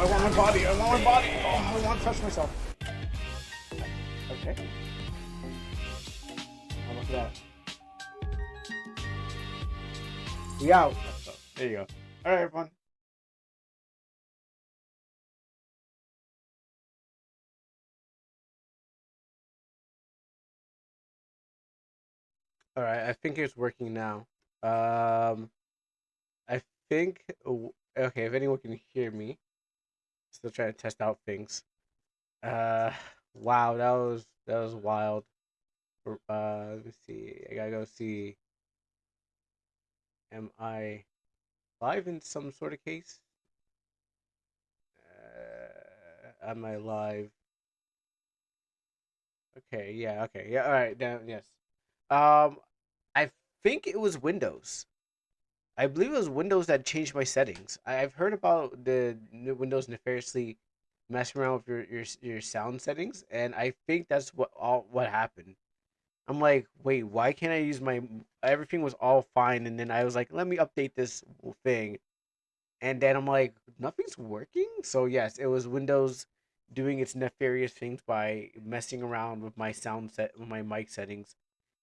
I want my body. I want my body. Oh, I want to touch myself. Okay. Oh, look at that. We out. Oh, there you go. All right, everyone. All right. I think it's working now. Um, I think. Okay, if anyone can hear me, still trying to test out things. Uh, wow, that was wild. Let me see. I gotta go see. Am I live in some sort of case? Am I live? Okay, yeah, okay, yeah, all right, then yes. Um, I think it was Windows. I believe it was Windows that changed my settings. I've heard about the new Windows nefariously messing around with your sound settings, and I think that's what happened. I'm like, wait, why can't I use my everything was all fine, and then I was like, let me update this thing, and then I'm like, nothing's working. So yes, it was Windows doing its nefarious things by messing around with my with my mic settings,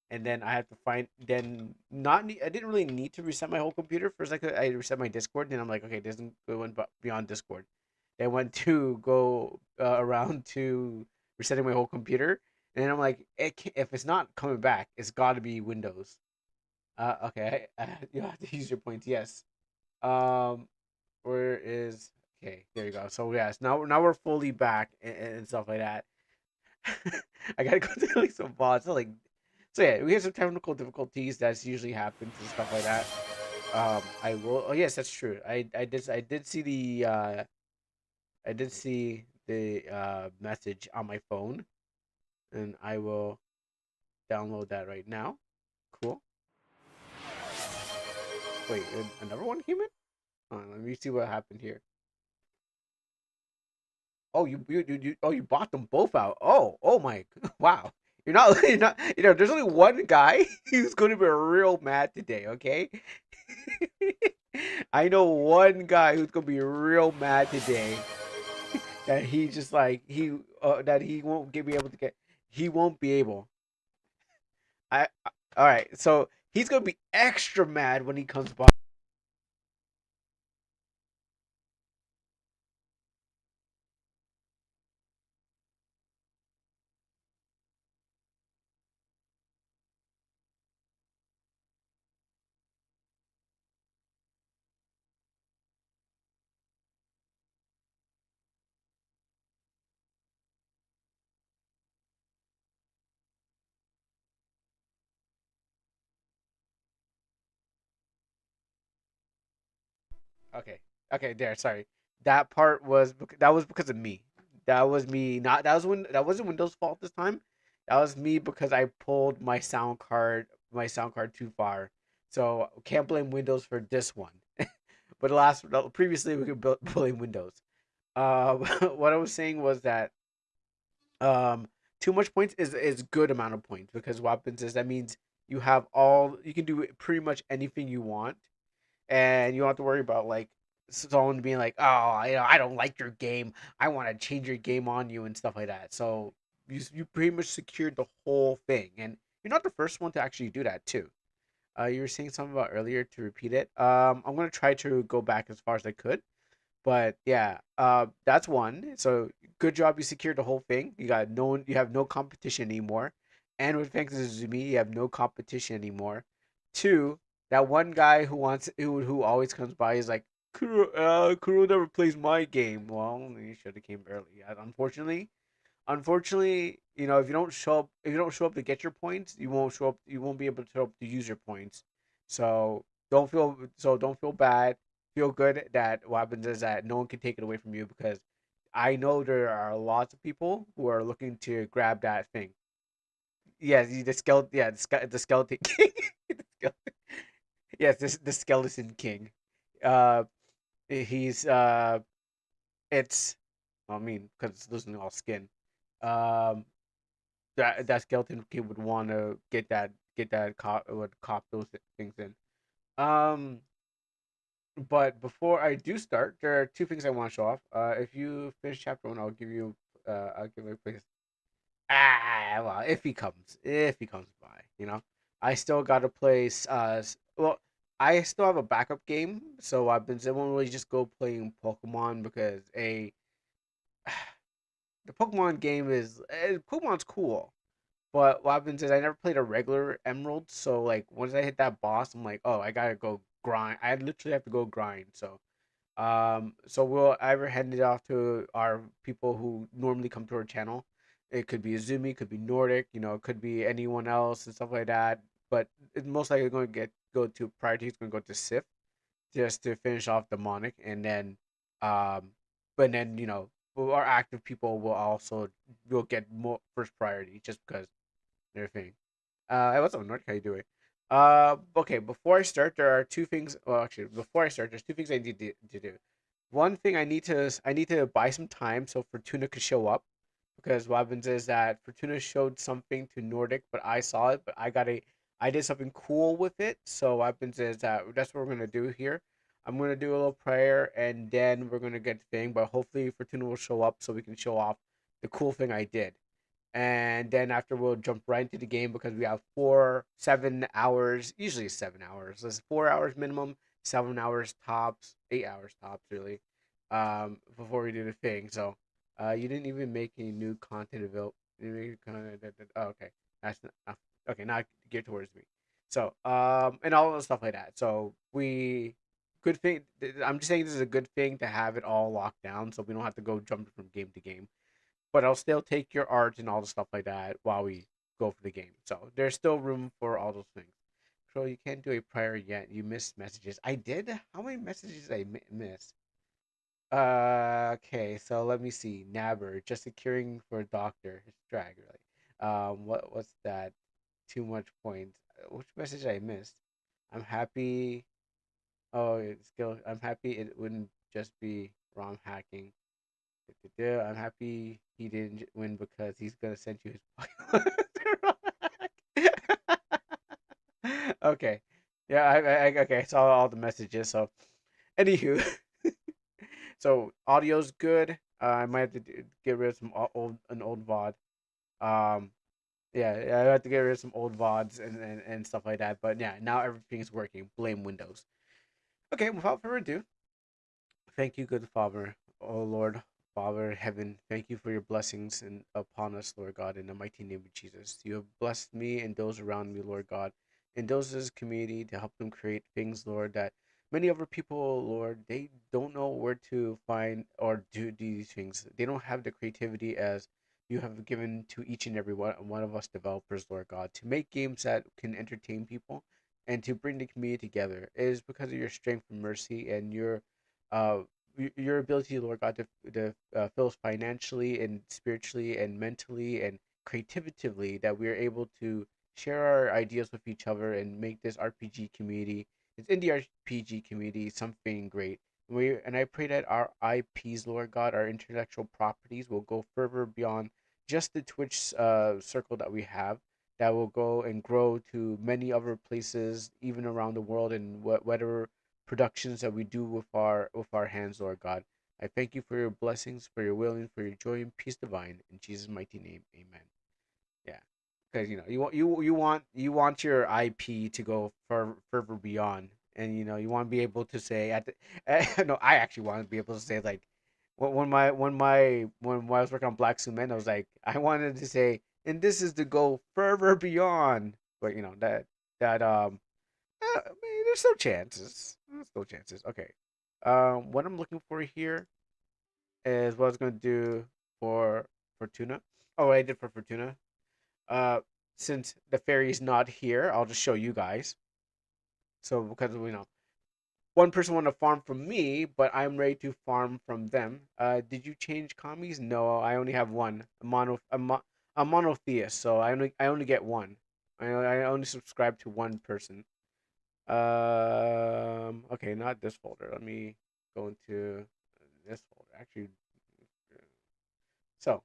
and then I had to find then not I didn't really need to reset my whole computer. First, I reset my Discord, and I'm like, okay, this isn't going beyond Discord. Then went to go around to resetting my whole computer, and then I'm like, if it's not coming back, it's got to be Windows. Okay, you have to use your points. Yes. Um, where is okay? There you go. So yes, now we're fully back and stuff like that. I gotta go to like some bots. So yeah, we have some technical difficulties that's usually happens and stuff like that. I will. Oh yes, that's true. I did see the message on my phone, and I will download that right now. Cool. Wait, another one came in. Let me see what happened here. Oh, you bought them both out. Oh my, wow. There's only one guy who's going to be real mad today, okay? I know one guy who's going to be real mad today that he just like that he won't be able to get he won't be able. All right. So, he's going to be extra mad when he comes by. Okay. Okay, there. Sorry. That was because of me. That was me. Not that wasn't Windows' fault this time. That was me because I pulled my sound card too far. So can't blame Windows for this one. But previously we could blame Windows. What I was saying was that um, too much points is good amount of points because what happens is that means you can do pretty much anything you want and you don't have to worry about like someone being like, "Oh, I don't like your game. I want to change your game on you and stuff like that." So you pretty much secured the whole thing, and you're not the first one to actually do that too. You were saying something about earlier to repeat it. I'm gonna try to go back as far as I could, but yeah, that's one. So good job, you secured the whole thing. You have no competition anymore, and with thanks to Zumi, you have no competition anymore. Two, that one guy who always comes by is like, Kuro never plays my game. Well, you should have came early. Unfortunately, if you don't show up to get your points, you won't show up. You won't be able to show up to use your points. So don't feel bad. Feel good that what happens is that no one can take it away from you because I know there are lots of people who are looking to grab that thing. Yeah, the skeleton. Yeah, the skeleton king. The skeleton, yes, the skeleton king. Uh, he's it's. I mean, because it's losing all skin. Um, that skeleton kid would want to get that cop those things in. Um, But before I do start, there are two things I want to show off. If you finish chapter one, I'll give you. I'll give you a place. Well, if he comes by, I still got to play. Well, I still have a backup game, so I've been. I won't really just go playing Pokemon because the Pokemon game is Pokemon's cool, but what happens is I never played a regular Emerald, so like once I hit that boss, I'm like, oh, I gotta go grind. I literally have to go grind. So we'll either hand it off to our people who normally come to our channel. It could be Azumi, could be Nordic, it could be anyone else and stuff like that. But it's most likely going to go to priority. It's going to go to Sif just to finish off demonic, and then, um, but then our active people will get more first priority just because they're a thing. Hey, what's up, Nordic? How you doing? Okay. Before I start, there are two things. Well, actually, before I start, there's two things I need to do. One thing I need to buy some time so Fortuna could show up because what happens is that Fortuna showed something to Nordic, but I saw it, but I did something cool with it. So what happens is that that's what we're gonna do here. I'm gonna do a little prayer and then we're gonna get the thing, but hopefully Fortuna will show up so we can show off the cool thing I did. And then after we'll jump right into the game because we have 7 hours, usually 7 hours. That's 4 hours minimum, 7 hours tops, 8 hours tops really, before we do the thing. So, you didn't even make any new content available. Oh, okay, that's okay. Now get towards me. So, and all the stuff like that. So good thing. I'm just saying this is a good thing to have it all locked down, so we don't have to go jumping from game to game, but I'll still take your art and all the stuff like that while we go for the game. So there's still room for all those things. So you can't do a prior yet. You missed messages. I did. How many messages did I miss? Okay. So let me see. Nabber just securing for a doctor. It's drag really. What's that? Too much points. Which message I missed? I'm happy. Oh, it's still. I'm happy. It wouldn't just be ROM hacking. I'm happy he didn't win because he's gonna send you his Okay. Yeah, okay. I saw all the messages. So, anywho, so audio's good. I might have to get rid of some an old VOD. Um, yeah, I have to get rid of some old VODs and stuff like that. But yeah, now everything's working. Blame Windows. Okay, without further ado, thank you, good Father, O Lord, Father in heaven. Thank you for your blessings and upon us, Lord God, in the mighty name of Jesus. You have blessed me and those around me, Lord God, and those in this community to help them create things, Lord, that many other people, Lord, they don't know where to find or do these things. They don't have the creativity as you have given to each and every one of us developers, Lord God, to make games that can entertain people and to bring the community together. It is because of your strength and mercy and uh, your ability, Lord God, to fill us financially and spiritually and mentally and creatively, that we are able to share our ideas with each other and make this RPG community, this indie RPG community, something great. And I pray that our IPs, Lord God, our intellectual properties, will go further beyond just the Twitch circle that we have. That will go and grow to many other places, even around the world, and whatever productions that we do with our hands, Lord God. I thank you for your blessings, for your willing, for your joy and peace divine. In Jesus' mighty name, amen. Yeah. Because you want your IP to go further beyond, and you want to be able to say at the no, I actually want to be able to say like when I was working on Black Cement, I was like I wanted to say, and this is to go further beyond, but that I mean, there's still chances. There's still chances. Okay. What I'm looking for here is what I was gonna do for Fortuna. Oh, what I did for Fortuna. Uh, since the fairy's not here, I'll just show you guys. So because one person wanted to farm from me, but I'm ready to farm from them. Did you change commies? No, I only have one. A monotheist, so I only get one. I only subscribe to one person. Okay, not this folder. Let me go into this folder. Actually, so,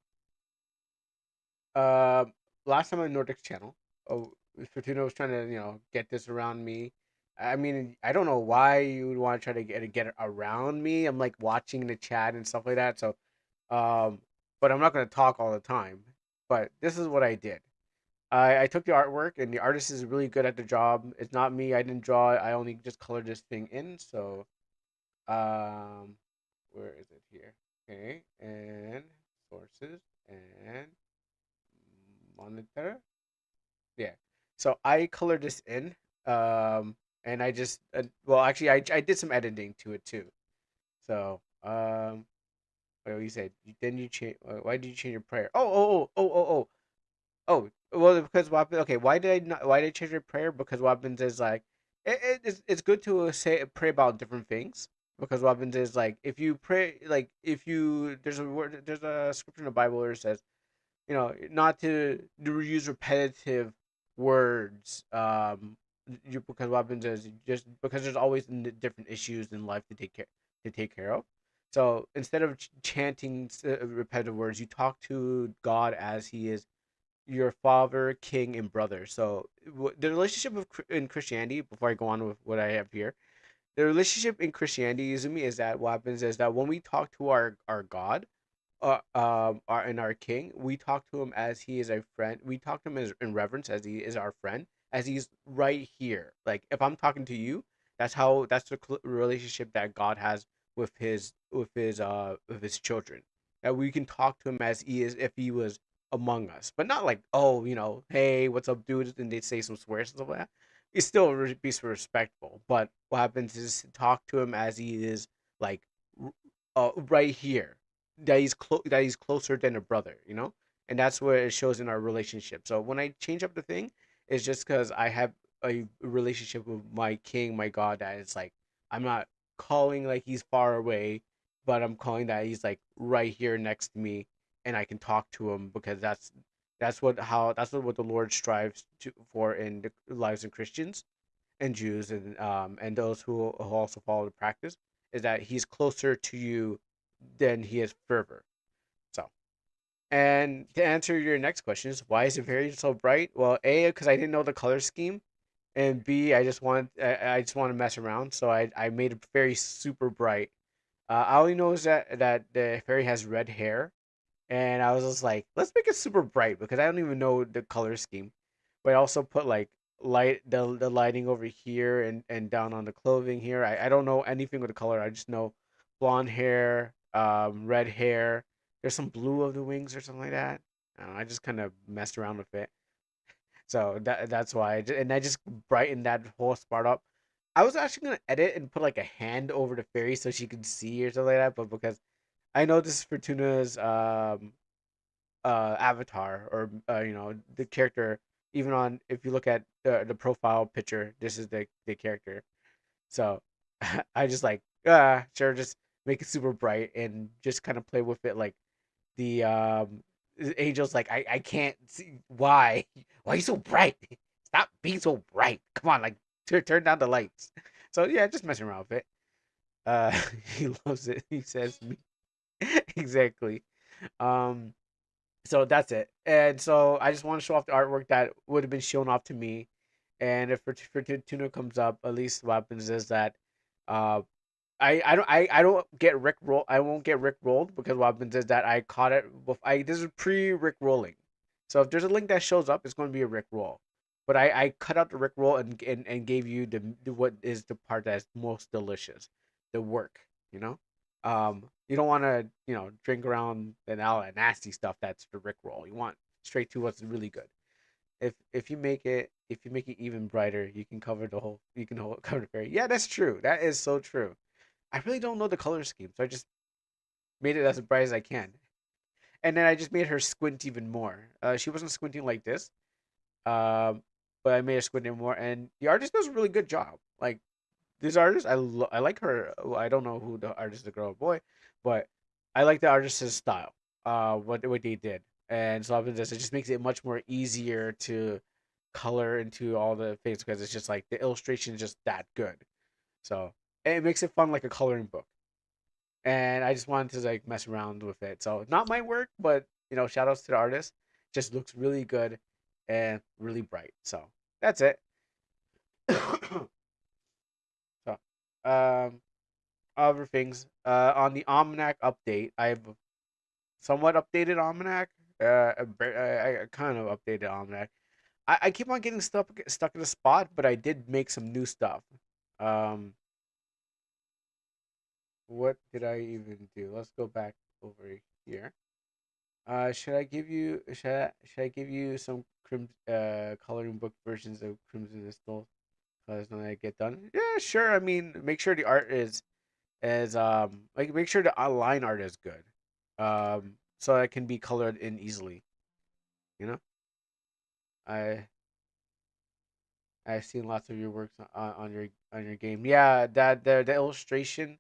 uh, last time on Nordic's channel, oh, Fortuna was trying to, get this around me. I mean, I don't know why you would want to try to get it around me. I'm like watching the chat and stuff like that. So, um, but I'm not gonna talk all the time. But this is what I did. I took the artwork, and the artist is really good at the job. It's not me. I didn't draw it. I only just colored this thing in. So, um, where is it here? Okay, and sources and monitor. Yeah. So I colored this in. And I just well, actually, I did some editing to it too. So, what you said? Then you change. Why did you change your prayer? Oh. Well, because what happened? Okay, why did I not? Why did I change my prayer? Because what happens is like, it's good to say pray about different things. Because what happens is like, if you pray, like if you there's a scripture in the Bible where it says, not to use repetitive words. Because what happens is, just because there's always different issues in life to take care of. So instead of chanting repetitive words, you talk to God as He is your father, king, and brother. So the relationship in Christianity. Before I go on with what I have here, the relationship in Christianity, Izumi, is that what happens is that when we talk to our God, our king, we talk to him as he is a friend. We talk to him as in reverence, as he is our friend, as he's right here. Like if I'm talking to you, that's the relationship that God has with his children. That we can talk to him as he is, if he was among us, but not like, oh, hey, what's up, dude, and they say some swears and stuff like that. You still be respectful, but what happens is to talk to him as he is, like, right here, that he's closer than a brother. And that's what it shows in our relationship. So when I change up the thing, it's just because I have a relationship with my king, my God, that it's like, I'm not calling like he's far away, but I'm calling that he's like right here next to me, and I can talk to him, because that's what the Lord strives for in the lives of Christians and Jews, and those who also follow the practice, is that he's closer to you than he is further. So, and to answer your next question is, why is it very so bright? Well, A, because I didn't know the color scheme, and B, I just want to mess around, so I made it very super bright. I only know is that the fairy has red hair, and I was just like, let's make it super bright, because I don't even know the color scheme. But I also put like the lighting over here, and down on the clothing here. I don't know anything with the color. I just know blonde hair, red hair. There's some blue of the wings or something like that. I don't know, I just kind of messed around with it. So that's why. And I just brightened that whole spot up. I was actually gonna edit and put like a hand over the fairy so she could see or something like that, but because I know this is Fortuna's avatar, or the character, even on, if you look at the profile picture, this is the character. So I just like, sure, just make it super bright and just kind of play with it, like the angel's like, I can't see why are you so bright. Stop being so bright, come on, like, turn down the lights. So yeah, just messing around with it. uh he loves it, he says me. Exactly. um so that's it. And so I just want to show off the artwork that would have been shown off to me. And if Fortuna comes up, at least what happens is that, uh, I don't get Rick roll. I won't get Rick rolled, because what happens is that I caught it. This is pre Rick rolling, so if there's a link that shows up, it's going to be a Rick roll. But I cut out the Rick roll, and gave you what is the part that's most delicious, the work. You know, you don't want to drink around and all that nasty stuff. That's the Rick roll. You want straight to what's really good. If you make it even brighter, you can cover the whole. You can cover the fairy. Yeah, that's true. That is so true. I really don't know the color scheme, so I just made it as bright as I can. And then I just made her squint even more. She wasn't squinting like this, um, but I made her squint even more. And the artist does a really good job. Like, this artist, I like her. Well, I don't know who the artist, the girl or boy, but I like the artist's style. What they did, and so often this, it just makes it much more easier to color into all the things, because it's just like the illustration is just that good. So, and it makes it fun, like a coloring book. And I just wanted to like mess around with it. So not my work, but shout outs to the artist. Just looks really good and really bright. So that's it. Um, Other things. On the Almanac update, I've somewhat updated Almanac. I kind of updated Almanac. I keep on getting stuck in a spot, but I did make some new stuff. Um, what did I even do? Let's go back over here. Should I give you some coloring book versions of Crimson Crystal? Because when I get done, yeah, sure. I mean, make sure the art is like make sure the line art is good, so it can be colored in easily. You know, I I've seen lots of your works on your game. Yeah, that the illustration,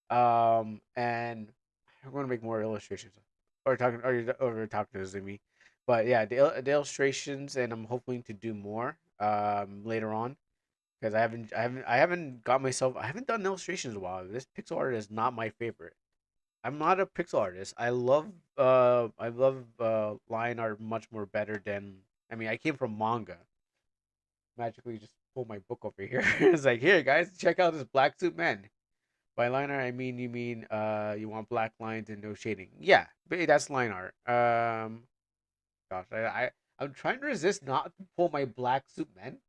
and I'm gonna make more illustrations, or you're talking to me, but yeah, the illustrations, and I'm hoping to do more later on because I haven't got myself I haven't done illustrations in a while. This pixel art is not my favorite. I'm not a pixel artist. I love line art much more better than I mean I came from manga. Magically just pull my book over here. It's like here guys, check out this black suit man. By line art I mean you mean you want black lines and no shading. Yeah, that's line art. Gosh, I'm trying to resist not to pull my black suit man.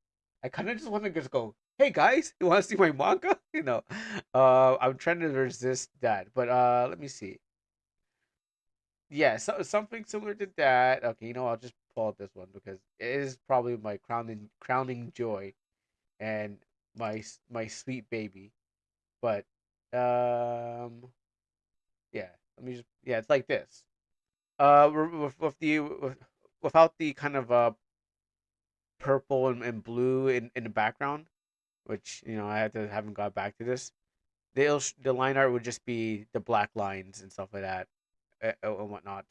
I kind of just want to just go, hey guys, you want to see my manga? You know, I'm trying to resist that. But let me see. Yeah, something similar to that. Okay, I'll just pull out this one because it is probably my crowning joy and my sweet baby. But um, yeah, let me just yeah, it's like this. Without the kind of purple and blue in the background, which I haven't got back to this. The line art would just be the black lines and stuff like that, and whatnot.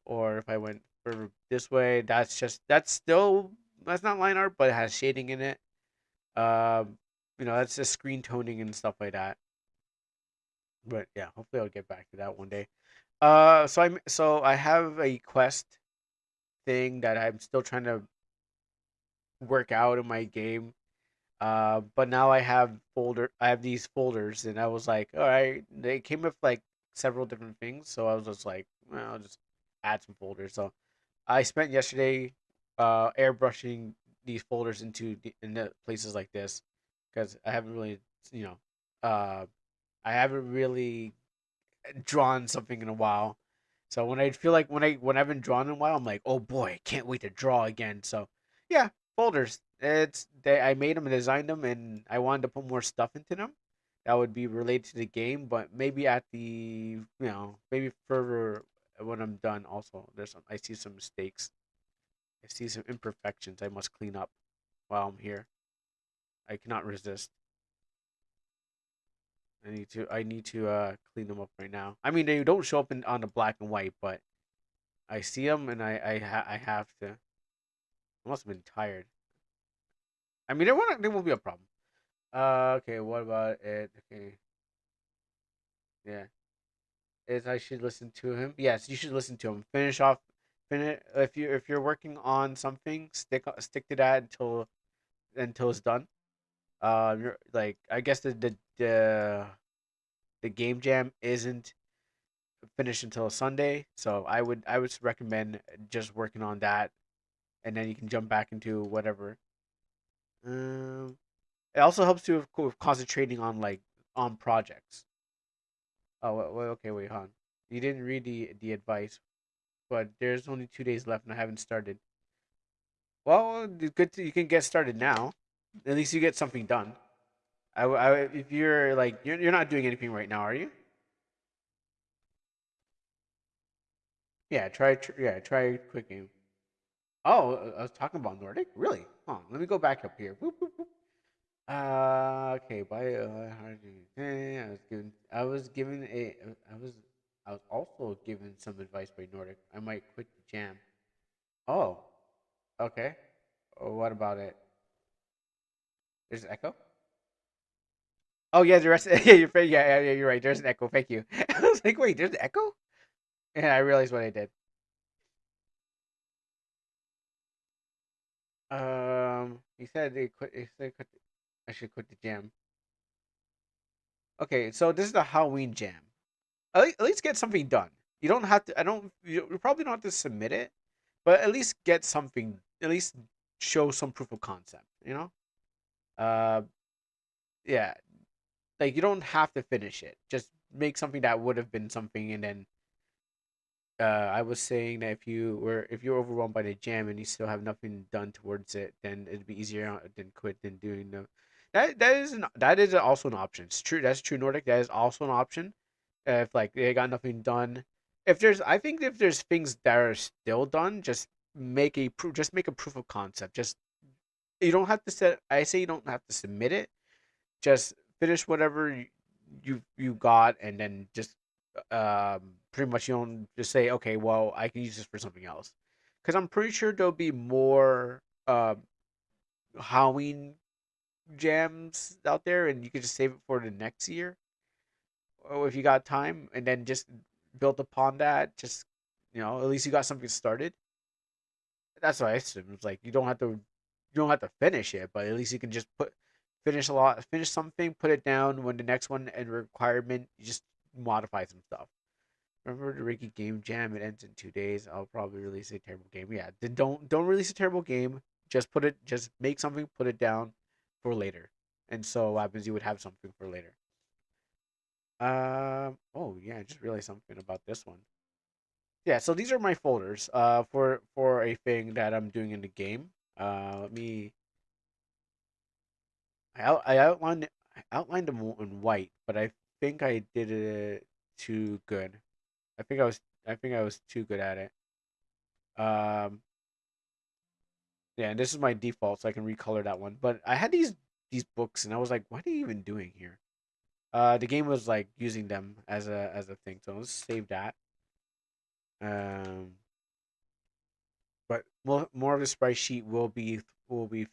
Or if I went for this way, that's not line art, but it has shading in it. Um, that's just screen toning and stuff like that. But yeah, hopefully I'll get back to that one day. So I have a quest thing that I'm still trying to work out in my game. But now I have these folders, and I was like, all right, they came with like several different things, so I was just like, well, I'll just add some folders. So I spent yesterday airbrushing these folders into places like this because I haven't really, you know, uh, I haven't really drawn something in a while. So when I feel like when I haven't drawn in a while, I'm like, oh boy, can't wait to draw again. So yeah, folders. I made them and designed them, and I wanted to put more stuff into them that would be related to the game, but maybe at the maybe further when I'm done. Also, I see some mistakes. I see some imperfections I must clean up while I'm here. I cannot resist. I need to clean them up right now. I mean, they don't show up on the black and white, but I see them and I have to. I must have been tired. I mean, there won't be a problem. Okay. What about it? Okay. Yeah. Is I should listen to him. Yes, you should listen to him. Finish off. Finish if you're working on something, stick to that until it's done. You're like I guess the game jam isn't finished until Sunday, so I would recommend just working on that, and then you can jump back into whatever. Um, it also helps you with concentrating on on projects. Oh, okay, wait, hon. You didn't read the advice, but there's only 2 days left, and I haven't started. Well, it's good you can get started now. At least you get something done. If you're like you're not doing anything right now, are you? Yeah, try quick game. Oh, I was talking about Nordic. Really? Huh. Let me go back up here. Boop, boop, boop. Okay. I was given a. I was also given some advice by Nordic. I might quit the jam. Oh. Okay. What about it? There's an echo. Oh yeah, the rest. Yeah, yeah. You're right. There's an echo. Thank you. I was like, wait, there's an echo. And I realized what I did. He said they quit. He said quit. I should quit the jam. Okay, so this is the Halloween jam. At least get something done. You don't have to. I don't. You probably don't have to submit it, but at least get something. At least show some proof of concept. You know. Uh, yeah. Like you don't have to finish it. Just make something that would have been something, and then I was saying that if you're overwhelmed by the jam and you still have nothing done towards it, then it'd be easier than quit than doing the that is also an option. It's true. That's true. Nordic. That is also an option. If like they got nothing done, if there's I think if there's things that are still done, just make a proof of concept. Just you don't have to set. I say you don't have to submit it. Just finish whatever you got, and then just pretty much you don't just say, okay, well, I can use this for something else, because I'm pretty sure there'll be more Halloween jams out there, and you could just save it for the next year, or if you got time, and then just build upon that. Just at least you got something started. That's what I assume. It's like you don't have to finish it, but at least you can just finish something, put it down when the next one and requirement you just modify some stuff. Remember the Ricky game jam? It ends in 2 days. I'll probably release a terrible game. Yeah, then don't release a terrible game. Just make something, put it down for later. And so what happens? You would have something for later. Oh yeah, I just realized something about this one. Yeah, so these are my folders. For a thing that I'm doing in the game. Let me. I outlined them in white, but I think I did it too good. I think I was too good at it. Um, yeah, and this is my default, so I can recolor that one. But I had these books, and I was like, what are you even doing here? The game was like using them as a thing, so let's save that. Um, but more of the sprite sheet will be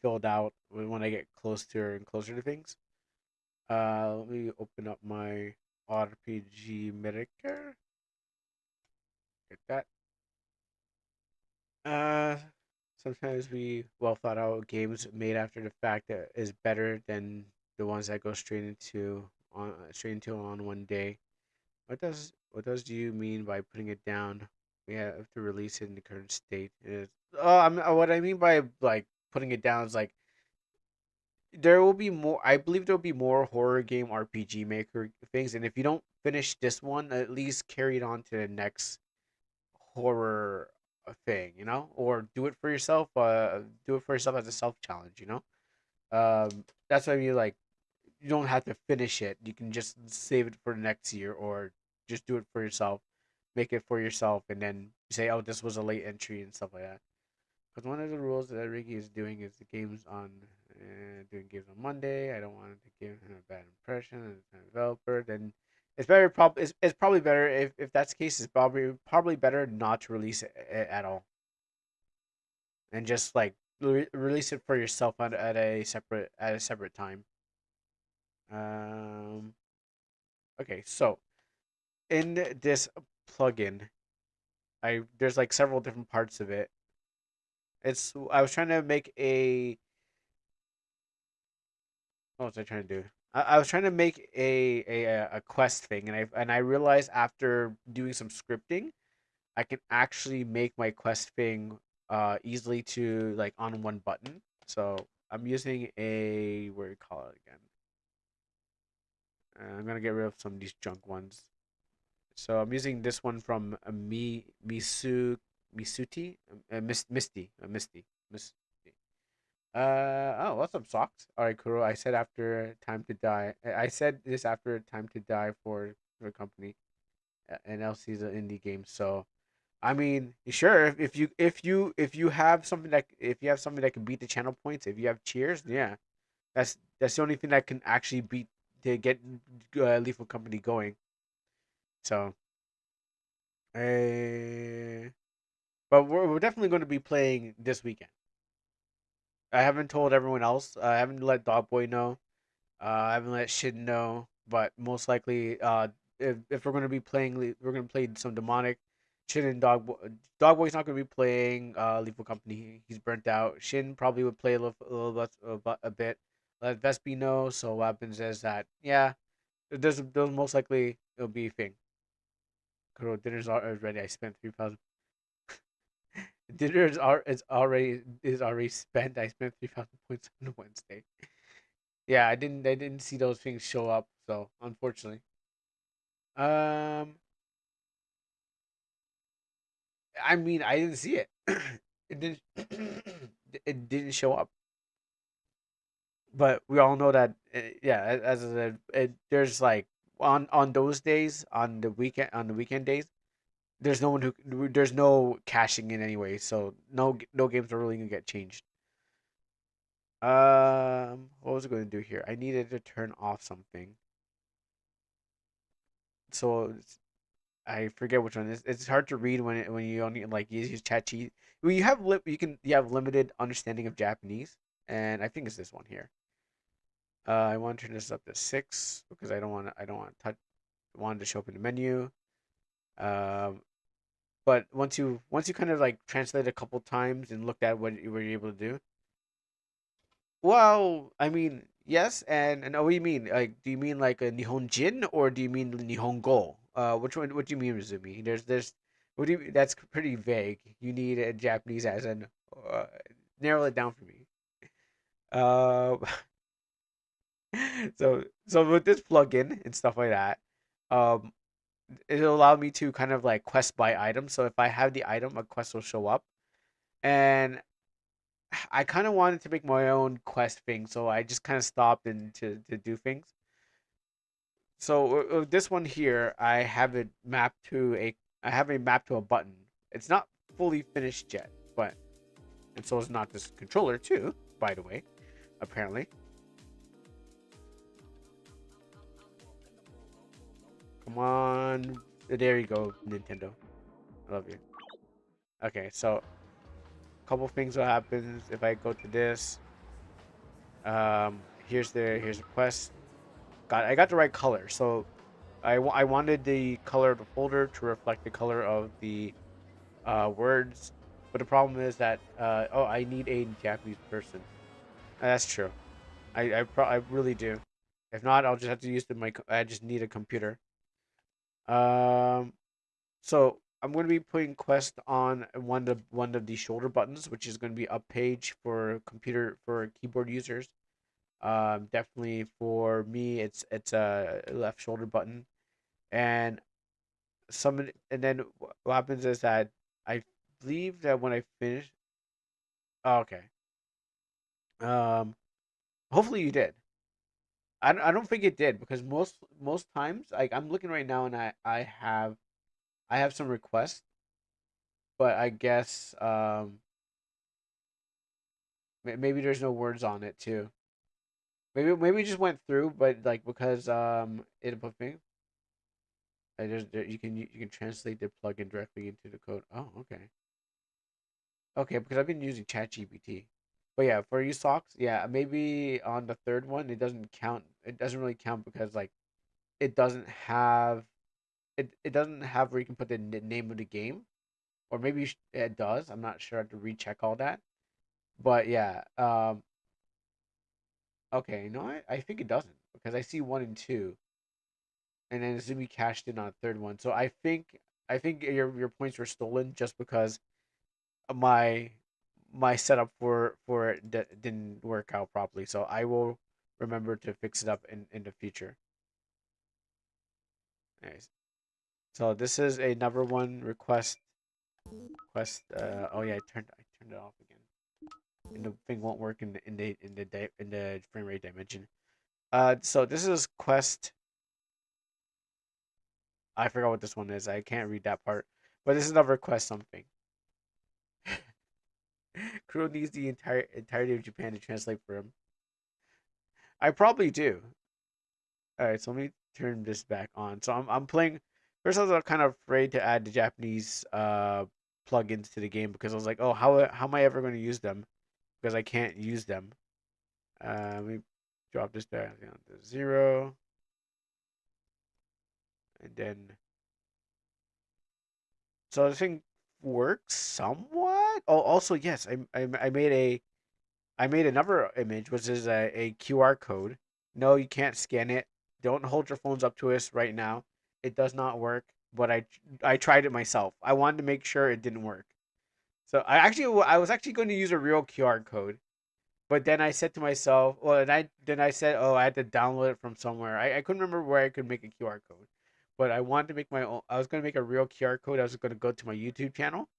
filled out when I get closer and closer to things. Let me open up my RPG Medicare. Get that. Uh, Sometimes well thought out games made after the fact that is better than the ones that go straight into on one day. What does do you mean by putting it down? We have to release it in the current state. What I mean by like putting it down is like there will be more. I believe there will be more horror game RPG maker things, and if you don't finish this one, at least carry it on to the next horror thing, or do it for yourself. Do it for yourself as a self challenge. That's what I mean. Like you don't have to finish it. You can just save it for the next year, or just do it for yourself. Make it for yourself, and then say, "Oh, this was a late entry" and stuff like that. Because one of the rules that Ricky is doing is the games on doing games on Monday. I don't want to give him a bad impression as a developer. Then it's probably better if that's the case. It's probably better not to release it at all, and just like release it for yourself at a separate time. Um. Okay, so in this plugin, I there's like several different parts of it. I was trying to make a What was I trying to do? I was trying to make a quest thing, and I realized after doing some scripting, I can actually make my quest thing easily to like on one button. So I'm using a what do you call it again? I'm gonna get rid of some of these junk ones. So I'm using this one from Misuti, Misty. What's up, socks? All right, Kuro. I said after time to die. I said this after time to die for the company, and LC is an indie game. So, I mean, sure. If you have something that can beat the channel points, if you have cheers, yeah, that's the only thing that can actually beat to get Lethal Company going. So, uh, but we're definitely going to be playing this weekend. I haven't told everyone else. I haven't let Dogboy know. I haven't let Shin know, but most likely, if we're gonna be playing, we're gonna play some demonic. Shin and Dogboy's not gonna be playing Lethal Company. He's burnt out. Shin probably would play a little less, a bit, let Vespi know. So what happens is that, yeah, there's most likely it'll be a thing. Girl, dinner's already. I spent 3,000. Dinner is already spent. I spent 3,000 points on Wednesday. Yeah, I didn't see those things show up. So unfortunately, um, I mean, I didn't see it. It didn't. It didn't show up. But we all know that, yeah, as I said, there's like on those days, on the weekend days, there's no cashing in anyway, so no games are really gonna get changed. What was I going to do here? I needed to turn off something, so I forget which one. It's hard to read when you only like use chat sheet. When you have limited understanding of Japanese, and I think it's this one here. I want to turn this up to 6 because I don't want to touch. Wanted to show up in the menu. Um, but once you kind of like translate a couple times and looked at what you were able to do. Well, I mean, yes, and what do you mean? Like, do you mean like a Nihonjin or do you mean Nihongo? Which one? What do you mean, Razumi? What do you? That's pretty vague. You need a Japanese as an uh, narrow it down for me. Uh, so with this plugin and stuff like that, um, it'll allow me to kind of like quest by item. So if I have the item, a quest will show up, and I kind of wanted to make my own quest thing, so I just kind of stopped and to do things. So this one here, I have a map to a button. It's not fully finished yet, but and so is not this controller too. By the way, apparently, come on, there you go, Nintendo. I love you. Okay, so a couple things will happen if I go to this. Here's the quest. I got the right color, so I wanted the color of the folder to reflect the color of the words, but the problem is that I need a Japanese person. That's true. I really do. If not, I'll just have to use I just need a computer. Um, so I'm going to be putting quest on one of the shoulder buttons, which is going to be up page for keyboard users. Definitely for me, it's a left shoulder button, and and then what happens is that I believe that when I finish, oh, okay. Um, hopefully you did. I don't think it did because most times, like I'm looking right now and I have some requests, but I guess maybe there's no words on it too. Maybe it just went through, but like because it put me. You can translate the plugin directly into the code. Oh, okay. Okay, because I've been using ChatGPT. But yeah, for you socks, yeah, maybe on the third one it doesn't count. It doesn't really count because like it doesn't have it doesn't have where you can put the name of the game, or maybe it does. I'm not sure. I have to recheck all that. But yeah, okay, no, I think it doesn't because I see 1 and 2, and then Zumi cashed in on a third one. So I think your points were stolen just because my my setup for it didn't work out properly. So I will remember to fix it up in the future. Nice. So this is a number one request. Oh yeah, I turned it off again, and the thing won't work in the frame rate dimension. So this is quest. I forgot what this one is. I can't read that part, but this is another quest something. Kuro needs the entirety of Japan to translate for him. I probably do. All right, so let me turn this back on. So I'm playing. First, I was kind of afraid to add the Japanese plugins to the game because I was like, oh, how am I ever going to use them? Because I can't use them. Let me drop this down to 0, and then so the thing works somewhat. Oh, also yes, I made I made another image, which is a QR code. No, you can't scan it. Don't hold your phones up to us right now. It does not work. But I tried it myself. I wanted to make sure it didn't work. So I was actually going to use a real QR code, but then I said to myself, well, and I said, oh, I had to download it from somewhere. I couldn't remember where I could make a QR code, but I wanted to make my own. I was going to make a real QR code. I was going to go to my YouTube channel,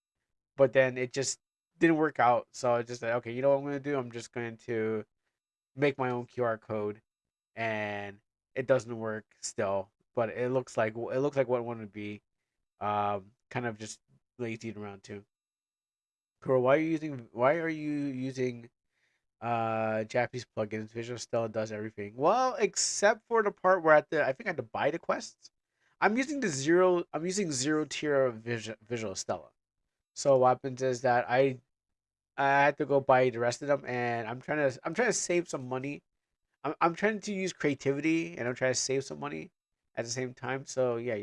but then it just didn't work out. So I just said, okay, you know what I'm going to do? I'm just going to make my own QR code, and it doesn't work still, but it looks like what it wanted to be. Kind of just lazying around too. Kuro, why are you using Japanese plugins? Visual Stella does everything. Well, except for the part where I think I had to buy the quests. I'm using zero tier of Visual Stella. So what happens is that I had to go buy the rest of them, and I'm trying to save some money. I'm trying to use creativity, and I'm trying to save some money at the same time. So yeah,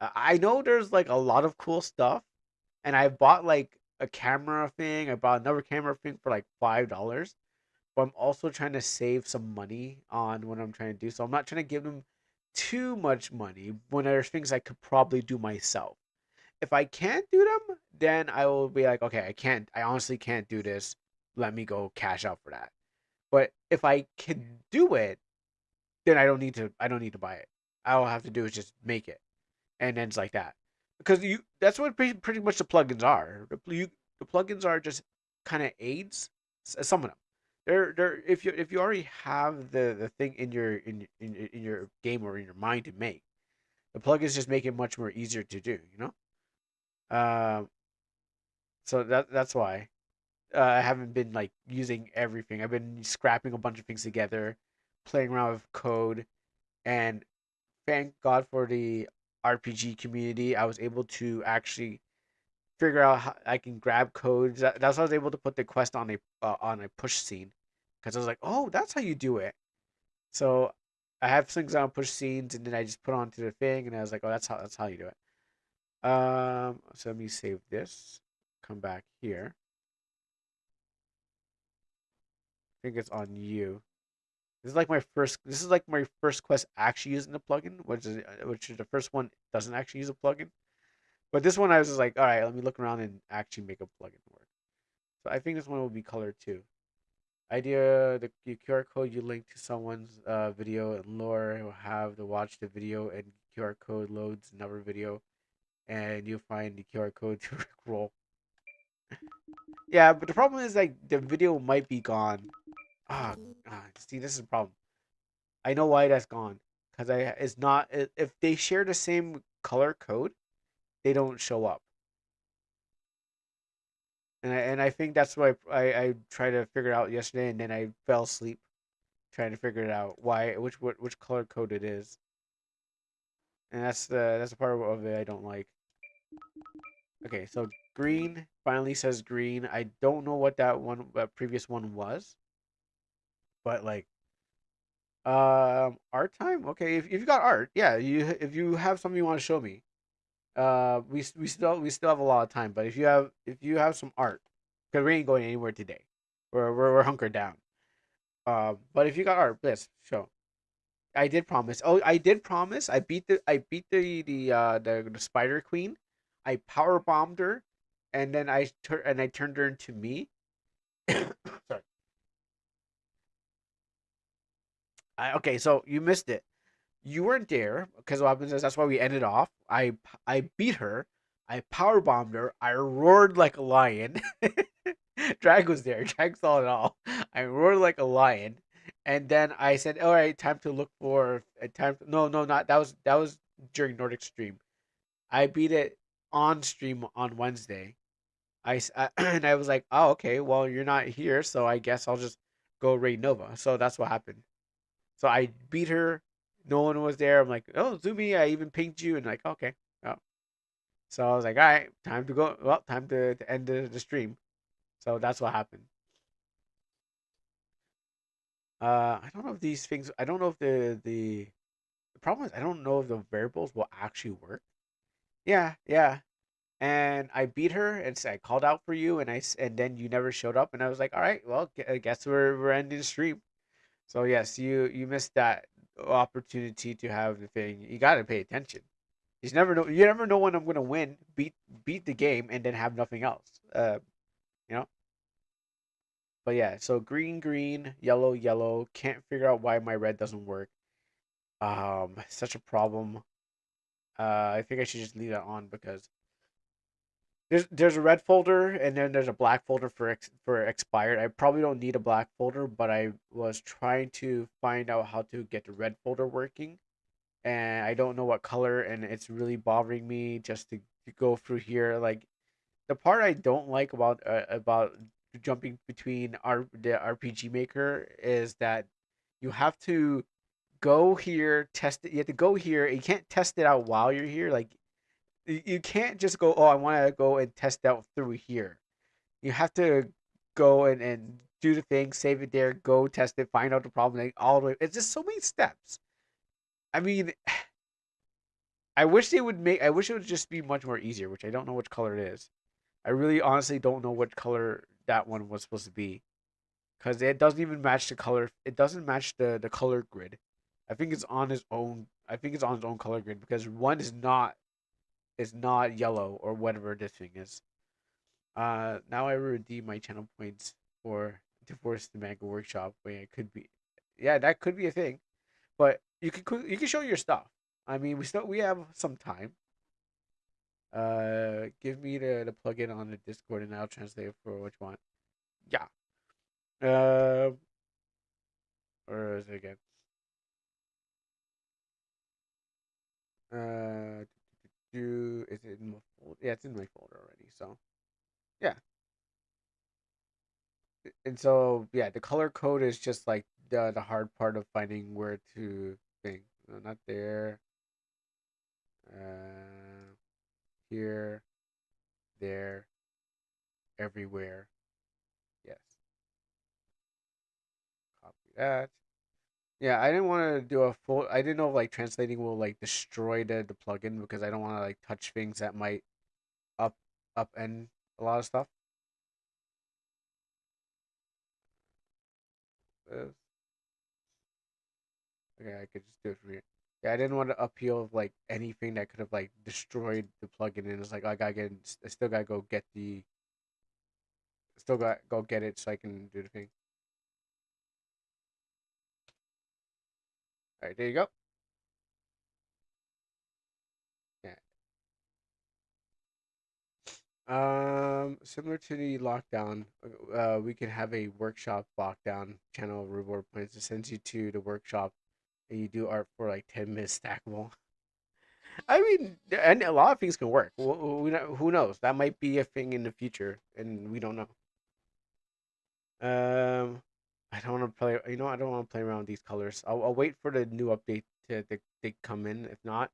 I know there's like a lot of cool stuff, and I bought like a camera thing. I bought another camera thing for like $5. But I'm also trying to save some money on what I'm trying to do. So I'm not trying to give them too much money when there's things I could probably do myself. If I can't do them, then I will be like, okay, I can't. I honestly can't do this. Let me go cash out for that. But if I can do it, then I don't need to. I don't need to buy it. All I have to do is just make it, and then it's like that. Because that's what pretty much the plugins are. The plugins are just kind of aids. Some of them. They're if you already have the thing in your game or in your mind to make, the plugins just make it much more easier to do. Um, so that's why I haven't been like using everything. I've been scrapping a bunch of things together, playing around with code, and thank God for the RPG community. I was able to actually figure out how I can grab codes. That's why I was able to put the quest on a push scene, because I was like, oh, that's how you do it. So I have things on push scenes, and then I just put onto the thing, and I was like, oh, that's how you do it. So let me save this. Come back here. I think it's on you. This is like my first. This is like my first quest actually using the plugin, which is the first one doesn't actually use a plugin. But this one I was just like, all right, let me look around and actually make a plugin work. So I think this one will be colored too. Idea: the QR code you link to someone's video and lore will have to watch the video, and QR code loads another video, and you find the QR code to roll. Yeah, but the problem is like the video might be gone. Ah, see, this is the problem. I know why that's gone, because I it's not if they share the same color code, they don't show up, and I think that's why I tried to figure it out yesterday, and then I fell asleep trying to figure it out why which color code it is, and that's the part of it I don't like. Okay, so green finally says green. I don't know what that previous one was, but like art time. Okay, if you got art, yeah, you if you have something you want to show me, we still have a lot of time. But if you have some art, because we ain't going anywhere today, we're hunkered down. But if you got art, please show. I did promise. Oh, I did promise. I beat the Spider Queen. I power bombed her, and then I turned her into me. Sorry. Okay, so you missed it. You weren't there because what happens is that's why we ended off. I beat her. I power bombed her. I roared like a lion. Drag was there. Drag saw it all. I roared like a lion, and then I said, "All right, time to look for a time." No, no, not that was during Nordic stream. I beat it on stream on Wednesday. And I was like, "Oh, okay. Well, you're not here, so I guess I'll just go raid Nova." So that's what happened. So I beat her. No one was there. I'm like, "Oh, Zumi, I even pinged you," and like, okay. Oh. So I was like, "All right, time to go. Well, time to end the stream." So that's what happened. I don't know if these things. I don't know if the problem is I don't know if the variables will actually work. Yeah, yeah. and I beat her, and I called out for you, and and then you never showed up, and I was like, all right, well, I guess we're ending the stream. So yes, you missed that opportunity to have the thing. You got to pay attention. You never know when I'm gonna win, beat the game, and then have nothing else. You know. But yeah, so green, green, yellow, yellow. Can't figure out why my red doesn't work. Such a problem. I think I should just leave that on because there's a red folder and then there's a black folder for expired. I probably don't need a black folder, but I was trying to find out how to get the red folder working, and I don't know what color, and it's really bothering me just to go through here. Like the part I don't like about jumping between the RPG maker is that you have to go here, test it. You have to go here. You can't test it out while you're here. Like you can't just go, oh, I want to go and test out through here. You have to go and do the thing, save it there, go test it, find out the problem, like, all the way. It's just so many steps. I mean, I wish they would make. I wish it would just be much more easier, which I don't know which color it is. I really honestly don't know what color that one was supposed to be because it doesn't even match the color. It doesn't match the color grid. I think it's on its own. I think it's on its own color grid because one is not yellow or whatever this thing is. Now I redeem my channel points for Divorce the Manga Workshop. Wait, it could be, yeah, that could be a thing. But you can show your stuff. I mean, we have some time. Give me the plugin on the Discord and I'll translate it for what you want. Yeah. Uh, or is it again? Uh, is it in my folder? Yeah, it's in my folder already. So yeah, and so yeah, the color code is just like the hard part of finding where to think. No, not there. Uh, here, there, everywhere. Yes, copy that. Yeah, I didn't want to do a full. I didn't know if, like translating will like destroy the plugin because I don't want to like touch things that might up upend a lot of stuff. Uh, okay, I could just do it from here. Yeah, I didn't want to appeal of like anything that could have like destroyed the plugin, and it's like I gotta get. I still gotta go get the. Still got go get it so I can do the thing. All right, there you go. Yeah. Similar to the lockdown, we can have a workshop lockdown channel reward points. It sends you to the workshop, and you do art for like 10 minutes stackable. I mean, and a lot of things can work. Who knows? That might be a thing in the future, and we don't know. Um, I don't want to play. You know, I don't want to play around with these colors. I'll wait for the new update to they come in. If not,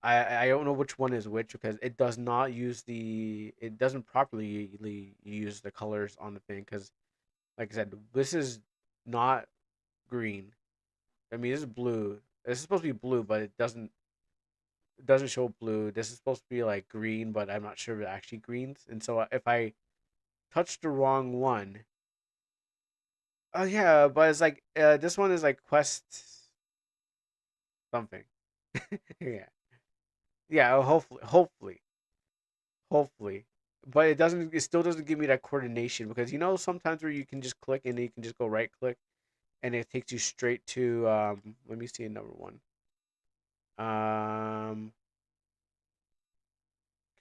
I don't know which one is which because it does not use it doesn't properly use the colors on the thing because like I said, this is not green. I mean, this is blue. This is supposed to be blue, but it doesn't show blue. This is supposed to be like green, but I'm not sure if it actually greens. And so if I touch the wrong one, oh yeah, but it's like this one is like quest something. Yeah, yeah. Hopefully, but it doesn't. It still doesn't give me that coordination because you know sometimes where you can just click and then you can just go right click and it takes you straight to. Let me see another one. Um,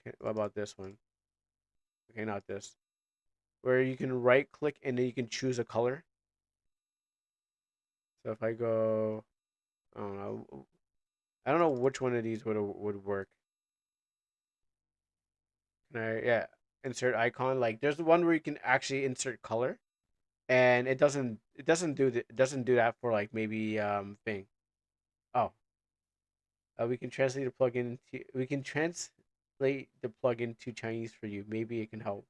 okay, what about this one? Okay, not this. Where you can right click and then you can choose a color. So if I go, I don't know. I don't know which one of these would work. Can I? Yeah, insert icon. Like there's the one where you can actually insert color, and it doesn't do that for like maybe thing. Oh, we can translate the plugin to Chinese for you. Maybe it can help.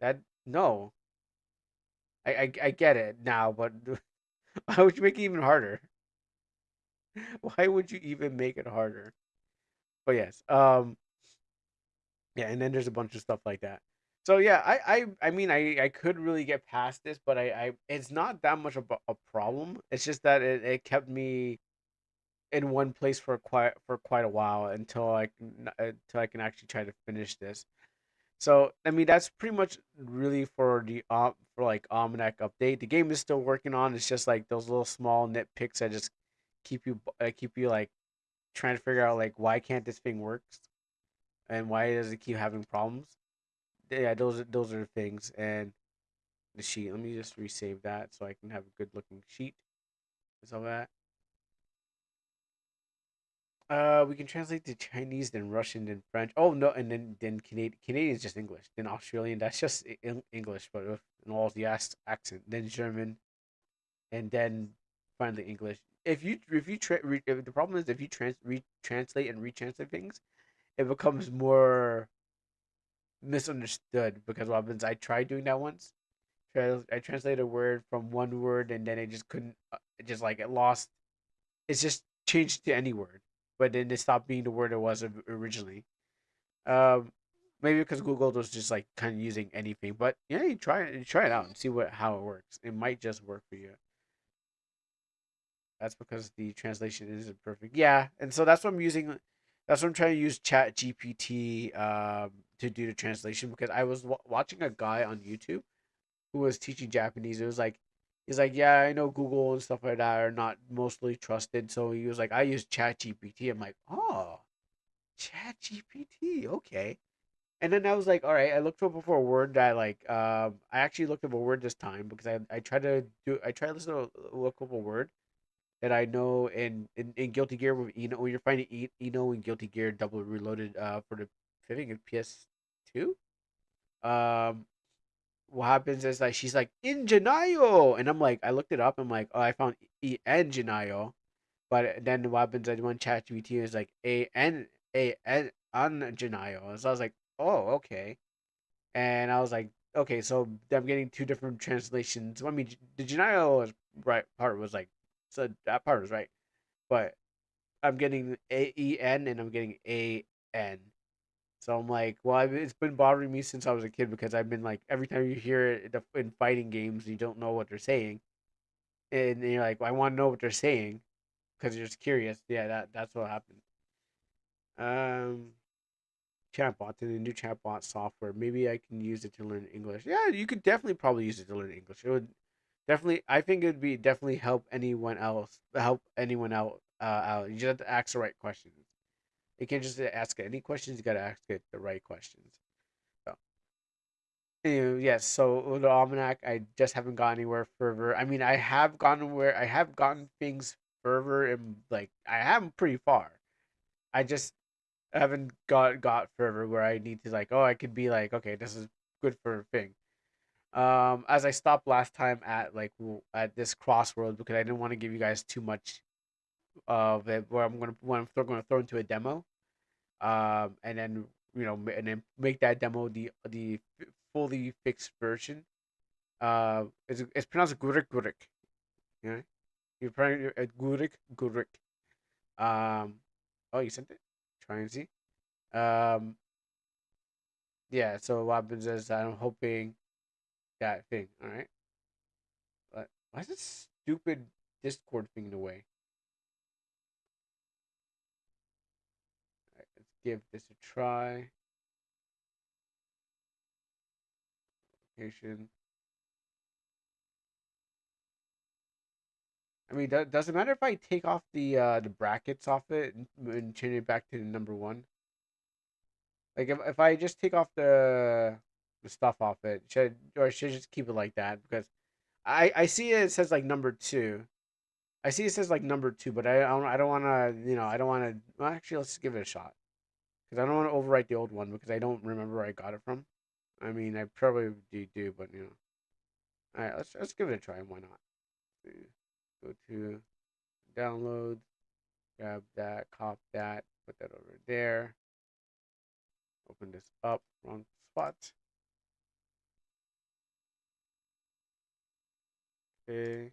That no, I get it now, but why would you make it even harder? Why would you even make it harder? But yes, yeah, and then there's a bunch of stuff like that. So yeah, I mean, I could really get past this, but it's not that much of a problem. It's just that it kept me in one place for quite a while until I can actually try to finish this. So I mean, that's pretty much really for the for like Almanac update. The game is still working on. It's just like those little small nitpicks that just keep you like trying to figure out like why can't this thing works and why does it keep having problems. Yeah, those are the things. And the sheet. Let me just resave that so I can have a good looking sheet. Is all that. We can translate to Chinese, then Russian, then French. Oh no, and then Canadian. Canadian is just English. Then Australian, that's just English, but with an Aussie accent. Then German, and then finally English. If the problem is if you translate and retranslate things, it becomes more misunderstood because what happens? I tried doing that once. I translated a word from one word and then it just couldn't. It just like it lost. It's just changed to any word, but then it stopped being the word it was originally. Um, Maybe because Google was just like kind of using anything, but yeah, you try it out and see what how it works. It might just work for you. That's because the translation isn't perfect. Yeah, and so that's what I'm using. That's what I'm trying to use Chat GPT to do the translation because I was watching a guy on YouTube who was teaching Japanese. It was like he's like, yeah, I know Google and stuff like that are not mostly trusted. So he was like, I use Chat GPT. I'm like, oh, Chat GPT, okay. And then I was like, all right, I looked up for a word that I actually looked up a word this time because I try to look up a word that I know in Guilty Gear with Eno when you're finding Eno in Guilty Gear Double Reloaded for the I think in PS2. Um, what happens is like she's like Ingenayo, and I'm like I looked it up. I'm like, oh, I found Ingenayo, but then what happens is when ChatGPT is like A N Angenayo, so I was like, oh, okay, and I was like, okay, so I'm getting two different translations. I mean, the Genayo was right part was like, so that part was right, but I'm getting AEN and I'm getting AN. So I'm like, well, it's been bothering me since I was a kid because I've been like, every time you hear it in fighting games, you don't know what they're saying, and you're like, well, I want to know what they're saying because you're just curious. Yeah, that's what happened. Um, Chatbot to the new chatbot software. Maybe I can use it to learn English. Yeah, you could definitely probably use it to learn English. It would definitely. I think it would be definitely help anyone out. You just have to ask the right questions. You can't just ask it any questions. You got to ask it the right questions. So, anyway, yes. So with the almanac, I just haven't gone anywhere further. I mean, I have gotten things further, and like I have pretty far. I just haven't got further where I need to like, oh, I could be like, okay, this is good for a thing. As I stopped last time at at this crossroads because I didn't want to give you guys too much of it, where I'm going to throw into a demo. And then and then make that demo the fully fixed version. It's pronounced Gurik Gurik. Yeah, you probably Gurik Gurik. Um, oh, you sent it. Try and see. Um, yeah. So what happens is I'm hoping that thing. All right. But why is this stupid Discord thing in the way? All right, let's give this a try. Application. I mean, does it matter if I take off the brackets off it and change it back to the number one? Like if I just take off the stuff off it, should I just keep it like that? Because I see it says like number two. I see it says like number two, but I don't want to I don't want to. Well, actually, let's give it a shot because I don't want to overwrite the old one because I don't remember where I got it from. I mean, I probably do, but All right, let's give it a try. Why not? Go to download, grab that, copy that, put that over there. Open this up, wrong spot. Okay.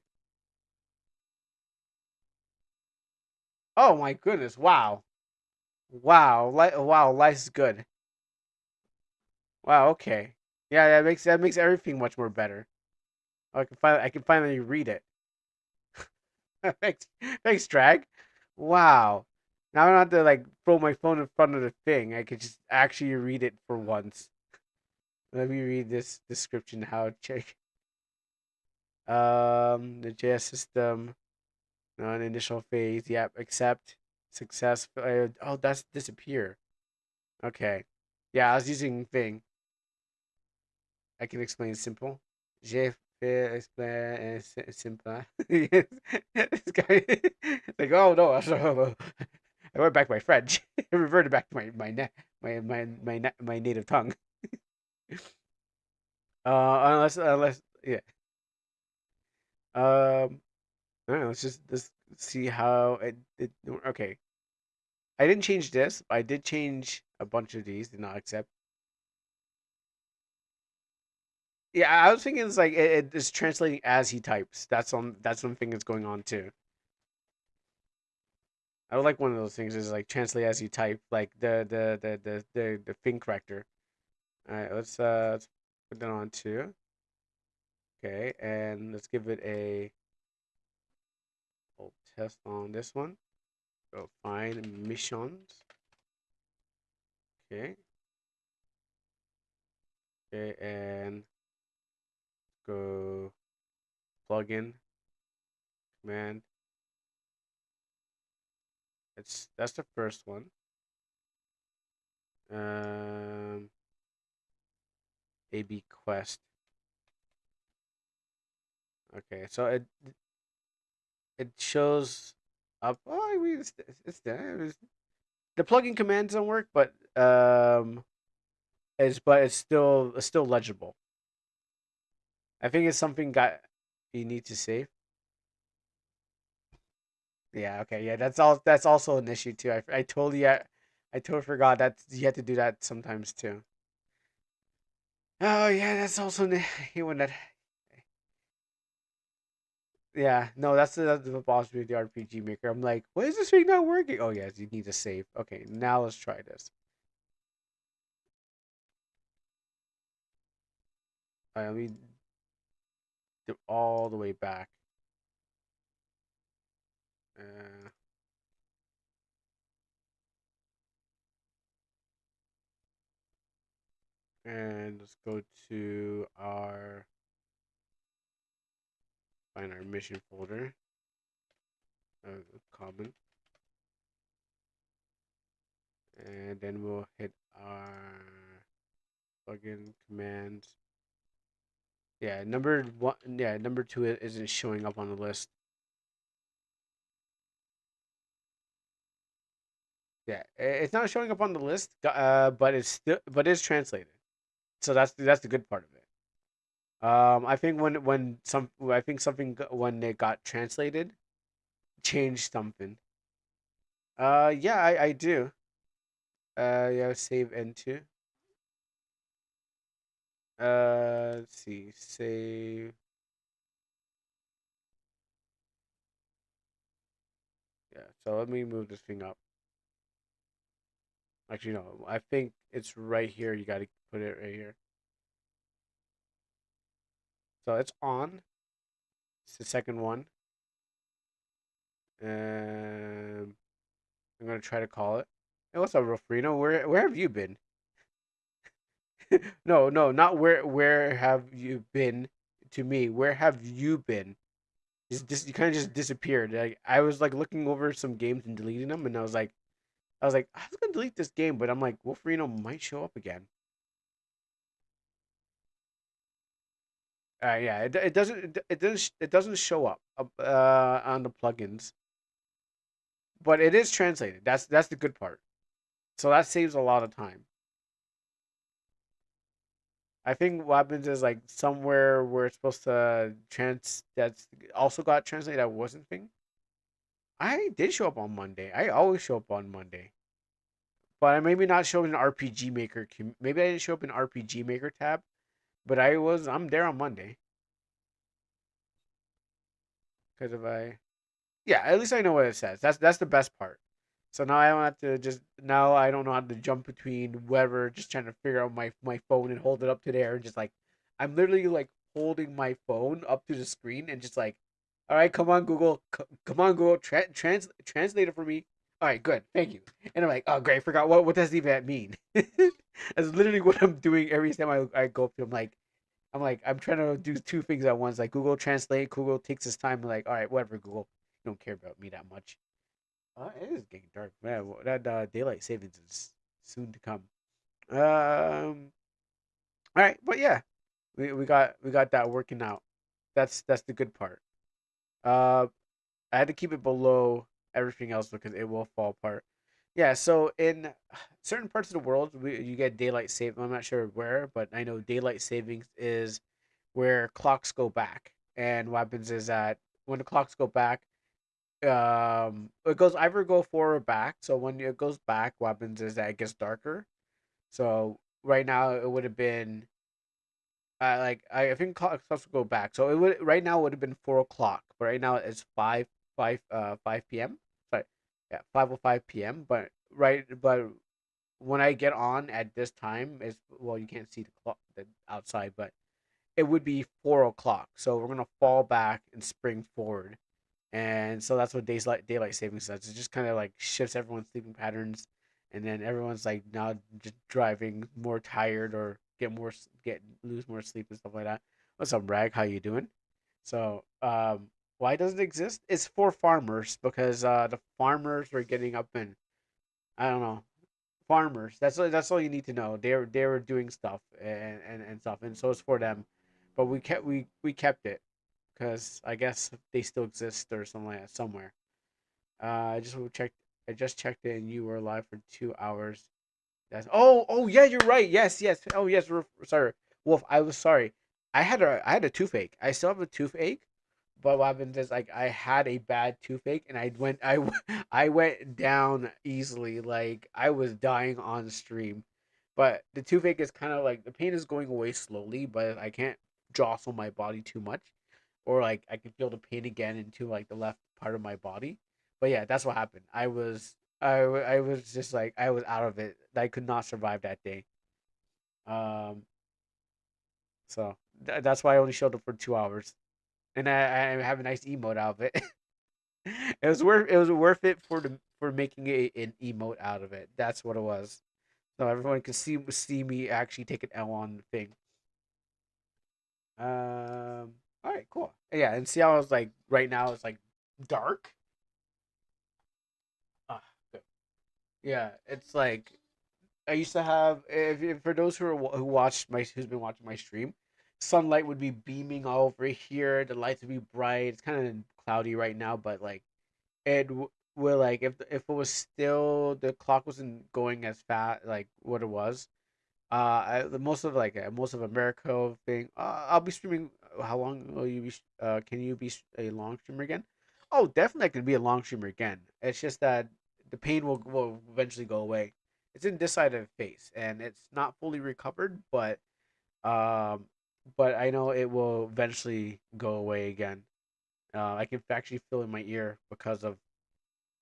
Oh my goodness! Wow. Wow, life's good. Wow, okay. Yeah, that makes everything much more better. I can finally read it. thanks, thanks, Drag. Wow. Now I don't have to like throw my phone in front of the thing. I could just actually read it for once. Let me read this description. How check the JS system on initial phase. Yep, accept successful. Oh, that's disappear. Okay. Yeah, I was using thing. I can explain simple. J'ai fait explain simple. This guy like, oh no, I went back to my French. I reverted back to my native tongue. Unless yeah. I don't know, let's see how it okay. I didn't change this. I did change a bunch of these. Did not accept. Yeah, I was thinking it's like it is translating as he types. That's something that's going on too. I would like one of those things is like translate as you type, like the thing corrector. All right, let's put that on too. Okay, and let's give it a little test on this one. Go find missions. Okay, okay, and go plugin command. That's the first one. Um, AB quest. Okay, so it shows up. Oh, I mean, it's there. The plugin commands don't work, but it's still legible. I think it's something got you need to save. Yeah, okay, yeah, that's also an issue too. I totally forgot that you had to do that sometimes too. Oh yeah, that's also I hate when that. Yeah, no, that's the boss with the RPG maker. I'm like, why is this thing not working? Oh yes, you need to save. Okay, now let's try this. All right, let me do all the way back. Uh, and let's go to our find our mission folder. Common, and then we'll hit our plugin commands. Yeah, number one. Yeah, number two isn't showing up on the list. Yeah, it's not showing up on the list. But it's translated. So that's the good part of it. I think I think something when it got translated changed something. Yeah, I do. Yeah, save into. Let's see, save. Yeah, so let me move this thing up. Actually, no, I think it's right here. You got to put it right here. So it's on. It's the second one. I'm gonna try to call it. Hey, what's up, Rofrino? Where have you been? No, no, not where have you been to me. Where have you been? You kind of just disappeared. Like I was like looking over some games and deleting them, and I was like, I was gonna delete this game, but I'm like, Wolverino might show up again. Yeah, it doesn't show up on the plugins, but it is translated. That's the good part. So that saves a lot of time. I think what happens is like somewhere where it's supposed to that's also got translated that wasn't thing. I did show up on Monday. I always show up on Monday. But I maybe not showing an RPG Maker. Maybe I didn't show up in RPG Maker tab, but I'm there on Monday because if I yeah, at least I know what it says. That's the best part. So now I don't have to just now I don't know how to jump between whatever, just trying to figure out my phone and hold it up to there and just like I'm literally like holding my phone up to the screen and just like, all right, come on Google, come on Google, translate it for me. All right, good, thank you. And I'm like, oh great, forgot what does even mean. That's literally what I'm doing every time I go up to. I'm trying to do two things at once. Like Google Translate, Google takes its time. Like, all right, whatever, Google, you don't care about me that much. It is getting dark, man. That daylight savings is soon to come. All right, but yeah, we got that working out. That's the good part. Uh, I had to keep it below everything else because it will fall apart. Yeah, so in certain parts of the world, you get daylight saving. I'm not sure where, but I know daylight savings is where clocks go back. And what happens is that when the clocks go back, it goes either go forward or back. So when it goes back, what happens is that it gets darker. So right now it would have been like I think clocks would go back. So it would right now it would have been 4 o'clock, but right now it's 5 p.m. Yeah, 5:05 p.m. But when I get on at this time is well you can't see the clock the outside, but it would be 4 o'clock. So we're gonna fall back and spring forward. And so that's what daylight savings does. It just kind of like shifts everyone's sleeping patterns, and then everyone's like now just driving more tired or get lose more sleep and stuff like that. What's up, Rag? How you doing? So why does it exist? It's for farmers because the farmers were getting up and I don't know farmers. That's all you need to know. They were doing stuff and stuff, and so it's for them. But we kept it because I guess they still exist or something like that somewhere. I just checked. I just checked it, and you were alive for 2 hours. That's oh yeah, you're right. Yes. Oh yes, sorry, Wolf. I was sorry. I had a toothache. I still have a toothache, but what happened is like I had a bad toothache, and I went down easily. Like I was dying on stream, but the toothache is kind of like the pain is going away slowly, but I can't jostle my body too much or like I can feel the pain again into like the left part of my body. But yeah, that's what happened. I was just like I was out of it. I could not survive that day. Um, so that's why I only showed up for 2 hours, and I have a nice emote out of it. It was worth it for making an emote out of it. That's what it was. So everyone could see me actually take an L on the thing. All right, cool. Yeah, and see how it's like right now it's like dark. Ah, good. Yeah, it's like I used to have. If for those who's been watching my stream, sunlight would be beaming all over here. The lights would be bright. It's kind of cloudy right now, but like will like if it was still the clock wasn't going as fast like what it was. Most of America thing. I'll be streaming. How long will you be? Can you be a long streamer again? Oh, definitely, I can be a long streamer again. It's just that the pain will eventually go away. It's in this side of the face, and it's not fully recovered, um, but I know it will eventually go away again. I can actually feel in my ear because of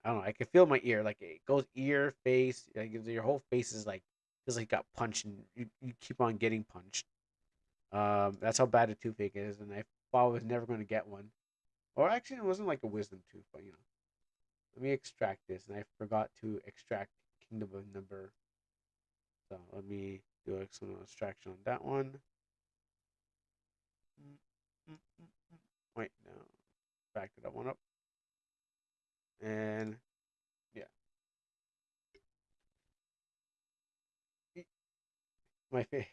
I don't know. I can feel my ear like it goes ear, face. Like your whole face is like feels like you got punched, and you keep on getting punched. That's how bad a toothache is, and I thought I was never going to get one. Or actually, it wasn't like a wisdom tooth, but let me extract this, and I forgot to extract Kingdom of Number. So let me do some extraction on that one. Wait, no, back that one up, and yeah, my face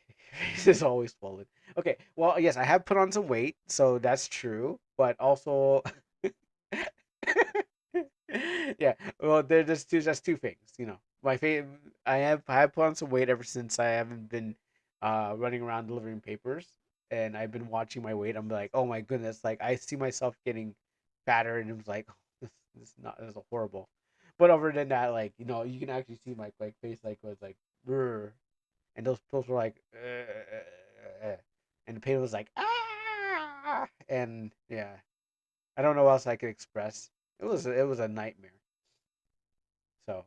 is always swollen. Okay, well, yes, I have put on some weight, so that's true. But also, yeah, well, there's just two. That's two things. My face. I have put on some weight ever since I haven't been running around delivering papers, and I've been watching my weight. I'm like, oh my goodness, like I see myself getting fatter, and it was like, this is horrible. But other than that, like you can actually see my like face like was like, "Brr," and those pills were like, and the pain was like, ah, and yeah, I don't know what else I could express. It was a nightmare. So,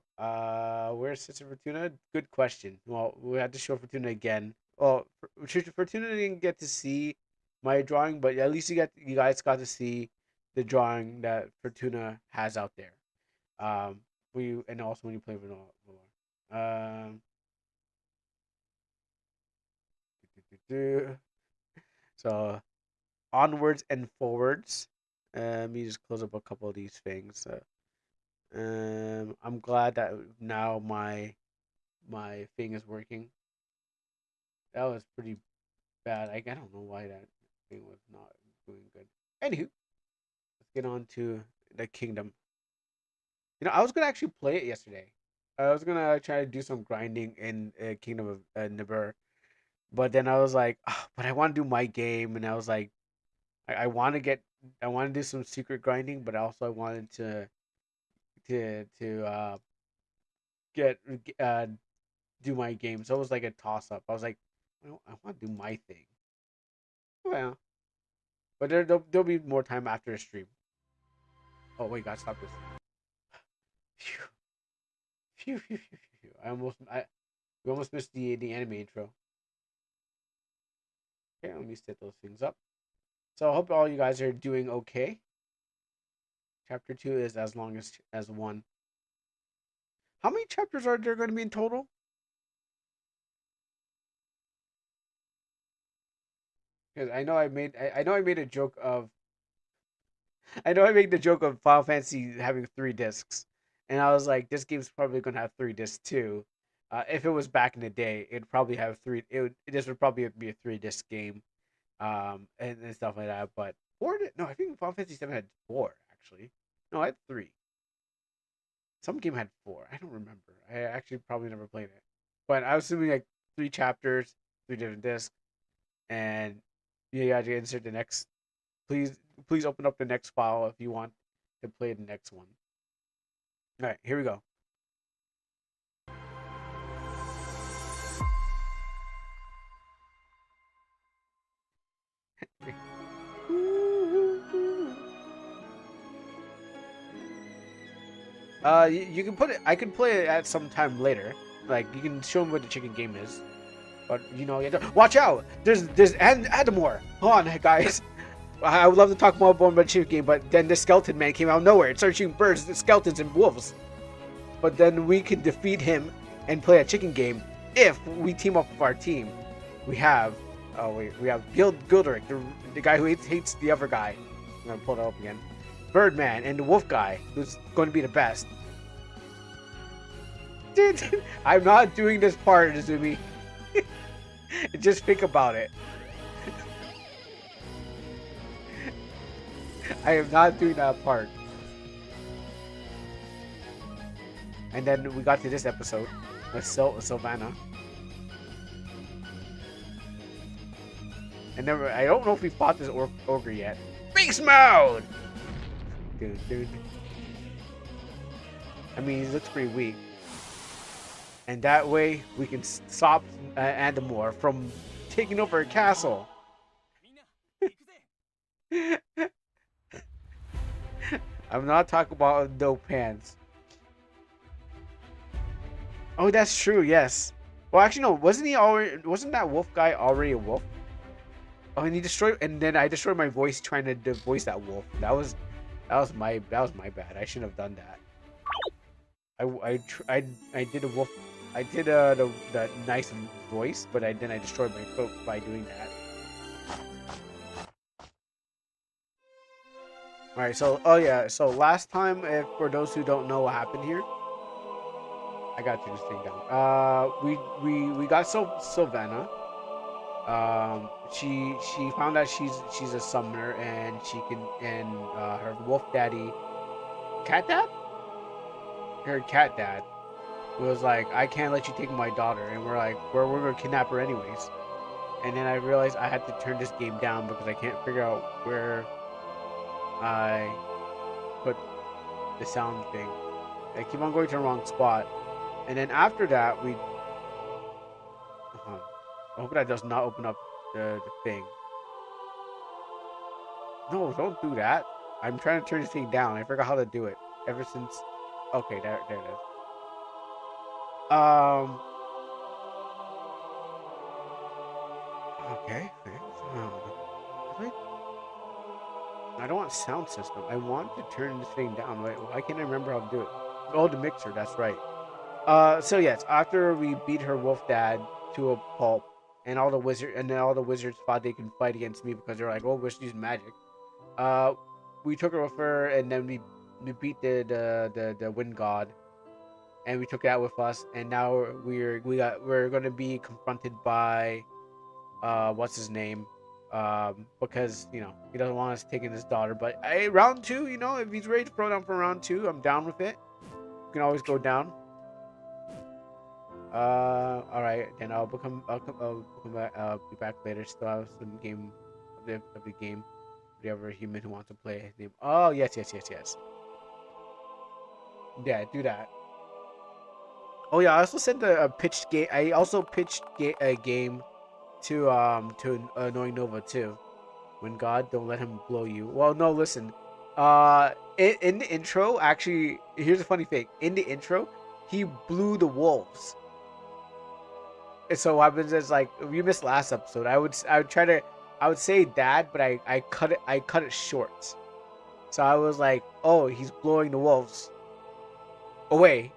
where's Sister Fortuna? Good question. Well, we had to show Fortuna again. Well, Fortuna didn't get to see my drawing, but at least you guys got to see the drawing that Fortuna has out there. We and also when you play Vanilla. Um, so onwards and forwards. Let me just close up a couple of these things. I'm glad that now my thing is working. That was pretty bad. I don't know why that thing was not doing good. Anywho, let's get on to the kingdom. I was gonna actually play it yesterday. I was gonna try to do some grinding in Kingdom of Nibur, but then I was like, "Ah, but I want to do my game, and I was like, I want to I want to do some secret grinding, but also I wanted to get do my game. So it was like a toss up. I was like, I want to do my thing. Well, but there'll be more time after the stream. Oh wait, gotta stop this. Phew, phew, phew, phew, phew. We almost missed the anime intro. Okay, let me set those things up. So I hope all you guys are doing okay. Chapter 2 is as long as one. How many chapters are there going to be in total? Because I know I made a joke of I know I made the joke of Final Fantasy having 3 discs, and I was like, this game's probably gonna have 3 discs too. If it was back in the day, it'd probably have three. This would probably be a 3 disc game, and stuff like that. But no, I think Final Fantasy 7 had 4 actually. No, I had 3. Some game had 4. I don't remember. I actually probably never played it, but I was assuming like 3 chapters, 3 different discs, and you had to insert the next. Please open up the next file if you want to play the next one. All right, here we go. You can put it. I could play it at some time later. Like you can show them what the chicken game is, but you have to watch out. There's Adamore. Hold on, guys. I would love to talk more about the chicken game, but then the skeleton man came out of nowhere. It started shooting birds, skeletons, and wolves. But then we can defeat him and play a chicken game if we team up with our team. We have we have Gilderic, the guy who hates the other guy. I'm gonna pull that up again. Birdman and the wolf guy, who's going to be the best. Dude, I'm not doing this part, Izumi. Just think about it. I am not doing that part. And then we got to this episode with Sylvana. And then I don't know if we fought this ogre yet. Beast mode! Dude. I mean, he looks pretty weak. And that way, we can stop Andamore from taking over a castle. I'm not talking about no pants. Oh, that's true. Yes. Well, actually, no. Wasn't that wolf guy already a wolf? Oh, and then I destroyed my voice trying to voice that wolf. That was my bad. I shouldn't have done that. I did a wolf. I did the nice voice, but then I destroyed my throat by doing that. All right. So So last time, if for those who don't know what happened here, I got to this thing down. We got Sylvana. She found out she's a summoner and she can her wolf daddy, cat dad, her cat dad was like, I can't let you take my daughter, and we're like, we're gonna kidnap her anyways. And then I realized I had to turn this game down because I can't figure out where I put the sound thing. I keep on going to the wrong spot, and then after that I hope that does not open up the thing. No, don't do that. I'm trying to turn this thing down. I forgot how to do it. Ever since. Okay, there it is. Um. Okay. Wait, I don't want sound system. I want to turn this thing down. Why can't I remember how to do it? Oh, the mixer. That's right. So yes, after we beat her wolf dad to a pulp, and then all the wizards thought they can fight against me because they're like, "Oh, we're using magic." Uh, we took her with her, and then we beat the wind god, and we took that with us, and now we're gonna be confronted by what's his name, because he doesn't want us taking his daughter. But round two, if he's ready to throw down for round two, I'm down with it. You can always go down. All right, then I'll back, be back later. Still have some game of the game. Whatever human who wants to play his name. Oh yes. Yeah, do that. Oh yeah, I also sent a pitched game. I also pitched a game to Annoying Nova too. When God don't let him blow you. Well, no, listen. In the intro, actually, here's a funny thing. In the intro, he blew the wolves. And so what happens is like you missed last episode. I would say that, but I cut it short. So I was like, oh, he's blowing the wolves away,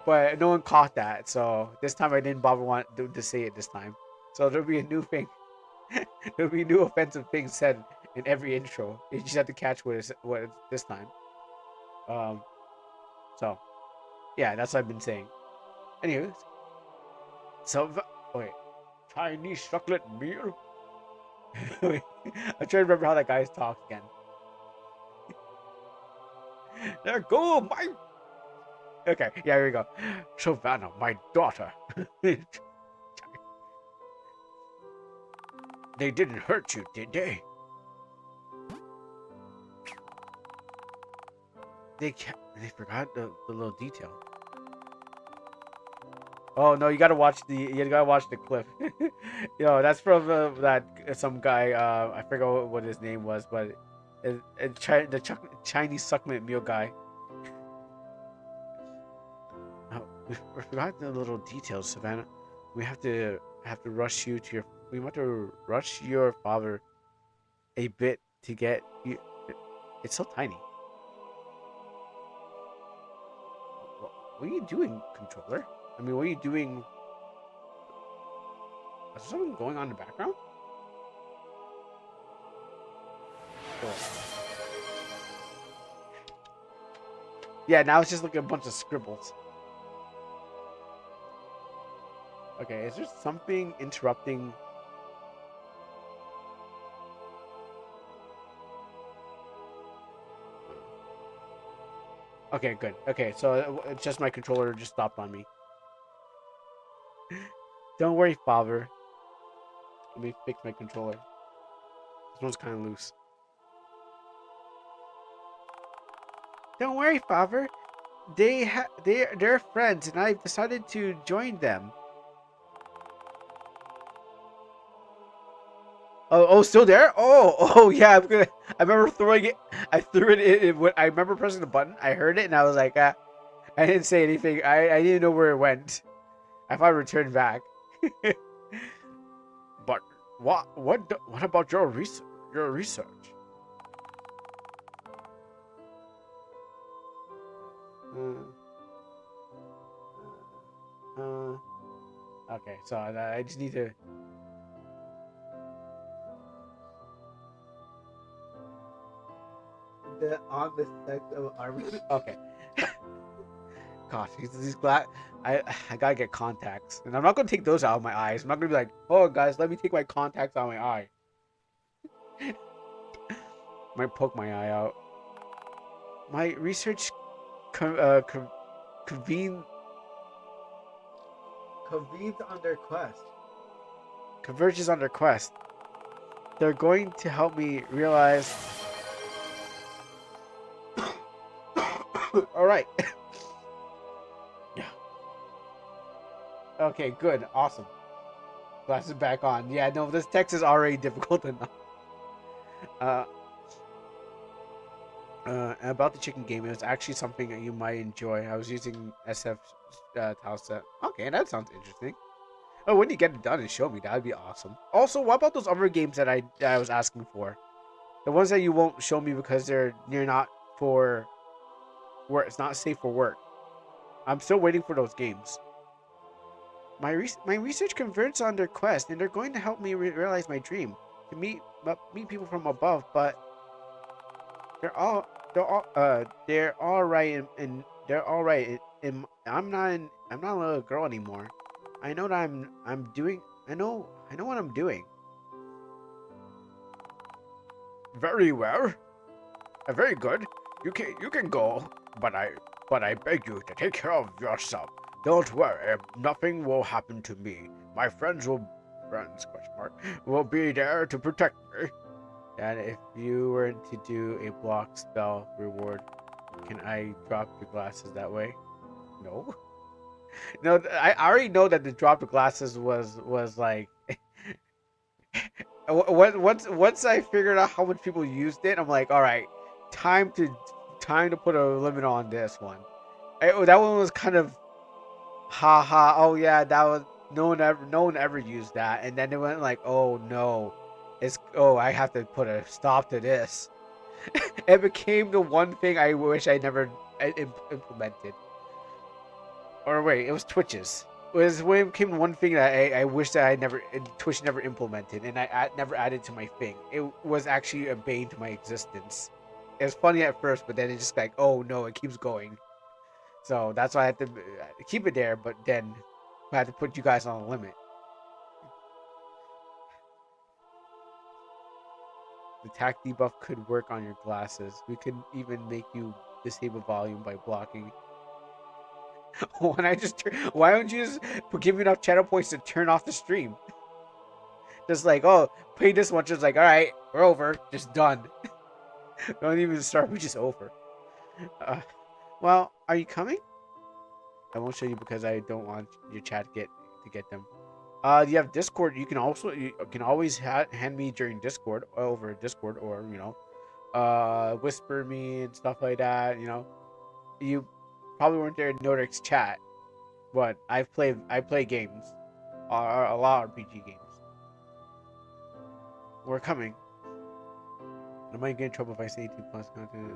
but no one caught that. So this time I didn't bother want to say it this time. So there'll be a new thing. There'll be new offensive things said in every intro. You just have to catch what it's this time. Um. So yeah, that's what I've been saying. Anyways, so wait, Chinese chocolate meal. Wait, I'm trying to remember how that guy talks again. There go my. Okay, yeah, here we go. Savannah, my daughter. They didn't hurt you, did they? They forgot the little detail. Oh no, you gotta watch the clip. That's from that some guy. I forgot what his name was, but the Chinese succulent meal guy. Oh, we forgot the little details, Savannah. We have to rush you to your. We have to rush your father a bit to get you. It's so tiny. What are you doing, controller? I mean, what are you doing? Is there something going on in the background? Cool. Yeah, now it's just like a bunch of scribbles. Okay, is there something interrupting? Okay, good. Okay, so it's just my controller just stopped on me. Don't worry, father. Let me fix my controller. This one's kind of loose. Don't worry, father. They're friends, and I've decided to join them. Oh, still there? Oh, yeah. I remember throwing it. I threw it in. When I remember pressing the button. I heard it, and I was like, I didn't say anything. I didn't know where it went. I thought it returned back. But what about your research? Your research. Okay, so I just need to. The on the sex of armor. Okay. Gosh, these glass. I gotta get contacts, and I'm not gonna take those out of my eyes. I'm not gonna be like, oh guys, let me take my contacts out of my eye. Might poke my eye out. My research convene convenes on their quest. Converges on their quest. They're going to help me realize. All right. Yeah. Okay. Good. Awesome. Glasses back on. Yeah. No, this text is already difficult enough. Uh. About the chicken game, it was actually something that you might enjoy. I was using SF tile set. Okay, that sounds interesting. Oh, when you get it done and show me, that'd be awesome. Also, what about those other games that I was asking for? The ones that you won't show me because they're not for work. It's not safe for work. I'm still waiting for those games. My research converts on their quest, and they're going to help me realize my dream to meet people from above. But they're all right, and they're all right. And I'm not a little girl anymore. I know that I'm doing. I know what I'm doing. Very well. Very good. You can go, but I beg you to take care of yourself. Don't worry, nothing will happen to me. My friends question mark will be there to protect me. And if you were to do a block spell reward, can I drop the glasses that way? No. No, I already know that the drop the glasses was like once I figured out how much people used it, I'm like, all right, time to time to put a limit on this one. That one was kind of ha ha. Oh yeah, that was no one ever used that, and then it went like, oh no, I have to put a stop to this. It became the one thing I wish I never implemented. Or wait, it was Twitches. It was when it became one thing that I wish that I never Twitch never implemented, and I never added to my thing. It was actually a bane to my existence. It was funny at first, but then it's just like, oh no, it keeps going. So that's why I had to keep it there, but then I had to put you guys on a limit. The tack debuff could work on your glasses. We could even make you disable volume by blocking. Why don't you just give me enough channel points to turn off the stream? Just like, oh, play this one. Just like, all right, we're over. Just done. Don't even start. We're just over. Uh, well, are you coming? I won't show you because I don't want your chat to get them. You have Discord. You can always hand me during Discord over Discord, or whisper me and stuff like that. You probably weren't there in Nordic's chat, but I play games, a lot of RPG games. We're coming. I might get in trouble if I say 18 plus content.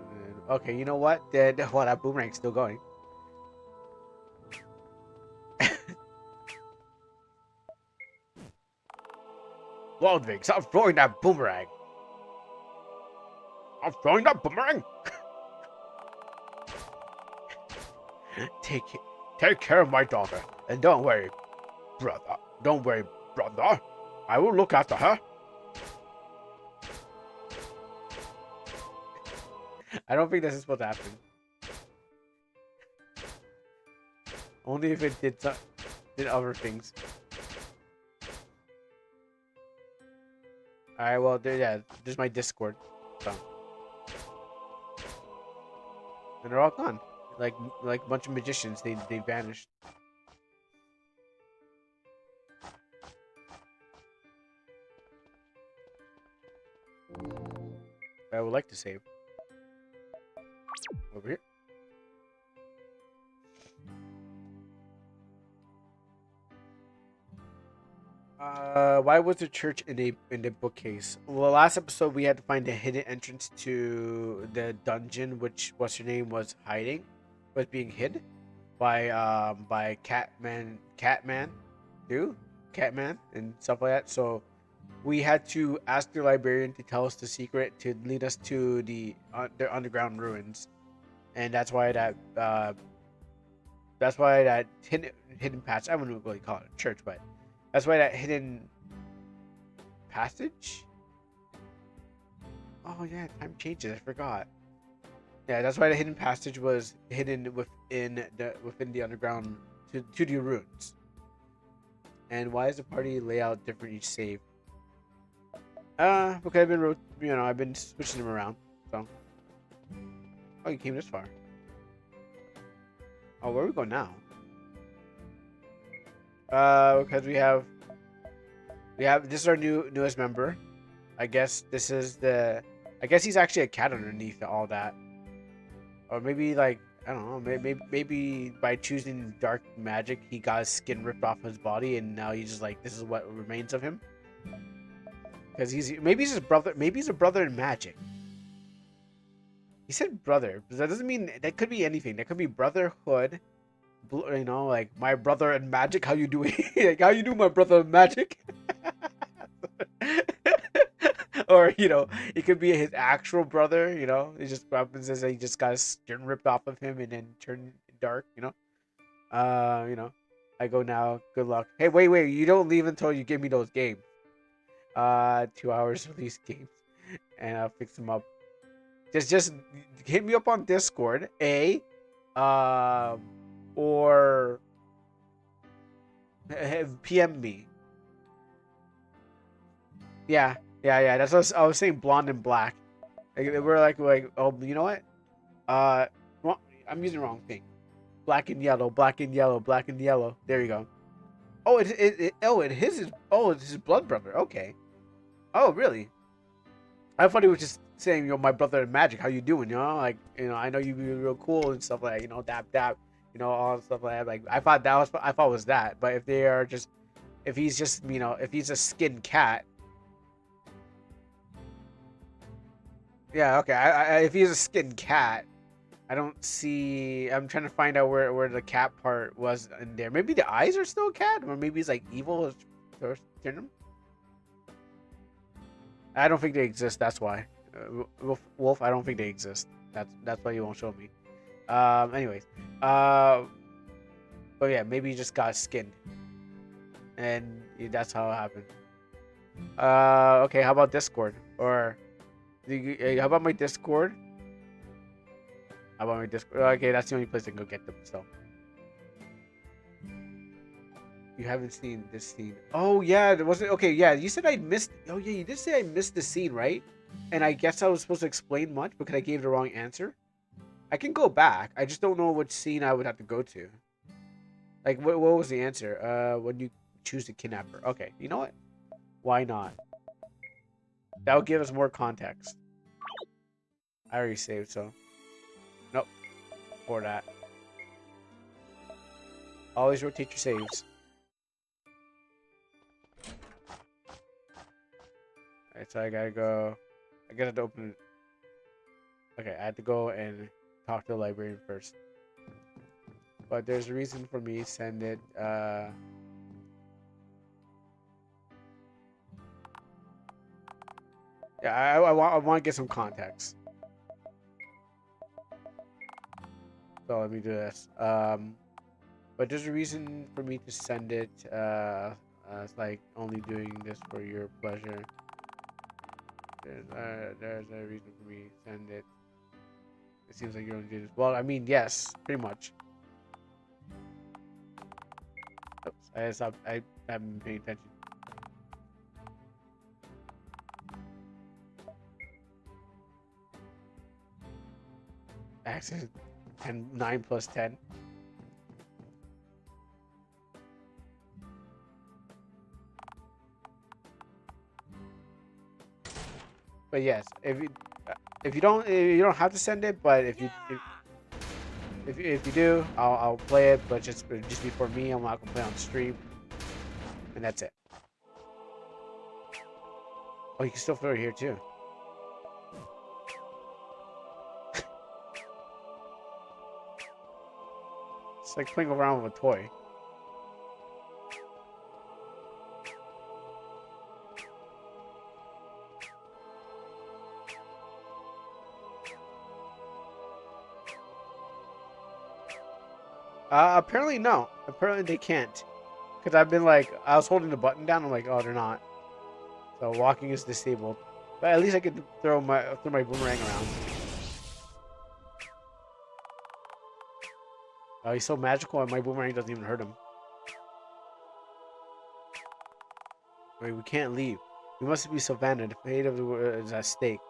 Okay, you know what? Then that boomerang's still going. Ludwig, stop throwing that boomerang! I'm throwing that boomerang! Take care of my daughter, and don't worry, brother. Don't worry, brother. I will look after her. I don't think this is supposed to happen. Only if it did other things. Alright, well, there's my Discord. So. And they're all gone. Like a bunch of magicians, they vanished. I would like to save. Over here. Why was the church in the bookcase? Well, last episode we had to find a hidden entrance to the dungeon, which what's her name was being hid by Catman, and stuff like that. So we had to ask the librarian to tell us the secret to lead us to their underground ruins, and that's why that hidden patch. I wouldn't really call it a church, but that's why that hidden passage. Oh yeah, time changes. I forgot. Yeah, that's why the hidden passage was hidden within the underground to the ruins. And why is the party layout different each save? Because I've been switching them around. So. Oh, you came this far. Oh, where are we going now? Because we have this is our newest member. I guess he's actually a cat underneath all that. Or maybe like I don't know. Maybe by choosing dark magic, he got his skin ripped off his body, and now he's just like this is what remains of him. Because he's his brother. Maybe he's a brother in magic. He said brother, but that doesn't mean that could be anything. That could be brotherhood. You know, like my brother in magic. How you doing? Like how you do, my brother in magic? Or you know, it could be his actual brother. You know, it just happens as he just got his skin ripped off of him and then turned dark. You know. I go now. Good luck. Hey, wait. You don't leave until you give me those games. 2 hours for these games, and I'll fix them up. Just hit me up on Discord, or PM me. Yeah. That's what I was saying. Blonde and black. Like, we're like, oh, you know what? Wrong, I'm using the wrong thing. Black and yellow, black and yellow, black and yellow. There you go. Oh, it's his blood brother. Okay. Oh, really? I thought he was just saying, my brother in magic, how you doing? Like, I know you be real cool and stuff like that, dap dap, all stuff like that. Like, I thought it was that. But if he's just, if he's a skinned cat. Yeah, okay. If he's a skinned cat, I don't see. I'm trying to find out where the cat part was in there. Maybe the eyes are still a cat, or maybe he's like evil or him. I don't think they exist. That's why. Wolf, I don't think they exist. That's why you won't show me. Anyways. But yeah, maybe he just got skinned, and that's how it happened. Okay. How about Discord? Or how about my Discord? How about my Discord? Okay, that's the only place I can go get them. So. You haven't seen this scene. Oh yeah, there wasn't. Okay, yeah. You said I missed. Oh yeah, you did say I missed the scene, right? And I guess I was supposed to explain much because I gave the wrong answer. I can go back. I just don't know which scene I would have to go to. Like, what was the answer? When you choose the kidnapper. Okay, you know what? Why not? That would give us more context. I already saved, so. Nope. For that. Always rotate your saves. Alright, so I gotta go. I gotta open it. Okay, I had to go and talk to the librarian first. But there's a reason for me to send it. Yeah, I want to get some context. So let me do this. But there's a reason for me to send it. It's like only doing this for your pleasure. There's a reason for me to send it. It seems like you're only doing this. Well, I mean, yes, pretty much. Oops, I haven't been paying attention. Accident 9 plus 10. But yes, if you don't have to send it, but if you do, I'll play it. But just be for me. I'm not gonna play on stream, and that's it. Oh, you can still throw it here too. It's like playing around with a toy. Apparently no. Apparently they can't. Because I've been like, I was holding the button down. I'm like, oh, they're not. So walking is disabled. But at least I can throw my boomerang around. Oh, he's so magical, and my boomerang doesn't even hurt him. Wait, we can't leave. We must be Savannah. The fate of the world is at stake.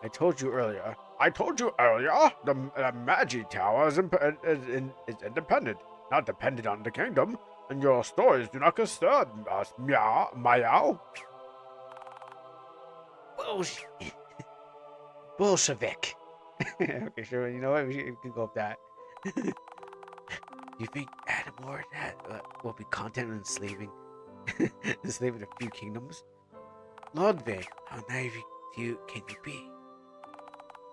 I told you earlier. The Magi Tower is independent, not dependent on the kingdom, and your stories do not concern us. Meow. Bullshit. Bolshevik. Okay, sure. You know what? We can go with that. You think adding more to that will be content on enslaving a few kingdoms? Ludwig, how naive can you be?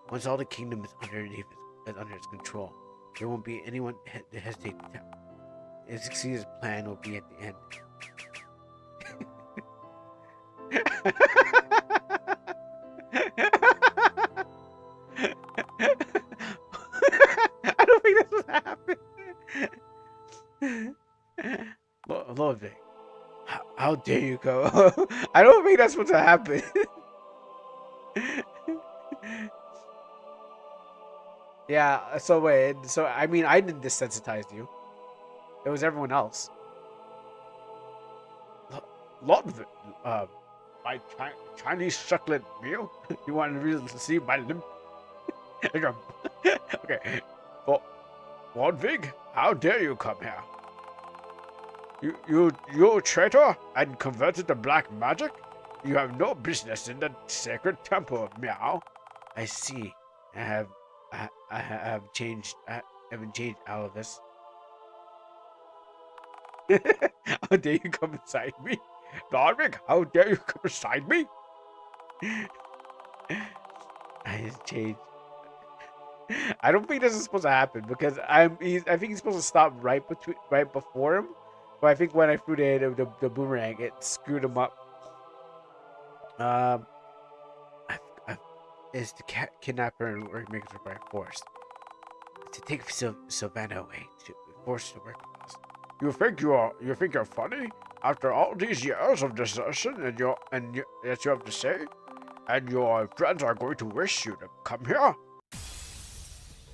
Once all the kingdom is under its control, there won't be anyone to hesitate to tell. His plan will be at the end. I don't think that's what happened. Ludwig, how dare you go? I don't think that's what's happen. Yeah, so wait, so I mean, I didn't desensitize you. It was everyone else. Ludwig, my Chinese chocolate meal? You want to see my limp? Okay, well, Ludwig, how dare you come here? You traitor and converted to black magic? You have no business in the sacred temple of Meow. I see. I have changed. I haven't changed all of this. How dare you come inside me? Ludwig, how dare you come inside me? I have changed. I don't think this is supposed to happen because I think he's supposed to stop right before him. But I think when I threw the boomerang, it screwed him up. Is the kidnapper and workmakers by force to take Savannah away to force to work with us? You think you're funny after all these years of desertion that you have to say, and your friends are going to wish you to come here?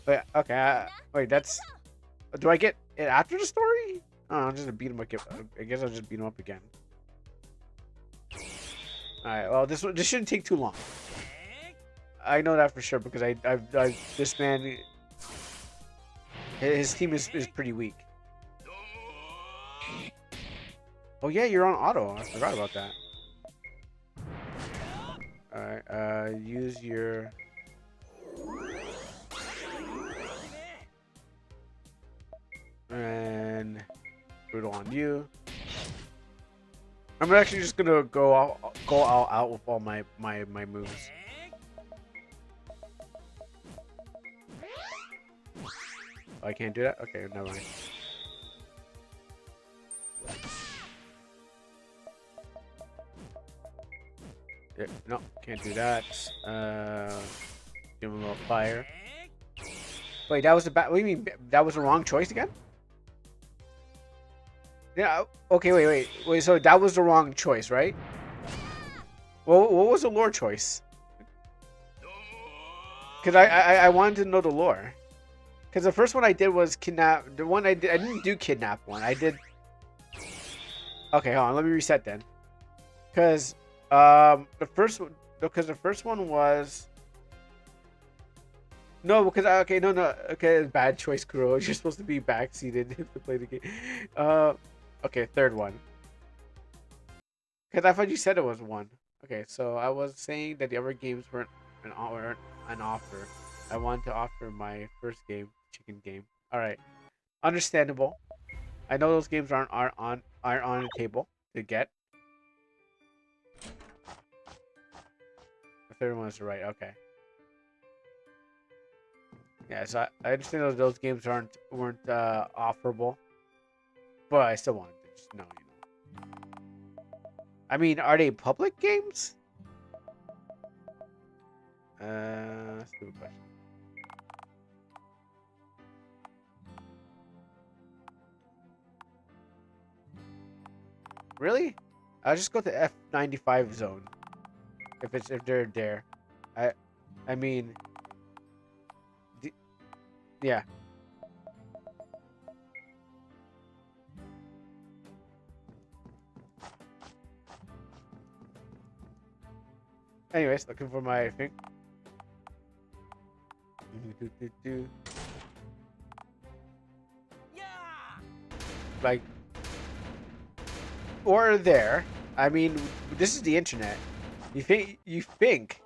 Wait, okay. Wait, that's. Do I get it after the story? Oh, I'm just gonna beat him up. I guess I'll just beat him up again. All right. Well, this shouldn't take too long. I know that for sure because this man, his team is pretty weak. Oh yeah, you're on auto. I forgot about that. All right. Use your. And brutal on you. I'm actually just gonna go all out with all my moves. Oh, I can't do that? Okay, never mind. Yeah, no, can't do that. Give him a little fire. Wait, that was the what do you mean? That was the wrong choice again? Yeah. Okay. Wait. So that was the wrong choice, right? Well, what was the lore choice? Because I wanted to know the lore. Because the first one I did was kidnap. The one I didn't do kidnap one. I did. Okay, hold on. Let me reset then. Because the first one was. No, because okay, no, okay, bad choice, Kuro. You're supposed to be backseated to play the game. Okay, third one. Because I thought you said it was one. Okay, so I was saying that the other games weren't an offer. I wanted to offer my first game, chicken game. All right, understandable. I know those games aren't on the table to get. The third one is right. Okay. Yeah, so I understand those games weren't offerable, but I still wanted to just know, you know. I mean, are they public games? Stupid question. Really? I'll just go to F95 zone if they're there. I mean. Yeah. Anyways, looking for my thing. Like, or there. I mean, this is the internet. You think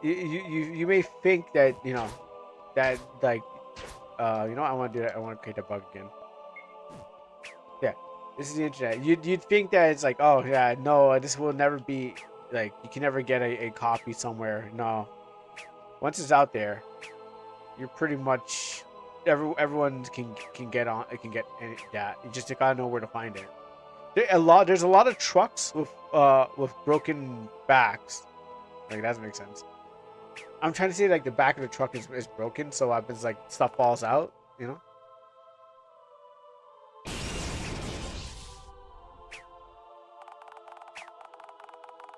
you may think that that like I want to do that. I want to create a bug again. Yeah, this is the internet. You'd think that it's like, oh yeah, no, this will never be like you can never get a copy somewhere. No, once it's out there, you're pretty much everyone can get on. It can get that. You just gotta know where to find it. There's a lot of trucks with broken backs. Like that doesn't make sense. I'm trying to say like the back of the truck is broken, so it's like stuff falls out. You know.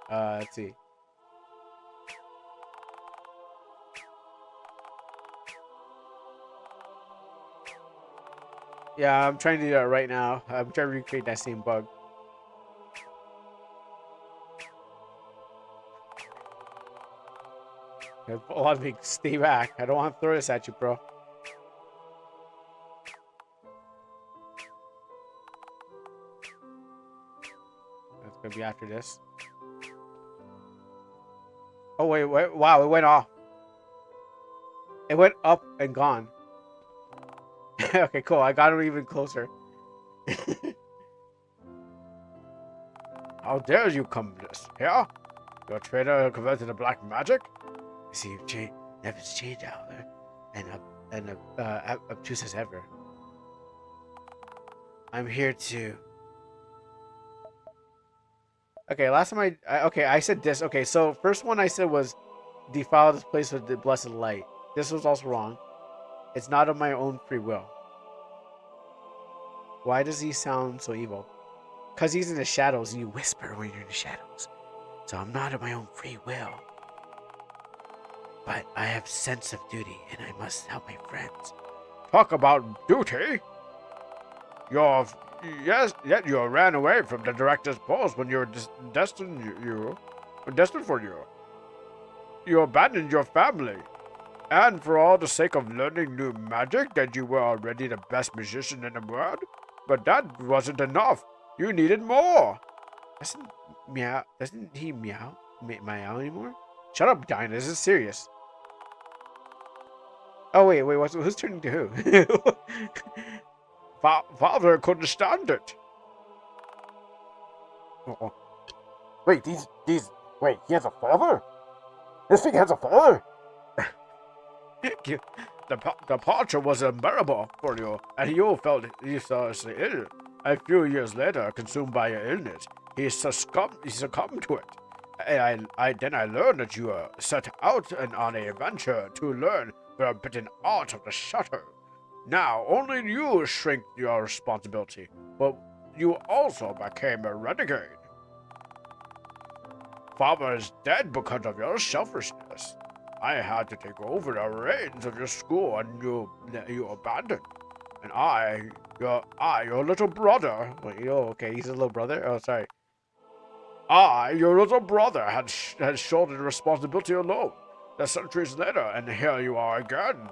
Let's see. Yeah, I'm trying to do that right now. I'm trying to recreate that same bug. A lot of me stay back. I don't want to throw this at you, bro. That's gonna be after this. Oh wait, wait! Wow, it went off. It went up and gone. Okay, cool. I got it even closer. How dare you come this here? Your trader converted to black magic? I see you've changed. Nothing's changed out there, and obtuse as ever. I'm here to. Okay, last time I said this. Okay, so first one I said was defile this place with the blessed light. This was also wrong. It's not of my own free will. Why does he sound so evil? Because he's in the shadows and you whisper when you're in the shadows. So I'm not of my own free will. But I have sense of duty and I must help my friends. Talk about duty? Yet you ran away from the director's post when you were destined for you. You abandoned your family. And for all the sake of learning new magic that you were already the best musician in the world. But that wasn't enough. You needed more. Doesn't he meow anymore? Shut up, Dinah. This is serious. Oh wait, who's turning to who? Father couldn't stand it. Uh-oh. Wait, wait, he has a father? This thing has a father? The departure was unbearable for you, and you felt seriously ill. A few years later, consumed by your illness, he succumbed to it. And then I learned that you set out on an adventure to learn the forbidden art of the shutter. Now, only you shrink your responsibility, but you also became a renegade. Father is dead because of your selfishness. I had to take over the reins of your school, and you abandoned. And your little brother. Wait, okay, he's a little brother. Oh, sorry. Your little brother, had shouldered responsibility alone. The centuries later, and here you are again.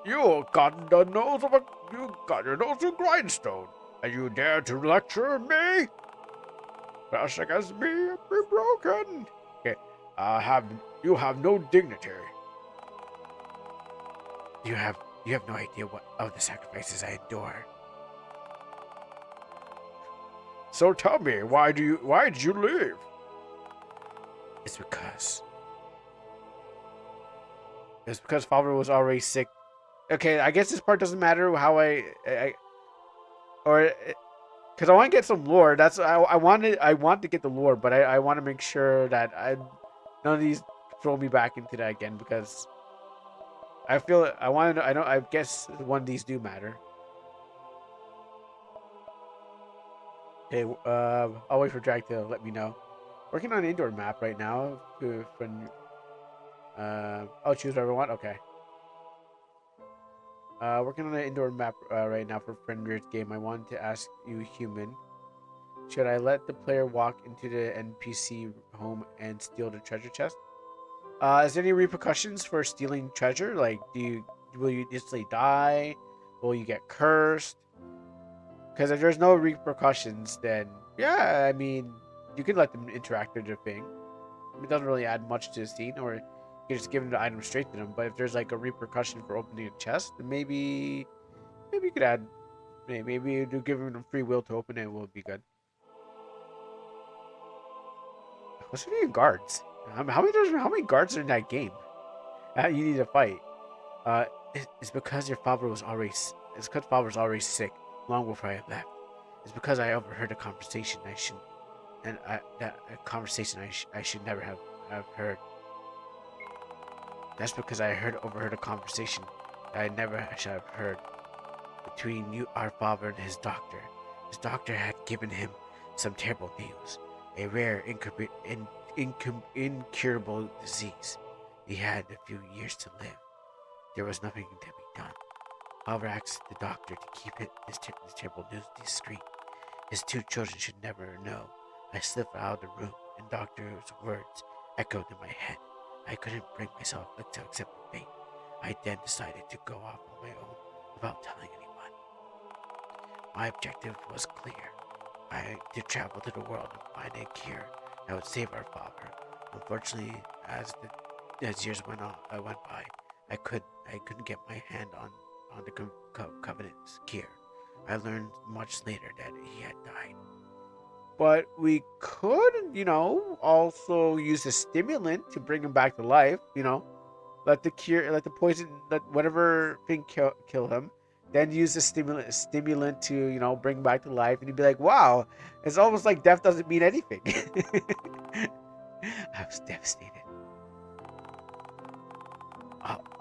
You got your nose to grindstone, and you dare to lecture me? Flesh against me be broken. Okay, you have no dignity. You have no idea what of the sacrifices I endure. So tell me, why did you leave? It's because Father was already sick. Okay, I guess this part doesn't matter how or because I want to get some lore. That's I want to get the lore, but I want to make sure that none of these throw me back into that again, because I feel I want to. I guess one of these do matter. Okay, I'll wait for Drag to let me know. Working on an indoor map right now. I'll choose whatever I want. Okay. Working on an indoor map right now for Friend game. I wanted to ask you, human, should I let the player walk into the NPC home and steal the treasure chest? Is there any repercussions for stealing treasure? Like, will you instantly die? Will you get cursed? Because if there's no repercussions, then yeah, I mean, you can let them interact with the thing. It doesn't really add much to the scene, or you just give the item straight to them. But if there's like a repercussion for opening a chest, then maybe you could add maybe you do give them free will to open it will be good. What's with you guards? How many guards are in that game? You need to fight. Uh, it's because your father was already. It's because father was already sick long before I left. It's because I overheard a conversation I should, and that a conversation I should never have heard. That's because overheard a conversation that I never should have heard between you, our father, and his doctor. His doctor had given him some terrible news, a rare, incurable disease. He had a few years to live. There was nothing to be done. Father asked the doctor to keep this terrible news discreet. His two children should never know. I slipped out of the room, and doctor's words echoed in my head. I couldn't bring myself to accept the fate. I then decided to go off on my own without telling anyone. My objective was clear. I to travel to the world and find a cure that would save our father. Unfortunately, as years went by, I couldn't get my hand on the Covenant's cure. I learned much later that he had died. But we could, also use a stimulant to bring him back to life. Let the poison, let whatever thing kill him. Then use the stimulant to, bring him back to life, and he'd be like, "Wow, it's almost like death doesn't mean anything." I was devastated.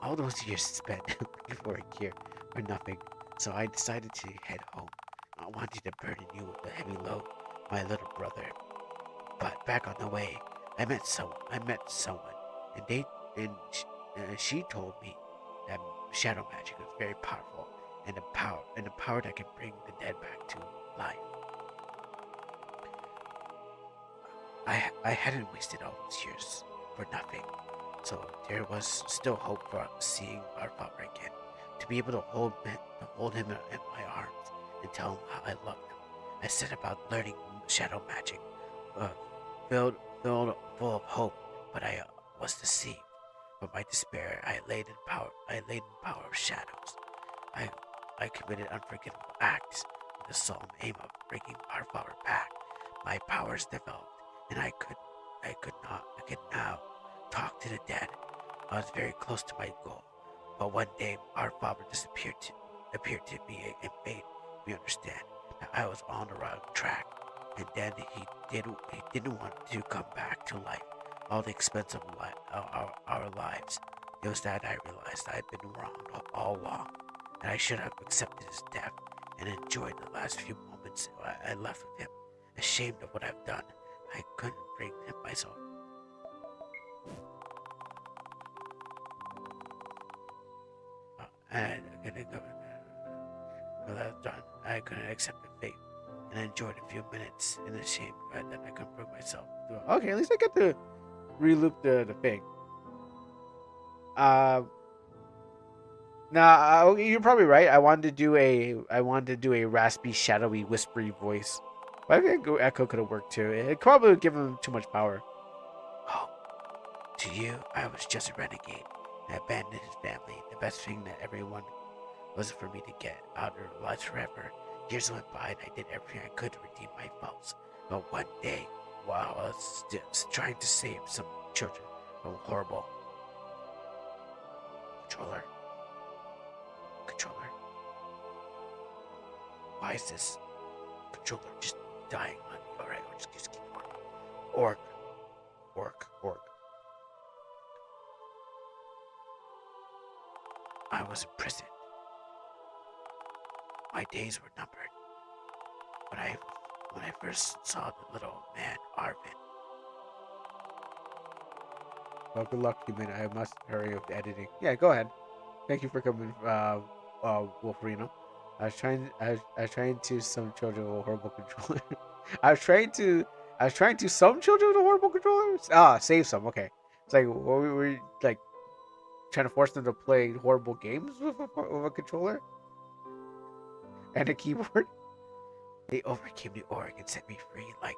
All those years spent looking for a cure for nothing, so I decided to head home, not wanting to burden you with a heavy load, my little brother. But back on the way, I met someone, and she told me that shadow magic was very powerful, and a power that can bring the dead back to life. I hadn't wasted all those years for nothing, so there was still hope for seeing our father again, to be able to hold him in my arms and tell him how I loved him. I set about learning shadow magic, uh, full of hope, but I was deceived. From my despair, I laid in power of shadows. I committed unforgivable acts with the solemn aim of bringing our father back. My powers developed, and I could now talk to the dead. I was very close to my goal, but one day our father appeared to me and made me understand that I was on the wrong track, and then he didn't want to come back to life. All the expense of our lives. It was that I realized I had been wronged all along, and I should have accepted his death and enjoyed the last few moments I left with him. Ashamed of what I've done, I couldn't bring him myself. And I've done, I couldn't accept the fate, and I enjoyed a few minutes in the shame that I couldn't bring myself to. Okay, at least I get to reloop the thing. Nah, you're probably right. I wanted to do a raspy, shadowy, whispery voice. But I think Echo could have worked too. It probably would give him too much power. Oh, to you, I was just a renegade. I abandoned his family. The best thing that everyone was for me to get out of their lives forever. Years went by and I did everything I could to redeem my faults. But one day, while I was just trying to save some children from horrible controller. Why is this controller just dying on me? Alright, I'll just keep working. Orc. I was in prison. My days were numbered. When I first saw the little man, Arvin. Well, good luck, human. I must hurry with the editing. Yeah, go ahead. Thank you for coming, Wolferino. I was trying to some children with a horrible controller. I was trying to some children with a horrible controller. Save some. Okay. It's like were we like trying to force them to play horrible games with a controller and a keyboard. They overcame the orc and set me free, like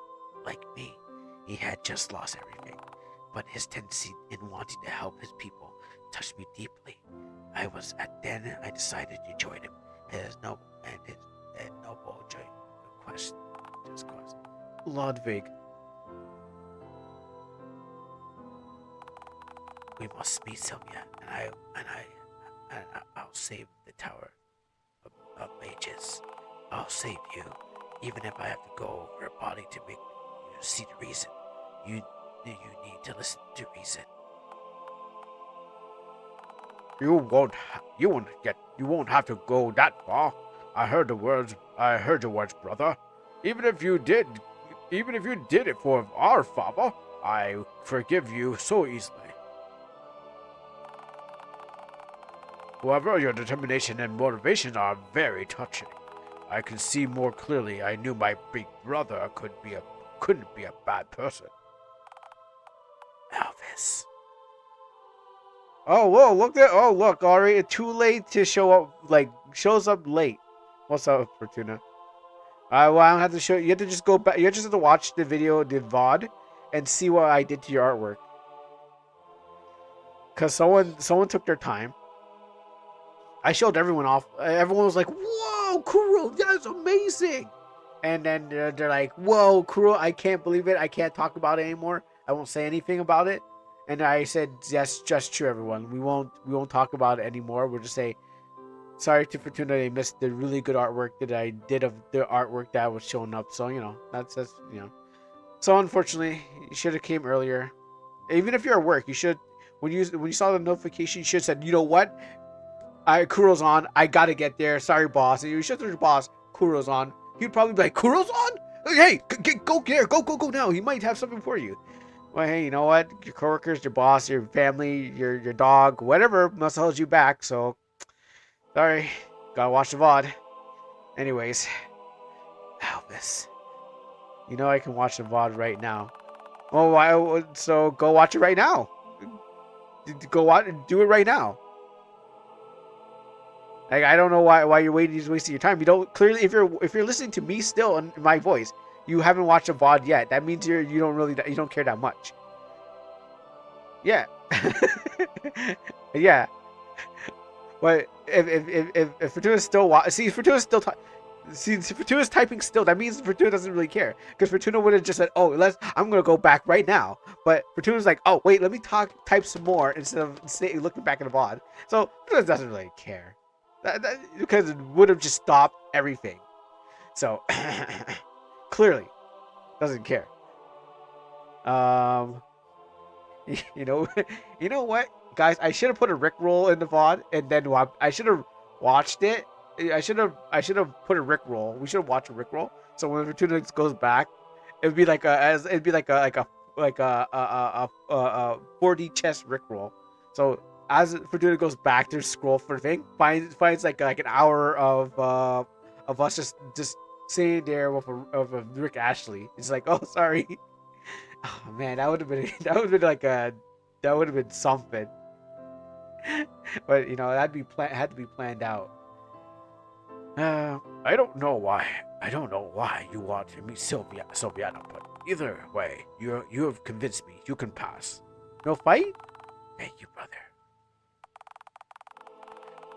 me. He had just lost everything, but his tendency in wanting to help his people touched me deeply. Then I decided to join him in his noble joint quest. Just cause. Ludwig. We must meet Sylvia, I'll save the Tower of Mages. I'll save you, even if I have to go over her body to make you see the reason. You need to listen to reason. You won't have to go that far. I heard your words, brother. Even if you did it for our father, I forgive you so easily. However, your determination and motivation are very touching. I can see more clearly. I knew my big brother couldn't be a bad person. Elvis. Oh, whoa, look, Ari, it's too late to show up, shows up late. What's up, Fortuna? Well, I don't have to show you. Have to just go back. You just have to watch the video, the VOD, and see what I did to your artwork. Because someone took their time. I showed everyone off. Everyone was like, whoa, Kuro, that's amazing. And then they're like, whoa, Kuro, I can't believe it. I can't talk about it anymore. I won't say anything about it. And I said, yes, just true, everyone. We won't talk about it anymore. We'll just say, sorry to Fortuna, they missed the really good artwork that I did of the artwork that was showing up. So, that's So, unfortunately, you should have came earlier. Even if you're at work, you should, when you saw the notification, you should have said, you know what? Kuro's on. I gotta get there. Sorry, boss. And you should tell your boss, Kuro's on. He'd probably be like, Kuro's on? Hey, go there. Go now. He might have something for you. Well, hey, you know what? Your coworkers, your boss, your family, your dog, whatever must have held you back. So, sorry. Gotta watch the VOD. Anyways. Elvis. I can watch the VOD right now. Oh, so go watch it right now. Go watch, do it right now. Like, I don't know why you're waiting, just wasting your time. You don't clearly, if you're listening to me still in my voice, you haven't watched a VOD yet. That means you don't care that much. Yeah. Yeah. But if Fortuna's still Fortuna's still Fortuna's typing still, that means Fortuna doesn't really care, because Fortuna would have just said, "Oh, I'm gonna go back right now." But Fortuna's like, "Oh, wait, let me type some more," instead of looking back at the VOD. So Fortuna doesn't really care. Because it would have just stopped everything. So clearly doesn't care. You know what, guys? I should have put a Rickroll in the VOD, and then I should have watched it. I should have put a Rickroll. We should have watched a Rickroll. So when Fortuna goes back, it'd be like a 4D chess Rickroll. So as Fortuna goes back to scroll for the thing, finds like an hour of us just sitting there with a Rick Ashley. It's like, oh, sorry. Oh man, that would have been something. But had to be planned out. I don't know why you want to meet Sylviana, but either way, you have convinced me. You can pass. No fight? Thank you, brother.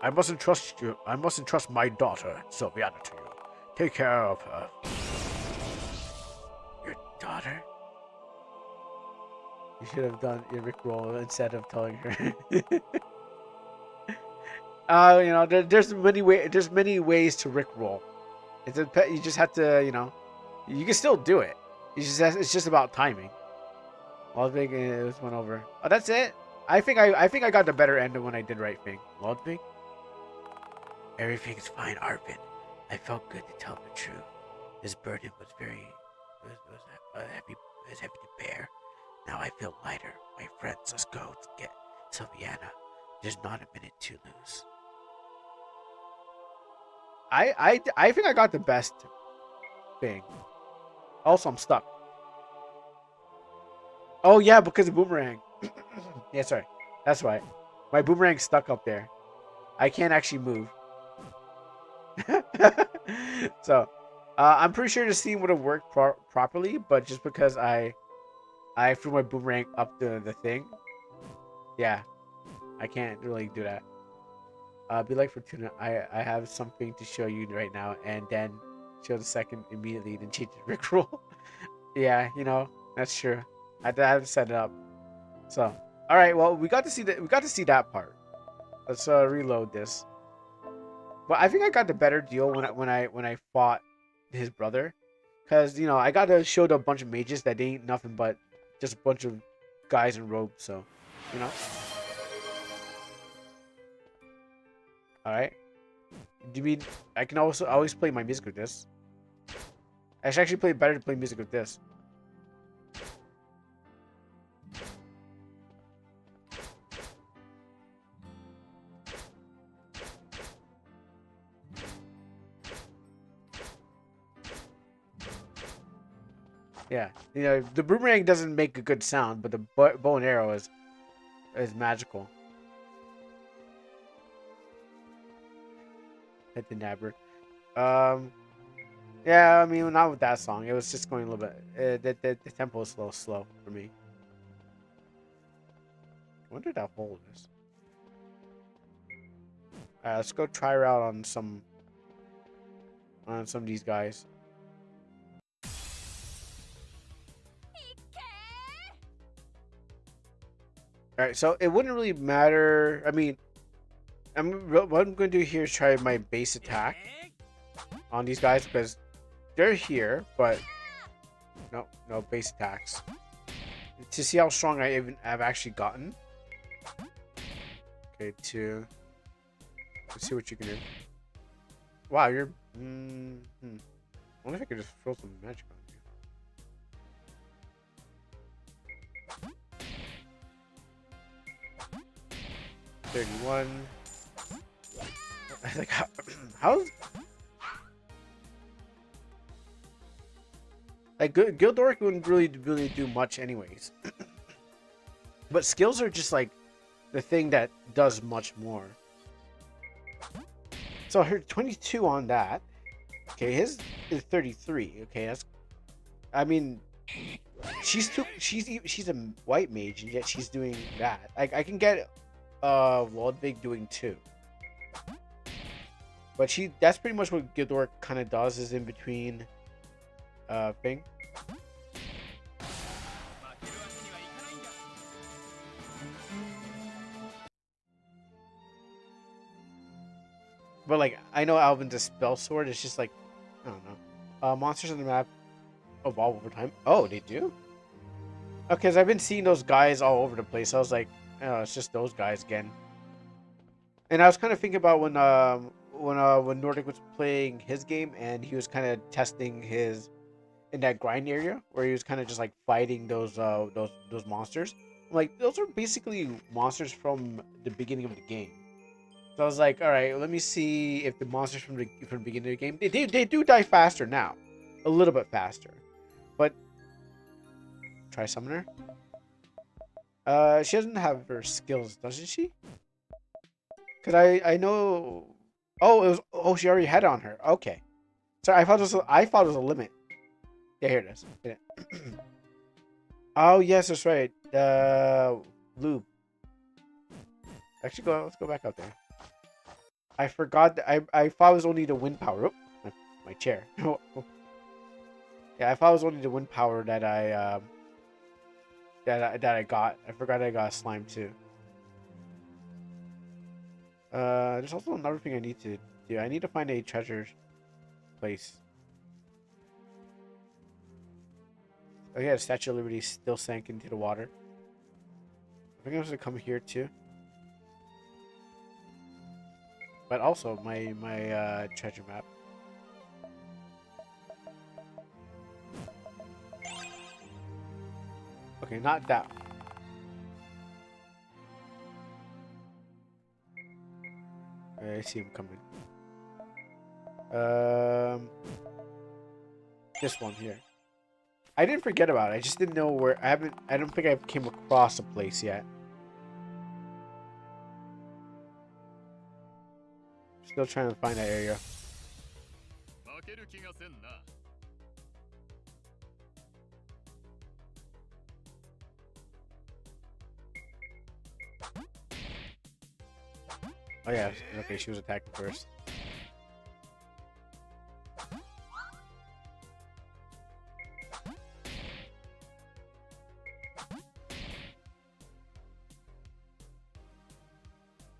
I mustn't trust you. I mustn't trust my daughter, Sylviana, to you. Take care of her. Your daughter? You should have done your Rickroll instead of telling her. There's many ways to Rickroll. You just have to, you can still do it. It's just about timing. Ludwig, it went over. Oh, that's it. I think I got the better end when I did right thing. Ludwig. Everything's fine, Arvin. I felt good to tell the truth. This burden was heavy to bear. Now I feel lighter. My friends, let's go to get Sylviana. There's not a minute to lose. I think I got the best thing. Also, I'm stuck. Oh yeah, because of boomerang. Yeah, sorry. That's right. My boomerang's stuck up there. I can't actually move. So, I'm pretty sure the scene would have worked properly, but just because I I threw my boomerang up the thing. Yeah, I can't really do that. Be like Fortuna. I have something to show you right now, and then show the second immediately, then change the Rickroll. Yeah, that's true. I have to set it up. So, all right. Well, we got to see that. We got to see that part. Let's reload this. But I think I got the better deal when I fought his brother, cause I got to show a bunch of mages that they ain't nothing but just a bunch of guys in robes. So, you know. All right. Do you mean I can also always play my music with this? I should actually play better to play music with this. Yeah, the boomerang doesn't make a good sound, but the bow and arrow is magical. Hit the nabber. Um, yeah, I mean not with that song. It was just going a little bit. The tempo was a little slow for me. I wonder that hole is. Alright, let's go try her out on some of these guys. All right, so it wouldn't really matter. I mean, what I'm going to do here is try my base attack on these guys because they're here, but no base attacks to see how strong I've actually gotten. Okay, let's see what you can do. Wow, you're. I wonder if I could just throw some magic on you. 31. Like how's like Gildoric wouldn't really do much anyways. But skills are just like the thing that does much more. So her 22 on that. Okay, his is 33. Okay, I mean, she's a white mage and yet she's doing that. I can get Waldvig doing 2. But that's pretty much what Gildor kind of does, is in between thing. But like I know Alvin's a spell sword, it's just like I don't know. Monsters on the map evolve over time. Oh, they do? Okay, because I've been seeing those guys all over the place. I was like, oh, it's just those guys again. And I was kind of thinking about when Nordic was playing his game and he was kind of testing his in that grind area where he was kind of just like fighting those monsters. Like those are basically monsters from the beginning of the game. So I was like, all right, let me see if the monsters from the beginning of the game they do die faster now, a little bit faster, but try summoner. She doesn't have her skills, doesn't she? Cause I know. She already had it on her. Okay, sorry, I thought it was a limit. Yeah, here it is. Hit it. Oh yes, that's right. Lube. Actually, let's go back out there. I forgot. I thought it was only the wind power. Oh, my chair. Yeah, I thought it was only the wind power that I got. I forgot I got a slime too. There's also another thing I need to do. I need to find a treasure place. Oh yeah, the Statue of Liberty still sank into the water. I think I'm supposed to come here too. But also my treasure map. Okay, not that. I see him coming. This one here. I didn't forget about it. I just didn't know where. I don't think I came across a place yet. Still trying to find that area. Oh yeah. Okay, she was attacking first.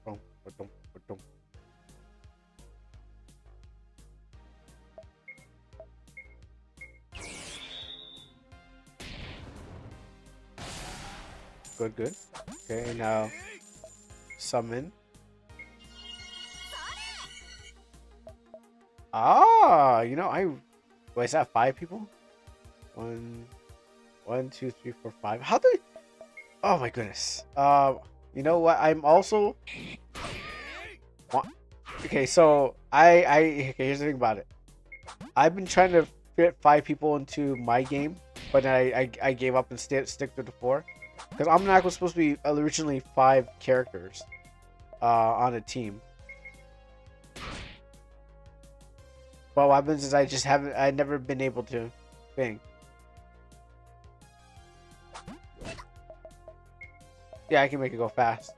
Boom, ba-dum, ba-dum. Good, good. Okay, now summon. Ah, you know, wait, is that 5 people? One, one, two, three, four, five. How do? Oh my goodness. You know what? I'm also. Okay, so okay. Here's the thing about it. I've been trying to fit 5 people into my game, but then I gave up and stick to the 4. Because Almanac was supposed to be originally 5 characters, on a team. But what happens is I never been able to thing. Yeah, I can make it go fast.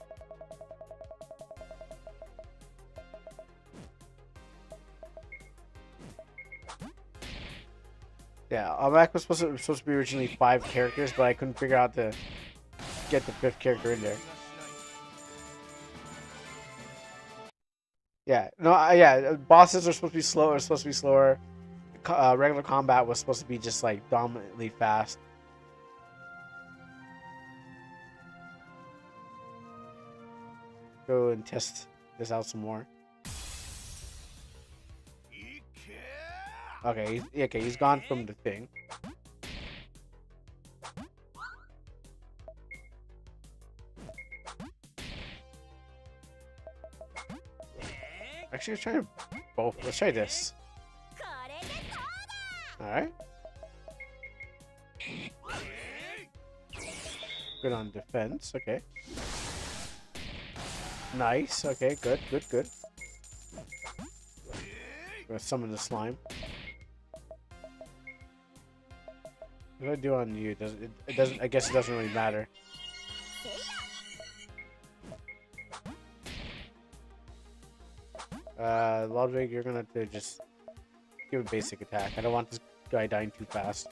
Yeah, Almanac was supposed to be originally 5 characters, but I couldn't figure out to get the 5th character in there. Yeah, no, yeah, bosses are supposed to be slower. Supposed to be slower. Regular combat was supposed to be just like dominantly fast. Go and test this out some more. Okay, okay, he's gone from the thing. Actually, let's try both. Let's try this. All right. Good on defense. Okay. Nice. Okay. Good. Good. Good. Gonna summon the slime. What do I do on you? Does it doesn't? I guess it doesn't really matter. Ludwig, you're gonna have to just give a basic attack. I don't want this guy dying too fast.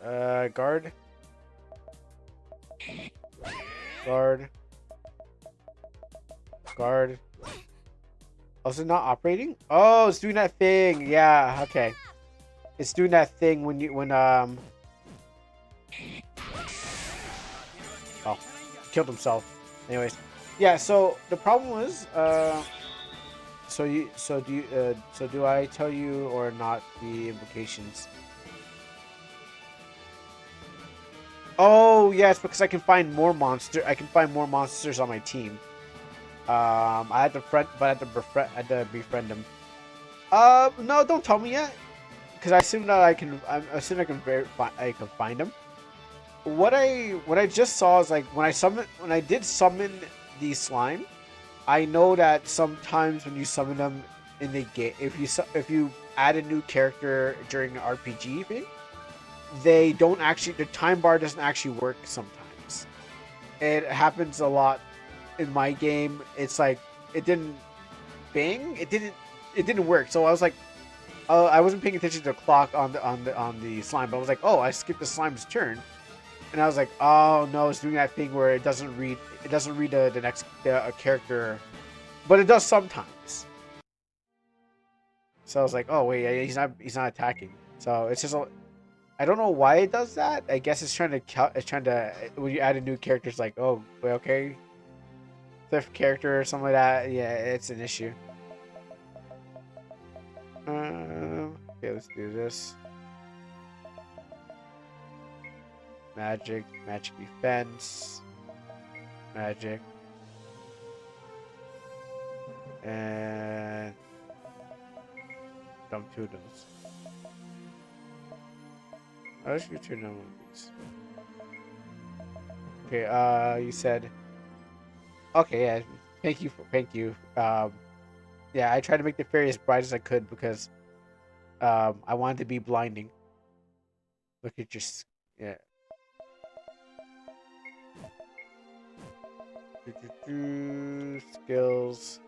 Guard. Guard. Guard. Oh, is it not operating? Oh, it's doing that thing. Yeah, okay. It's doing that thing oh, killed himself. Anyways. Yeah, so the problem was, so do I tell you or not the implications? Oh, yes, because I can find more monsters on my team. I had to I had to befriend them. No, don't tell me yet, because I assume that I assume I can find them. What I just saw is like when I did summon the slime, I know that sometimes when you summon them in the game, if you add a new character during an RPG thing, they don't actually the time bar doesn't actually work sometimes. It happens a lot in my game. It's like it didn't it didn't work. So I was like, I wasn't paying attention to the clock on the slime, but I was like, oh, I skipped the slime's turn, and I was like, oh no, it's doing that thing where it doesn't read the next character, but it does sometimes. So I was like, oh wait, yeah, he's not attacking. So it's just I don't know why it does that. I guess it's trying to when you add a new character, it's like, oh, okay, 5th character or something like that. Yeah, it's an issue. Okay, let's do this. Magic defense, magic, and dump 2 of those. I'll just turn on one of these. Okay, you said. Okay, yeah. Thank you. Yeah, I tried to make the fairy as bright as I could because I wanted to be blinding. Look at yeah. Skills.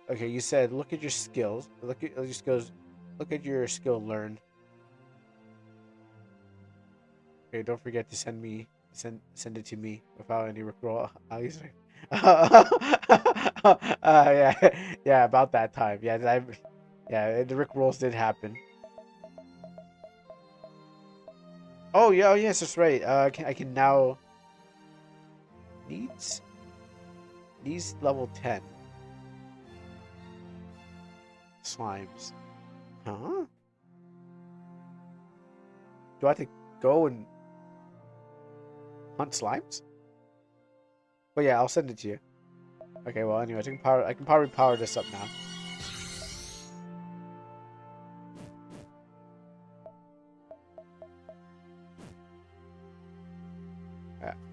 Okay, you said look at your skills. Look at your skills. Look at your skill learned. Okay, don't forget to send it to me without any rickroll. I'll use it. Yeah, yeah, about that time. Yeah, yeah, the rickrolls did happen. Oh yeah, oh yes, that's right. I can now needs level 10 slimes. Huh? Do I have to go and hunt slimes? But yeah, I'll send it to you. Okay, well, anyways, I can probably power this up now.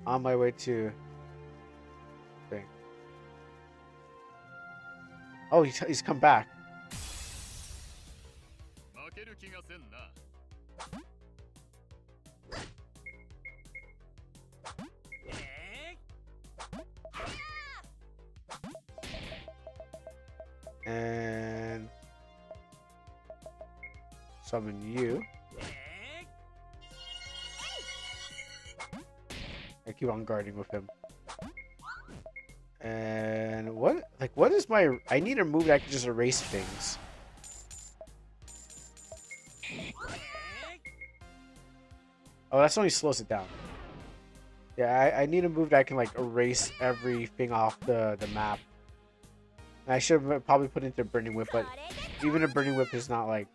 On my way to thing. Oh, he's come back. And summon you. I keep on guarding with him. And what is my... I need a move that can just erase things. Oh, that's only slows it down. Yeah, I need a move that can, like, erase everything off the map. And I should have probably put into Burning Whip, but even a Burning Whip is not, like,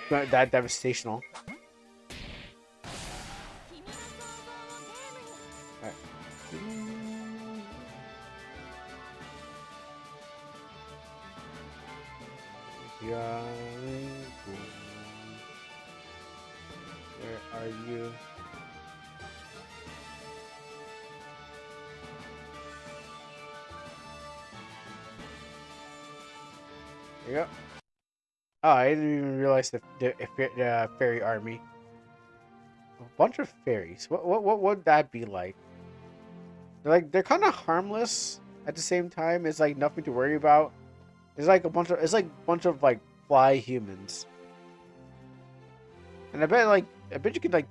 that devastational. Alright. Yeah. Where are you? There you go. Oh, I didn't even realize the fairy army. A bunch of fairies. What would that be like? They're kind of harmless at the same time. It's like nothing to worry about. It's like a bunch of like fly humans. And I bet you could like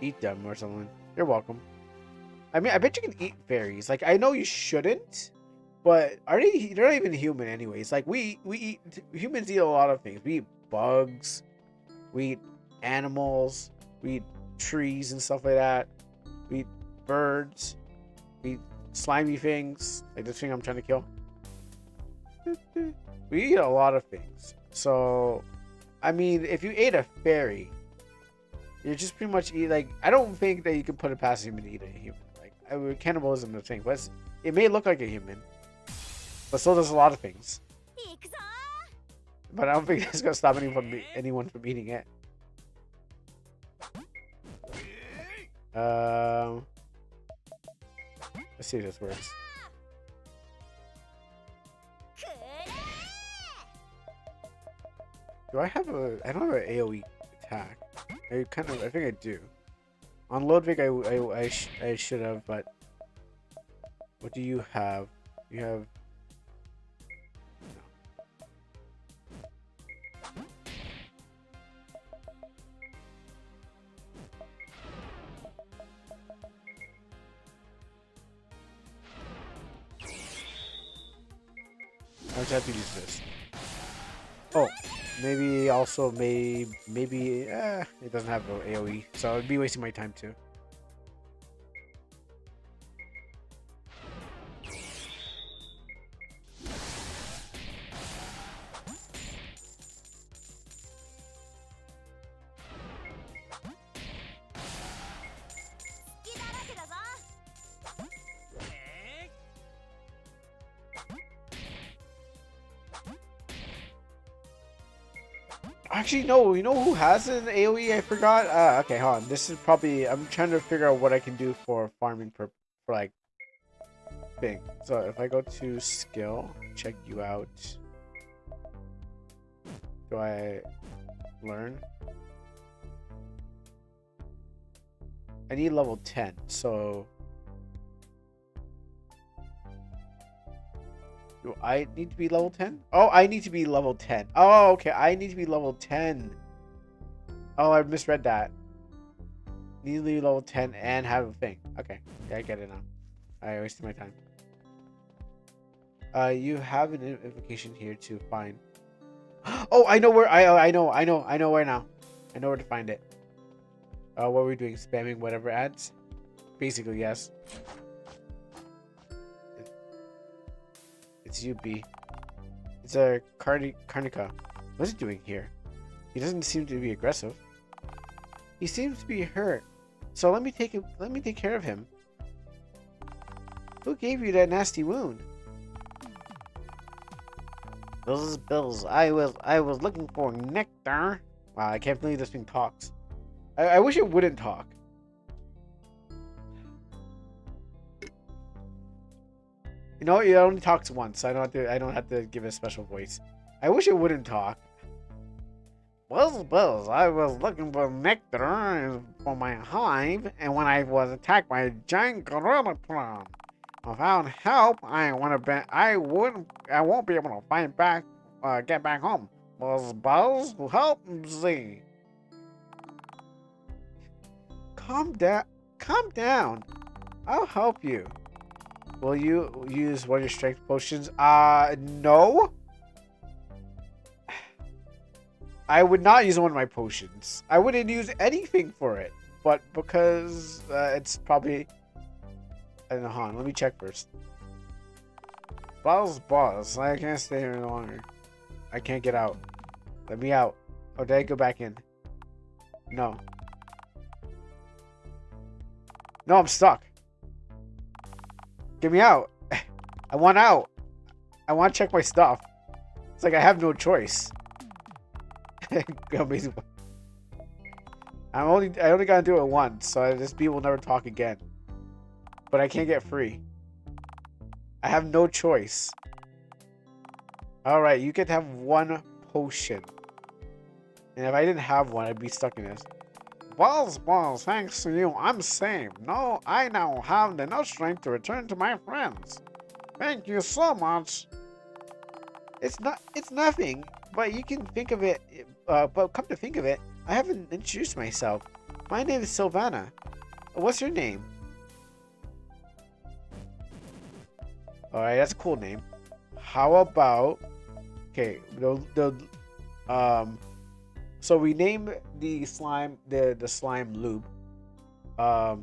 eat them or something. You're welcome. I mean, I bet you can eat fairies. Like, I know you shouldn't, but they're not even human anyways. Like, humans eat a lot of things. We eat bugs, we eat animals, we eat trees and stuff like that. We eat birds, we eat slimy things, like this thing I'm trying to kill. We eat a lot of things. So, I mean, if you ate a fairy, you're just pretty much eat, like, I don't think that you can put it past a human to eat a human. Like, cannibalism is a thing, but it may look like a human, but so does a lot of things. But I don't think that's gonna stop anyone from eating it. Let's see if this works. I don't have an AoE attack. I think I do. On Ludwig, I should have, but what do you have? You have... I just have to use this. Oh, maybe also maybe it doesn't have an AoE, so I'd be wasting my time too. Actually, no. You know who has an AoE? I forgot. Okay, hold on. This is probably... I'm trying to figure out what I can do for farming for like thing. So if I go to skill, check you out. Do I learn? I need level 10. So do I need to be level 10? Oh, I need to be level 10. Oh, okay. I need to be level 10. Oh, I misread that. Need to be level 10 and have a thing. Okay. Yeah, I get it now. I wasted my time. You have an invocation here to find. Oh, I know where. I know where now. I know where to find it. What were we doing? Spamming whatever ads? Basically, yes. It's you, B. It's a Karnika. What's he doing here? He doesn't seem to be aggressive. He seems to be hurt. So let me take him. Let me take care of him. Who gave you that nasty wound? Bills. I was looking for nectar. Wow, I can't believe this thing talks. I wish it wouldn't talk. You know, it only talks once. I don't have to give it a special voice. I wish it wouldn't talk. Bills. I was looking for nectar for my hive, and when I was attacked by a giant gorilla prawn, without help, I won't be able to get back home. Buzz, help me. Calm down. I'll help you. Will you use one of your strength potions? No. I would not use one of my potions. I wouldn't use anything for it. But because it's probably... I don't know, hold on, let me check first. Buzz. I can't stay here any longer. I can't get out. Let me out. Oh, did I go back in? No. No, I'm stuck. Get me out. I want out. I want to check my stuff. It's like I have no choice. Amazing. I only gotta do it once, so this bee will never talk again. But I can't get free. I have no choice. Alright, you get to have one potion. And if I didn't have one, I'd be stuck in this. Balls, thanks to you, I'm saved. No, I now have enough strength to return to my friends. Thank you so much. It's nothing, but you can think of it, but come to think of it, I haven't introduced myself. My name is Sylvana. What's your name? Alright, that's a cool name. How about... Okay, so we name the slime, the slime lube. What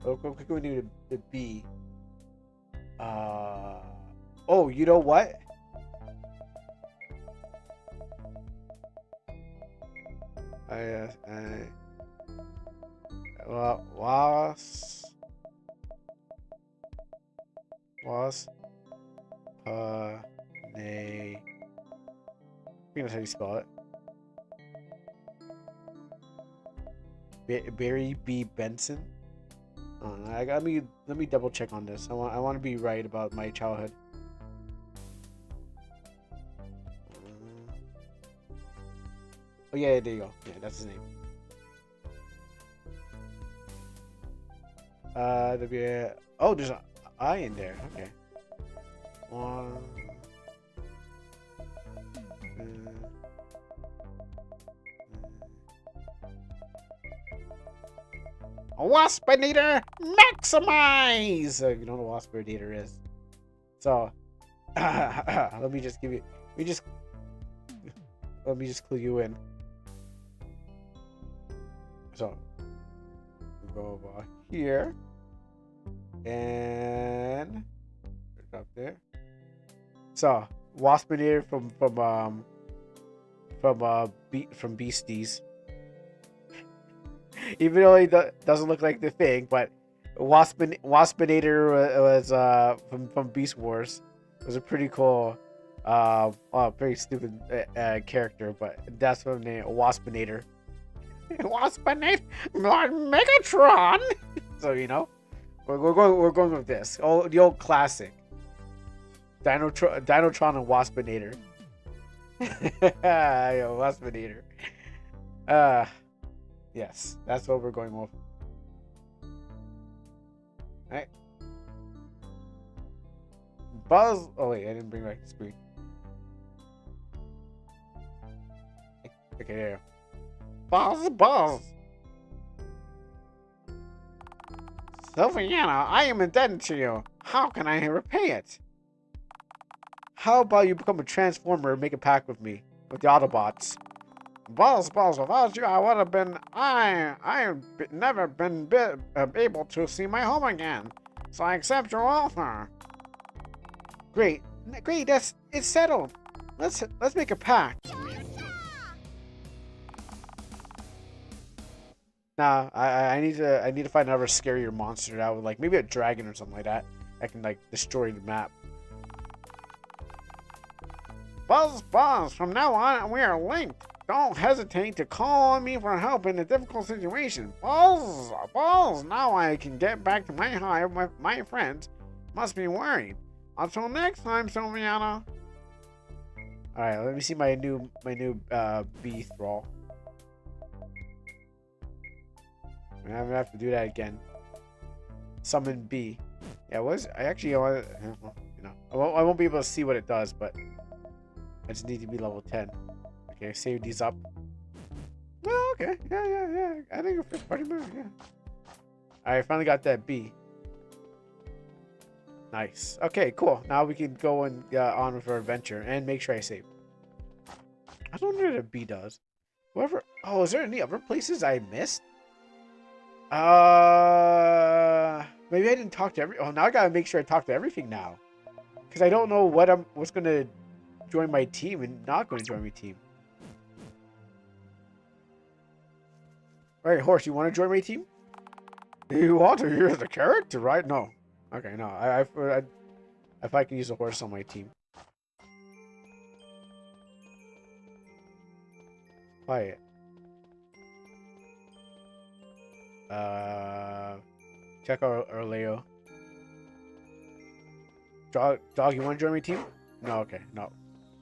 can we do the bee? Oh, you know what? I think that's how you spell it. Barry B. Benson. Let me double check on this. I want to be right about my childhood. Oh yeah, there you go. Yeah, that's his name. Oh, there's an I in there. Okay. Waspinator maximize. You know what a waspinator is. So, let me just clue you in. So, we go over here and up there. So, waspinator from Beasties. Even though he doesn't look like the thing, but Waspinator was from Beast Wars. It was a pretty cool, very stupid character, but that's what the name Waspinator. Waspinator, Megatron. So you know, we're going with this. Oh, the old classic. Dinotron and Waspinator. Yo, Waspinator. Yes, that's what we're going with. Alright. Buzz. Oh, wait, I didn't bring back the screen. Okay, there. Buzz, Buzz. Sylviana, I am indebted to you. How can I repay it? How about you become a transformer and make a pact with me, with the Autobots? Buzz, without you, I would have been, I've never been able to see my home again. So I accept your offer. Great, it's settled. Let's make a pact. Nah, I need to find another scarier monster that would like maybe a dragon or something like that that can like destroy the map. Buzz, from now on we are linked. Don't hesitate to call on me for help in a difficult situation. Buzz, now I can get back to my hive with my friends. Must be worried. Until next time, Sylviana. Alright, let me see my new bee thrall. I'm gonna have to do that again. Summon B. Yeah, I actually want you know I won't be able to see what it does, but I just need to be level 10. Okay, save these up. Oh, okay. Yeah. I think it's pretty much, yeah. I finally got that B. Nice. Okay, cool. Now we can go and on with our adventure and make sure I save. I don't know what a B does. Whoever. Oh, is there any other places I missed? Maybe I didn't talk to Oh, now I gotta make sure I talk to everything now, because I don't know what's gonna join my team and not going to join my team. All right, horse, you want to join my team? You want to use the character, right? No. Okay, no. If I can use a horse on my team. Quiet. Check our Leo. Dog, you want to join my team? No, okay, no.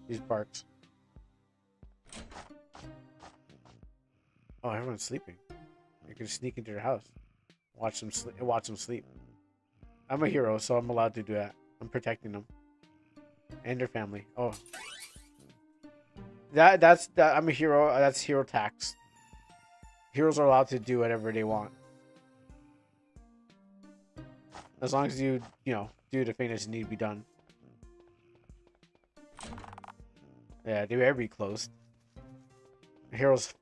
These barks. Oh, everyone's sleeping. You can sneak into their house. Watch them sleep. I'm a hero, so I'm allowed to do that. I'm protecting them. And their family. Oh. That's I'm a hero. That's hero tax. Heroes are allowed to do whatever they want. As long as you do the thing that needs to be done. Yeah, they better be closed. Hero's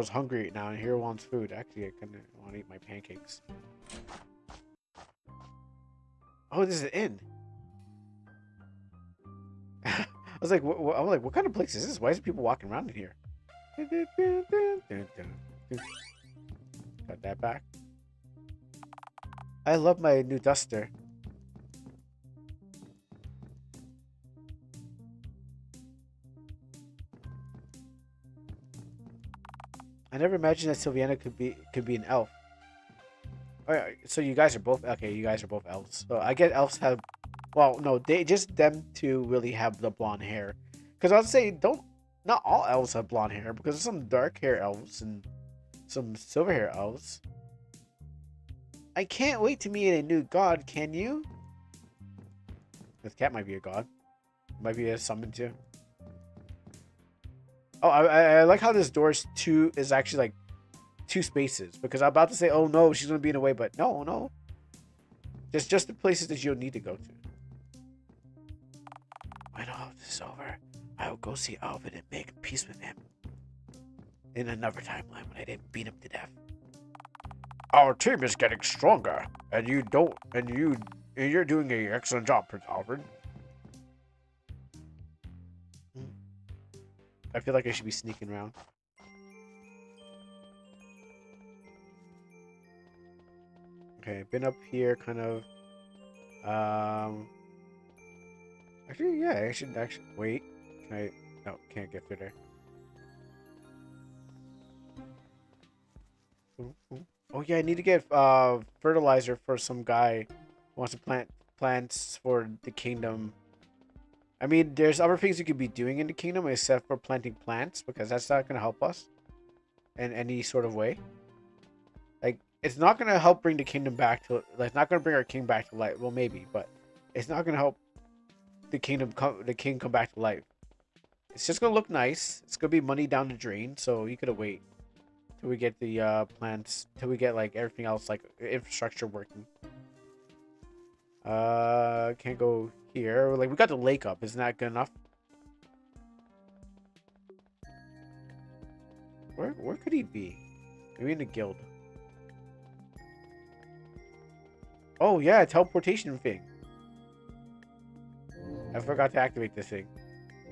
hungry right now, and Hero wants food. Actually, I kind of want to eat my pancakes. Oh, this is an inn. I was like, what kind of place is this? Why is people walking around in here? Got that back. I love my new duster. I never imagined that Sylviana could be an elf. Alright, so you guys are both okay. You guys are both elves. So I get elves have, well, no, they just them two really have the blonde hair. Because I would say not all elves have blonde hair, because there's some dark hair elves and some silver hair elves. I can't wait to meet a new god. Can you? This cat might be a god. Might be a summon too. Oh, I like how this door is actually like 2 spaces, because I'm about to say, oh no, she's gonna be in the way, but no. Just the places that you'll need to go to. When all this is over, I will go see Alvin and make peace with him. In another timeline when I didn't beat him to death. Our team is getting stronger, and you're doing an excellent job, Prince Alfred. I feel like I should be sneaking around. Okay, been up here, kind of. Actually, yeah, I should actually wait. Can I? No, can't get through there. Oh yeah, I need to get fertilizer for some guy who wants to plant plants for the kingdom. I mean, there's other things you could be doing in the kingdom except for planting plants, because that's not going to help us in any sort of way. Like, it's not gonna help bring the kingdom back to. Like, it's not gonna bring our king back to life. Well, maybe, but it's not gonna help the king come back to life. It's just gonna look nice. It's gonna be money down the drain. So you gotta wait till we get the plans, till we get like everything else, like infrastructure working. Can't go here. Like, we got the lake up. Isn't that good enough? Where could he be? Maybe in the guild. Oh yeah, teleportation thing. I forgot to activate this thing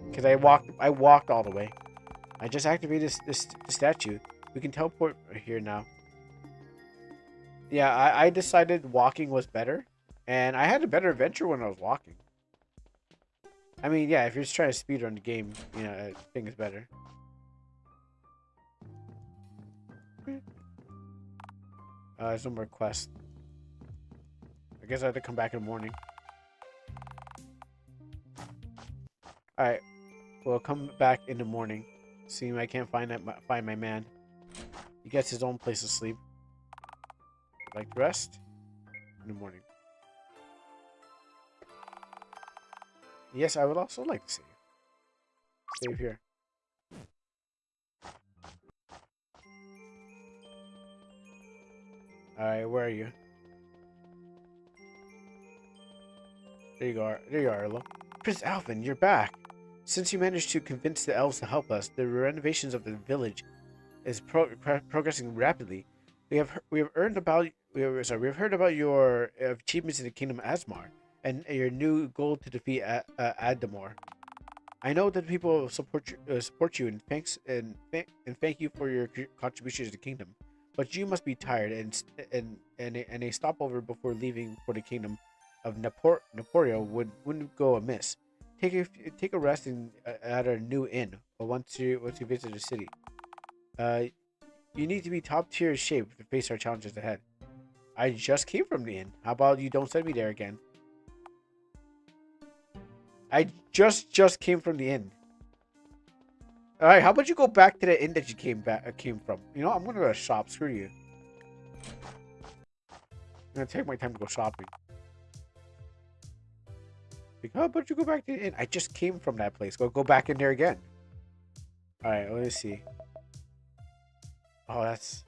because I walked all the way. I just activated the statue. We can teleport here now. Yeah, I decided walking was better, and I had a better adventure when I was walking. I mean, yeah, if you're just trying to speedrun the game, I think it's better. There's no more quests. I guess I have to come back in the morning. Alright, well, come back in the morning. See, I can't find my man. He gets his own place to sleep. I'd like to rest in the morning. Yes, I would also like to save. Save here. Alright, where are you? There you go. There you are, Arlo. Prince Alvin, you're back. Since you managed to convince the elves to help us, the renovations of the village is progressing rapidly. We have heard about your achievements in the Kingdom Asmar and your new goal to defeat Adamor. I know that people support you and thank you for your contributions to the kingdom. But you must be tired and a stopover before leaving for the kingdom of Naporio wouldn't go amiss. Take a rest at our new inn, or once you visit the city. Uh, you need to be top tier shape to face our challenges ahead. I just came from the inn. How about you don't send me there again? I just came from the inn. All right, how about you go back to the inn that you came from? I'm gonna go to shop. Screw you. I'm gonna take my time to go shopping. Like, how about you go back to the inn? I just came from that place. Go back in there again. All right, let me see. Oh, that's.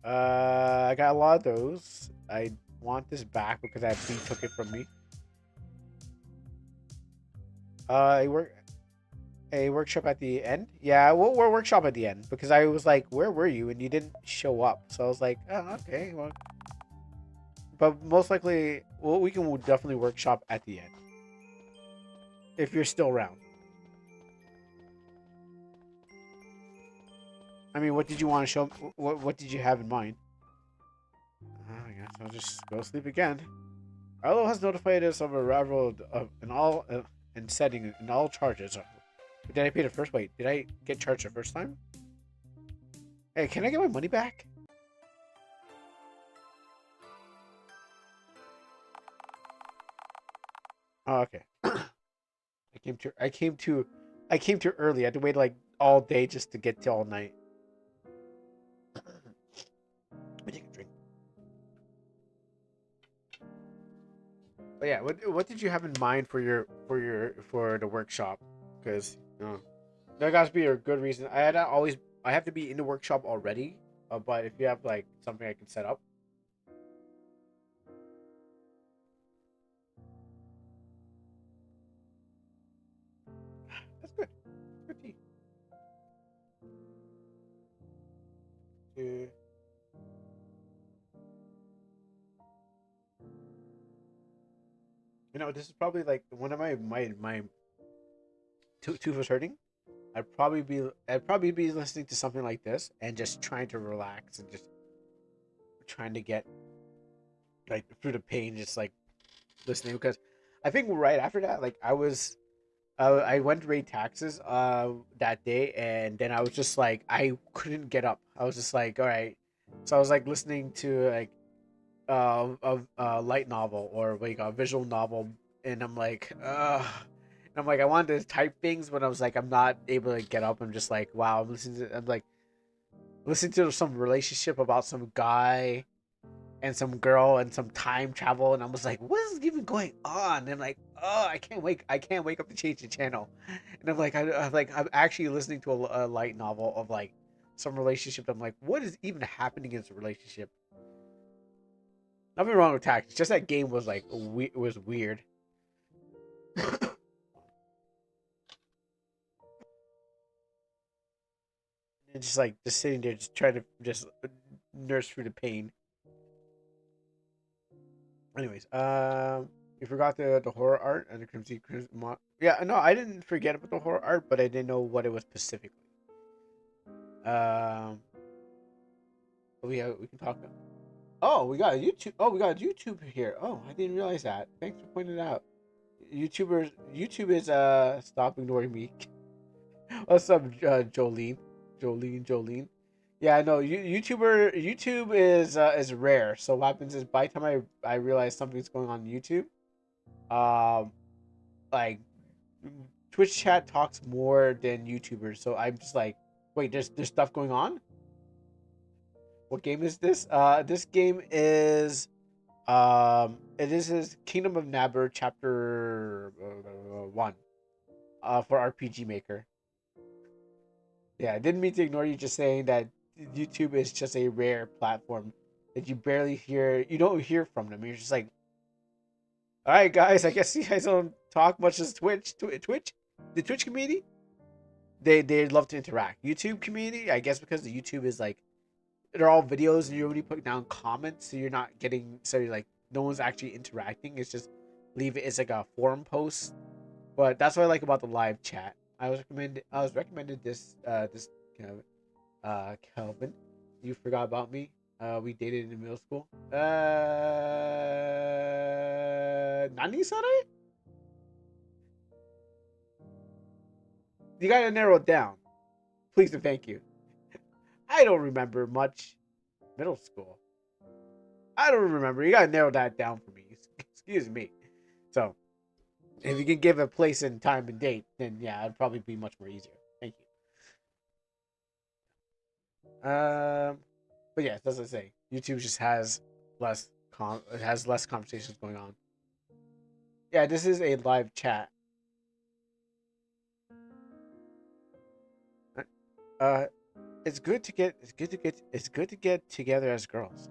I got a lot of those. I want this back because that bee took it from me. A workshop at the end? Yeah, we're workshop at the end because I was like, where were you? And you didn't show up. So I was like, oh, okay. Well, but most likely, well, we can definitely workshop at the end if you're still around. I mean, what did you want to show? What did you have in mind? I guess I'll just go sleep again. Arlo has notified us of arrival of in all and setting in all charges. Did I pay the first? Wait, did I get charged the first time? Hey, can I get my money back? Oh, okay. I came too early. I had to wait like all day just to get to all night. Let me take a drink. But yeah, what did you have in mind for the workshop? Because there got to be a good reason. I have to be in the workshop already. But if you have like something I can set up. That's good. Good tea. Uh, this is probably like one of my tooth was hurting. I'd probably be listening to something like this and just trying to relax and just trying to get like through the pain, just like listening because I think right after that, like I went to pay taxes that day and then I was just like I couldn't get up. I was just like, all right. So I was like listening to like a light novel or like a visual novel and I'm like, I'm like, I wanted to type things, but I was like, I'm not able to get up. I'm just like, wow, I'm like listening to some relationship about some guy and some girl and some time travel, and I was like, what is even going on? And I'm like, oh, I can't wake up to change the channel. And I'm actually listening to a light novel of like some relationship. I'm like, what is even happening in this relationship? Nothing wrong with tax. It's just that game was like was weird. It's just like just sitting there, just trying to just nurse through the pain. Anyways, you forgot the horror art and the crimson yeah, no, I didn't forget about the horror art, but I didn't know what it was specifically. Um, we can talk. Oh, we got a YouTube. Oh, we got a YouTube here. Oh, I didn't realize that. Thanks for pointing it out. YouTube is stop ignoring me. What's up, Jolene? Jolene. Yeah, I know. YouTube is rare. So what happens is by the time I realize something's going on YouTube, um, like Twitch chat talks more than YouTubers. So I'm just like, wait, there's stuff going on. What game is this? This game is it is his Kingdom of Nabur chapter 1 for RPG Maker. Yeah, I didn't mean to ignore you. Just saying that YouTube is just a rare platform that you don't hear from them. You're just like, all right, guys. I guess you guys don't talk much as Twitch, the Twitch community. They love to interact. YouTube community, I guess, because the YouTube is like they're all videos and you're only putting down comments, so you're not getting so you're like no one's actually interacting. It's just leave it. It's like a forum post. But that's what I like about the live chat. I was recommended this Kelvin. You forgot about me. We dated in middle school. Nani Sare? You gotta narrow it down. Please and thank you. I don't remember much. Middle school. I don't remember. You gotta narrow that down for me. Excuse me. So, if you can give a place and time and date, then yeah, it'd probably be much more easier. Thank you. But yeah, as I say, YouTube just has it has less conversations going on. Yeah, this is a live chat. Uh, it's good to get together as girls.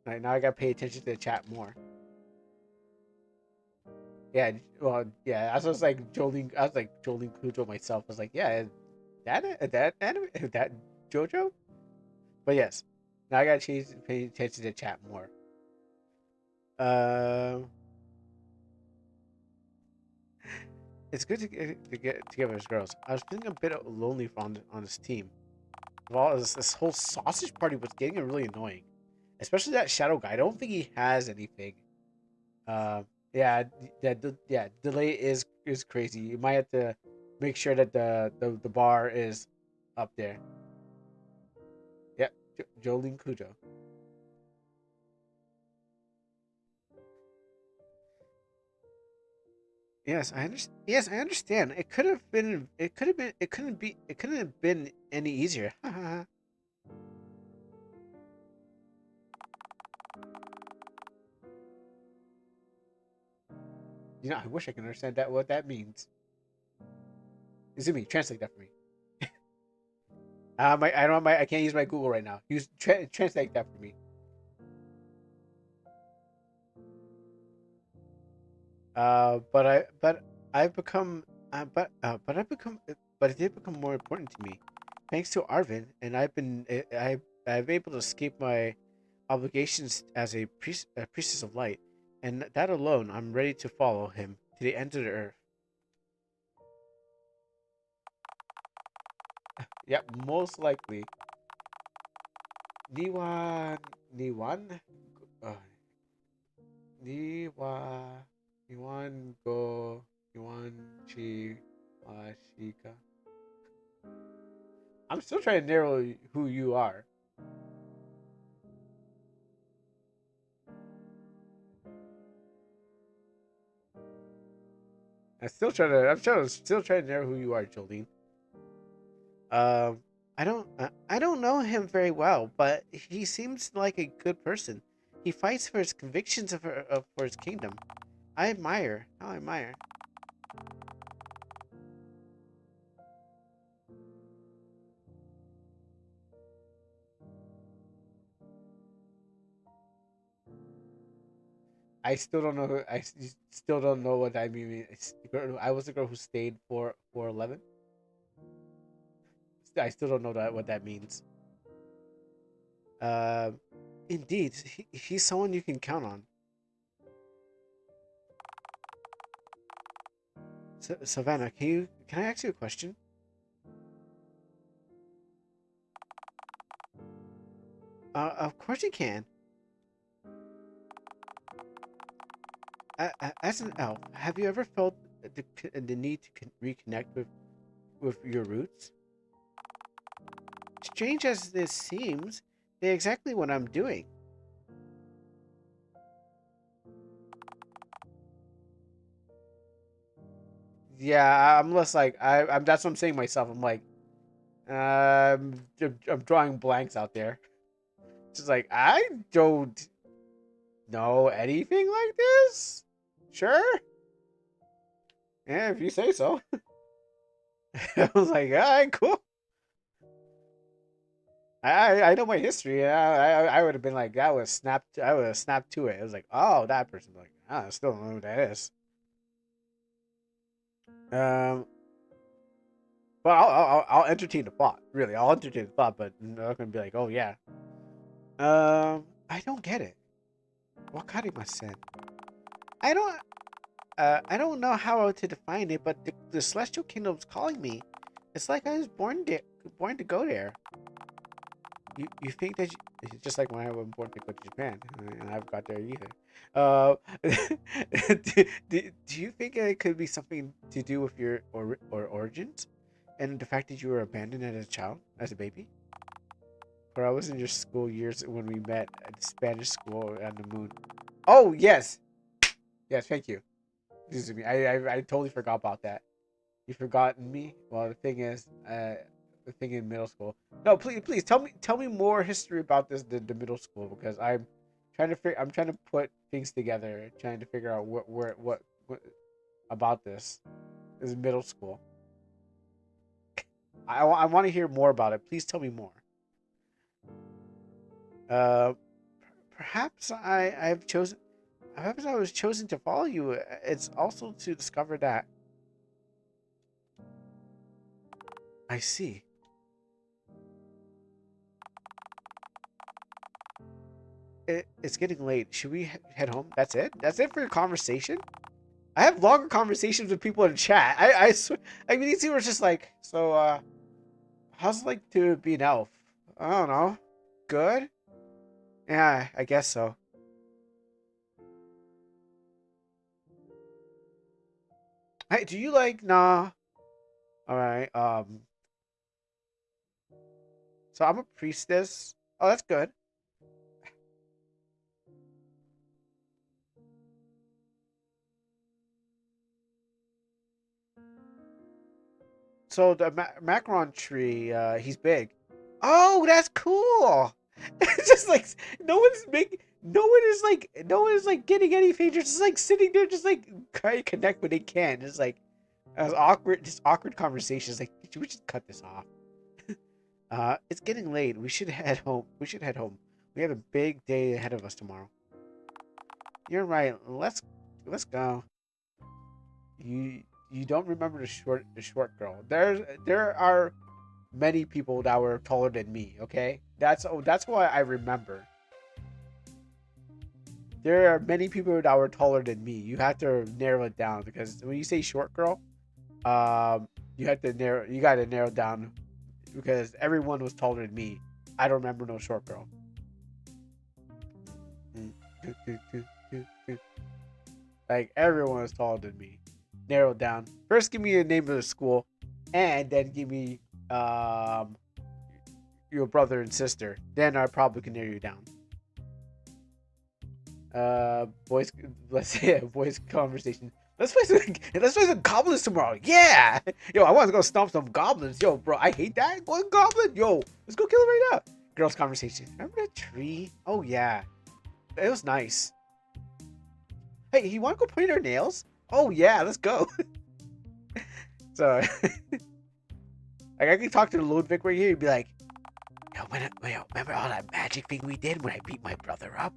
Right now, I gotta pay attention to the chat more. Yeah, well, yeah. I was like Jolene Cujo myself. I was like, yeah, that anime, that JoJo. But yes, now I gotta change pay attention to chat more. Um, it's good to get together as girls. I was feeling a bit lonely on this team. Well, this whole sausage party was getting really annoying, especially that shadow guy. I don't think he has anything. Um, yeah, yeah, delay is crazy. You might have to make sure that the bar is up there. Yeah, Jolene Cujo. Yes, I understand. Yes, I understand. It could have been. It could have been. It couldn't be. It couldn't have been any easier. You know, I wish I could understand that what that means. Izumi, translate that for me. I don't have my I can't use my Google right now. Translate that for me. But I've become but I've become but it did become more important to me, thanks to Arvin, and I've able to escape my obligations as a priestess of light, and that alone, I'm ready to follow him to the end of the earth. Yep, most likely. Niwan, Niwan, uh, Niwa, Niwan go, Niwan chi, Shika. I'm still trying to narrow who you are. Still trying to know who you are, Jolene. Um, I don't know him very well, but he seems like a good person. He fights for his convictions for his kingdom. I admire. I admire. I still don't know. Still don't know what I mean. I was the girl who stayed for 11. I still don't know what that means. Uh, Indeed, he's someone you can count on. Savannah, can I ask you a question? Of course you can. As an elf, have you ever felt the need to reconnect with your roots? Strange as this seems, they're exactly what I'm doing. Yeah, I'm less like I'm. That's what I'm saying myself. I'm like, I'm drawing blanks out there. Just like I don't know anything like this. Sure, yeah, if you say so. I was like, all right, cool. I know my history. I would have been like, that was snapped. I would have snapped to it. It was like, oh, that person. Like, I still don't know who that is. Um, but I'll entertain the thought. Really, I'll entertain the thought. But I'm not gonna be like, oh yeah. I don't get it. Wakari Masen. I don't. I don't know how to define it, but the celestial kingdom's calling me. It's like I was born to go there. You think that it's just like when I was born to go to Japan, and I've got there either. Uh, do you think it could be something to do with your origins, and the fact that you were abandoned as a child, as a baby? Or I was in your school years when we met at the Spanish school on the moon. Oh yes, yes, thank you. This is me. I totally forgot about that. You forgotten me? Well, the thing in middle school. No, please tell me more history about the middle school because I'm trying to put things together, trying to figure out what about this. This is middle school. I want to hear more about it. Please tell me more. Uh, perhaps I've chosen. Perhaps I was chosen to follow you. It's also to discover that. I see. It's getting late. Should we head home? That's it? That's it for your conversation? I have longer conversations with people in chat. I swear. I mean, these people are just like, so, how's it like to be an elf? I don't know. Good? Yeah, I guess so. Hey, do you like, nah. Alright, so I'm a priestess. Oh, that's good. So the macaron tree, he's big. Oh, that's cool. It's just like no one is like getting anything. They're just like sitting there, just like trying to connect when they can. It's like as awkward, just awkward conversations. Like we should cut this off. It's getting late. We should head home. We should head home. We have a big day ahead of us tomorrow. You're right. Let's go. You don't remember the short girl. There are many people that were taller than me. Okay, that's why I remember. There are many people that were taller than me. You have to narrow it down because when you say short girl, you have to narrow. You got to narrow down because everyone was taller than me. I don't remember no short girl. Like everyone was taller than me. Narrow down. First, give me the name of the school, and then give me um your brother and sister. Then I probably can narrow you down. Voice. Let's say a voice conversation. Let's play some goblins tomorrow. Yeah. Yo, I want to go stomp some goblins. Yo, bro, I hate that. One goblin. Yo, let's go kill him right now. Girls' conversation. Remember that tree? Oh yeah, it was nice. Hey, you want to go paint our nails? Oh yeah, let's go. So, like, I can talk to Ludwig right here. He'd be like, Yo, remember all that magic thing we did when I beat my brother up?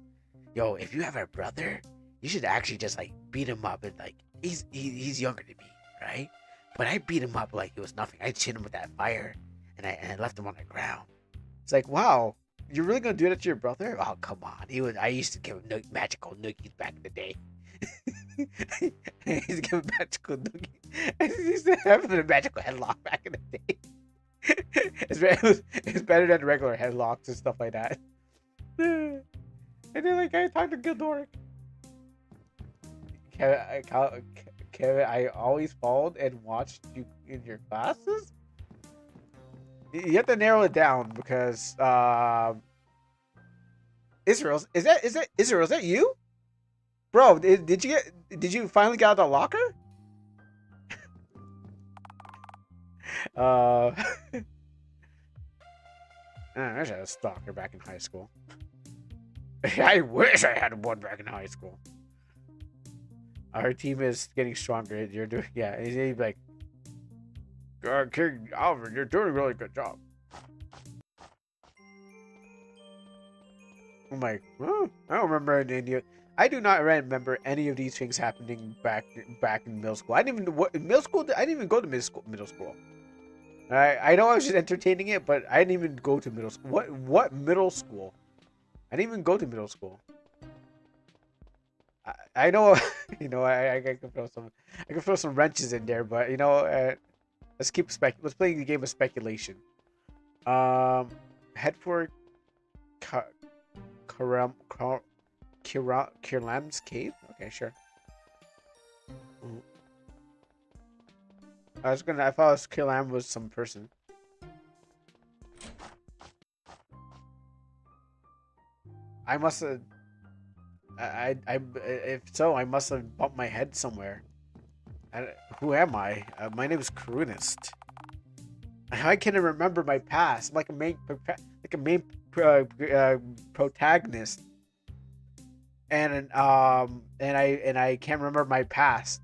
Yo, if you have a brother, you should actually just like beat him up and like he's younger than me, right? But I beat him up like it was nothing. I hit him with that fire, and I left him on the ground. it's like, wow, you're really gonna do that to your brother? Oh come on, he was. I used to give him magical noogies back in the day. He's giving magical noogie. I used to have a magical headlock back in the day. It's better than regular headlocks and stuff like that. And then like I talked to Gildoric. Kevin, I always followed and watched you in your classes. You have to narrow it down because Israel's is that Israel? Is that you, bro? Did you finally get out of the locker? Uh, I wish I had a stalker back in high school. I wish I had one back in high school. Our team is getting stronger. You're doing, yeah. He'd be like, King Alvin, you're doing a really good job. I'm like, oh, I don't remember any. I do not remember any of these things happening back in middle school. I didn't even what middle school. I didn't even go to middle school. I know I was just entertaining it, but I didn't even go to middle school. What middle school? I didn't even go to middle school. I know, you know, I can throw some wrenches in there, but you know, let's play the game of speculation. Head for Kirlam's cave. Okay, sure. I thought Kirlam was some person. I must have. If so, I must have bumped my head somewhere. Who am I? My name is Karunist. I can't remember my past. I'm like a main protagonist, and I can't remember my past.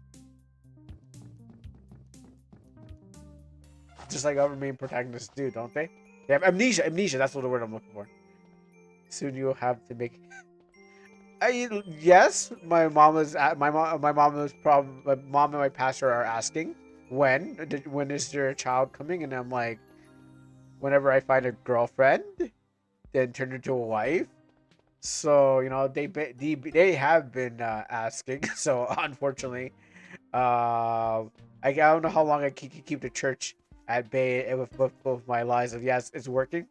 Just like other main protagonists do, don't they? They have amnesia. Amnesia. That's what the word I'm looking for. Soon you'll have to make. Yes, my mom is my mom is my mom and my pastor are asking when is your child coming, and I'm like, whenever I find a girlfriend, then turn into a wife. So you know they have been asking. So unfortunately, I don't know how long I can keep the church at bay with both my lies of yes, it's working.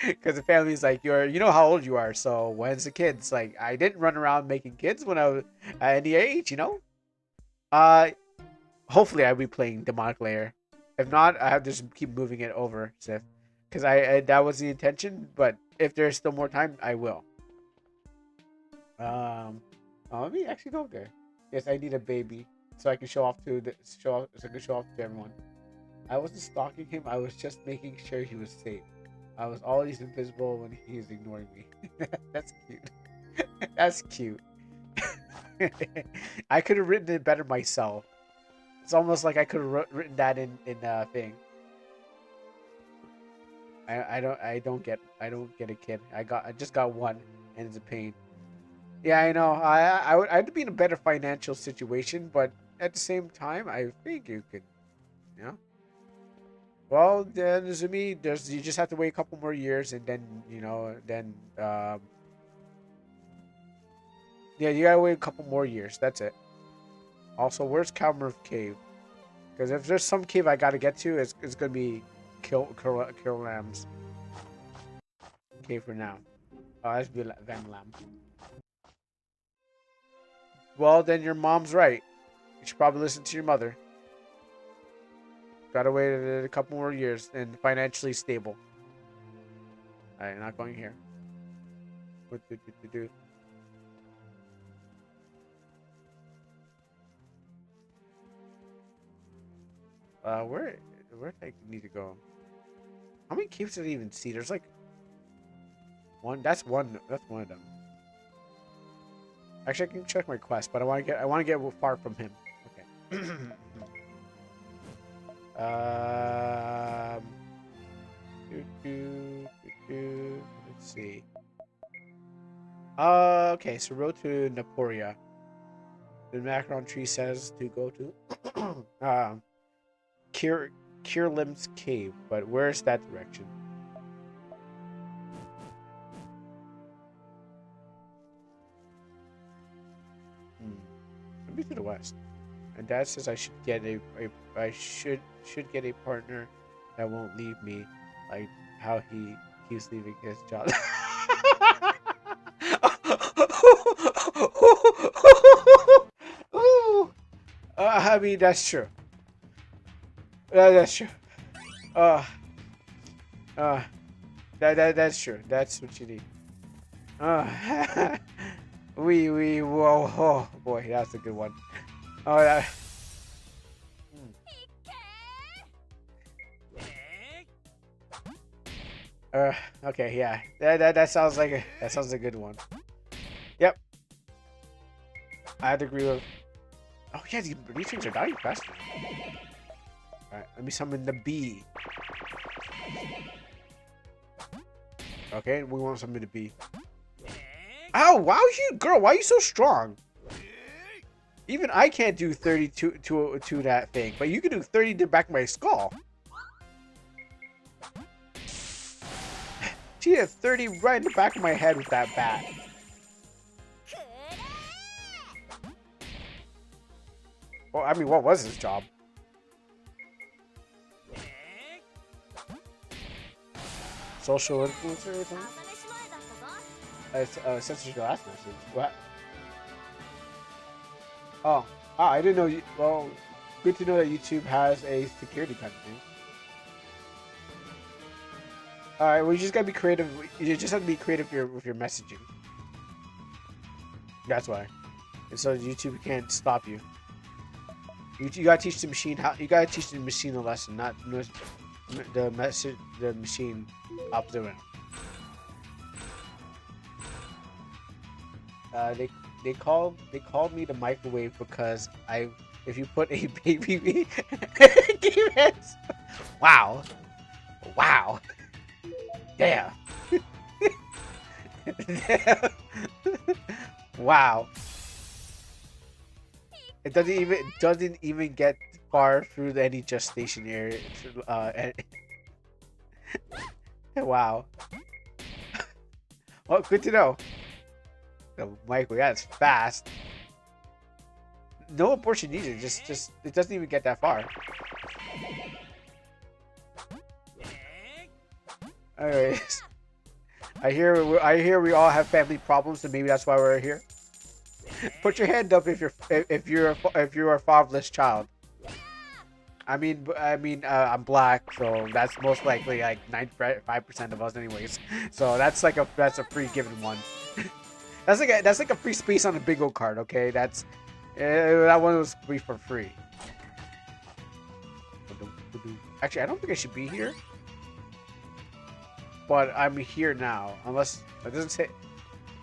Because the family's like, you know how old you are, so when's the kids? Like, I didn't run around making kids when I was at any age, you know. Uh, Hopefully I'll be playing Demonic Layer. If not, I have to just keep moving it over, Sif, because I that was the intention. But if there's still more time, I will. Let me actually go there. Yes, I need a baby so I can show off so I can show off to everyone. I wasn't stalking him. I was just making sure he was safe. I was always invisible when he was ignoring me. That's cute. That's cute. I could have written it better myself. It's almost like I could have written that in a thing. I don't get a kid. I just got one, and it's a pain. Yeah, I know. I'd be in a better financial situation, but at the same time, I think you could, you know. Well, then Zumi, you just have to wait a couple more years, and then yeah, you gotta wait a couple more years. That's it. Also, where's Calmurth Cave? Because if there's some cave I gotta get to, it's gonna be Kill Lambs cave for now. Oh, that's Van Lam. Well, then your mom's right. You should probably listen to your mother. Gotta wait a couple more years and financially stable. Alright, not going here. What do? Where do I need to go? How many caves did I even see? There's like one. That's one. That's one of them. Actually, I can check my quest, but I want to get far from him. Okay. um. Let's see. Okay. So road to Naporia. The macaron tree says to go to Kirlim's cave, but where's that direction? Maybe to the west. And Dad says I should get I should get a partner that won't leave me, like how he keeps leaving his job. I mean that's true. That's true. Uh, uh, that's true. That's what you need. Whoa, oh boy, that's a good one. Oh, that. Okay, yeah, that sounds like a good one. Yep, I had to agree with. Oh yeah, these things are dying faster. All right, let me summon the bee. Okay, we want to summon the bee. Oh, wow, you girl, why are you so strong? Even I can't do 32 to that thing, but you can do 30 to the back of my skull. She hit 30 right in the back of my head with that bat. Well, I mean, what was his job? Social influencer or something? Censorship last message. What? Oh, I didn't know. Well, good to know that YouTube has a security kind of thing. All right, well, you just gotta be creative. You just have to be creative with your messaging. That's why. And so YouTube can't stop you. You gotta teach the machine how. You gotta teach the machine a lesson, not the machine opposite around. They called me the microwave because if you put a baby me wow. Damn. Damn. Wow. It doesn't even get far through any gestation area. Wow. Well, good to know. The microwave, that's fast. No abortion needed. Just it doesn't even get that far. Anyways, I hear we all have family problems, and maybe that's why we're here. Put your hand up if you're a fatherless child. I mean, I'm black, so that's most likely like 95% of us, anyways. So that's a free given one. That's like a free space on a bingo card, okay? That one was free for free. Actually, I don't think I should be here, but I'm here now. Unless it doesn't say,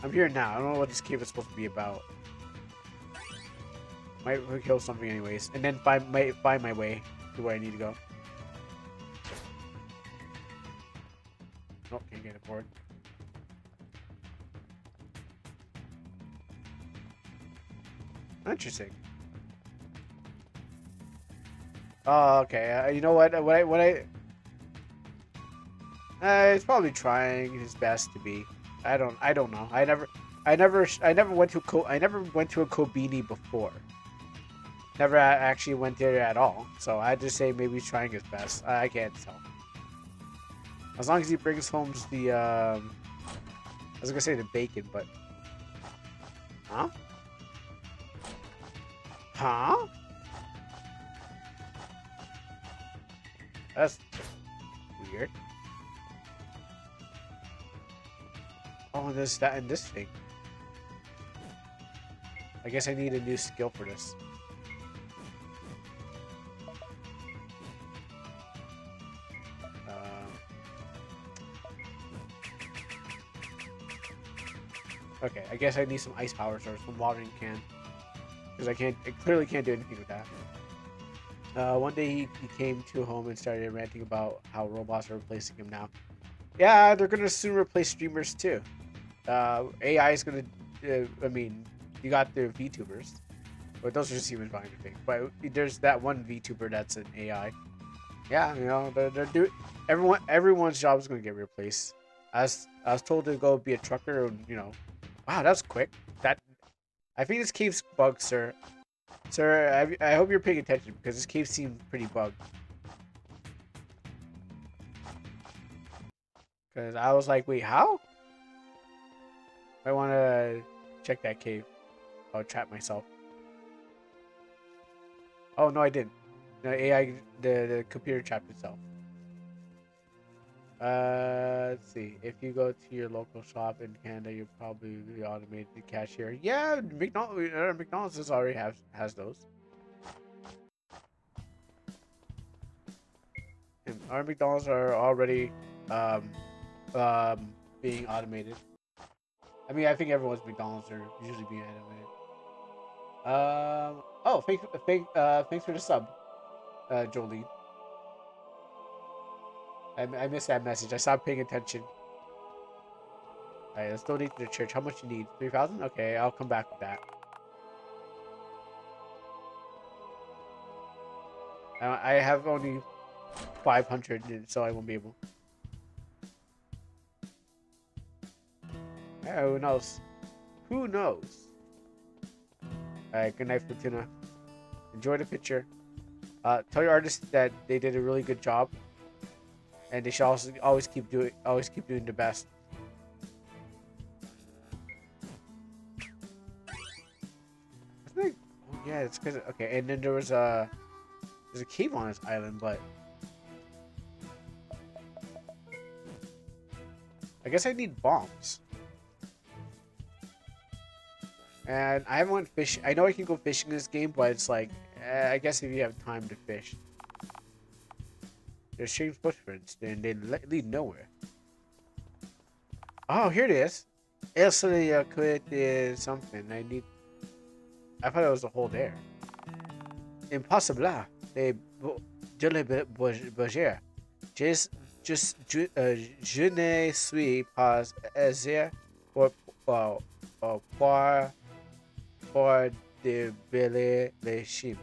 I'm here now. I don't know what this cave is supposed to be about. Might kill something anyways, and then find my way to where I need to go. Nope, can't get it forward. Interesting. Oh, okay. You know what? He's probably trying his best to be. I don't know. I never went to a Kobini before. Never actually went there at all. So I just say maybe he's trying his best. I can't tell. As long as he brings home the I was gonna say the bacon, but huh? Huh? That's weird. Oh, there's that and this thing. I guess I need a new skill for this. Okay, I guess I need some ice power source, some watering can, because I clearly can't do anything with that. One day he came to home and started ranting about how robots are replacing him now. Yeah, they're gonna soon replace streamers too. AI is gonna. I mean, you got the VTubers, but those are just humans behind the thing. But there's that one VTuber that's an AI. Yeah, you know, they're doing. Everyone's job is gonna get replaced. I was told to go be a trucker, and you know, wow, that's quick. That I think this cave's bugged, sir. Sir, I hope you're paying attention because this cave seems pretty bugged. Because I was like, wait, how? I want to check that cave. I'll trap myself. Oh, no, I didn't. The AI, the computer trapped itself. Let's see. If you go to your local shop in Canada, you'll probably be automated cashier. Yeah, McDonald's already has those. And our McDonald's are already um, being automated. I mean, I think everyone's McDonald's are usually being automated. Oh, thanks for the sub, Jolene. I missed that message. I stopped paying attention. All right, let's donate to the church. How much you need? 3,000? Okay, I'll come back with that. I have only 500, so I won't be able. Yeah, who knows? Who knows? All right, good night, Fortuna. Enjoy the picture. Tell your artists that they did a really good job, and they should also always keep doing the best. Oh yeah, it's because okay. And then there's a cave on this island, but I guess I need bombs. And I haven't went fishing. I know I can go fishing in this game, but it's like I guess if you have time to fish. There's strange footprints, and they lead nowhere. Oh, here it is. Elsa created something. I thought it was a hole there. Impossible. Je le bouger. Je ne suis pas aisé pour débeller les chimes.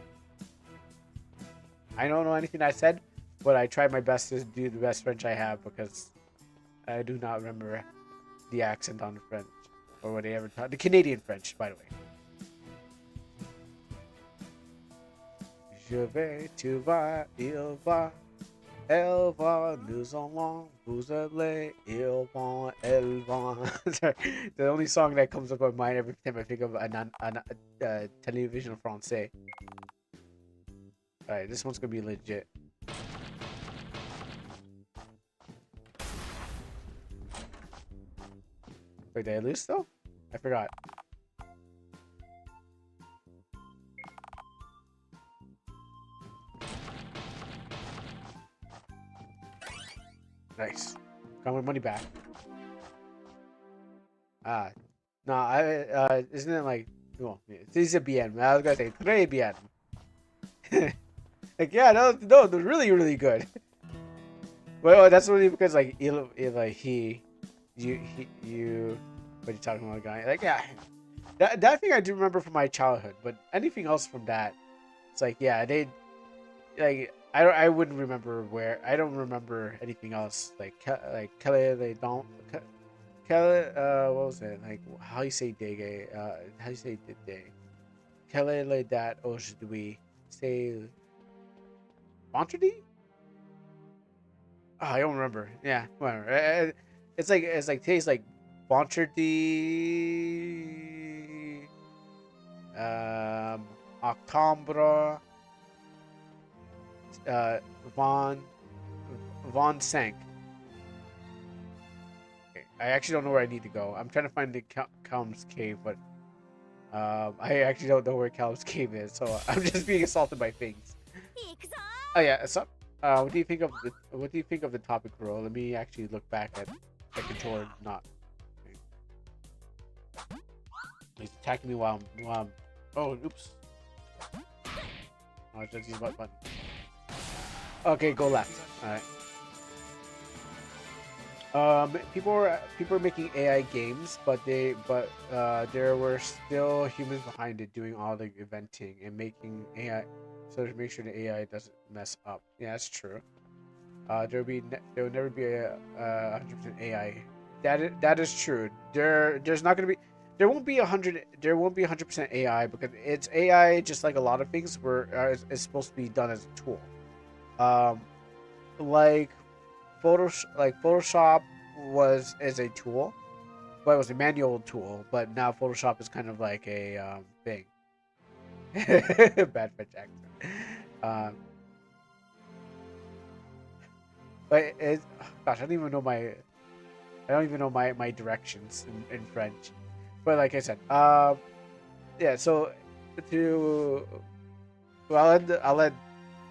I don't know anything I said, but I tried my best to do the best French I have because I do not remember the accent on the French or what they ever taught. The Canadian French, by the way. Je vais, tu vas, il va, elle va, nous allons, vous allez, ils vont, elles vont. The only song that comes up in my mind every time I think of a television français. Alright, this one's gonna be legit. Wait, did I lose though? I forgot. Nice. Got my money back. No, isn't it like, well, this is bien. I was gonna say, très bien. Like, yeah, no, they're really, really good. Well, that's only because, like, you, what are you talking about, guy? Like, yeah, that thing I do remember from my childhood, but anything else from that, it's like, yeah, like, I wouldn't remember I don't remember anything else, like Kelly, they don't, Kelly, what was it, like, how you say day, how you say day, Kelly, like that, aujourd'hui, say, vendredi? Oh, I don't remember. Yeah, whatever. It's like today's like vendredi, octobre, Von Sank. Okay, I actually don't know where I need to go. I'm trying to find the Calm's cave, but I actually don't know where Calm's cave is, so I'm just being assaulted by things. Oh yeah, so what do you think of the topic, bro? Let me actually look back at the controller. Not. Okay. He's attacking me while I'm. Oh, oops. Oh, just use button. Okay, go left. All right. People are making AI games, but there were still humans behind it doing all the eventing and making AI, so to make sure the AI doesn't mess up. Yeah, that's true. There will never be a 100% AI. That is true. There's not gonna be there won't be 100% AI because it's AI just like a lot of things where is supposed to be done as a tool. Um, like Photoshop was as a tool, but it was a manual tool. But now Photoshop is kind of like a thing. Bad French accent. Um, but it's gosh, I don't even know my directions in French. But like I said, yeah. So to well, I'll let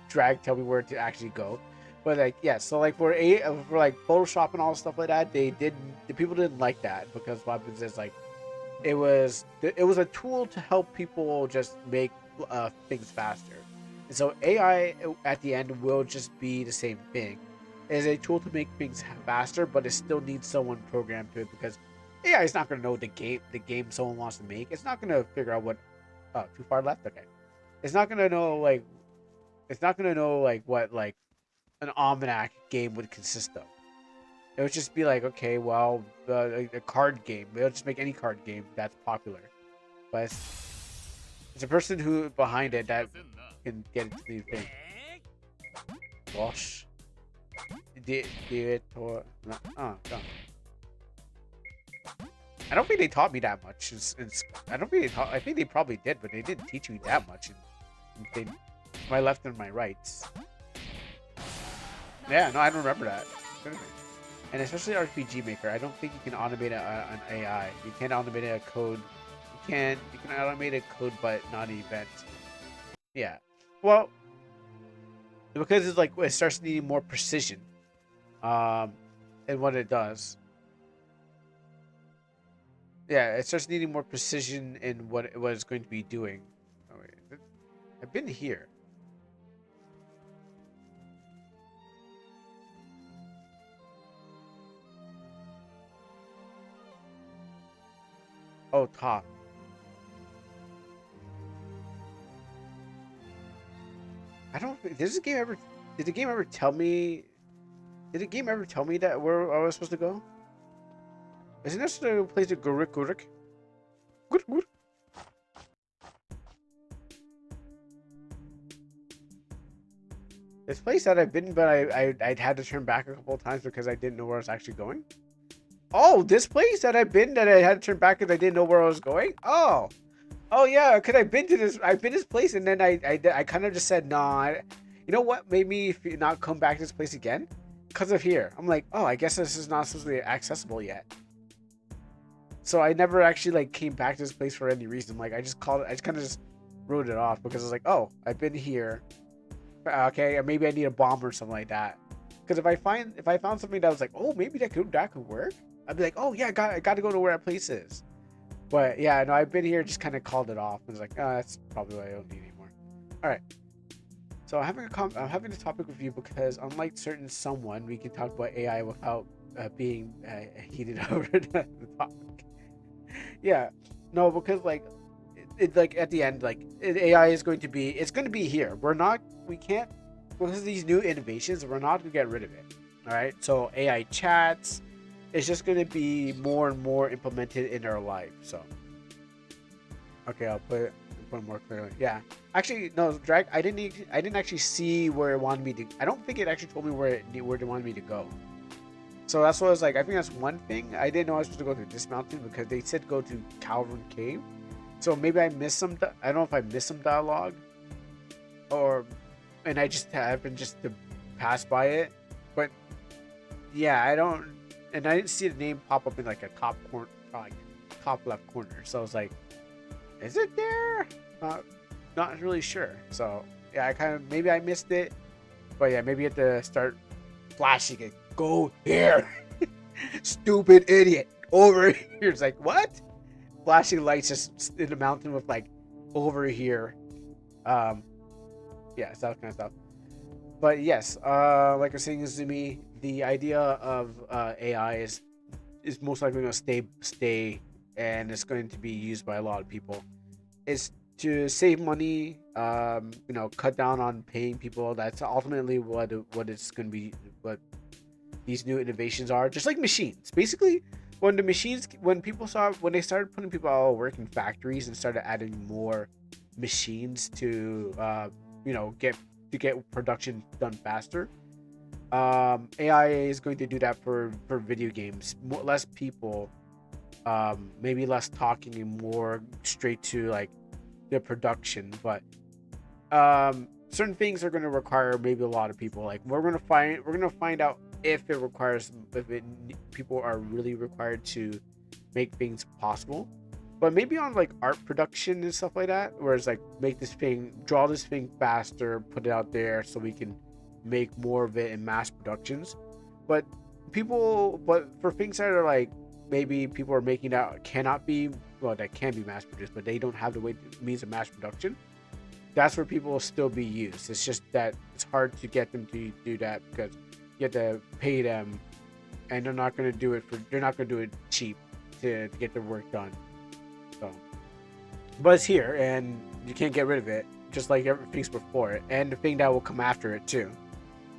Drag tell me where to actually go. But like yeah, so like for like Photoshop and all stuff like that, the people didn't like that because what happens is like it was a tool to help people just make things faster. And so AI at the end will just be the same thing. It is a tool to make things faster, but it still needs someone programmed to it because AI is not going to know the game someone wants to make. It's not going to figure out what. Oh, too far left. Okay. It's not going to know like. It's not going to know like what like an almanac game would consist of. It would just be like, okay, well, a card game. They'll just make any card game that's popular. But it's a person who behind it that can get into the thing. Wash. Did it or oh god. I don't think they taught me that much. I don't think they taught. I think they probably did, but they didn't teach me that much. My left and my rights. Yeah, no, I don't remember that. And especially RPG Maker, I don't think you can automate an AI. You can't automate a code. You can automate a code, but not an event. Yeah. Well, because it's like it starts needing more precision, in what it does. Yeah, it starts needing more precision in what it's going to be doing. Oh, wait. I've been here. Oh, top. I don't think does this game ever did the game ever tell me did the game ever tell me that where I was supposed to go? Isn't this the place to Gurik Gurik? Gurik Gurik. This place that I've been, but I'd had to turn back a couple of times because I didn't know where I was actually going. Oh, this place that I've been that I had to turn back because I didn't know where I was going. Oh yeah, because I've been to this place and then I kind of just said nah. You know what made me not come back to this place again? Because of here. I'm like, oh, I guess this is not supposed to be accessible yet. So I never actually like came back to this place for any reason. Like I just kind of just wrote it off because I was like, oh, I've been here. Okay, or maybe I need a bomb or something like that. Because if I found something that was like, oh, maybe that could work, I'd be like, oh yeah, I got to go to where that place is. But yeah, no, I've been here, just kind of called it off. I was like, oh, that's probably what I don't need anymore. All right. So I'm having a topic with you because unlike certain someone, we can talk about AI without being heated over the topic. Yeah, no, because like it like at the end, like AI is going to be here. We can't because of these new innovations. We're not gonna get rid of it. All right. So AI chats. It's just going to be more and more implemented in our life. So, okay, I'll put it more clearly. Yeah, actually, no, Drag. I didn't actually see where it wanted me to. I don't think it actually told me where it wanted me to go. So that's what I was like. I think that's one thing. I didn't know I was supposed to go to this mountain because they said go to Calvin Cave. So maybe I missed some. I don't know if I missed some dialogue, and I just happened just to pass by it. But yeah, I don't. And I didn't see the name pop up in like a top left corner. So I was like, is it there? Not really sure. So yeah, maybe I missed it. But yeah, maybe you have to start flashing it. Go here. Stupid idiot. Over here. It's like, what? flashing lights just in the mountain with like over here. Um, yeah, so that kind of stuff. But yes, like I was saying, Zumi, the idea of AI is most likely going to stay, and it's going to be used by a lot of people. It's to save money, cut down on paying people. That's ultimately what it's going to be. What these new innovations are, just like machines. Basically, when they started putting people out of work in factories and started adding more machines to get production done faster. AI is going to do that for video games. Less people, maybe less talking and more straight to like the production. But certain things are going to require maybe a lot of people. Like we're gonna find out if it requires people are really required to make things possible. But maybe on like art production and stuff like that, where it's like draw this thing faster, put it out there so we can make more of it in mass productions. But but for things that are like maybe people are making that cannot be, well, that can be mass produced, but they don't have the means of mass production. That's where people will still be used. It's just that it's hard to get them to do that because you have to pay them, and they're not going to do it cheap to get their work done. So, but it's here, and you can't get rid of it, just like everything's before it, and the thing that will come after it too.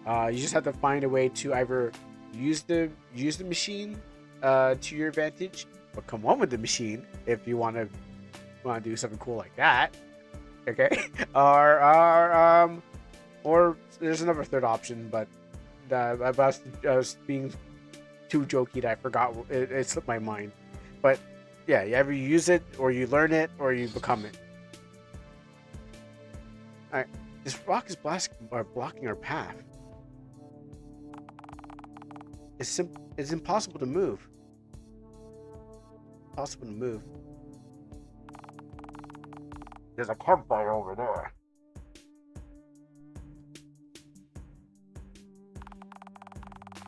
You just have to find a way to either use the machine to your advantage, or come on with the machine if you want to do something cool like that. Okay, or there's another third option, but I was being too jokey that I forgot. It slipped my mind, but yeah, you either use it, or you learn it, or you become it. All right, this rock is blocking our path. It's impossible to move. Impossible to move. There's a campfire over there.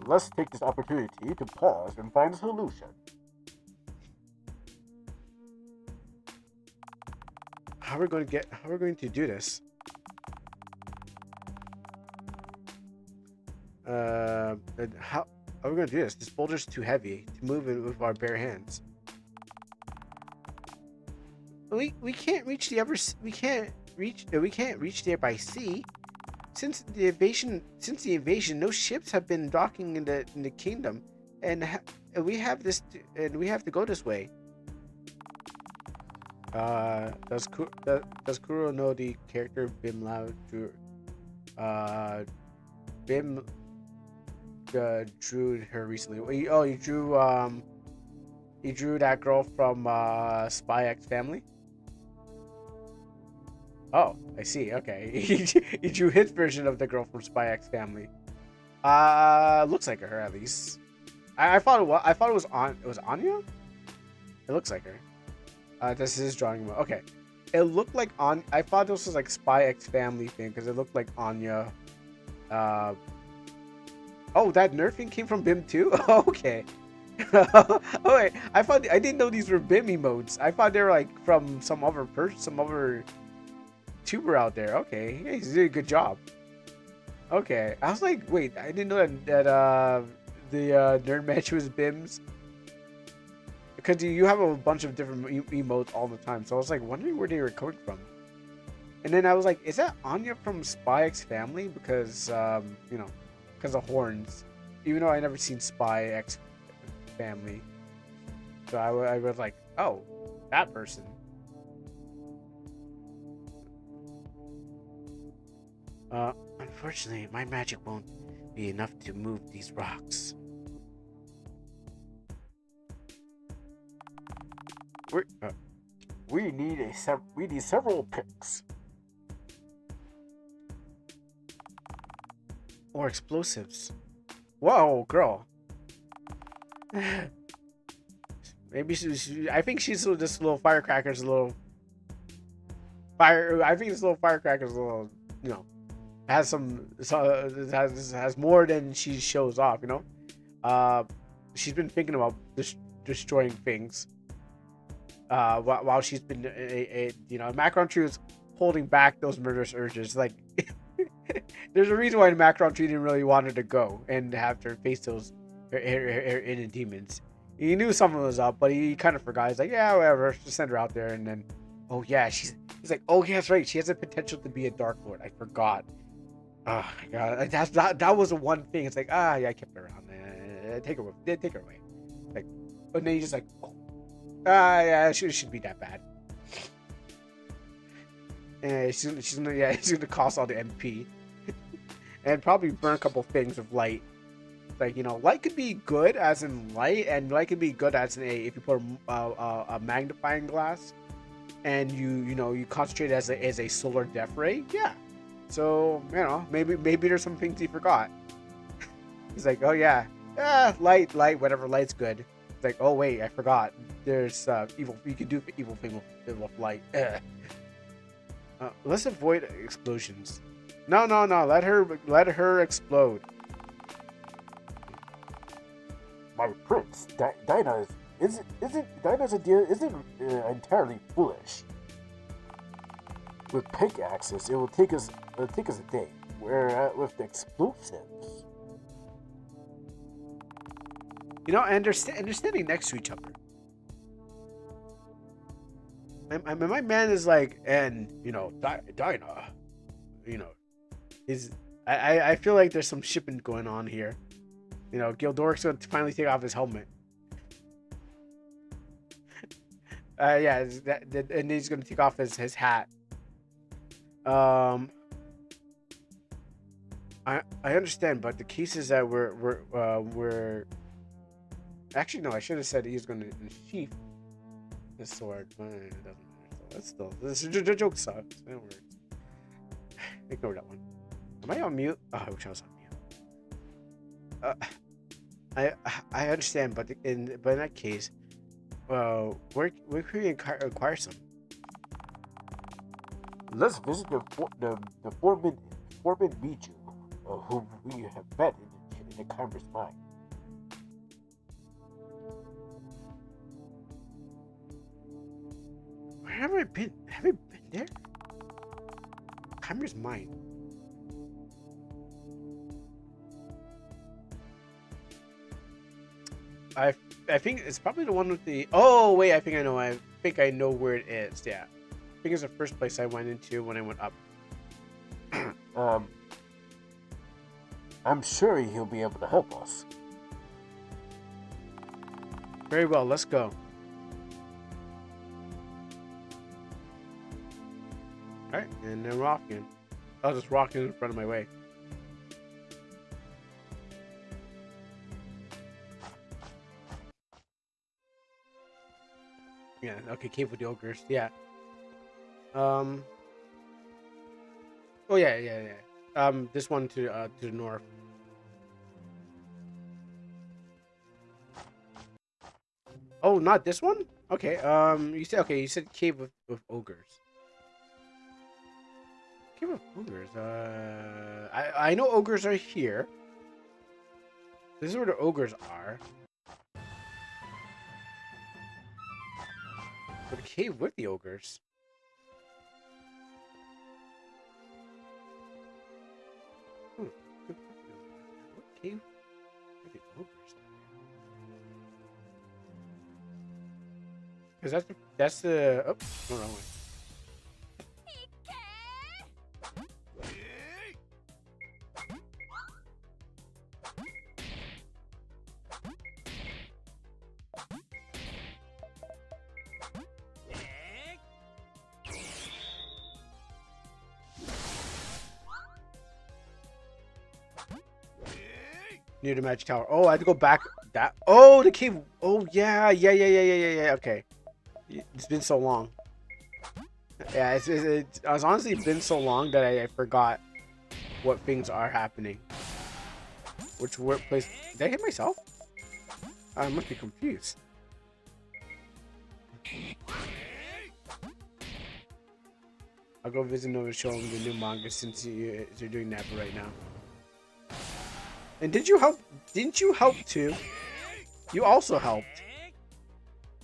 Let's take this opportunity to pause and find a solution. How are we going to do this? How are we going to do this? This boulder's too heavy to move it with our bare hands. We can't reach the upper. We can't reach there by sea. Since the invasion, no ships have been docking in the kingdom, and we have to go this way. Does Kuro know the character Bim Lao drew? Bim drew her recently. He drew that girl from Spy X Family. Oh, I see. Okay, he drew his version of the girl from Spy X Family. Looks like her at least. I thought it was Anya. It looks like her. This is his drawing. Okay, it looked like I thought this was like Spy X Family thing because it looked like Anya. Oh, that nerfing came from Bim too. Okay. Oh wait, I didn't know these were Bim emotes. I thought they were like from some other tuber out there. Okay, yeah, he's doing a good job. Okay, I was like, wait, I didn't know that the nerd match was Bim's, because you have a bunch of different emotes all the time. So I was like wondering where they were coming from, and then I was like, is that Anya from Spy X Family? Because because of horns, even though I never seen Spy X Family, so I was like, oh, that person. Unfortunately, my magic won't be enough to move these rocks. We need several picks. Or explosives. Whoa, girl. Maybe I think she's this little firecracker's a little fire. I think this little firecracker's a little, has has more than she shows off. She's been thinking about destroying things. while she's been Macron Tree was holding back those murderous urges. Like, there's a reason why the Macron Tree didn't really want her to go and have her face those her inner demons. He knew something was up, but he kind of forgot. He's like, yeah, whatever, just send her out there. And then, oh yeah, he's like, oh yeah, that's right, she has the potential to be a Dark Lord. I forgot. Oh my god, that was the one thing. It's like, yeah, I kept her around. Take her away. Like, and then he's just like, oh, yeah, it should be that bad. And she's gonna cost all the MP, and probably burn a couple things of light. Like, light could be good as in light, and light could be good as in if you put a magnifying glass, and you concentrate as a solar death ray. Yeah. So maybe there's some things he forgot. He's like, oh yeah, light, whatever, light's good. It's like, oh wait, I forgot. There's evil. You can do evil thing with light. Let's avoid explosions. No. Let her explode. My prince, Dinah's idea isn't entirely foolish. With pickaxes, it will take us a day. Where with the explosives, And they're standing next to each other. My man is like, and Dinah, is I feel like there's some shipping going on here. Gildoric's going to finally take off his helmet. Yeah, and he's going to take off his hat. I understand, but the cases that we're actually, no, I should have said he's going to sheath the sword, but it doesn't matter. So this joke sucks. It works. Ignore that one. Am I on mute? Oh, I wish I was on mute. I understand, but in that case, where can we acquire some? Let's visit the foreman Miju, whom we have met in the Chimera's mine. Where have I been? Have I been there? Chimera's mine. I think it's probably the one with the. Oh wait, I think I know. I think I know where it is. Yeah, I think it's the first place I went into when I went up. I'm sure he'll be able to help us. Very well, let's go. Alright, and then we're off again. I'll just walk in front of my way. Yeah, okay, cave with the ogres, yeah. Oh yeah. This one to the north. Oh, not this one? Okay, you said cave with ogres. Cave with ogres. I know ogres are here. This is where the ogres are. But a cave with the ogres. What cave with the ogres? Because that's the oh, no, wrong way. Near the magic tower. Oh, I had to go back. That. Oh, the cave. Oh, yeah. Okay. It's been so long. Yeah, it's honestly been so long that I forgot what things are happening. Which workplace? Did I hit myself? I must be confused. I'll go visit Nova, show him the new manga since you're doing that right now. And did you help? Didn't you help too? You also helped.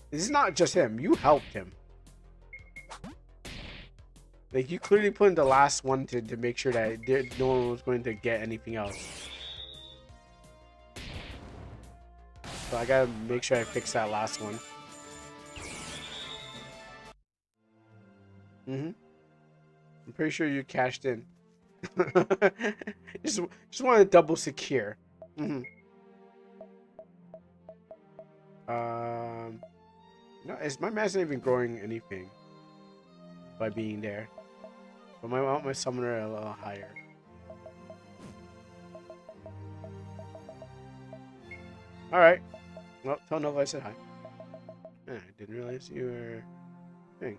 This is not just him. You helped him. Like, you clearly put in the last one to make sure that no one was going to get anything else. So I gotta make sure I fix that last one. I'm pretty sure you cashed in. just want to double secure. No, is my mass not even growing anything by being there? But I want my summoner a little higher. All right. Well, tell Nova I said hi. I didn't realize you were thing.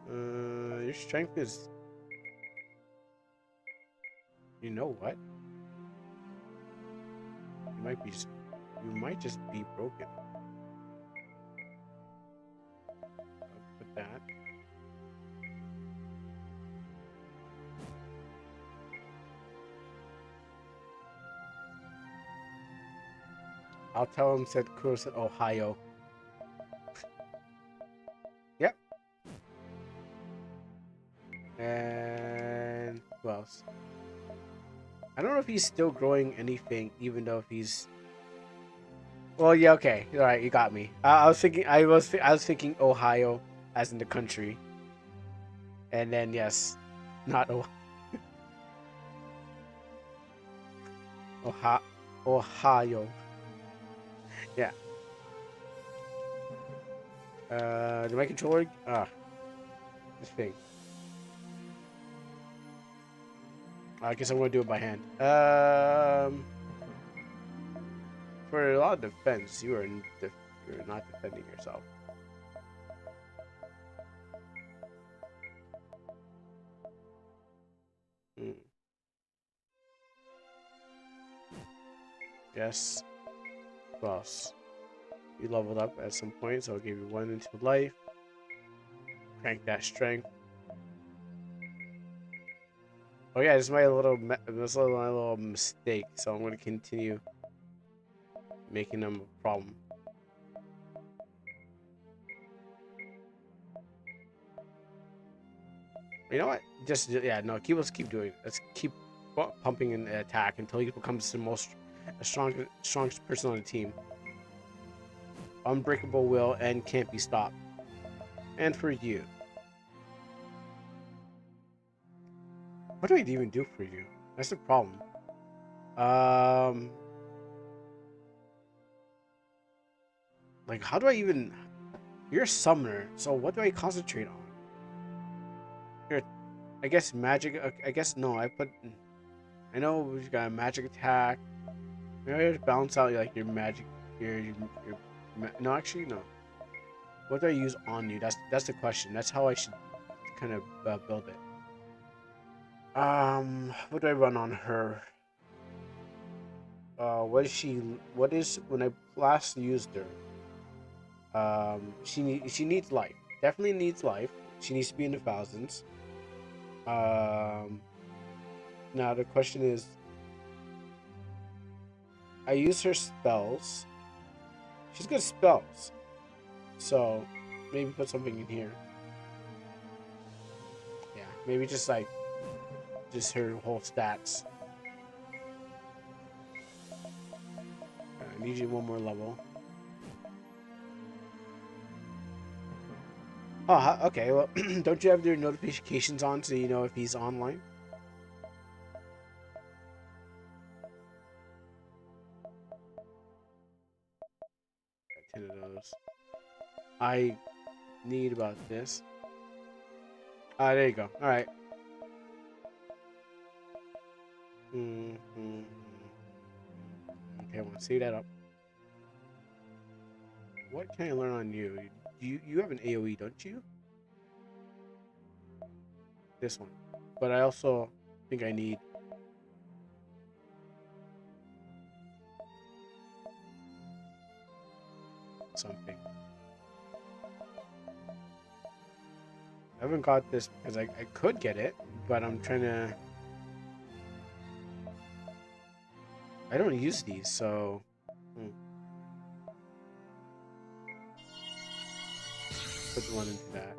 Your strength is. You know what? You might be. You might just be broken. I'll put that. I'll tell him said Kuro said Ohio. Yep. And who else? I don't know if he's still growing anything, even though if he's. Well, yeah, okay, all right, you got me. I was thinking Ohio, as in the country, and then yes, not Ohio. Yeah. Do my controller? This thing. I guess I'm gonna do it by hand. For a lot of defense, you're not defending yourself. Yes. Boss. You leveled up at some point, so I'll give you 1 into life. Crank that strength. Oh yeah, this is my little mistake, so I'm gonna continue making them a problem. You know what? Just yeah, no. Let's keep doing it. Let's keep pumping an attack until he becomes the strongest person on the team. Unbreakable will and can't be stopped. And for you, what do I even do for you? That's the problem. Like, how do I even? You're a summoner, so what do I concentrate on? Here, I guess magic. I guess no. I know we've got a magic attack. Maybe I just balance out like your magic. No, actually no. What do I use on you? That's the question. That's how I should kind of build it. What do I run on her? What is when I last used her? She needs life. Definitely needs life. She needs to be in the thousands. Now the question is, I use her spells. She's good at spells, so maybe put something in here. Yeah, maybe just her whole stats. I need you one more level. Oh, okay. Well, don't you have your notifications on so you know if he's online? 10 of those. I need about this. There you go. All right. Okay, I want to save that up. What can I learn on you? You have an AoE, don't you? This one. But I also think I need something. I haven't got this because I could get it, but I'm trying to. I don't use these, so. put one into that.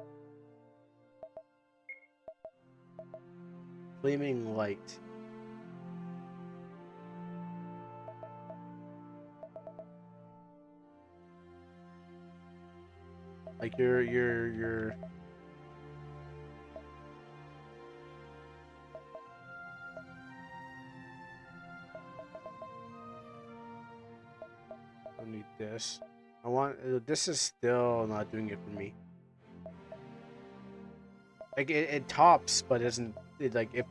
Flaming light. Like your. I need this. I want. This is still not doing it for me. Like it tops, but isn't it like if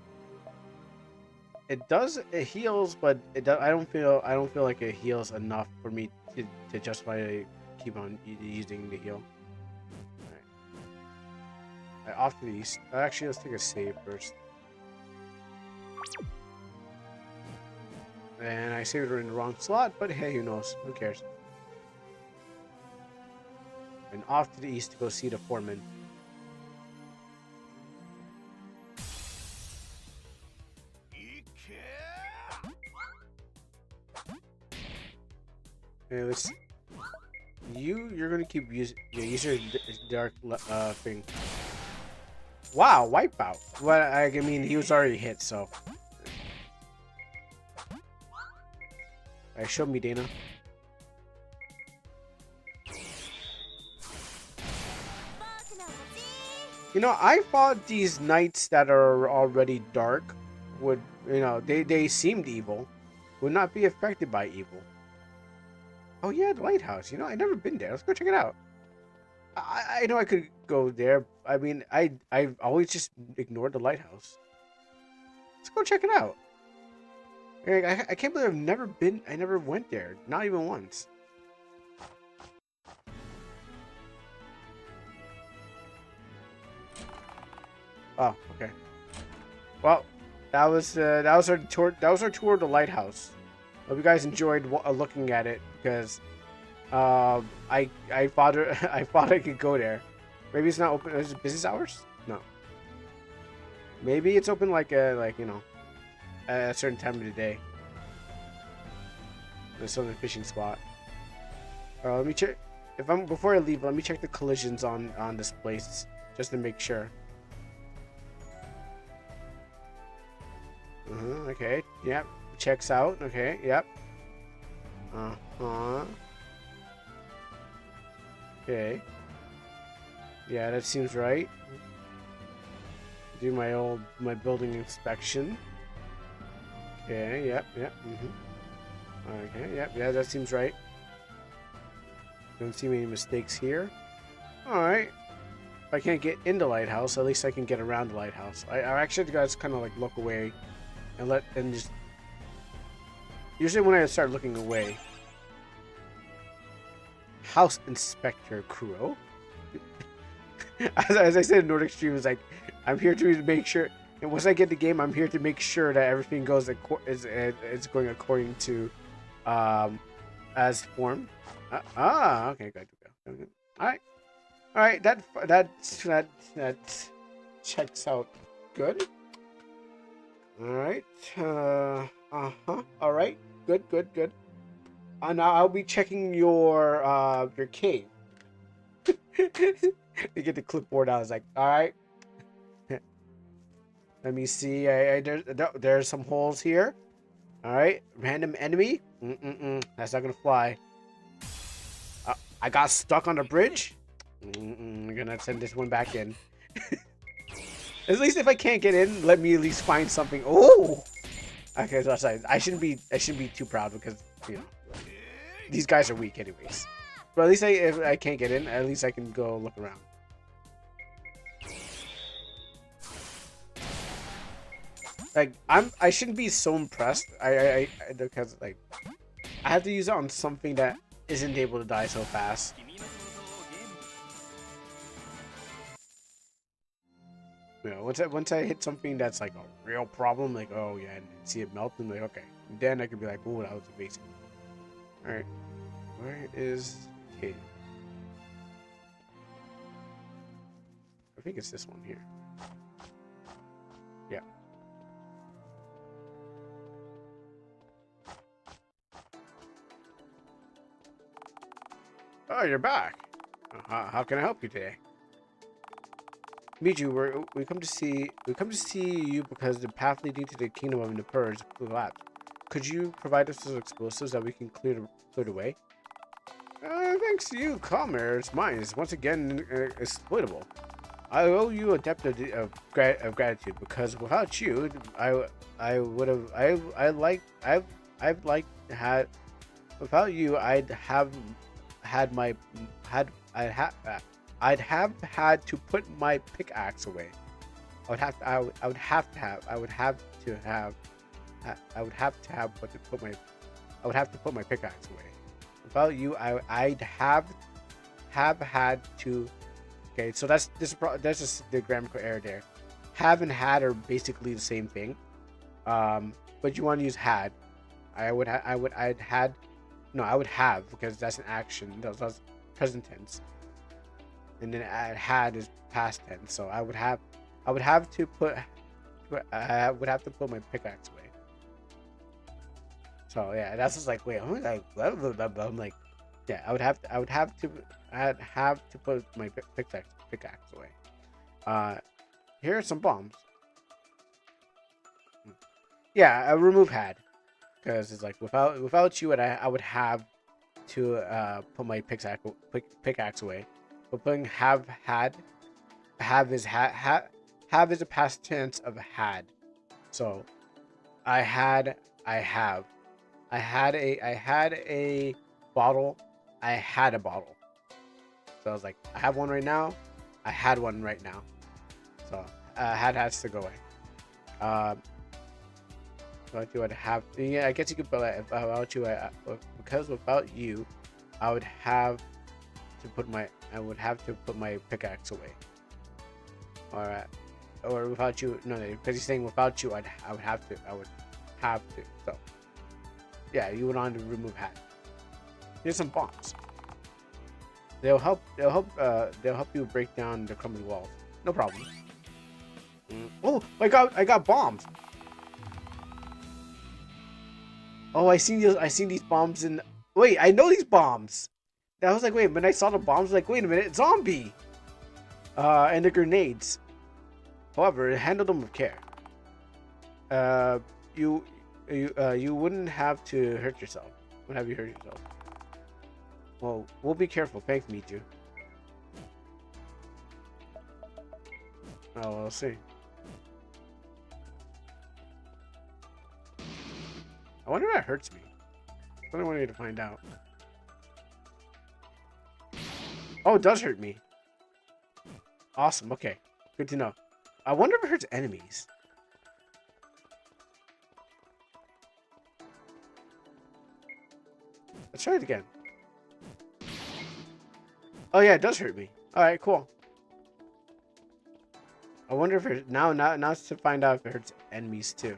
it does it heals, but it does, I don't feel like it heals enough for me to justify keep on using the heal. Alright, off to the east. Actually, let's take a save first. And I saved her in the wrong slot, but hey, who knows? Who cares? And off to the east to go see the foreman. Okay, let's. You're gonna keep using. Yeah, use your dark thing. Wow, wipeout. Well, I mean, he was already hit, so. Alright, show me, Dana. You know, I thought these knights that are already dark would, they seemed evil, would not be affected by evil. Oh yeah, the lighthouse. You know, I've never been there. Let's go check it out. I know I could go there. I mean, I've always just ignored the lighthouse. Let's go check it out. I can't believe I've never been. I never went there. Not even once. Oh, okay. Well, that was our tour. That was our tour of the lighthouse. Hope you guys enjoyed looking at it because I thought I thought I could go there. Maybe it's not open. Is it business hours? No. Maybe it's open like at a certain time of the day. There's some fishing spot. Let me check. Before I leave, let me check the collisions on this place just to make sure. Okay. Yep. Checks out. Okay. Yep. Okay. Yeah, that seems right. Do my building inspection. Okay. Yep. Yep. Okay. Yep. Yeah, that seems right. Don't see any mistakes here. All right. If I can't get in the lighthouse, at least I can get around the lighthouse. I actually got to kind of like look away and just. Usually when I start looking away. House Inspector Kuro. as I said in Nordic Stream, is like, I'm here to make sure. And once I get the game, I'm here to make sure that everything goes is going according to, as formed. Okay, good. All right. That checks out good. All right. All right. Good. Now I'll be checking your cave. You get the clipboard out. I was like, all right. Let me see. There's some holes here. All right. Random enemy. That's not gonna fly. I got stuck on the bridge. I'm gonna send this one back in. At least if I can't get in, let me at least find something. Oh. Okay, so I shouldn't be too proud because these guys are weak anyways. But at least if I can't get in, at least I can go look around. Like I shouldn't be so impressed. Because like I have to use it on something that isn't able to die so fast. Once I hit something that's like a real problem, like oh yeah, and see it melt, and like okay, then I could be like, oh, that was amazing. All right, where is cave? I think it's this one here. Yeah. Oh, you're back. How can I help you today? Miju, we come to see you because the path leading to the kingdom of Nippur is collapsed. Could you provide us with explosives that we can clear the way? Thanks to you, Commerce, mine is once again exploitable. I owe you a debt of gratitude because without you, I would have I've like had without you I'd have had my had I'd have had to put my pickaxe away. I would have to have I would have to have I would have to have put my I would have to put my pickaxe away. Without you, I'd have had to. Okay, so that's just the grammatical error there. Have and had are basically the same thing, but you want to use had. I'd had. No, I would have because that's an action. That's present tense, and then I had is past tense. So I would have to put. I would have to put my pickaxe away. So yeah, that's just like wait, I'm like blah, blah, blah, blah. I'm like, yeah, I'd have to put my pickaxe away. Here are some bombs. Yeah, I remove had because it's like without you, and I would have to put my pickaxe away. But putting have is have is a past tense of had. So I had I have. I had a bottle. I had a bottle. So I was like, I have one right now. I had one right now. So had has to go away. Without you, I'd have. Yeah, I guess you could put that. Without you, because without you, I would have to put my. I would have to put my pickaxe away. Or without you, no, because he's saying without you, I would have to. I would have to. So. Yeah, you went on to remove hat. Here's some bombs. They'll help you break down the crumbling walls. No problem. Oh, I got bombs. Oh, I seen these bombs in. Wait, I know these bombs. I was like, wait, when I saw the bombs, I was like, wait a minute, zombie. And the grenades. However, handle them with care. You wouldn't have to hurt yourself. Wouldn't have you hurt yourself? Well, we'll be careful. Thanks, Miju. Oh, we'll see. I wonder if that hurts me. I really wanted to find out. Oh, it does hurt me. Awesome. Okay, good to know. I wonder if it hurts enemies. Let's try it again. Oh yeah, it does hurt me. All right, cool. I wonder if it now it's to find out if it hurts enemies too.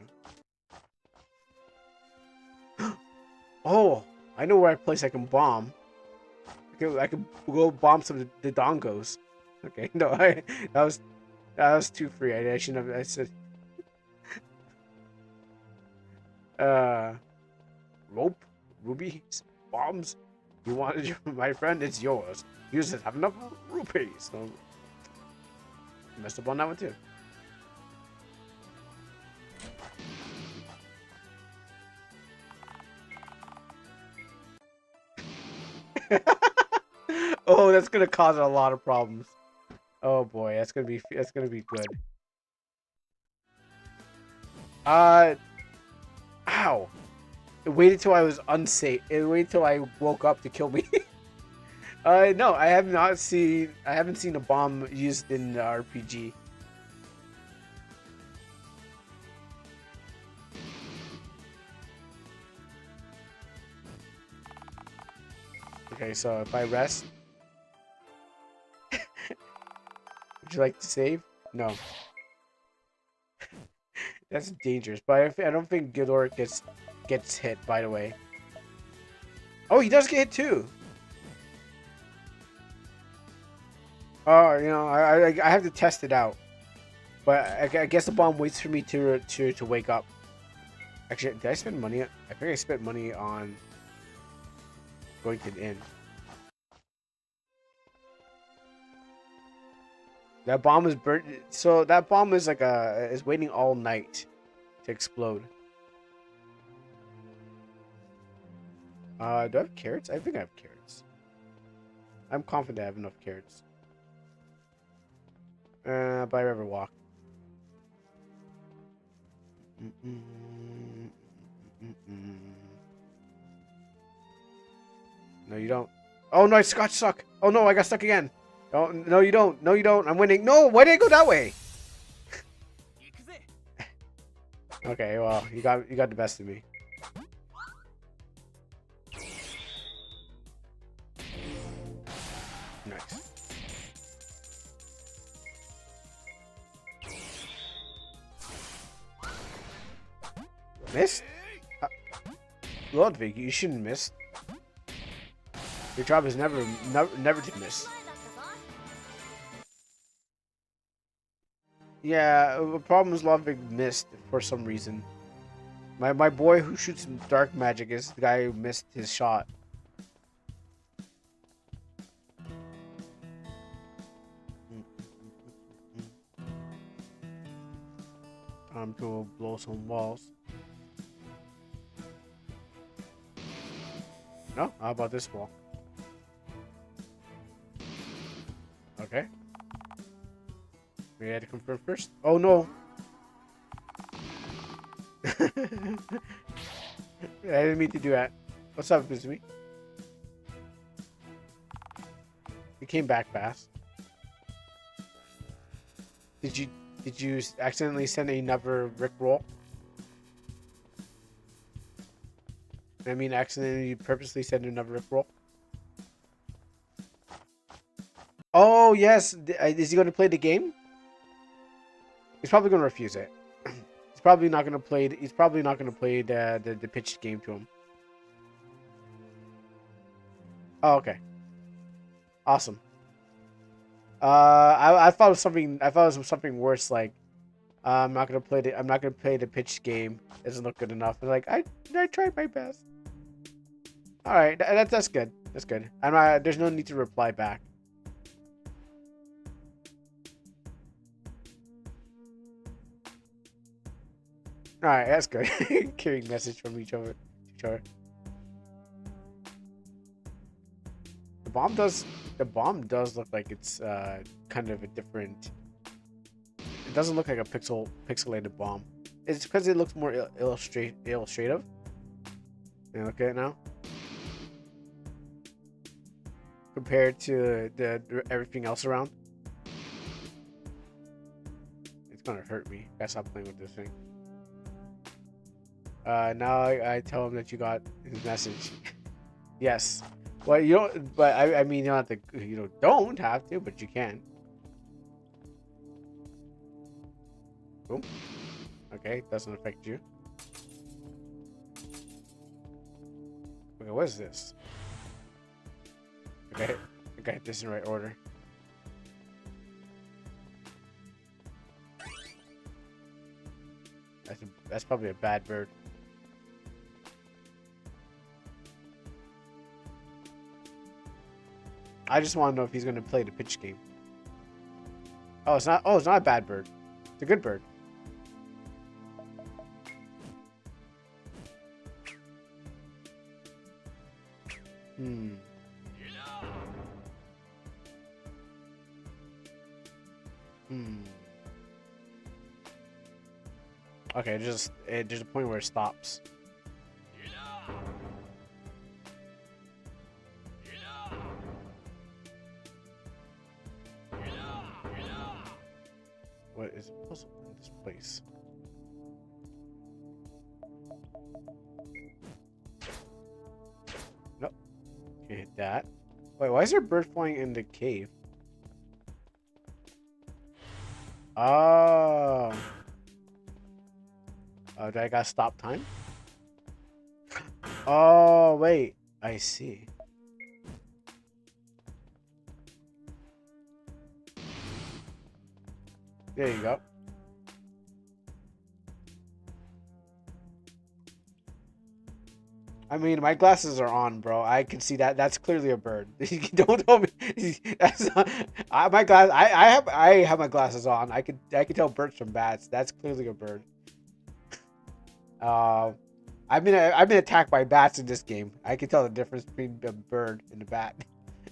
Oh, I know where a place I can bomb. I could go bomb some of the dongos. Okay, no, that was too free. I shouldn't have. I said, rope, rubies, bombs. You wanted your, my friend? It's yours. You just have enough rupees. So messed up on that one too. Oh, that's gonna cause a lot of problems. Oh boy, that's gonna be good. Ow! It waited till I was unsafe. It waited till I woke up to kill me. No, I haven't seen a bomb used in the RPG. Okay, so if I rest, would you like to save? No. That's dangerous, but I don't think Ghidorah gets hit. By the way. Oh, he does get hit too. Oh, you know, I have to test it out, but I guess the bomb waits for me to wake up. Actually, did I spend money? I think I spent money on going to the inn. That bomb is burnt. So that bomb is like is waiting all night to explode. Do I have carrots? I think I have carrots. I'm confident I have enough carrots. By Riverwalk. No, you don't. Oh no, I got stuck. Oh no, I got stuck again. Oh no, you don't. No, you don't. I'm winning. No, why did I go that way? Okay, well, you got the best of me. Nice. Missed? Ludwig, you shouldn't miss. Your job is never to miss. Yeah, the problem is Ludwig missed for some reason. My boy who shoots dark magic is the guy who missed his shot. Time to blow some walls. No? How about this wall? Okay. We had to confirm first. Oh no! I didn't mean to do that. What's up, Bizumi? He came back fast. Did you accidentally send another Rickroll? I mean, accidentally, you purposely send another Rickroll? Oh yes, is he going to play the game? He's probably going to refuse it. He's probably not going to play. He's probably not going to play the pitched game to him. Oh, okay. Awesome. I thought it was something. I thought it was something worse. Like, I'm not gonna play the. I'm not gonna play the pitched game. It doesn't look good enough. And like, I tried my best. All right, that's good. That's good. I'm not. There's no need to reply back. All right, that's good. Carrying message from each other. The bomb does. The bomb does look like it's kind of a different. It doesn't look like a pixelated bomb. It's because it looks more illustrative. Yeah, look at it now. Compared to the everything else around. It's gonna hurt me. I gotta stop playing with this thing. Now I tell him that you got his message. Yes. Well, you don't. But I mean, you don't have to. You don't have to, but you can. Boom. Okay, doesn't affect you. Okay, what is this? Okay, I got this in the right order. That's probably a bad bird. I just want to know if he's going to play the pitch game. Oh, it's not. Oh, it's not a bad bird. It's a good bird. Hmm. Okay, there's a point where it stops. What is a puzzle in this place? Nope. Can't hit that. Wait, why is there a bird flying in the cave? Oh. Oh, did I gotta stop time? Oh, wait. I see. There you go. I mean, my glasses are on, bro. I can see that. That's clearly a bird. Don't tell me. That's not, my glass. I have my glasses on. I can tell birds from bats. That's clearly a bird. Uh, I've been attacked by bats in this game. I can tell the difference between a bird and a bat.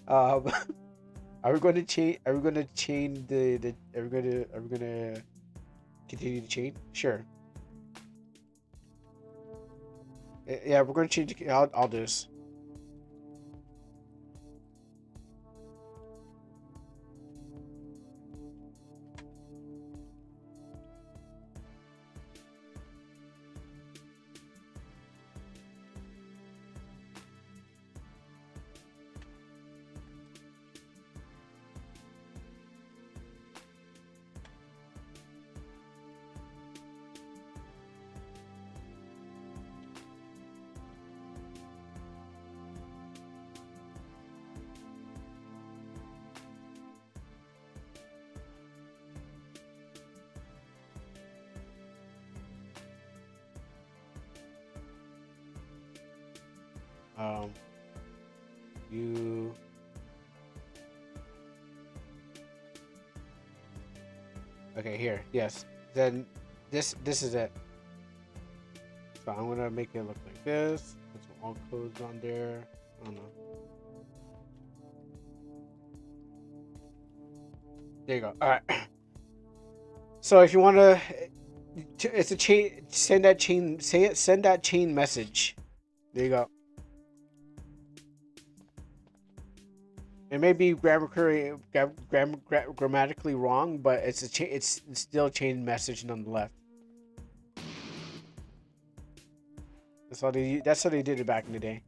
Um, are we going to chain? Are we going to chain the? Are we going to continue to chain? Sure. Yeah, we're going to change. I'll do this. Um, you. Okay, here. Yes. Then this is it. So I'm gonna make it look like this. Put some all codes on there. I don't know. There you go. All right. So if you want to, it's a chain. Send that chain. Say it. Send that chain message. There you go. It may be grammatically wrong, but it's still a chain message nonetheless. That's how they did it back in the day.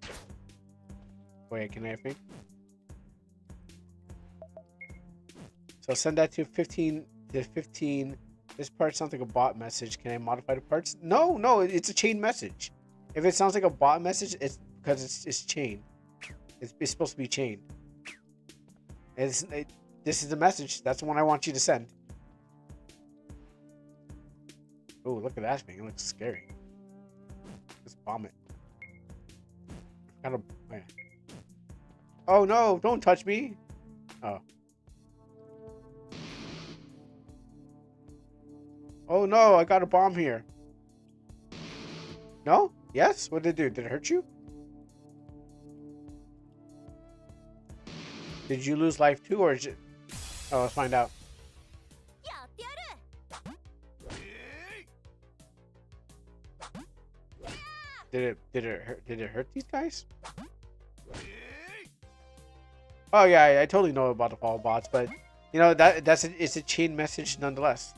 Wait, can I think? So send that to 15 to 15. This part sounds like a bot message. Can I modify the parts? No, no, it's a chain message. If it sounds like a bot message, it's because it's chain. It's supposed to be chain. This is the message. That's the one I want you to send. Oh, look at that thing. It looks scary. Let's bomb it. Kind of. Oh no! Don't touch me. Oh. Oh no! I got a bomb here. No? Yes? What did it do? Did it hurt you? Did you lose life too, or is it? Oh, let's find out. Did it hurt these guys? Oh yeah, I totally know about the fall bots, but you know it's a chain message nonetheless.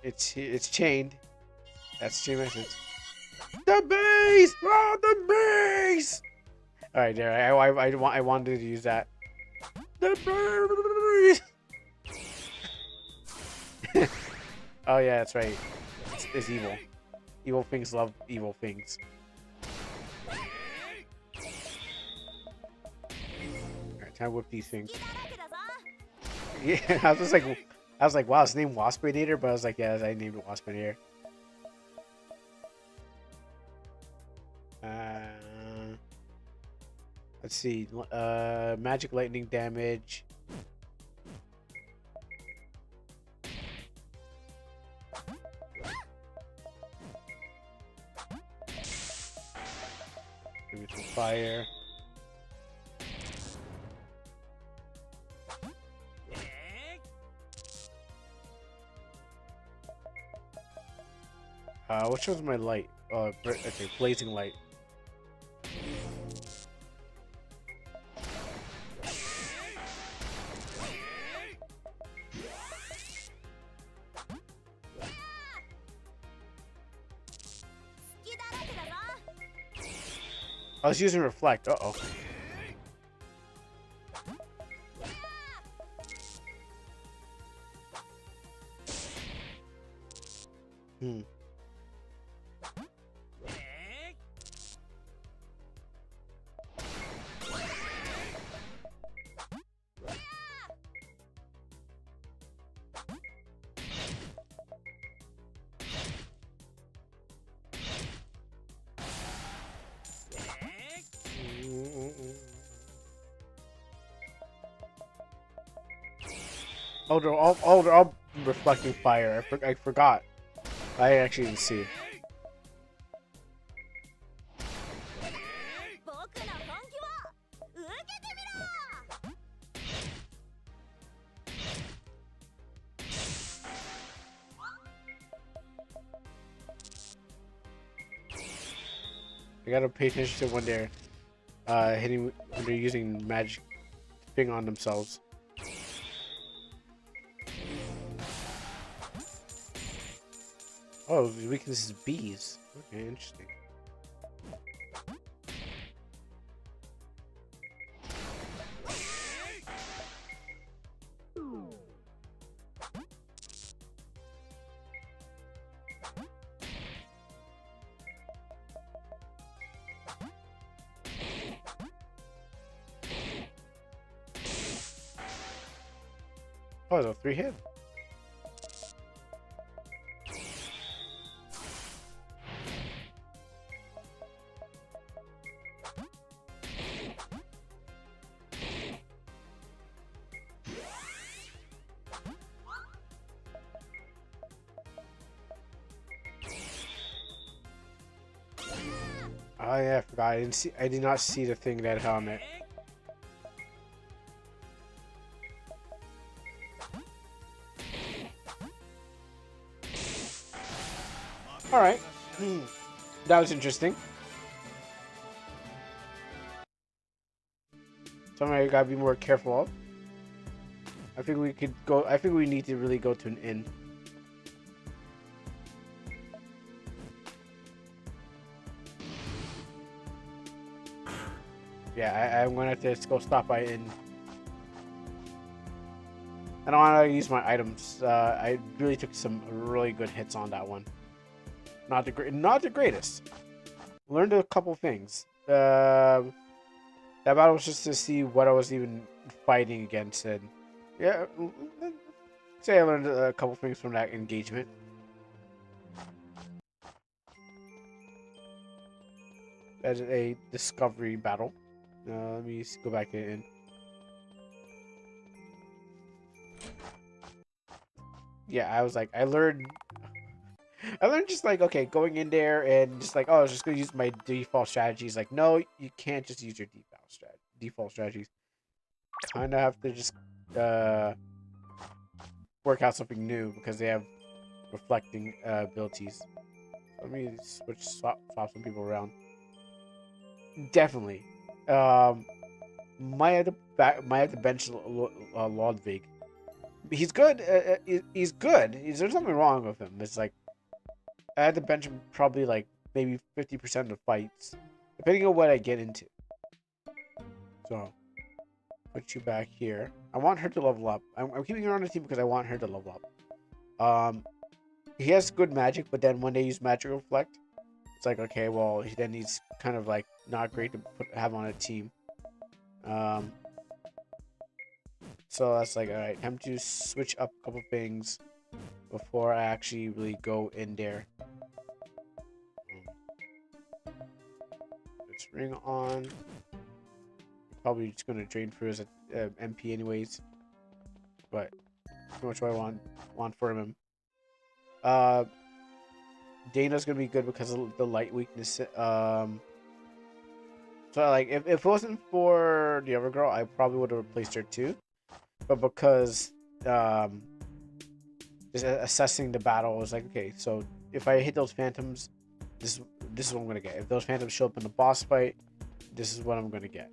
It's chained. That's chain message. The base! Oh, the base! All right, there. I wanted to use that. The base! Oh yeah, that's right. It's evil. Evil things love evil things. Alright, time to whip these things. Yeah, I was like, wow, it's named Waspinator, but I was like, yeah, I named it Waspinator. Let's see. Magic lightning damage. Give me some fire. Which one's my light? Okay, blazing light. I was using reflect. Uh-oh. Hmm. I'll reflecting fire. I forgot. I actually didn't see. I gotta pay attention to when they're when they're using magic thing on themselves. Oh, the weakness is bees. Okay, interesting. Oh, it's a 3-hit. Oh yeah, I forgot. I did not see the thing that had on it. All right. That was interesting. Something I gotta be more careful of. I think we could go. I think we need to really go to an inn. Yeah, I'm gonna have to go stop by inn. I don't want to use my items. I really took some really good hits on that one. Not the greatest. Learned a couple things. That battle was just to see what I was even fighting against, and yeah, say I learned a couple things from that engagement. As a discovery battle. Let me go back in. Yeah, I was like, I learned just like, okay, going in there and just like, oh, I was just gonna use my default strategies. Like, no, you can't just use your default strategies. Kind of have to just work out something new because they have reflecting abilities. Let me swap some people around. Definitely. Might have to bench Lodvig. He's good. He's good. There's nothing wrong with him. It's like I had to bench him probably like maybe 50% of fights, depending on what I get into. So put you back here. I want her to level up. I'm keeping her on the team because I want her to level up. He has good magic, but then when they use magic reflect, it's like, okay, well, then he's kind of like not great to have on a team. So that's like, all right, time to switch up a couple things before I actually really go in there. Let's ring on. Probably just gonna drain through his MP anyways, but too much what I want from him. Dana's gonna be good because of the light weakness. So like, if it wasn't for the other girl, I probably would have replaced her too. But because just assessing the battle, I was like, okay, so if I hit those phantoms, this is what I'm gonna get. If those phantoms show up in the boss fight, this is what I'm gonna get.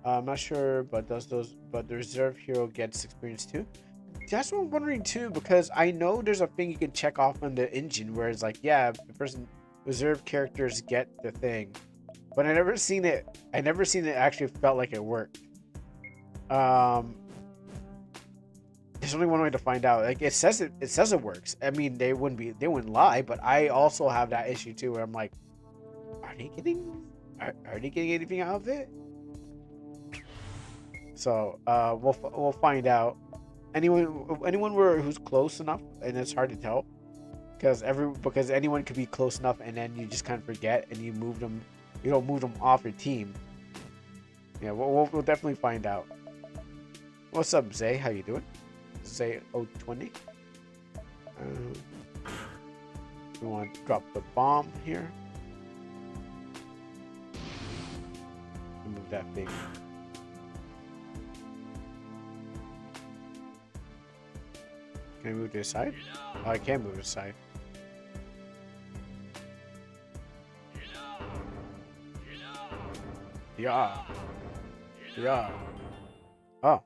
I'm not sure, but the reserve hero gets experience too? That's what I'm wondering too, because I know there's a thing you can check off on the engine where it's like, yeah, the person reserve characters get the thing, but I never seen it actually felt like it worked. There's only one way to find out. Like, it says it works. I mean, they wouldn't lie, but I also have that issue too where I'm like, are they getting anything out of it? So we'll find out. anyone who's close enough, and it's hard to tell because anyone could be close enough, and then you just kind of forget, and you don't move them off your team. Yeah, we'll definitely find out. What's up, Zay? How you doing? Zay 020. We want to drop the bomb here. Move that thing. Can I move to the side? Oh, I can move to the side. Yeah. Yeah. Oh.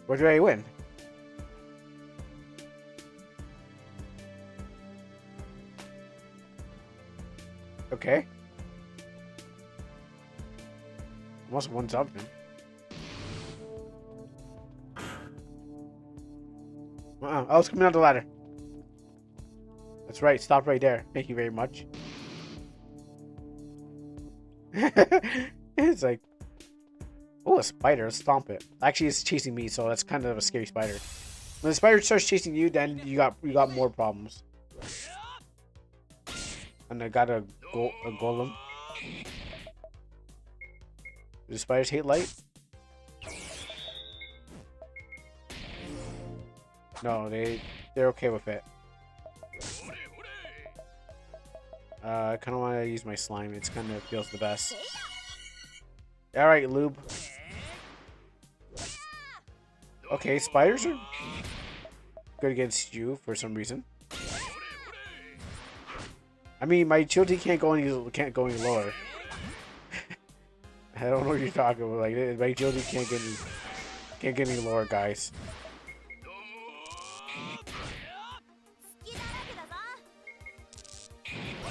What do I win? Okay. Must have won something. I was coming on the ladder. That's right. Stop right there. Thank you very much. It's like, oh, a spider. Stomp it. Actually, it's chasing me, so that's kind of a scary spider. When the spider starts chasing you, then you got more problems. And I got a golem. Do spiders hate light? No, they're okay with it. I kind of want to use my slime. It's kind of feels the best. All right, lube. Okay, spiders are good against you for some reason. I mean, my agility can't go any lower. I don't know what you're talking about. Like, my agility can't get any lower, guys.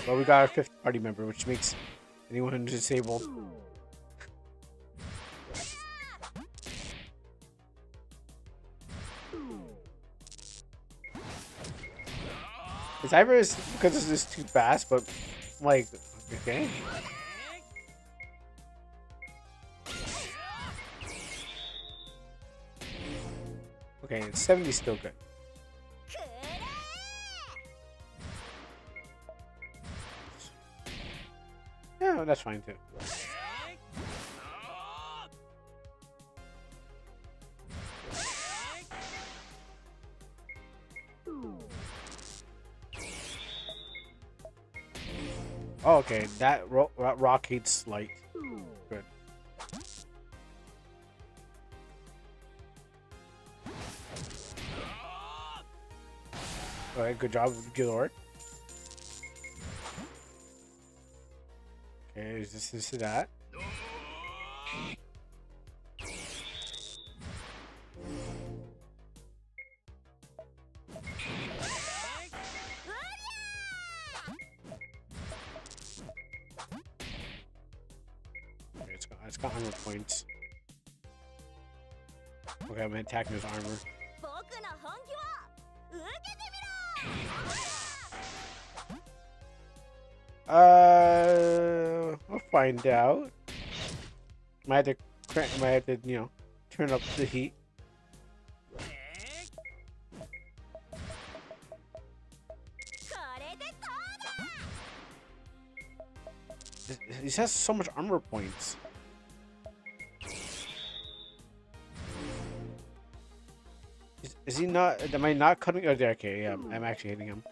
Well, we got our 5th party member, which makes anyone disabled. It's either because this is too fast, but like, okay. Okay, it's 70 still good. Yeah, that's fine too. Oh, okay, that rock hates light. Good. Alright, good job, Gilord. Okay, is this that? Okay, it's got armor points. Okay, I'm attacking his armor. We'll find out. Might have to, you know, turn up the heat. He has so much armor points. Is he not? Am I not cutting? Oh, okay, yeah, I'm actually hitting him.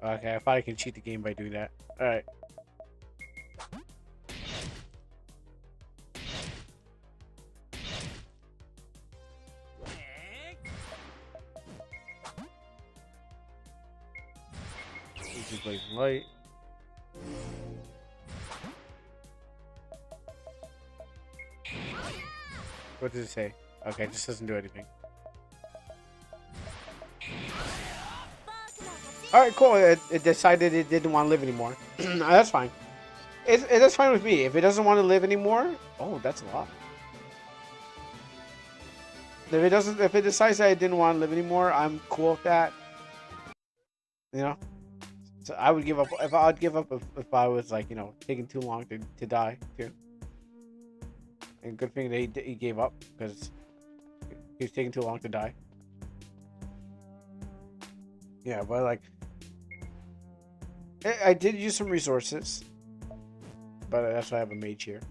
Okay, I thought I could cheat the game by doing that. Alright. Easy blazing light. What does it say? Okay, it just doesn't do anything. Alright, cool. It decided it didn't want to live anymore. That's fine. That's fine with me. If it doesn't want to live anymore, oh, that's a lot. If it decides that it didn't want to live anymore, I'm cool with that. You know? So I would give up if I'd give up if I was like taking too long to die too. And good thing that he gave up because he was taking too long to die. Yeah, but like I did use some resources, but that's why I have a mage here.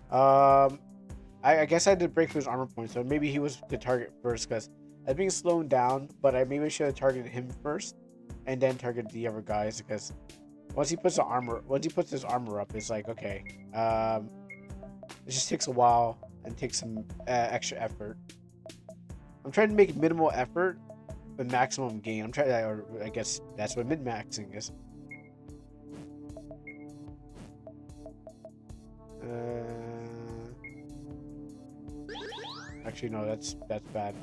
I guess I did break through his armor point, so maybe he was the target first because I being slowed down, but I maybe should have targeted him first and then target the other guys because once he puts his armor up, it's like okay, it just takes a while and takes some extra effort. I'm trying to make minimal effort but maximum gain. I'm trying, or I guess that's what min-maxing is. Actually, no, that's bad.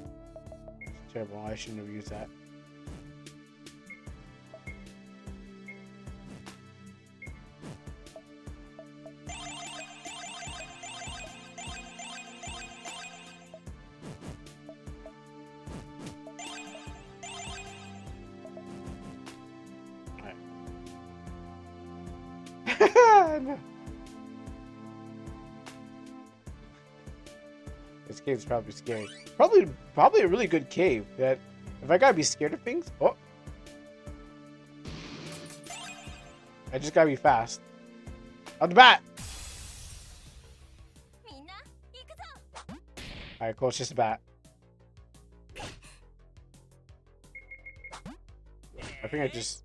It's terrible. I shouldn't have used that. No. This cave's probably scary. Probably a really good cave. That if I gotta be scared of things, oh, I just gotta be fast. On the bat. All right, cool. It's just a bat. I think I just.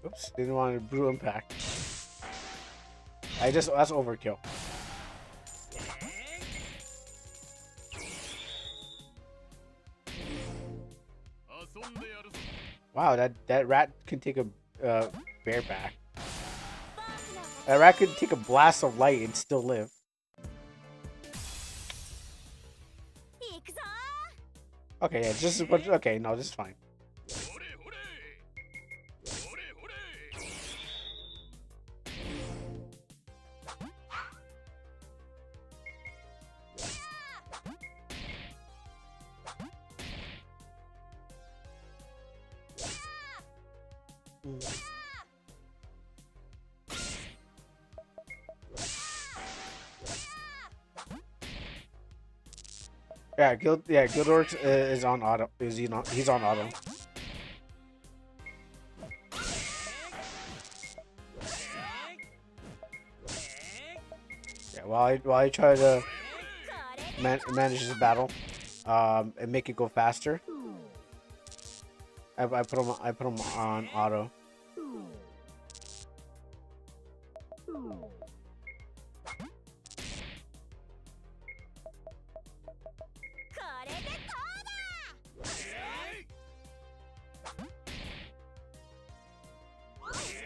Oops, didn't want a brutal impact. That's overkill. Wow, that rat can take a bear back. That rat could take a blast of light and still live. Okay, yeah, just okay. No, this is fine. Yeah, Guildorx is on auto. He's on auto. Yeah, while I try to manage this battle, and make it go faster, I put him on auto.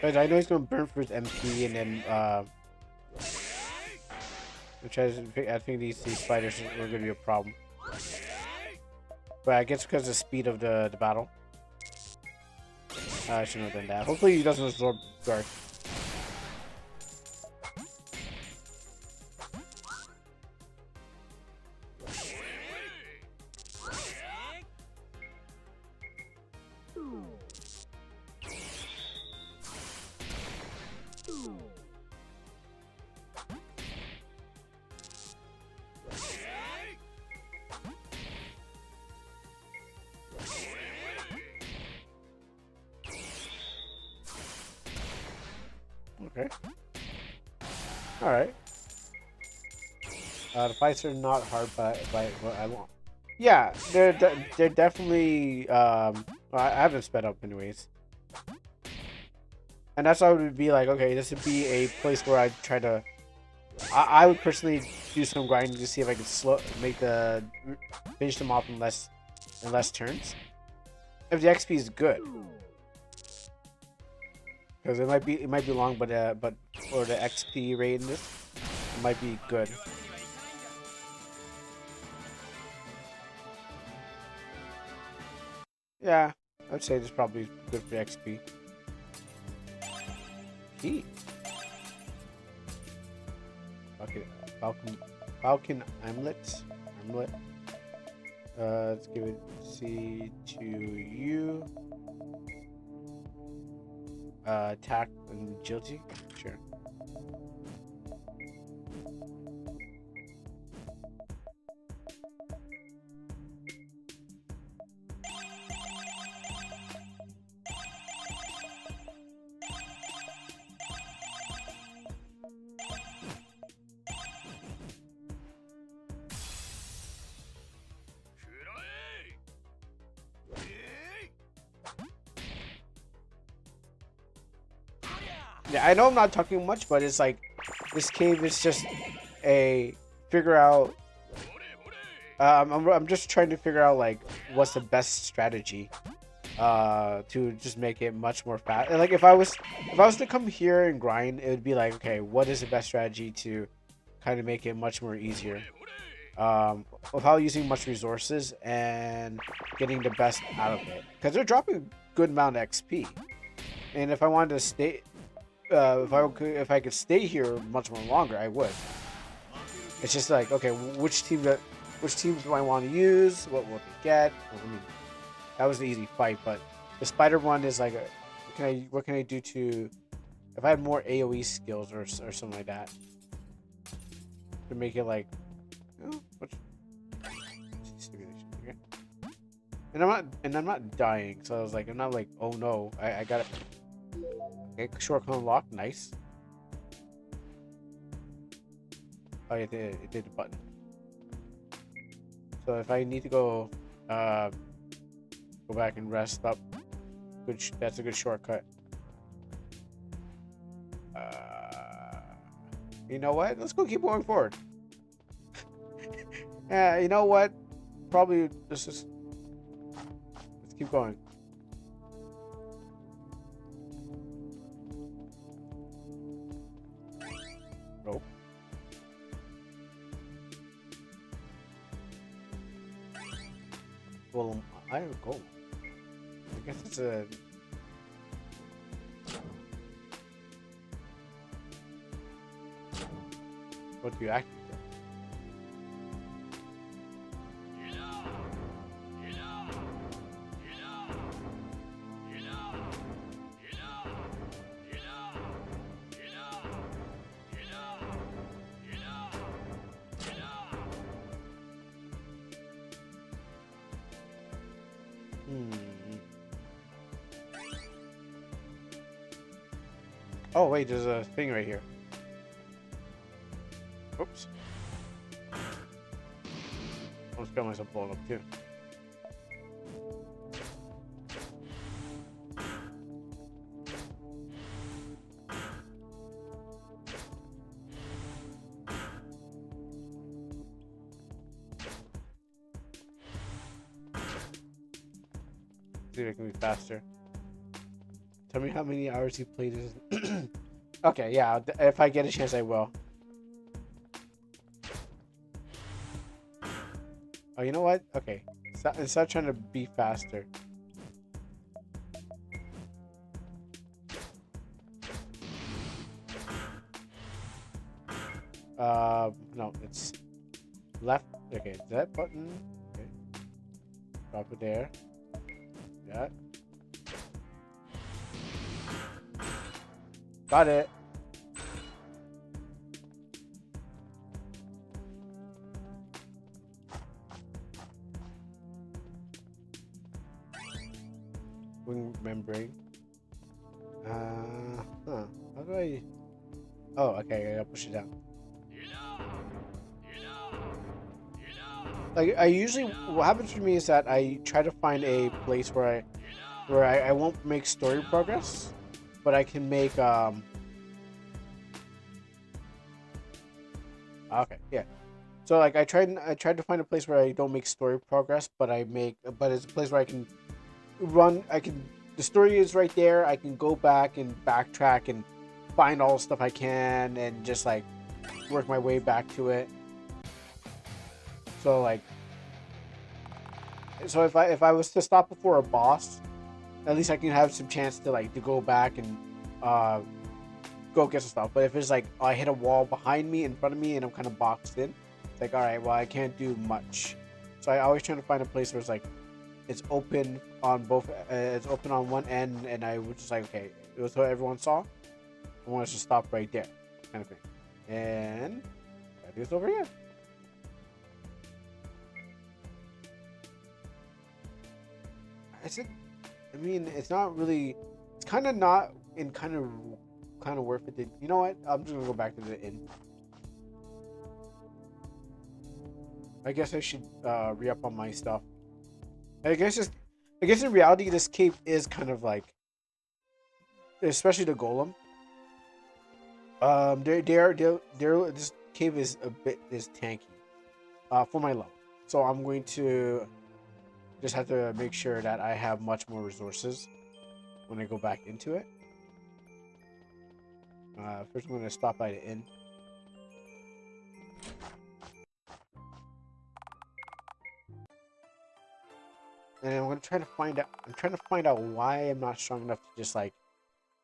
But I know he's gonna burn for his MP and then I think these spiders are gonna be a problem. But I guess because of the speed of the battle. I shouldn't have done that. Hopefully he doesn't absorb guard. Okay. All right. The fights are not hard, but I want. Yeah, they're definitely. Well, I have them sped up anyways, and that's why it would be like, okay, this would be a place where I try to. I would personally do some grinding to see if I could finish them off in less turns. If the XP is good. Because it might be long, but for the XP rate in this, it might be good. Yeah, I'd say this is probably good for XP. Heat. Falcon Amulet. Let's give it C to you. Attack and agility. Sure. Yeah, I know I'm not talking much, but it's like this cave is just a figure out. I'm just trying to figure out like what's the best strategy to just make it much more fast. Like if I was to come here and grind, it would be like, okay, what is the best strategy to kind of make it much more easier without using much resources and getting the best out of it, because they're dropping a good amount of XP. And if I wanted to stay, if I could stay here much more longer, I would. It's just like, okay, which teams do I want to use? What will they get? Well, I mean, that was the easy fight, but the spider one is like, what can I do to, if I had more AOE skills or something like that, to make it like, what's stimulation? Okay. And I'm not dying, so I was like, I'm not like, oh no, I got it. Okay, shortcut unlocked, nice. Oh, it did the button. So if I need to go back and rest up, that's a good shortcut. You know what? Let's go keep going forward. Yeah, you know what? Probably let's keep going. Nope. Well, I have a goal. I guess it's a. What do you actually do? Oh wait, there's a thing right here. Oops. Almost got myself blown up too. See if I can be faster. Tell me how many hours you played this. Okay, yeah, if I get a chance, I will. Oh, you know what? Okay. Stop trying to be faster. No, it's left. Okay, that button. Okay. Drop it there. Yeah. Got it. Wing membrane. How do I? Oh, okay. I gotta push it down. Like I usually, what happens for me is that I try to find a place where I won't make story progress, but I can make Okay, yeah. So like I tried to find a place where I don't make story progress, but it's a place where I can run. The story is right there. I can go back and backtrack and find all the stuff I can and just like work my way back to it. So like, if I was to stop before a boss, at least I can have some chance to like to go back and go get some stuff. But if it's like I hit a wall behind me, in front of me, and I'm kind of boxed in, it's like, all right, well I can't do much. So I always try to find a place where it's like it's open on both. It's open on one end, and I was just like, okay, it was what everyone saw. I want us to stop right there, kind of thing. And I think it's over here. I said, I mean, it's not really. It's kind of not in kind of worth it. You know what? I'm just gonna go back to the inn. I guess I should re-up on my stuff. I guess in reality, this cave is kind of like, especially the golem. This cave is a bit is tanky, for my level. So I'm going to just have to make sure that I have much more resources when I go back into it. First, I'm going to stop by the inn. And I'm going to try to find out. I'm trying to find out why I'm not strong enough to just like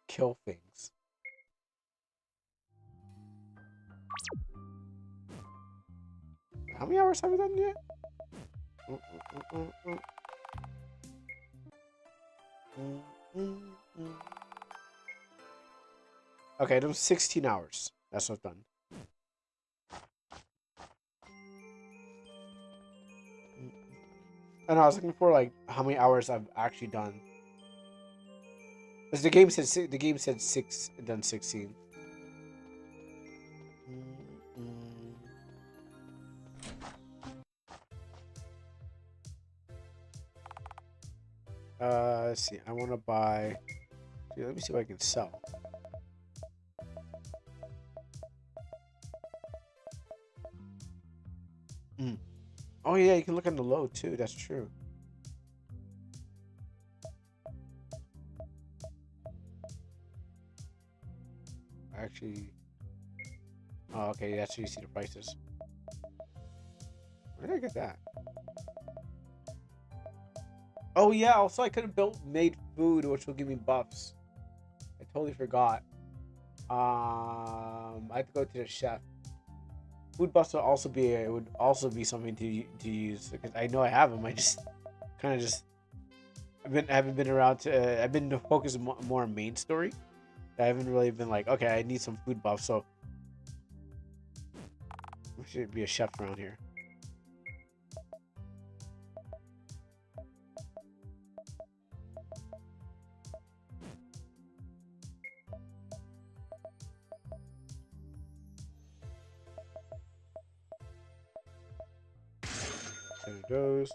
kill things. How many hours have we done yet? Okay, it was 16 hours. That's what's done. And I was looking for like how many hours I've actually done. Because the game said done 16. Let's see. I want to buy. Let me see what I can sell. Oh yeah, you can look on the low too. That's true. Actually, oh okay. That's where you see the prices. Where did I get that? Oh yeah. Also, I could have made food, which will give me buffs. I totally forgot. I have to go to the chef. Food buffs would also be something to use because I know I have them. I just kind of just haven't been around to. I've been focused more on main story. I haven't really been like, okay, I need some food buffs, so there should be a chef around here. Those.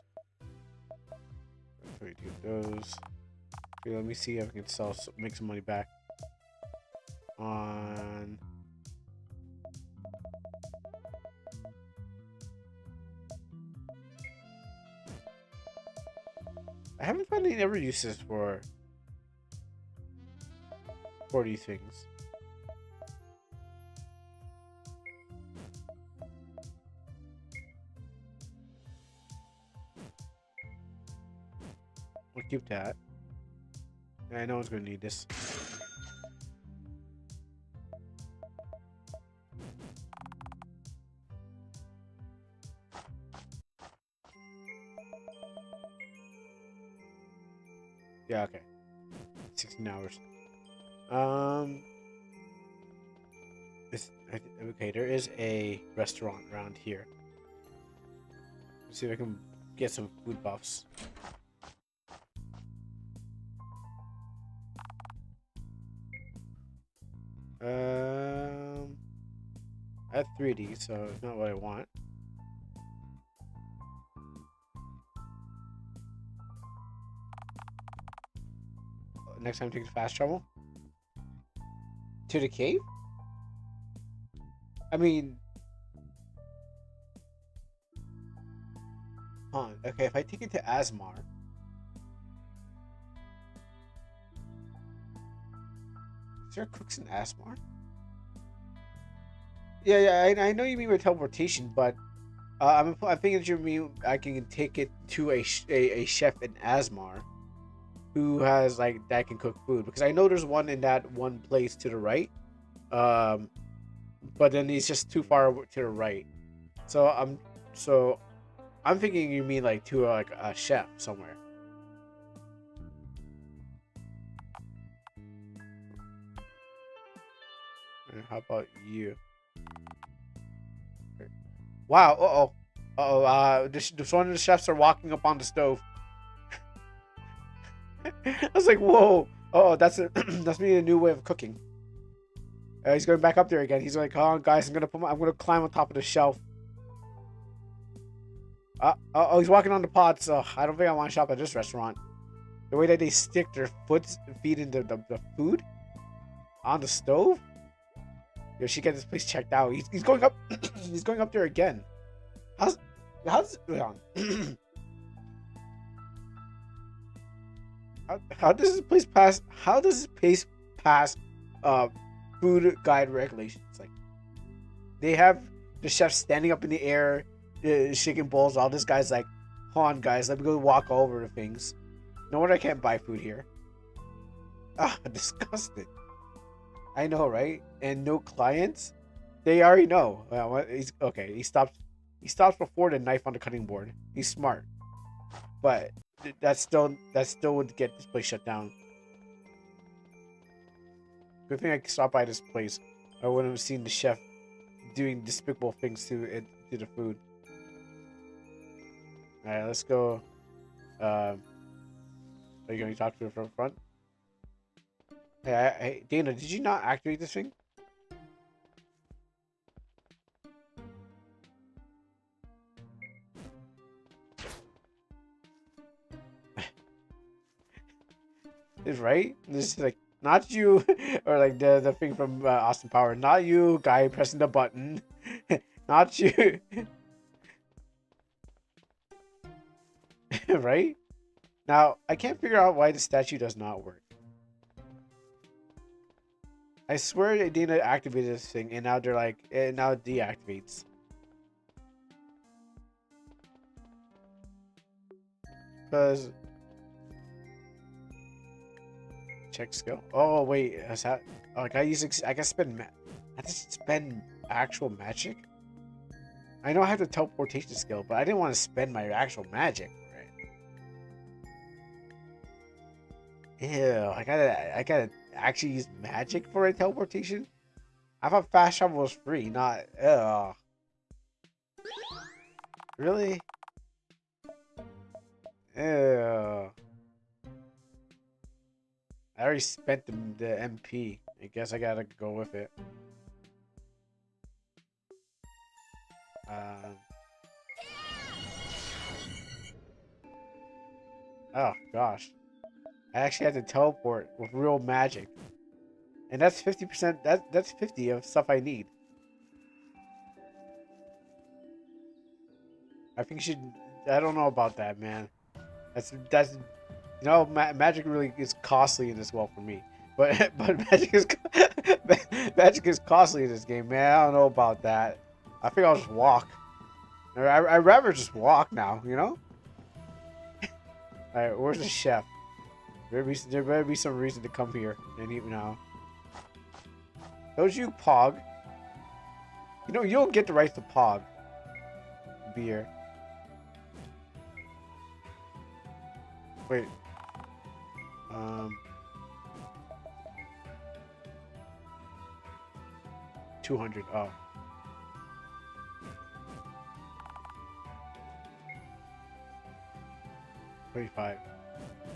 22 of those. Okay, let me see if I can make some money back on. I haven't found any ever uses for these things. We'll keep that. Yeah, no one's gonna need this. Yeah, okay. 16 hours. Okay, there is a restaurant around here. Let's see if I can get some food buffs. I have 3 of these, so it's not what I want. Next time, take fast travel to the cave. I mean, okay, if I take it to Asmar, is there cooks in Asmar? Yeah, I know you mean by teleportation, but I'm thinking that you mean I can take it to a chef in Asmar who has like that can cook food, because I know there's one in that one place to the right, but then he's just too far to the right. So I'm thinking you mean like to like a chef somewhere. And how about you? Wow. Uh-oh. Uh-oh. This one of the chefs are walking up on the stove. I was like, whoa. Oh, that's a that's me a new way of cooking. He's going back up there again. He's like, "Hold on, guys. I'm gonna climb on top of the shelf." Oh, he's walking on the pots. I don't think I want to shop at this restaurant. The way that they stick their feet in the food on the stove. Yo, she get this place checked out. He's going up. He's going up there again. How's wait on. How does this place pass? How does this place pass? Food guide regulations. Like they have the chef standing up in the air, shaking bowls. All this guy's like, "Hold on, guys, let me go walk over the things." No wonder I can't buy food here. Ah, disgusting. I know, right? And no clients. They already know. He's okay. He stops. He stops before the knife on the cutting board. He's smart, but that still would get this place shut down. Good thing I stopped by this place. I wouldn't have seen the chef doing despicable things to it, to the food. All right, let's go. Are you going to talk to her from front? Hey, Dana, did you not activate this thing? Is right? This is like not you, or like the thing from Austin Power. Not you, guy pressing the button. Not you, right? Now I can't figure out why the statue does not work. I swear Dana activated this thing, and now they're like, now it deactivates. Because check skill. Oh wait, is that? Oh, I gotta use. I gotta spend. I just spend actual magic. I know I have the teleportation skill, but I didn't want to spend my actual magic for it. Ew, I gotta actually use magic for a teleportation. I thought fast travel was free, not. Really? Ew. I already spent the MP. I guess I gotta go with it. Oh gosh, I actually had to teleport with real magic, and that's 50%. That's 50 of stuff I need. I think you should. I don't know about that, man. That's magic really is costly in this world for me. But magic is costly in this game, man. I don't know about that. I think I'll just walk. I'd rather just walk now, you know? Alright, where's the chef? There better be some reason to come here and eat now. Those you, Pog. You know, you'll get the right to Pog. Beer. Wait. 200. Oh. 25.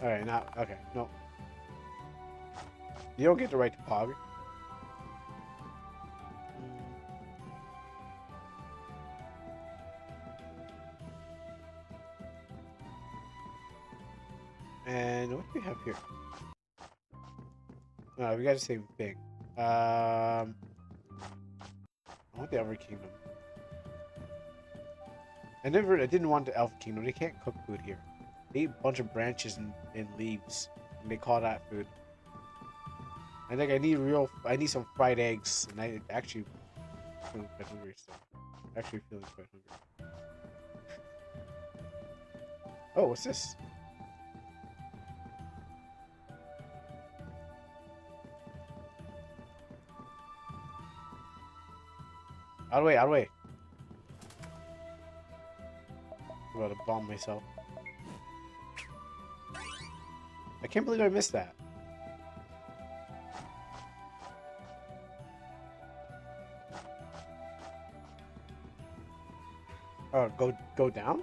Alright, now, okay, no. You don't get the right to Pog. And what do we have here? No, we got the same thing. I want the Elder Kingdom. I didn't want the Elf Kingdom. They can't cook food here. They eat a bunch of branches and leaves, and they call that food. I think I need some fried eggs, and I actually feeling quite hungry still. Actually feeling quite hungry. Oh, what's this? Out of the way, out of the way. about to bomb myself. I can't believe I missed that. Oh, go down?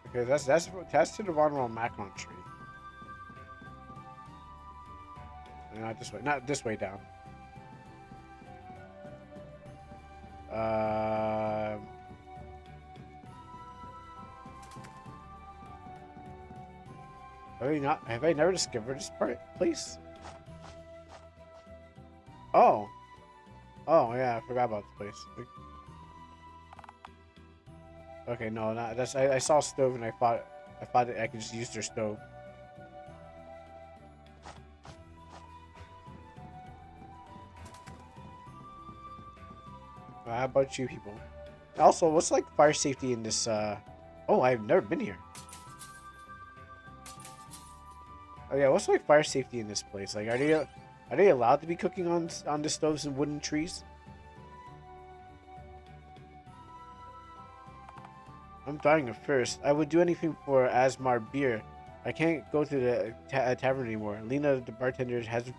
Okay, that's to the bottom of Macron tree. Not this way. Not this way down. Have I never discovered this place? Oh. Oh yeah, I forgot about this place. Okay, no, not that's I saw a stove and I thought that I could just use their stove. How about you people? Also, what's like fire safety in this oh, I've never been here. Oh yeah, what's like fire safety in this place? Like are they allowed to be cooking on the stoves and wooden trees? I'm dying of thirst. I would do anything for Asmar beer. I can't go to the tavern anymore. Lena, the bartender, hasn't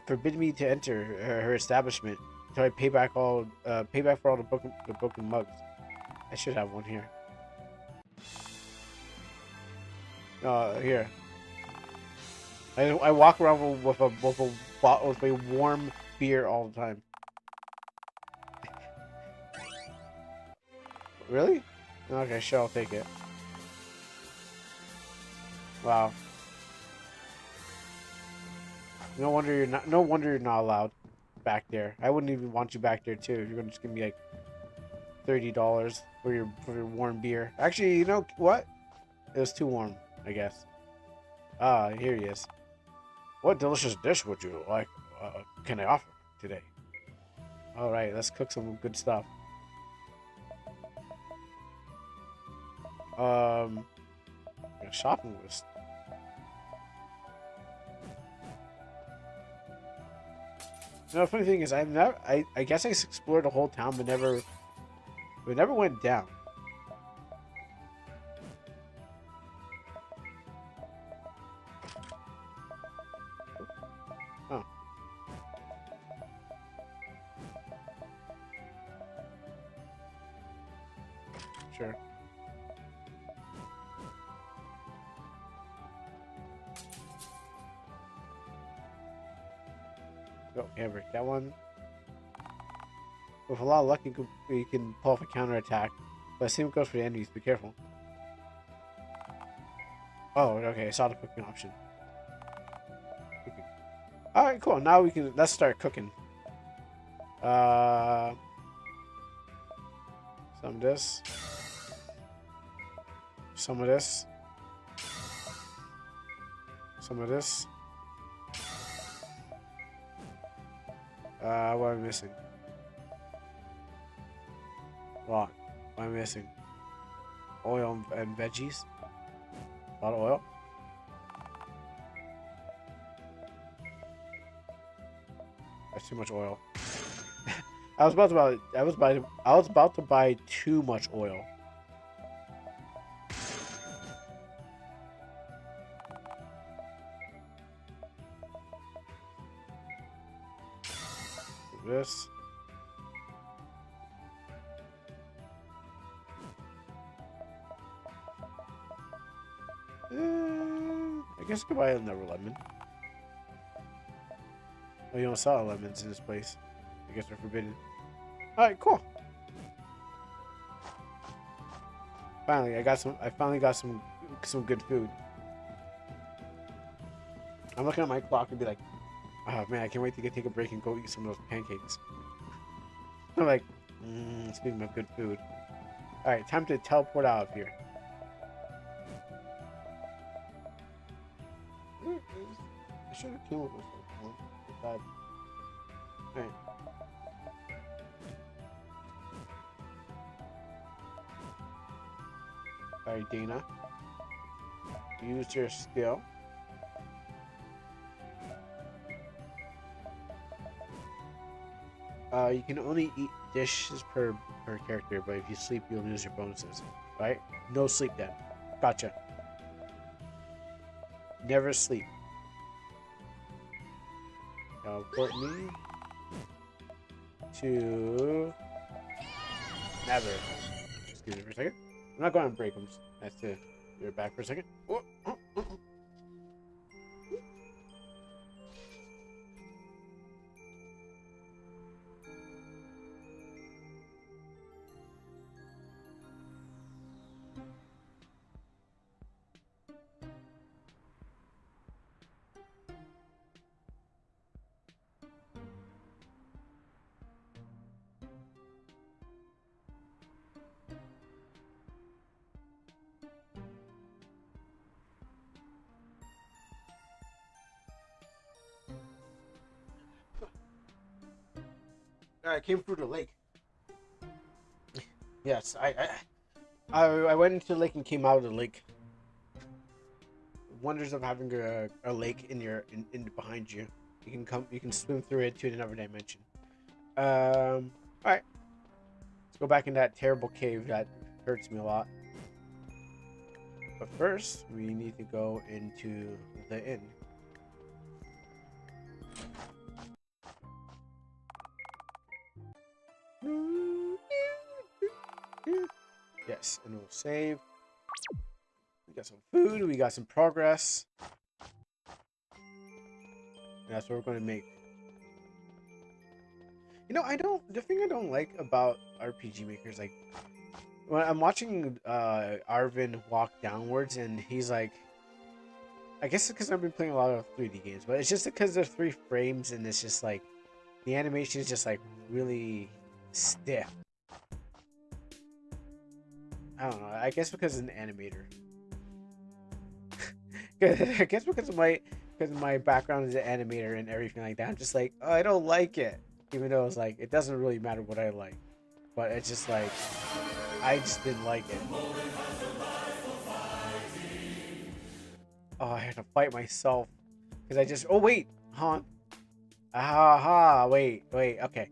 forbidden me to enter her establishment until I pay back for all the broken mugs. I should have one here. Here. I walk around with a warm beer all the time. Really? Okay, sure, I'll take it. Wow. No wonder you're not allowed back there. I wouldn't even want you back there too. You're gonna just give me like $30 for your warm beer. Actually, you know what? It was too warm, I guess. Ah, here he is. What delicious dish would you like? Can I offer today? All right, let's cook some good stuff. A shopping list. You know, the funny thing is, I guess I explored the whole town, but never went down. Oh. Sure. Oh, can't break that one. With a lot of luck, you can pull off a counterattack. But same goes for the enemies. Be careful. Oh, okay. I saw the cooking option. Cooking. All right, cool. Now let's start cooking. Some of this. Some of this. Some of this. What am I missing? What am I missing? Oil and veggies. A lot of oil. That's too much oil. I was about to buy too much oil. This. I guess I could buy another lemon. Oh, you don't sell lemons in this place. I guess they're forbidden. Alright, cool. I finally got some good food. I'm looking at my clock and be like, oh man, I can't wait to take a break and go eat some of those pancakes. I'm like, speaking of good food. Alright, time to teleport out of here. I should have killed this one. Alright. Alright, Dana. Use your skill. You can only eat dishes per character, but if you sleep, you'll lose your bonuses. Right? No sleep then. Gotcha. Never sleep. Teleport me to never. Excuse me for a second. I'm not going to break them. Nice to be back for a second. Oh, oh, oh. I came through the lake. Yes, I went into the lake and came out of the lake. Wonders of having a lake in behind you. You can swim through it to another dimension. All right. Let's go back in that terrible cave that hurts me a lot. But first, we need to go into the inn. Yes, and we'll save. We got some food, we got some progress. And that's what we're going to make. You know, the thing I don't like about RPG makers, like, when I'm watching Arvin walk downwards and he's like, I guess it's because I've been playing a lot of 3D games, but it's just because there's 3 frames and it's just like, the animation is just like really stiff. I don't know. I guess because it's an animator. I guess because of my background as an animator and everything like that. I'm just like, oh, I don't like it. Even though it's like, it doesn't really matter what I like. But it's just like, I just didn't like it. Oh, I had to fight myself. Because I just, oh wait, huh? Aha, wait, okay.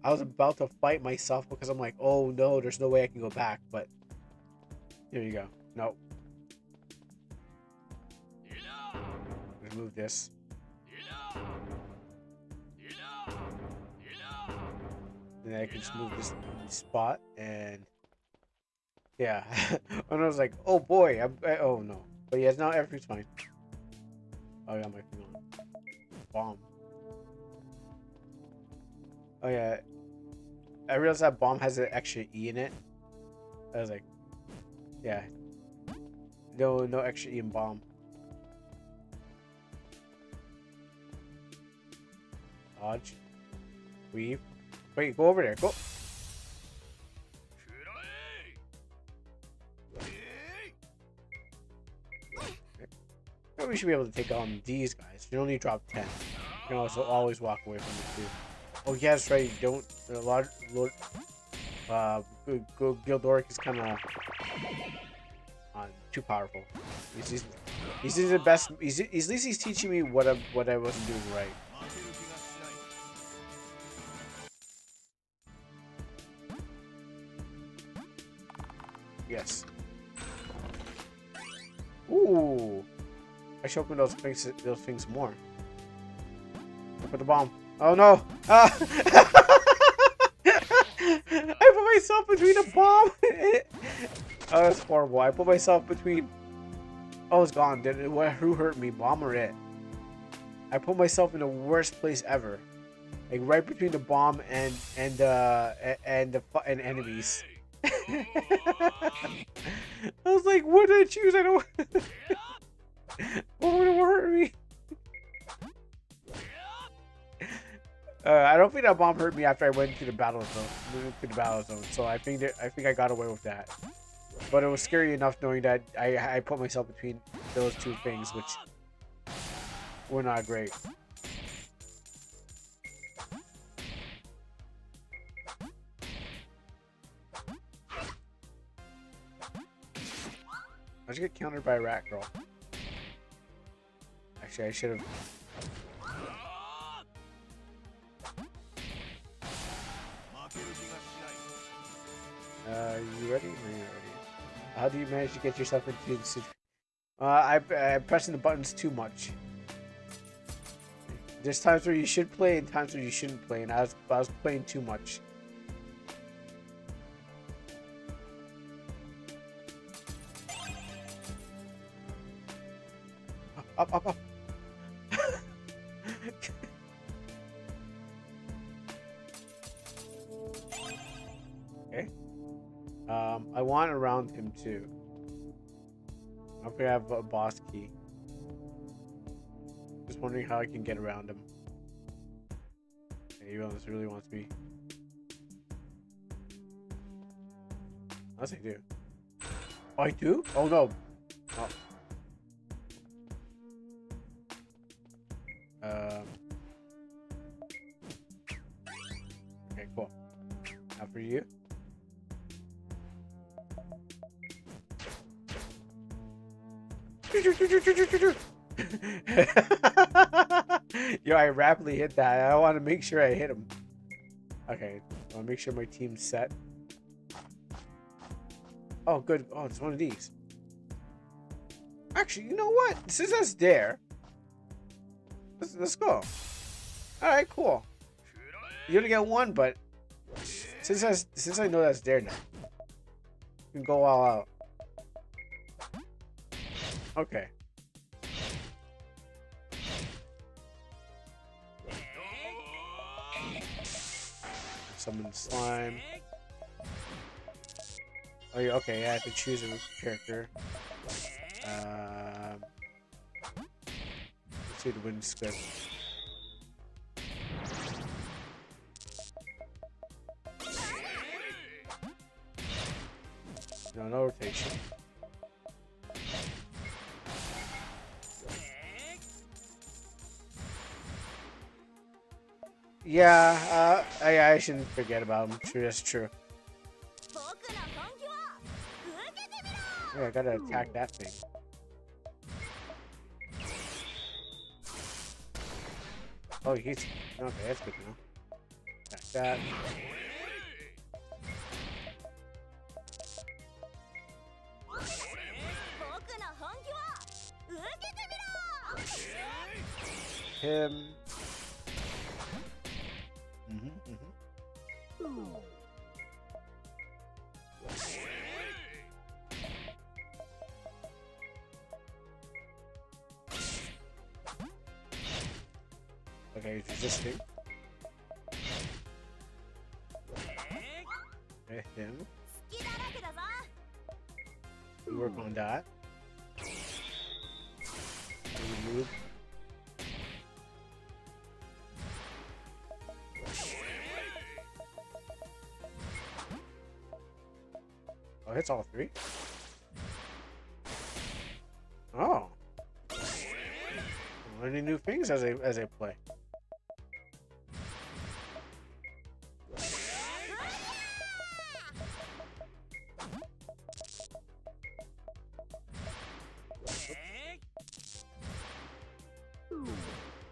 I was about to fight myself because I'm like, oh no, there's no way I can go back. But, here you go. Nope. Remove this. And then I can just move this spot and yeah. And I was like, oh boy, oh no. But yeah, now everything's fine. Oh yeah, my thing on. Bomb. Oh yeah. I realized that bomb has an extra E in it. I was like, yeah. No extra E in bomb. Dodge. Weave. Wait, go over there. Go. We should be able to take on these guys. You only drop 10. You can also always walk away from them too. Oh yeah, that's right. Don't a lot. Gildoric is kind of too powerful. He's the best. At least he's teaching me what I wasn't doing right. Yes. Ooh. I should open those things more. Look at the bomb. Oh no! Ah! I put myself between a bomb. Oh, that's horrible. I put myself between. Oh, it's gone. Who hurt me? Bomb or it? I put myself in the worst place ever, like right between the bomb and enemies. I was like, what did I choose? I don't. What would hurt me? I don't think that bomb hurt me after I went to the battle zone. So I think I got away with that. But it was scary enough knowing that I put myself between those two things, which were not great. I just get countered by a rat girl. Actually, I should have. You ready? No, you're ready. How do you manage to get yourself into the situation? I'm pressing the buttons too much. There's times where you should play and times where you shouldn't play, and I was playing too much. Up, up, up. Okay. I want around him too. I think I have a boss key. Just wondering how I can get around him. Hey, this really wants me. Unless I do. Oh, I do? Oh no. Oh. Okay, cool. Now for you. Yo, I rapidly hit that. I want to make sure I hit him. Okay, I want to make sure my team's set. Oh, good. Oh, it's one of these. Actually, you know what? Since that's there, let's go. All right, cool. You're gonna get one, but since I know that's there now, you can go all out. Okay. Summon slime. Oh, yeah, okay. I have to choose a character. Let's see the wind script. No rotation. Yeah, I shouldn't forget about him. True, that's true. Yeah, I gotta attack that thing. Oh, he's okay. That's good to know. Attack that. Him. Okay, he's resisting. Hit him. We work on that. Remove. Oh, hits all three. Oh, I'm learning new things as I play.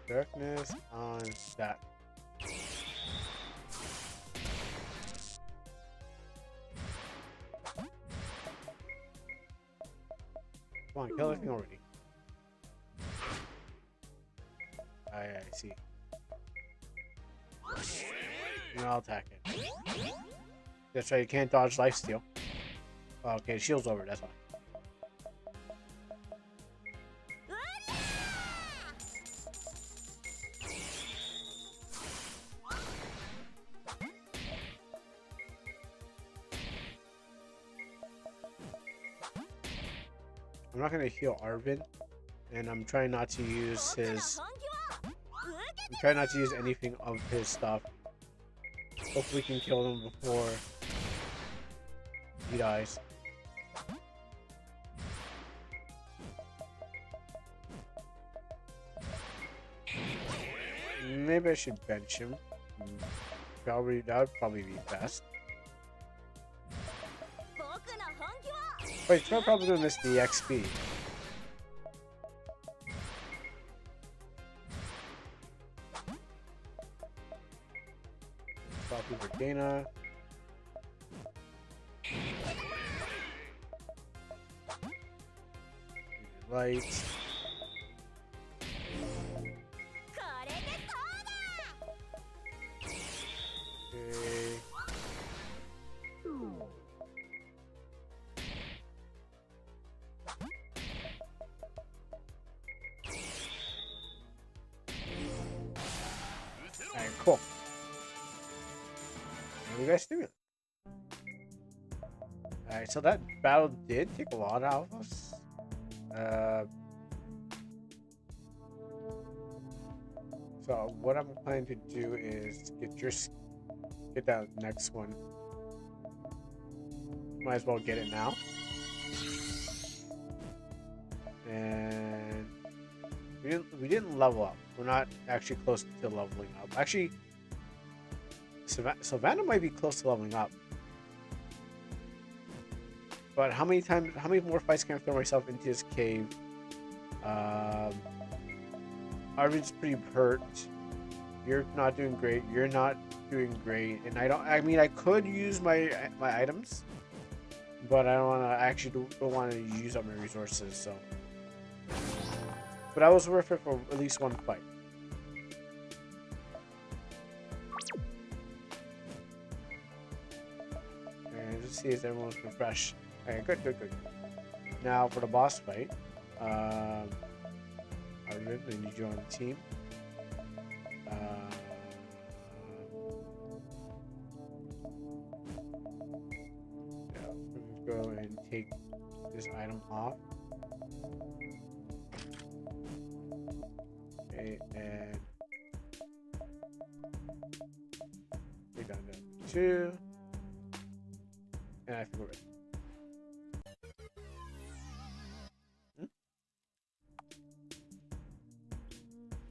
Darkness on that. Come on, kill everything already. I see. No, I'll attack it. That's right, you can't dodge lifesteal. Oh, okay, shield's over, that's fine. I'm not gonna heal Arvin, and I'm trying not to use his. I'm trying not to use anything of his stuff. Hopefully, we can kill him before he dies. Maybe I should bench him. Probably that would probably be best. Wait, I'm probably gonna miss the XP. Stop over Dana. Right. Okay. Alright, cool. What do you guys do? Alright, so that battle did take a lot out of us. So what I'm planning to do is get that next one. Might as well get it now. And we didn't level up. We're not actually close to leveling up. Actually, Savannah might be close to leveling up. But how many more fights can I throw myself into this cave? Arvin's pretty hurt. You're not doing great. You're not doing great. And I mean, I could use my items, but I don't want to. I actually don't want to use up my resources. So, but I was worth it for at least one fight. And let's see if everyone's refreshed. Okay, good. Now for the boss fight, Arvin, I need you on the team. Yeah, let's go and take this item off. Okay, and take down that 2. And I think we're ready.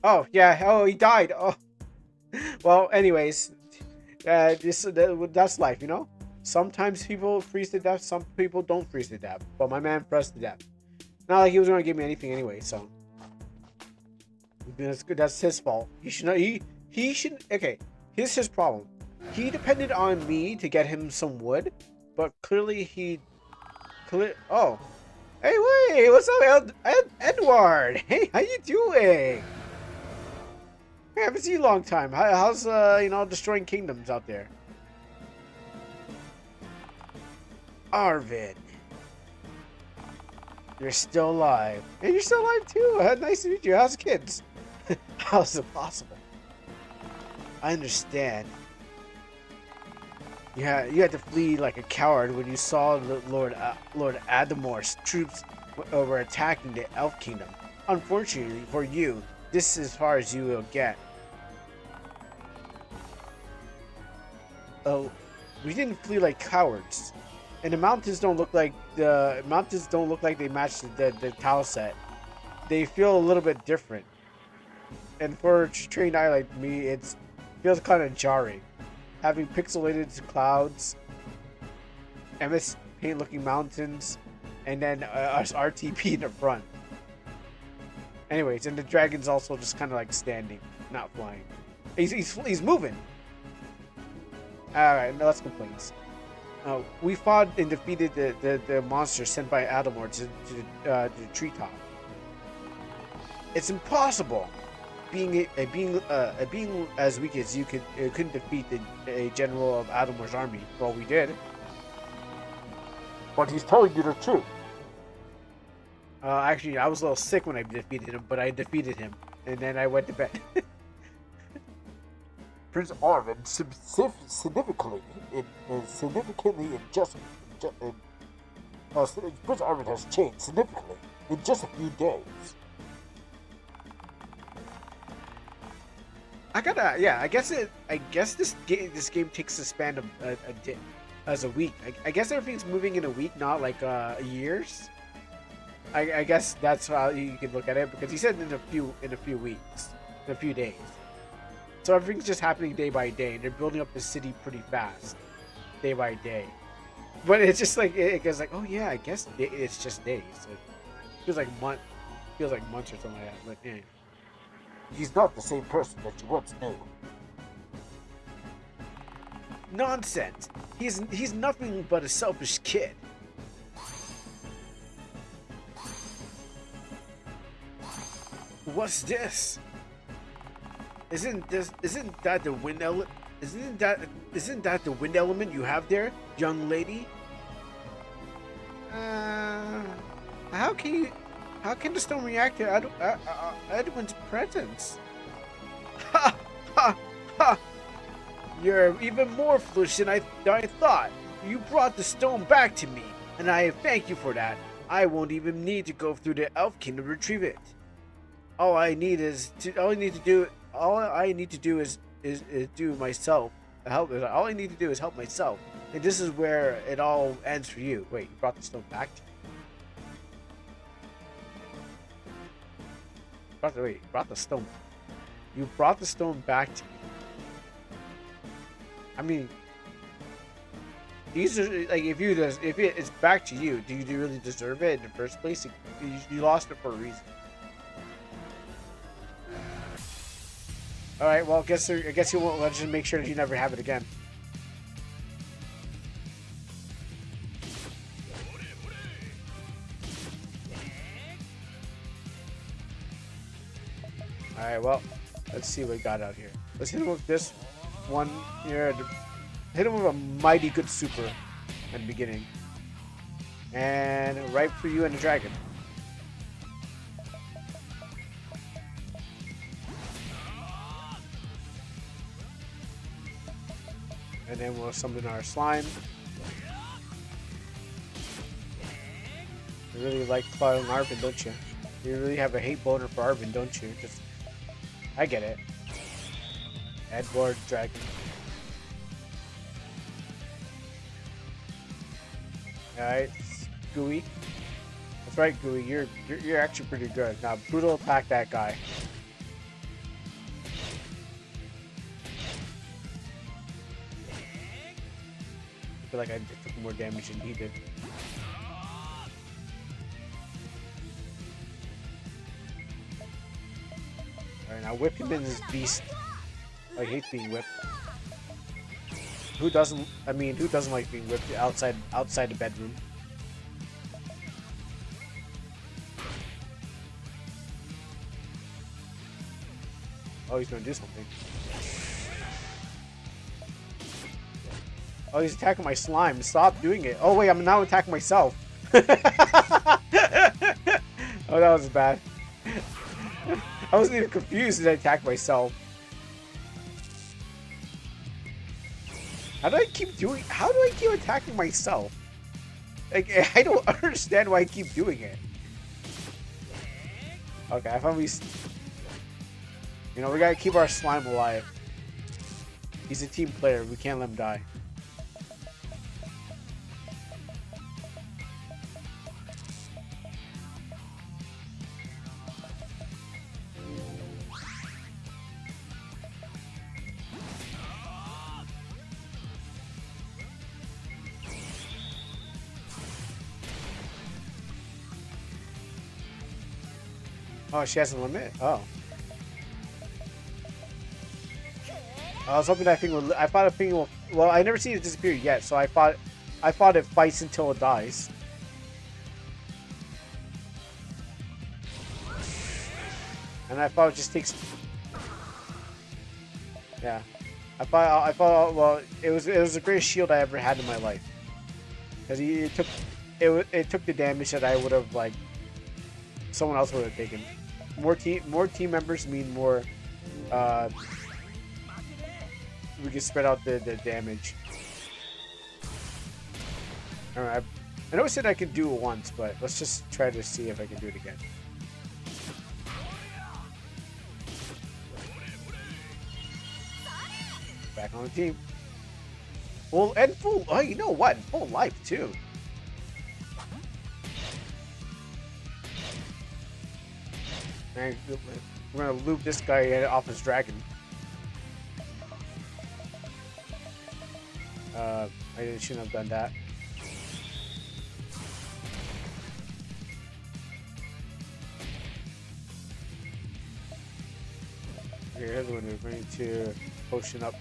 Oh, yeah. Oh, he died. Oh. Well, anyways, that's life, you know? Sometimes people freeze to death, some people don't freeze to death. But my man froze to death. Not like he was going to give me anything anyway, so. That's good. That's his fault. He should not. He should. Okay, here's his problem. He depended on me to get him some wood, but clearly he. Oh. Hey, wait. What's up, Edward? Hey, how you doing? I haven't seen you a long time. How's destroying kingdoms out there? Arvin, you're still alive, and you're still alive too. Nice to meet you. How's the kids? How's it possible? I understand. Yeah, you had to flee like a coward when you saw Lord Adamor's troops were attacking the Elf Kingdom. Unfortunately for you, this is as far as you will get. Oh, we didn't flee like cowards, and the mountains don't look like they match the tile set. They feel a little bit different, and for a trained eye like me, it feels kind of jarring, having pixelated clouds, MS Paint looking mountains, and then us RTP in the front. Anyways, and the dragon's also just kind of like standing, not flying. He's moving. Alright, no, let's complain. We fought and defeated the monster sent by Adamor to the treetop. It's impossible. Being as weak as you couldn't defeat a general of Adamor's army. Well, we did. But he's telling you the truth. Actually, I was a little sick when I defeated him, but I defeated him, and then I went to bed. Prince Arvin significantly Prince Arvin has changed significantly in just a few days. I guess this game takes a span of a week. I guess everything's moving in a week, not like years. I guess that's how you can look at it, because he said in a few weeks, in a few days. So everything's just happening day by day, and they're building up the city pretty fast, day by day. But it's just like it goes like, oh yeah, I guess it's just days. It feels like months or something like that. But yeah. He's not the same person that you once knew. Nonsense. He's nothing but a selfish kid. What's this? Isn't that the wind element? Isn't that the wind element you have there, young lady? How can the stone react to Edwin's presence? Ha ha ha! You're even more foolish than I thought. You brought the stone back to me, and I thank you for that. I won't even need to go through the Elf Kingdom to retrieve it. All I need to do is do myself. All I need to do is help myself. And this is where it all ends for you. Wait, you brought the stone back to me? You brought the stone. You brought the stone back to me. I mean, these are like if it's back to you, do you really deserve it in the first place? You lost it for a reason. All right, well, I guess you won't. Let's just make sure that you never have it again. All right, well, let's see what we got out here. Let's hit him with this one here. Hit him with a mighty good super at the beginning, and right for you and the dragon. And then we'll summon our slime. You really like Cloud and Arvin, don't you? You really have a hate boner for Arvin, don't you? Just, I get it. Edward Dragon. Alright, Gooey. That's right, Gooey. You're actually pretty good. Now, brutal attack that guy. I feel like I took more damage than he did. Alright, now whip him in this beast. I hate being whipped. Who doesn't? I mean, who doesn't like being whipped outside the bedroom? Oh, he's gonna do something. Oh, he's attacking my slime. Stop doing it. Oh wait, I'm now attacking myself. Oh, that was bad. I wasn't even confused as I attacked myself. How do I keep attacking myself? Like, I don't understand why I keep doing it. Okay, I thought we gotta keep our slime alive. He's a team player. We can't let him die. Oh, she has a limit? Oh. I was hoping that thing would... I thought a thing will... Well, I never seen it disappear yet, so I thought it fights until it dies. And I thought it just takes... Yeah. I thought well, it was the greatest shield I ever had in my life. Because it took the damage that I would have, like... Someone else would have taken. More team members mean more... we can spread out the damage. Alright, I know I said I could do it once, but let's just try to see if I can do it again. Back on the team. Full, oh, you know what? Full life, too. And we're gonna loop this guy off his dragon. I shouldn't have done that. Okay, here's when we're going to potion up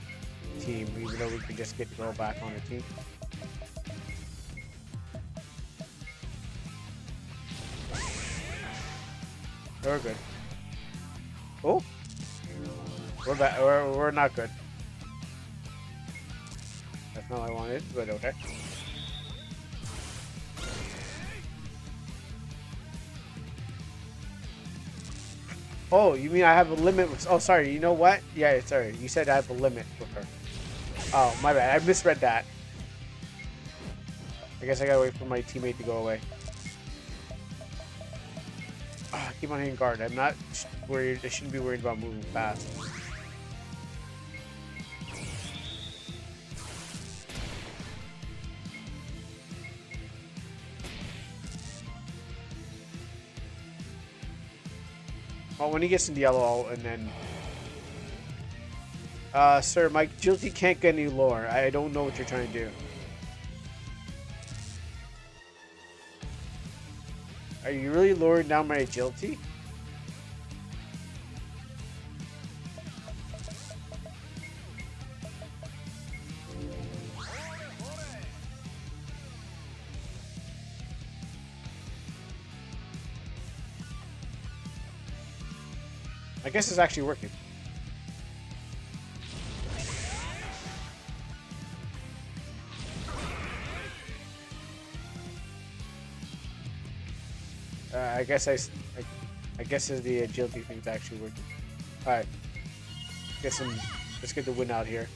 team, even though we can just get the girl back on the team. We're good. Oh, we're bad. We're not good. That's not what I wanted, but okay. Oh, you mean I have a limit with... Oh, sorry. You know what? Yeah, sorry. You said I have a limit with her. Oh, my bad. I misread that. I guess I gotta wait for my teammate to go away. Oh, keep on hitting guard. I'm not worried. I shouldn't be worried about moving fast. Oh, when he gets in the yellow, and then... sir, my agility can't get any lower. I don't know what you're trying to do. Are you really lowering down my agility? I guess it's actually working. I guess the agility thing's actually working. All right, let's get the win out here.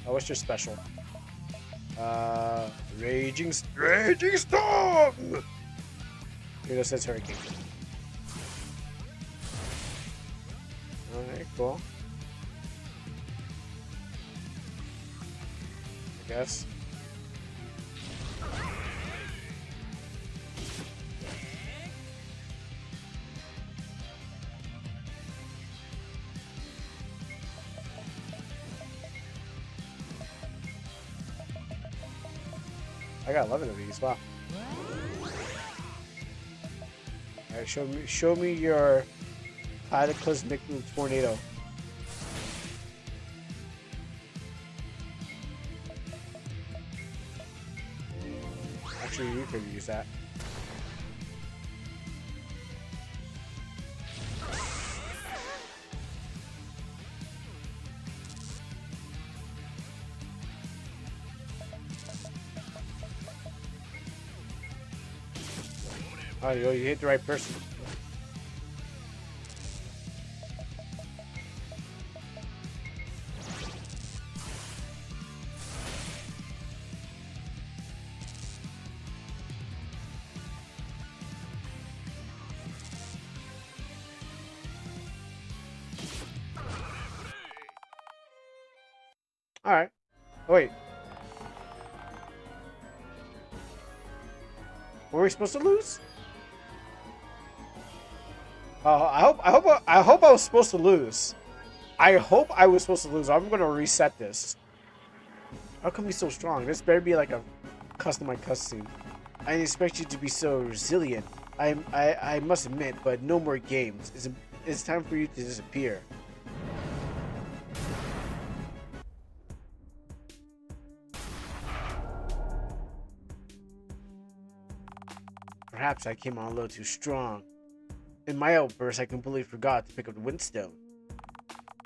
Oh, what's your special? Raging storm. Here it says hurricane. Alright, cool. I guess. I got 11 of these. Wow. Alright, show me your cataclysmic tornado. Actually, you could use that. Oh, you hit the right person. All right. Oh, wait. Were we supposed to lose? I hope I was supposed to lose. I hope I was supposed to lose. I'm gonna reset this. How come he's so strong? This better be like a customized cutscene. I didn't expect you to be so resilient. I must admit, but no more games. It's time for you to disappear. Perhaps I came on a little too strong. In my outburst, I completely forgot to pick up the windstone.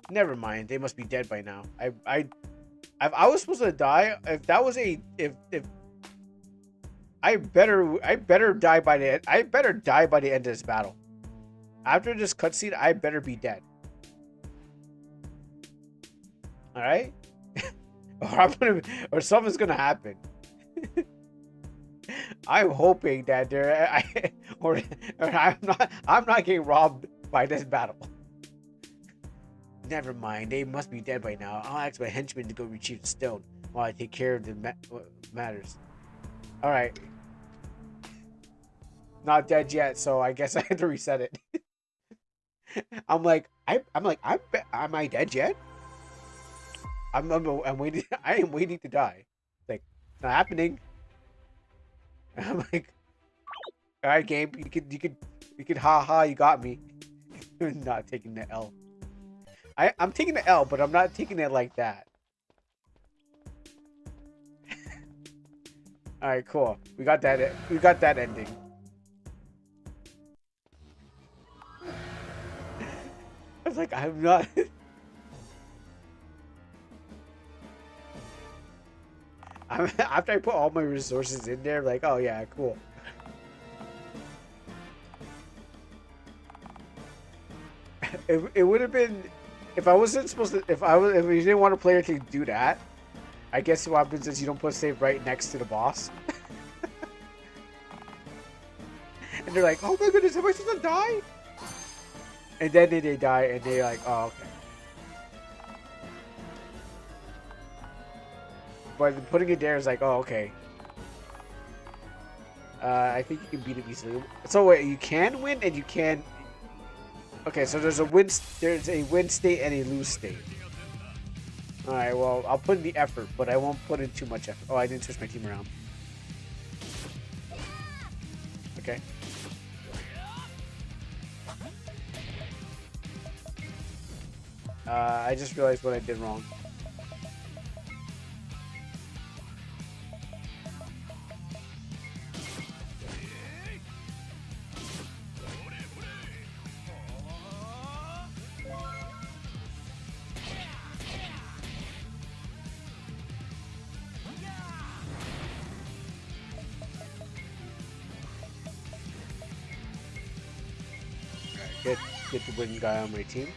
Never mind, they must be dead by now. If I was supposed to die, if that was if I better die by the end. I better die by the end of this battle. After this cutscene, I better be dead. All right, or something's gonna happen. I'm hoping that or I'm not getting robbed by this battle. Never mind, they must be dead by now. I'll ask my henchmen to go retrieve the stone while I take care of the matters. All right, not dead yet, so I guess I have to reset it. I'm like, am I dead yet? I'm waiting. I am waiting to die. Like, it's not happening. I'm like, all right, Gabe, you could, haha, you got me. Not taking the L. I'm taking the L, but I'm not taking it like that. All right, cool. We got that. We got that ending. I was like, I'm not. After I put all my resources in there, like, oh yeah, cool. It would have been if I wasn't supposed to. If you didn't want a player to do that, I guess what happens is you don't put save right next to the boss, and they're like, oh my goodness, am I supposed to die? And then they die, and they're like, oh okay. But putting it there is like, oh okay. I think you can beat him easily. So wait, you can win and you can. Okay, so there's a win state and a lose state. All right, well I'll put in the effort, but I won't put in too much effort. Oh, I didn't switch my team around. Okay. I just realized what I did wrong. Get the win guy on my team.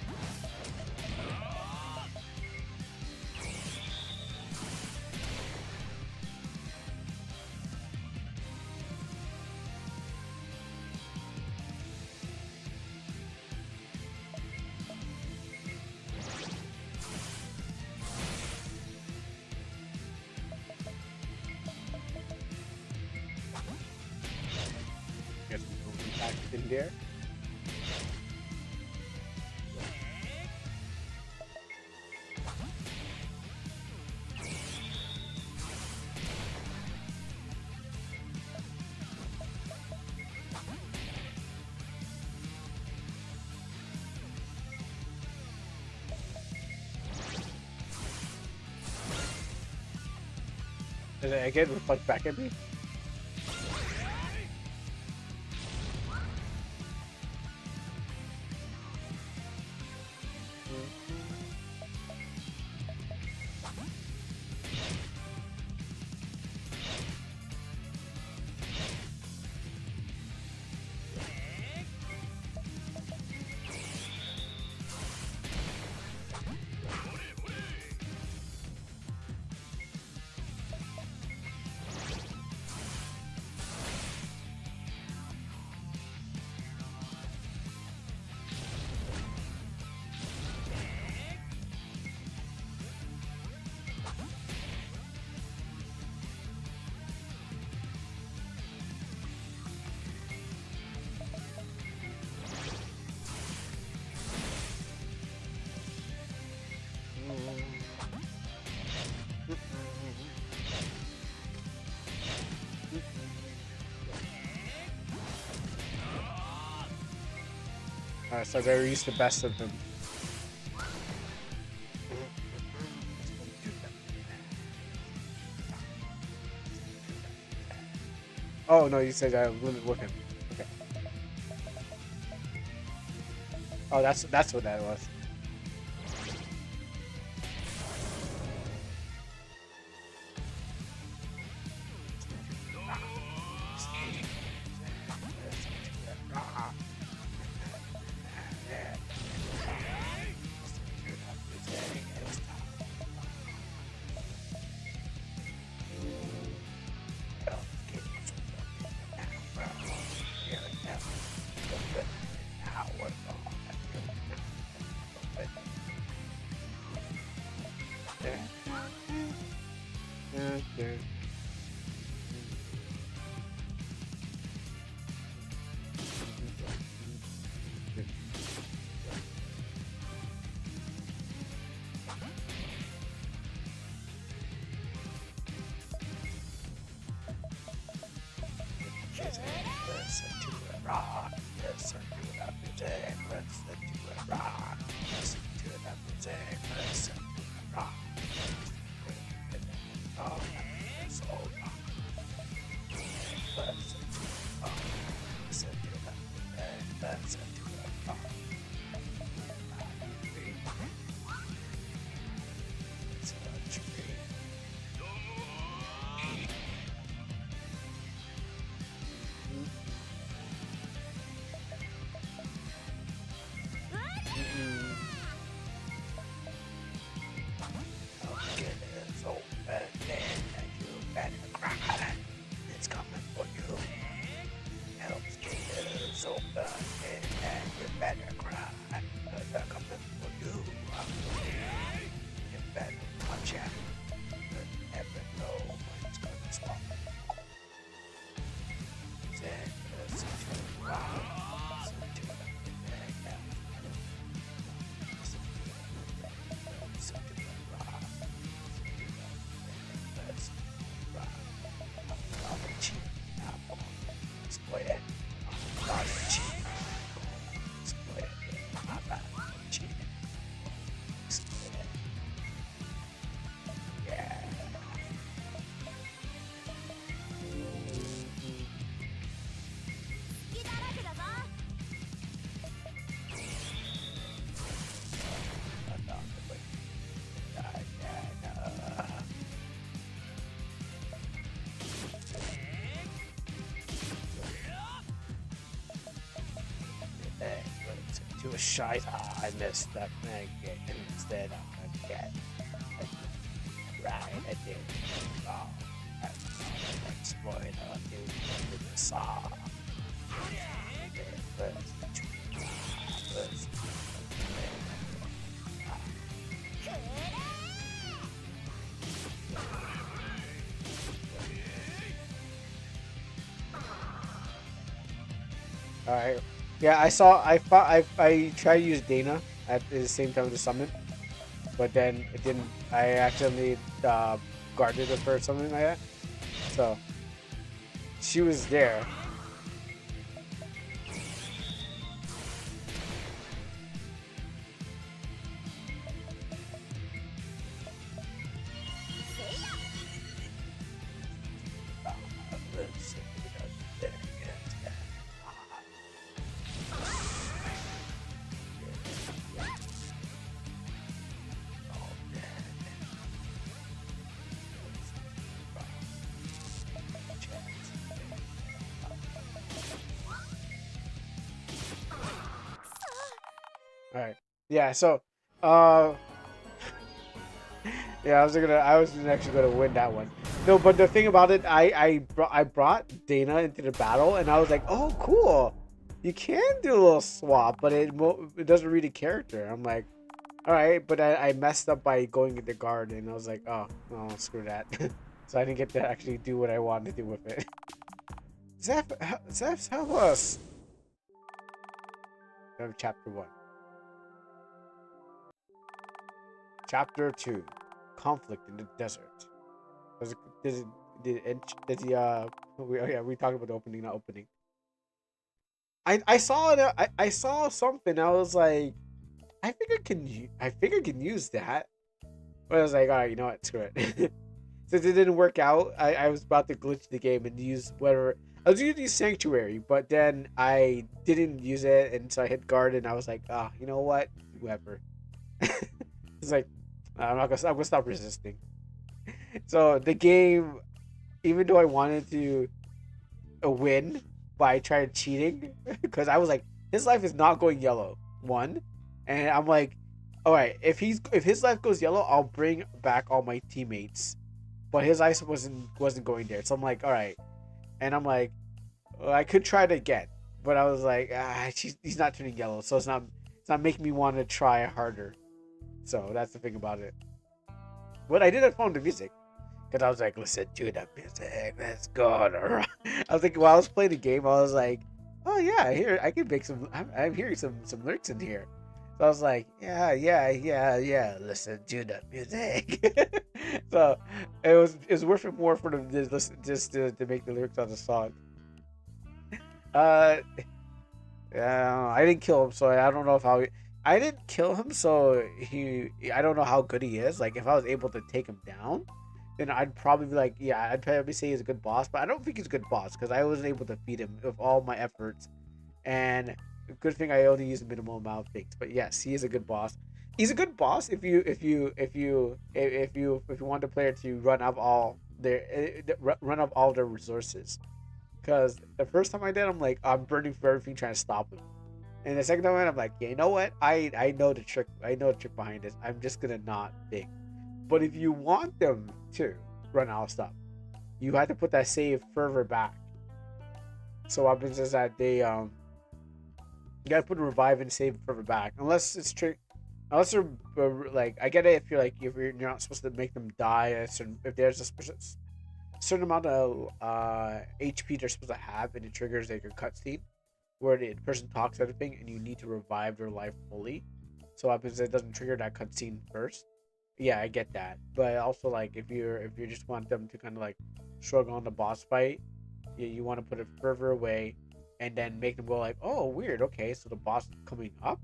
Guess we'll go back in there. Does it again reflect back at me? So I better use the best of them. Oh no, you said I limit with him. Okay. Oh, that's what that was. It's a tree. Okay, it's open and you better cry. It's coming for you. Helps is open and you better cry. Cause they're coming for you. You better watch out. You never know when it's gonna stop. Said, listen to wow. Listen to the listen to the rock. Let's rock. I'm a cheat. I'm split it. I'm not a cheat. Split it. I'm not a cheat. Split it. Yeah. Another way. To a shite. Ah, I missed that thing. Instead, I'm gonna get right. I did. Oh, that's exploit a new with the saw. First. All right. Yeah, I saw. I fought. I tried to use Dana at the same time with the summon, but then it didn't. I accidentally guarded her or something like that. So she was there. All right. Yeah. So, uh, yeah, I was actually gonna win that one. No, but the thing about it, I brought Dana into the battle, and I was like, oh, cool. You can do a little swap, but it doesn't read a character. I'm like, all right, but I messed up by going into guard, and I was like, oh, no, screw that. So I didn't get to actually do what I wanted to do with it. Zeph, help us. Chapter 1. Chapter 2. Conflict in the desert. Does it, does it, does he, oh yeah, we talked about the opening, not opening. I saw it, I saw something, I was like, I think I can use that. But I was like, alright, you know what, screw it. Since it didn't work out, I was about to glitch the game and use whatever. I was going to use Sanctuary, but then I didn't use it, and so I hit guard, and I was like, ah, you know what? Whoever. It's like, I'm gonna stop resisting. So the game, even though I wanted to win by trying cheating, because I was like, his life is not going yellow. One, and I'm like, all right, if his life goes yellow, I'll bring back all my teammates. But his life wasn't going there, so I'm like, all right, and I'm like, well, I could try it again, but I was like, he's not turning yellow, so it's not making me want to try harder. So that's the thing about it. But I did have fun with the music. Because I was like, listen to the music. Let's go. I was like, while I was playing the game, I was like, oh yeah, here I can make some. I'm hearing some lyrics in here. So I was like, yeah. Listen to the music. So it was worth it more for them just to make the lyrics on the song. Uh, I didn't kill him, so I don't know if I didn't kill him, so I don't know how good he is. Like if I was able to take him down, then I'd probably be like, yeah, I'd probably say he's a good boss, but I don't think he's a good boss because I wasn't able to feed him with all my efforts, and good thing I only use a minimal amount of things. But yes, he is a good boss. He's a good boss if you want the player to run up all their resources. Because the first time I did, I'm like, I'm burning for everything trying to stop him. And the second time I'm like, yeah, you know what? I know the trick. I know the trick behind this. I'm just gonna not think. But if you want them to run out of stuff, you have to put that save further back. So what happens is that you gotta put a revive and save further back, unless it's trick. Unless they're like, I get it if you're not supposed to make them die. If there's a certain amount of HP they're supposed to have, and it triggers like a cutscene where the person talks everything, and you need to revive their life fully. So what happens is it doesn't trigger that cutscene first. Yeah, I get that, but also like if you just want them to kind of like struggle on the boss fight, you want to put it further away, and then make them go like, oh weird, okay, so the boss is coming up.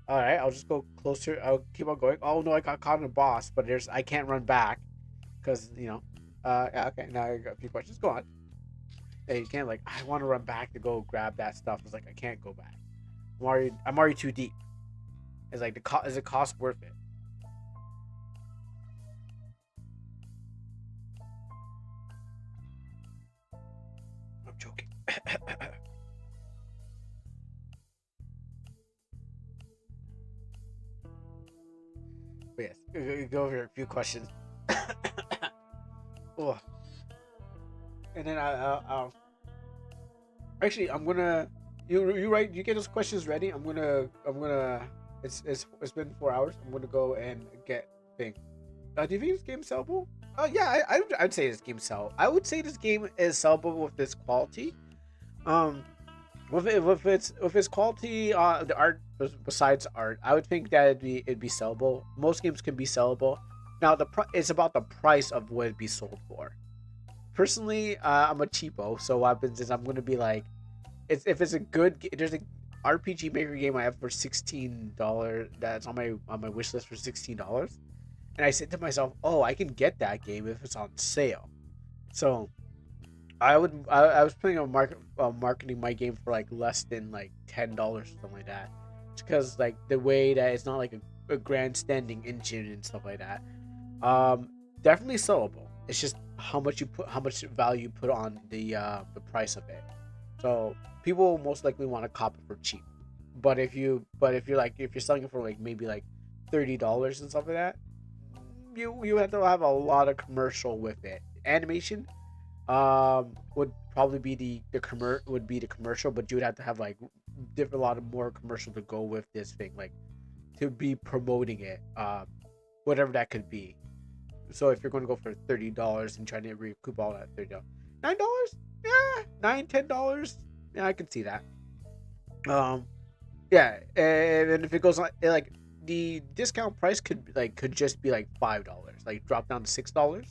All right, I'll just go closer. I'll keep on going. Oh no, I got caught in a boss, but I can't run back because yeah, okay. Now I got a few questions. Go on. Hey, you can't like. I want to run back to go grab that stuff. It's like I can't go back. I'm already too deep. It's like is the cost worth it? I'm joking. But yes, go over a few questions. Oh, and then I'll actually I'm gonna you write you get those questions ready. I'm gonna it's been 4 hours. I'm gonna go and get thing. Do you think this game's sellable? Oh yeah, I'd say this game's sellable. I would say this game is sellable with this quality. Um, with its quality, the art besides art, I would think that it'd be sellable. Most games can be sellable. Now it's about the price of what it'd be sold for. Personally, I'm a cheapo, so what happens is I'm gonna be like, if it's a there's a RPG Maker game I have for $16 that's on my wish list for $16, and I said to myself, oh, I can get that game if it's on sale. So I was planning on marketing my game for like less than like $10 or something like that, because like the way that it's not like a grandstanding engine and stuff like that. Definitely sellable. It's just how much value you put on the price of it. So people most likely want to cop it for cheap. But if you're selling it for like maybe like $30 and stuff like that, you have to have a lot of commercial with it. Animation would probably be the commercial, but you would have to have like a lot of more commercial to go with this thing, like to be promoting it, whatever that could be. So if you're going to go for $30 and trying to recoup all that $30, $9, yeah, $10, yeah, I can see that. Um, yeah, and if it goes on, like the discount price could just be like $5, like drop down to $6.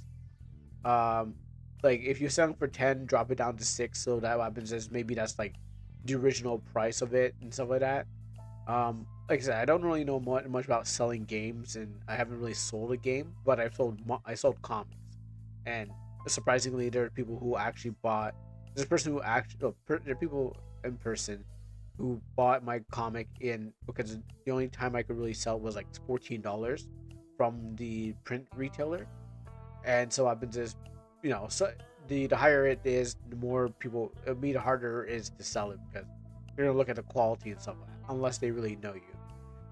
Um, like if you're selling for 10, drop it down to 6. So that happens is maybe that's like the original price of it and stuff like that. Like I said, I don't really know much about selling games, and I haven't really sold a game, but I sold comics, and surprisingly, there are people who actually bought. There's a person who actually, there are people in person who bought my comic in because the only time I could really sell was like $14 from the print retailer, and so what happens is, so the higher it is, the more people, the harder it is to sell it because you're gonna look at the quality and stuff like that, unless they really know you.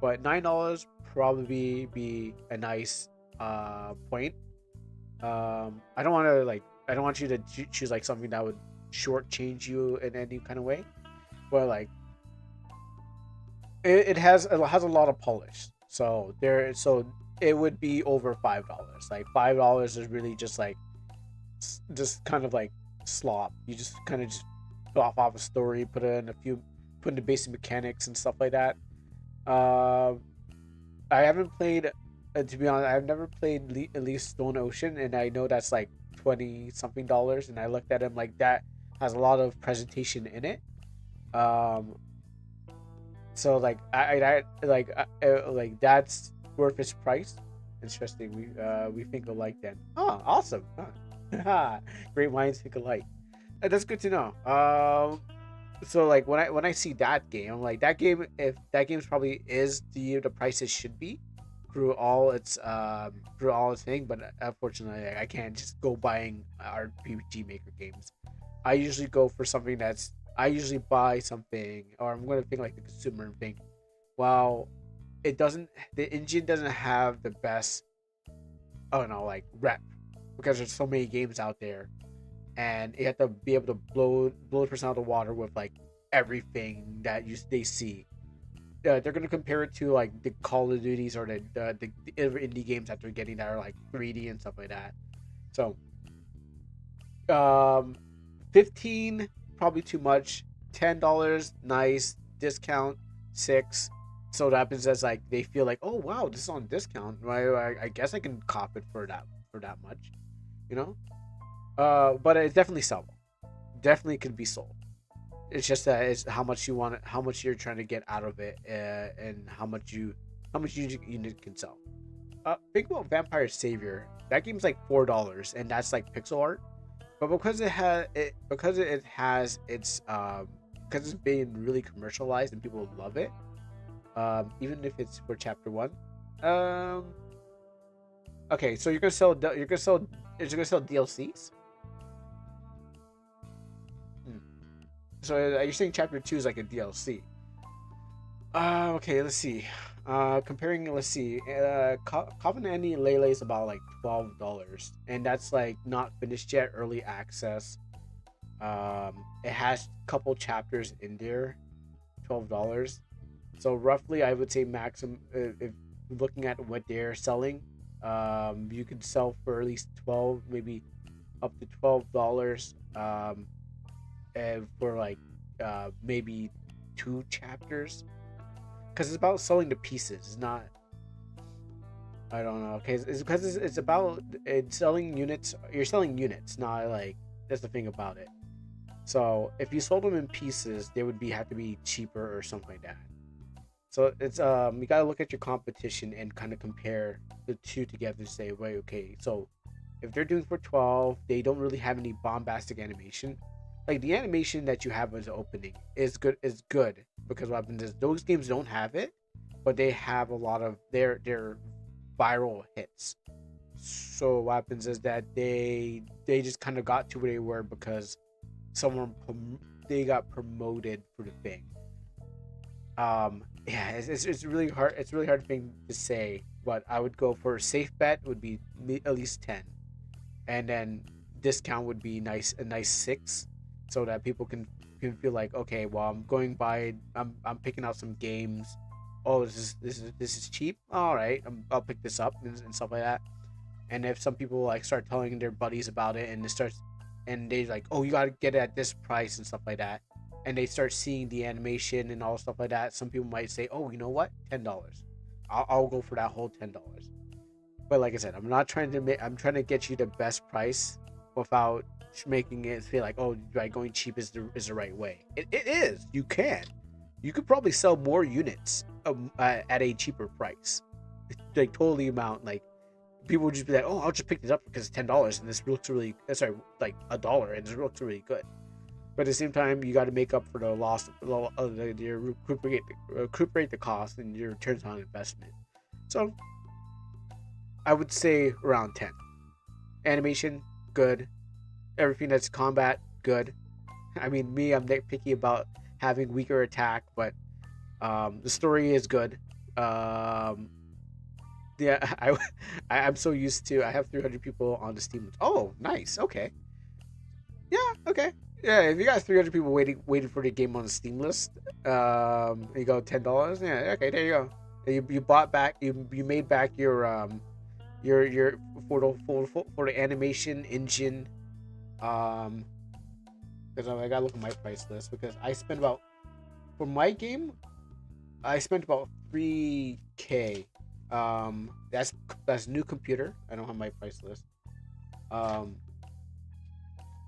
But $9 probably be a nice point. I don't want you to choose like something that would shortchange you in any kind of way, but like it has a lot of polish, so it would be over $5. Like $5 is really just kind of like slop. You just kind of just off a story, put in the basic mechanics and stuff like that. I haven't played, to be honest, I've never played at least Stone Ocean, and I know that's like 20 something dollars. And I looked at him like that has a lot of presentation in it. Um, so like like that's worth its price. Interesting. We think alike then. Oh, awesome. Huh. Great minds think alike. That's good to know. So like when I see that game, I'm like that game. If that game's probably is the price it should be through all its thing, but unfortunately I can't just go buying RPG Maker games. I usually go for something that's I usually buy something, or I'm gonna think like the consumer and think, well, it doesn't the engine doesn't have the best, oh no, like rep, because there's so many games out there, and you have to be able to blow the person out of the water with like everything that they see. They're gonna compare it to like the Call of Duties or the indie games that they're getting that are like 3D and stuff like that. So, um, 15 probably too much. $10 nice discount 6. So that happens as like they feel like, oh wow, this is on discount. Right? I guess I can cop it for that much, you know. But it's definitely sellable. Definitely could be sold. It's just that it's how much you want it, how much you're trying to get out of it, and how much you can sell. Think about Vampire Savior. That game's like $4, and that's like pixel art. But because it has its because it's being really commercialized and people love it. Even if it's for chapter one. Um. Okay, so you're gonna sell DLCs. Hmm. So you're saying chapter two is like a DLC? Okay, let's see. Comparing, let's see. Covenant Lele is about like $12, and that's like not finished yet, early access. It has a couple chapters in there, $12. So roughly, I would say maximum. If looking at what they're selling, you could sell for at least 12, maybe up to $12. And for like maybe 2 chapters, because it's about selling the pieces. It's not. I don't know. Okay, it's because it's about it's selling units. You're selling units, not like that's the thing about it. So if you sold them in pieces, they would be have to be cheaper or something like that. So it's you gotta look at your competition and kind of compare the two together to say, wait, okay, so if they're doing for 12, they don't really have any bombastic animation. Like the animation that you have as opening is good because what happens is those games don't have it, but they have a lot of their viral hits. So what happens is that they just kind of got to where they were because someone they got promoted for the thing. Yeah, it's really hard. It's really hard thing to say, but I would go for a safe bet would be at least 10, and then discount would be a nice 6, so that people can feel like, okay, well, I'm going by, I'm picking out some games. Oh, this is cheap. All right, I'll pick this up and stuff like that. And if some people like start telling their buddies about it, and it starts, and they like, oh, you gotta get it at this price and stuff like that, and they start seeing the animation and all stuff like that, some people might say, oh, you know what, $10. I'll go for that whole $10. But like I said, I'm not trying to make. I'm trying to get you the best price without making it feel like, oh, right, going cheap is the right way. It is. You can. You could probably sell more units at a cheaper price. Like totally amount like people would just be like, oh, I'll just pick this up because it's $10 and this looks really. Sorry, like $1 and this looks really good. But at the same time, you got to make up for the loss, you recuperate the cost and your returns on investment. So I would say around 10. Animation, good. Everything that's combat, good. I mean, me, I'm nitpicky about having weaker attack, but the story is good. Um, yeah, I'm so used to. I have 300 people on the Steam. Oh, nice. Okay. Yeah. Okay. Yeah. If you got 300 people waiting for the game on the Steam list, you go $10. Yeah. Okay. There you go. You bought back. You made back your for the animation engine. Um, because I gotta look at my price list because I spent about for my game I spent about 3K. That's new computer. I don't have my price list. Um,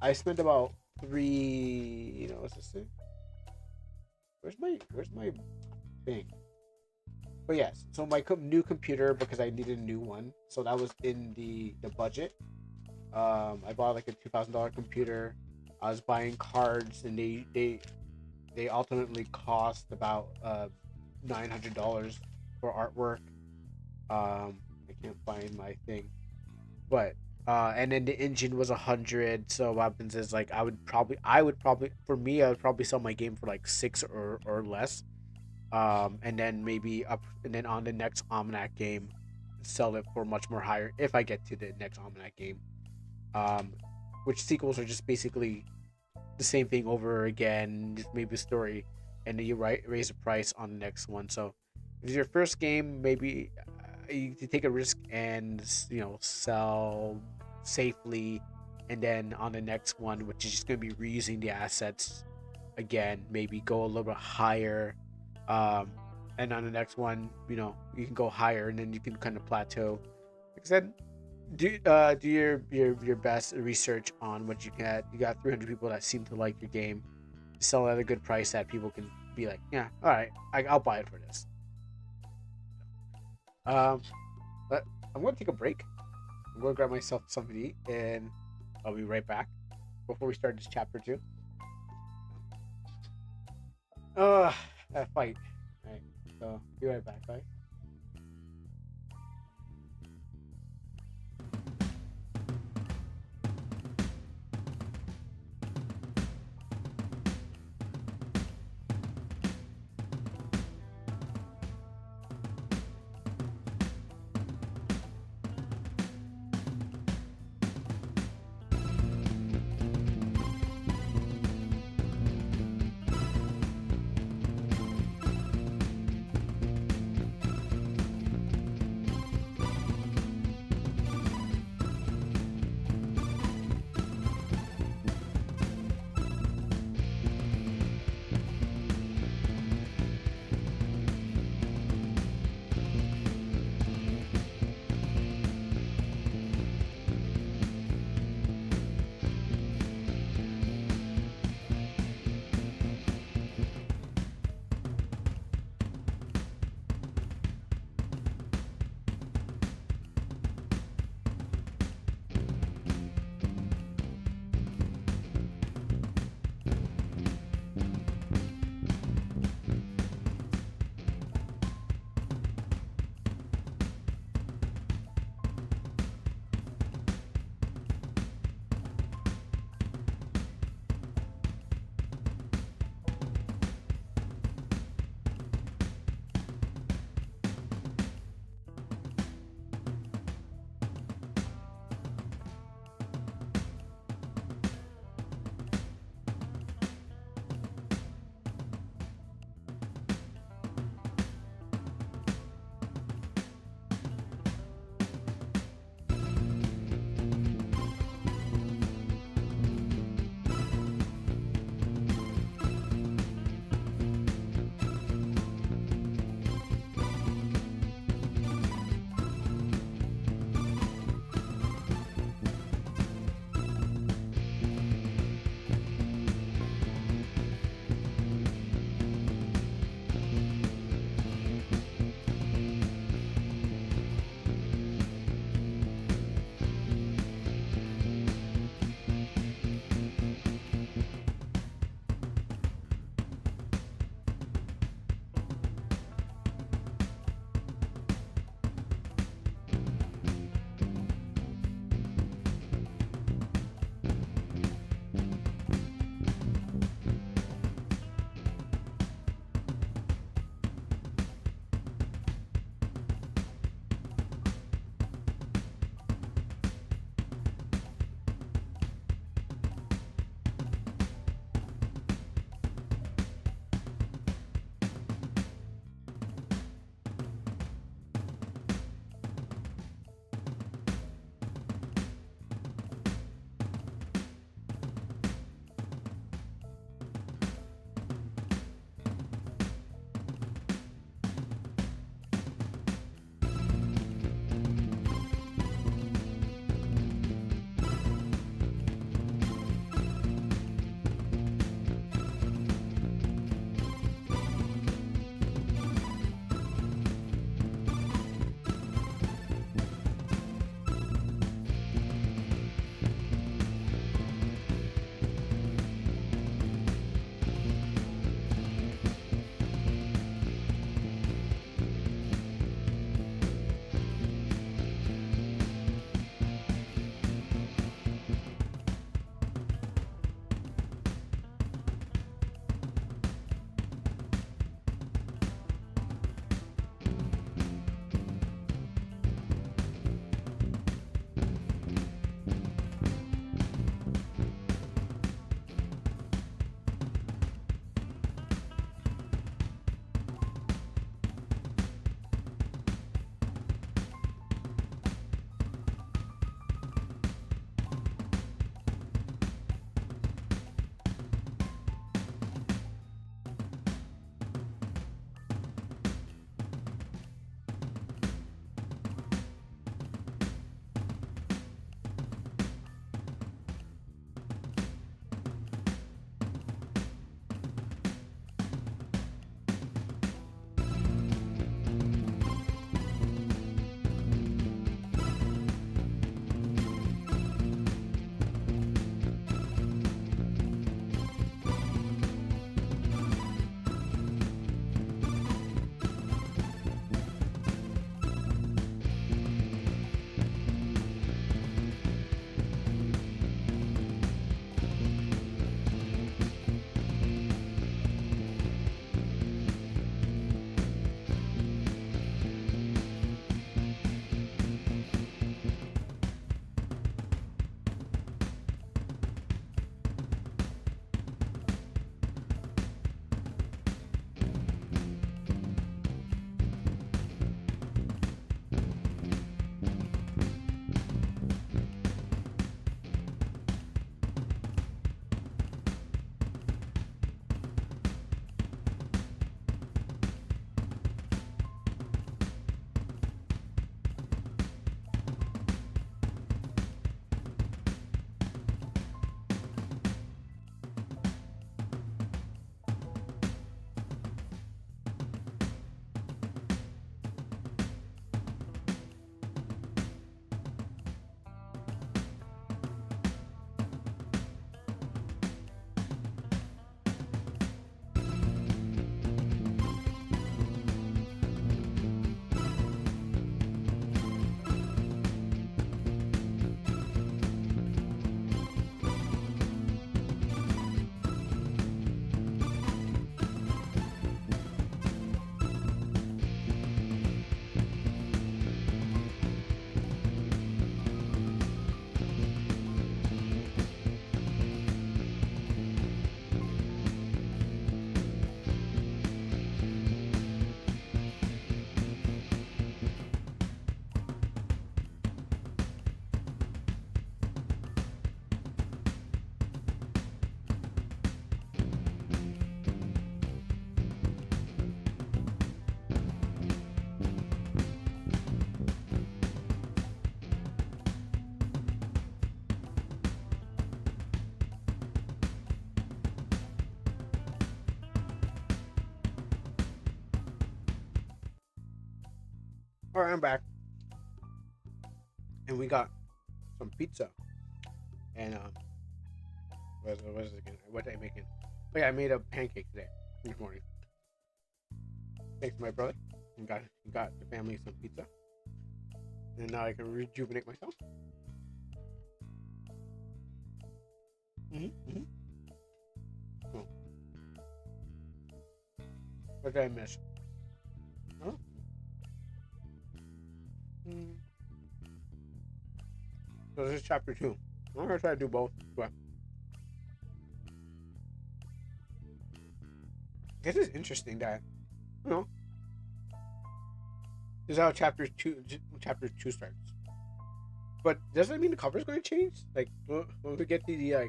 I spent about three. You know, what's this thing? Where's my thing? But yes, so my new computer because I needed a new one, so that was in the budget. I bought like a $2,000 computer. I was buying cards, and they They ultimately cost about $900 for artwork. I can't find my thing, but and then the engine was 100. So what happens is like I would probably for me I would probably sell my game for like six or less. And then maybe up and then on the next Almanac game, sell it for much more higher if I get to the next Almanac game. Um, which sequels are just basically the same thing over again, just maybe a story, and then you raise the price on the next one. So if it's your first game, maybe you take a risk and sell safely, and then on the next one, which is just going to be reusing the assets again, maybe go a little bit higher. Um, and on the next one, you can go higher, and then you can kind of plateau. Like I said, do your best research on what you get. You got 300 people that seem to like your game. Sell it at a good price that people can be like, yeah, all right, I'll buy it for this. Um, but I'm going to take a break. I'm going to grab myself something to eat, and I'll be right back before we start this chapter two. That fight. All right, so be right back, guys. All right, I'm back, and we got some pizza. And what is it again? What did I make it? Oh yeah, I made a pancake today this morning. Thanks to my brother. And got the family some pizza, and now I can rejuvenate myself. Mm-hmm. Oh, what did I miss? Oh. Mm. So this is chapter 2. I'm gonna try to do both, but this is interesting that you know this is how chapter 2 starts. But does that mean the cover is going to change? Like when we get to the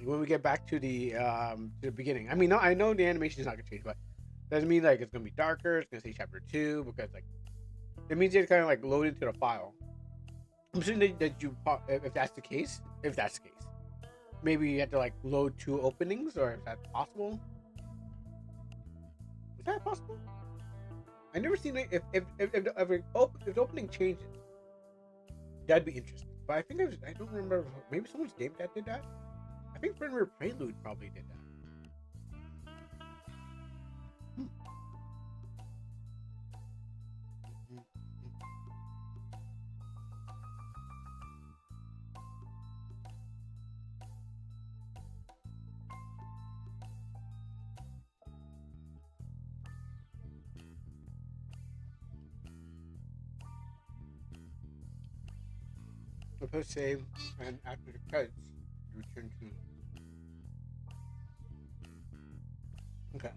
when we get back to the beginning. I mean, no, I know the animation is not going to change, but doesn't mean like it's going to be darker. It's going to say chapter 2 because like it means it's kind of like loaded to the file. I'm assuming that you if that's the case, maybe you have to like load 2 openings, or if that's possible. Is that possible? I never seen it. If the opening changes, that'd be interesting. But I don't remember. Maybe someone's game that did that. I think Friendly Prelude probably did that. Hmm. So press save, and after the credits, you return to. Okay.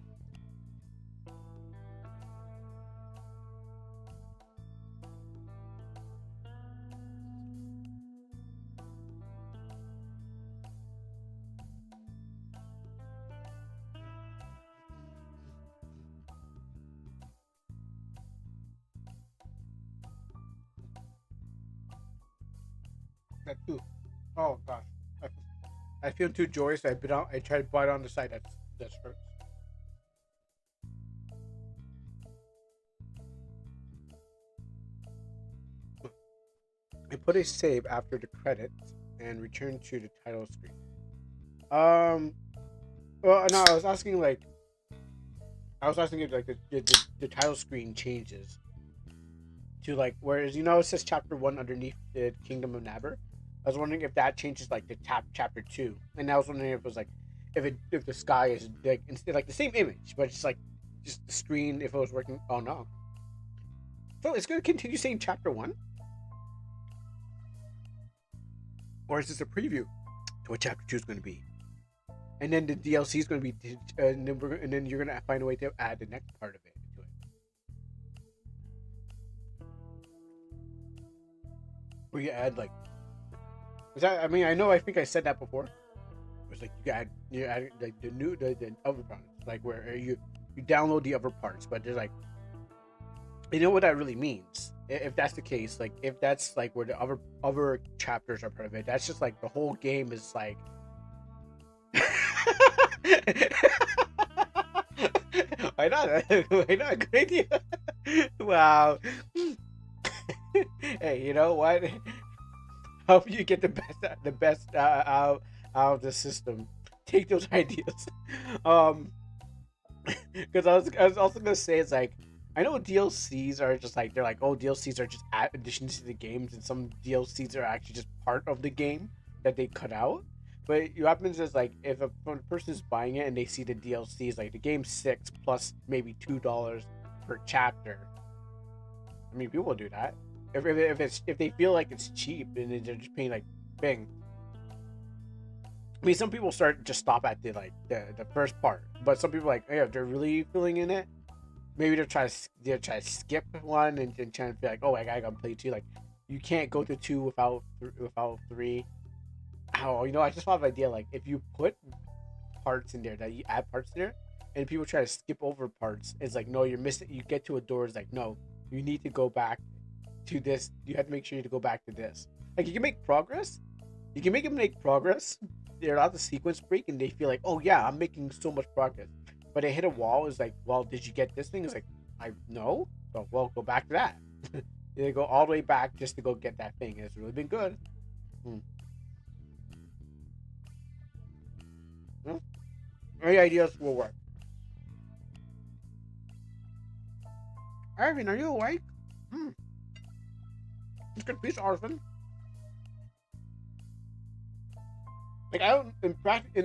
That too. Oh gosh, I feel too joyous. I bit out. I tried to bite on the side that hurts. I put a save after the credits and return to the title screen. Um. Well, no, I was asking if like the title screen changes to like whereas it says chapter 1 underneath the Kingdom of Naber. I was wondering if that changes like the chapter 2, and I was wondering if it was like if the sky is like instead like the same image, but it's like just the screen if it was working. Oh no! So it's gonna continue saying chapter 1, or is this a preview to what chapter 2 is going to be? And then the DLC is going to be, and then you're going to find a way to add the next part of it to it. Where you add like, is that? I mean, I think I said that before. It's like you add like the other parts, like where you download the other parts, but there's like, you know what that really means. If that's the case, like if that's like where the other chapters are part of it, that's just like the whole game is like. Why not? Why not? Good idea. Wow. Hey, you know what? Help you get the best out of the system. Take those ideas. Because I was also gonna say it's like I know DLCs are just like they're like DLCs are just additions to the games, and some DLCs are actually just part of the game that they cut out. But what happens is like if a person is buying it and they see the DLCs, like the game's $6 plus maybe $2 per chapter. I mean, people will do that if they feel like it's cheap and they're just paying like bang. I mean, some people just stop at the first part, but some people hey, if they're really feeling in it, maybe they're trying to skip one and trying to be like, oh, I gotta play 2. Like, you can't go to 2 without 3. Oh, I just thought of an idea. Like, if you put parts in there, that you add parts there, and people try to skip over parts, it's like, no, you're missing. You get to a door, it's like, no, you need to go back to this. You have to make sure you go back to this. Like, you can make progress. You can make them make progress. They're allowed to sequence break, and they feel like, oh yeah, I'm making so much progress. But they hit a wall. Is like, well, did you get this thing? It's like, I know. So we'll go back to that. You go all the way back just to go get that thing. It's really been good. Hmm. Hmm. Any ideas will work. Irvin, are you awake? Hmm. It's good piece, Arvin. Like I don't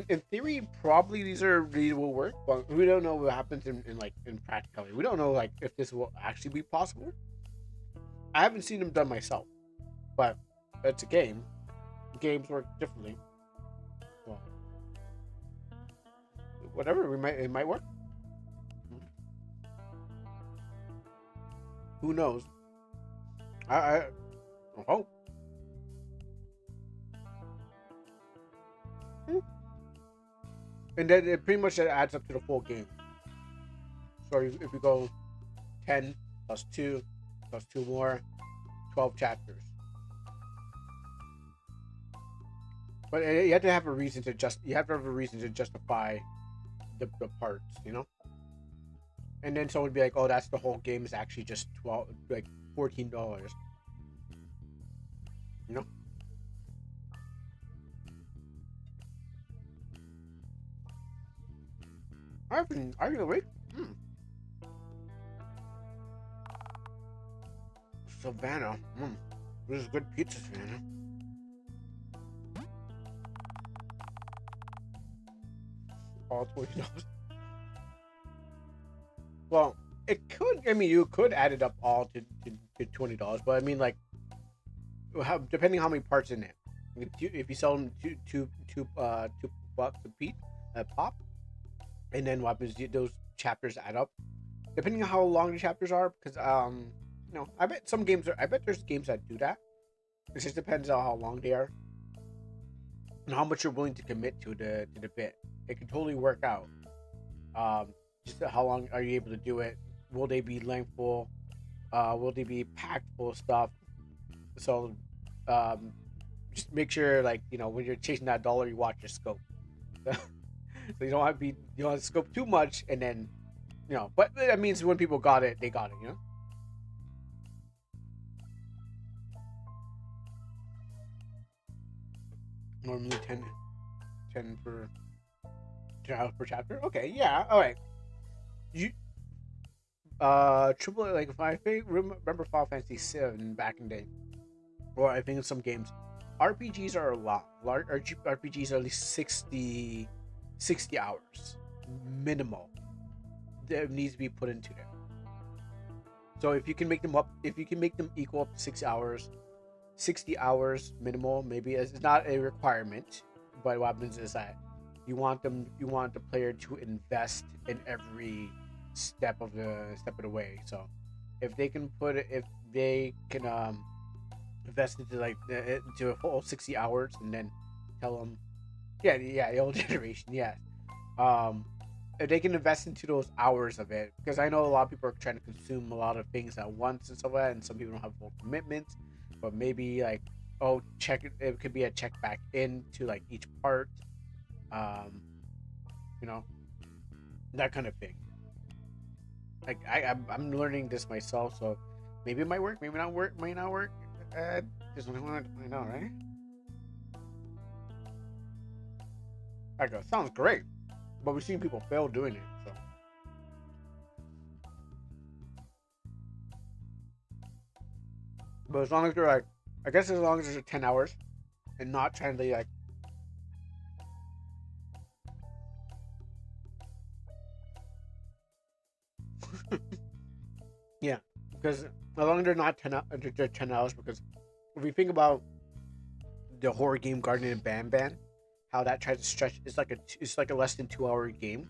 in theory probably these will work, but we don't know what happens in like in practicality. We don't know like if this will actually be possible. I haven't seen them done myself, but it's a game. Games work differently. Well, whatever, we might it might work. Who knows? I hope. Hmm. And then it pretty much adds up to the full game. So if you go 10 plus 2 plus 2 more, 12 chapters. But you have to have a reason to you have to have a reason to justify the parts, you know? And then someone would be like, oh, that's the whole game is actually just 12, like $14, you know? Are you awake? Hmm. Savannah. Hmm. This is good pizza, Savannah. All $20. Well, it could. I mean, you could add it up all to $20, but I mean, like, depending how many parts in it. If you sell them $2 a piece, a pop, and then what happens? Those chapters add up, depending on how long the chapters are. Because I bet some games are. I bet there's games that do that. It just depends on how long they are and how much you're willing to commit to the bit. It can totally work out. Just how long are you able to do it? Will they be lengthful? Will they be packed full of stuff? So, um, just make sure, like, when you're chasing that dollar, you watch your scope. So you don't have to be you don't have to scope too much, and then But that means when people got it, they got it. Normally 10 per per chapter. Okay, yeah, all right. You triple like if I think remember Final Fantasy 7 back in the day, or I think in some games, RPGs are a lot. Large RPGs are at least 60 hours minimal that needs to be put into them. So if you can make them equal up to 6 hours, 60 hours minimal, maybe it's not a requirement, but what happens is that you want the player to invest in every step of the way. So if they can invest into like into a whole 60 hours and then tell them, yeah, the old generation, yeah. um if they can invest into those hours of it, because I know a lot of people are trying to consume a lot of things at once and stuff like that, and some people don't have full commitments, but maybe like, oh, check it could be a check back into like each part, um you know that kind of thing. Like I'm learning this myself, so maybe it might work, maybe not work, might not work. Just want to find out, right? I go, sounds great, but we've seen people fail doing it. So, but as long as they're like, I guess as long as it's 10 hours and not trying to like, yeah, because as long as they're not 10 hours, because if we think about the horror game Garden and Ban, how that tries to stretch, it's like a less than 2 hour game,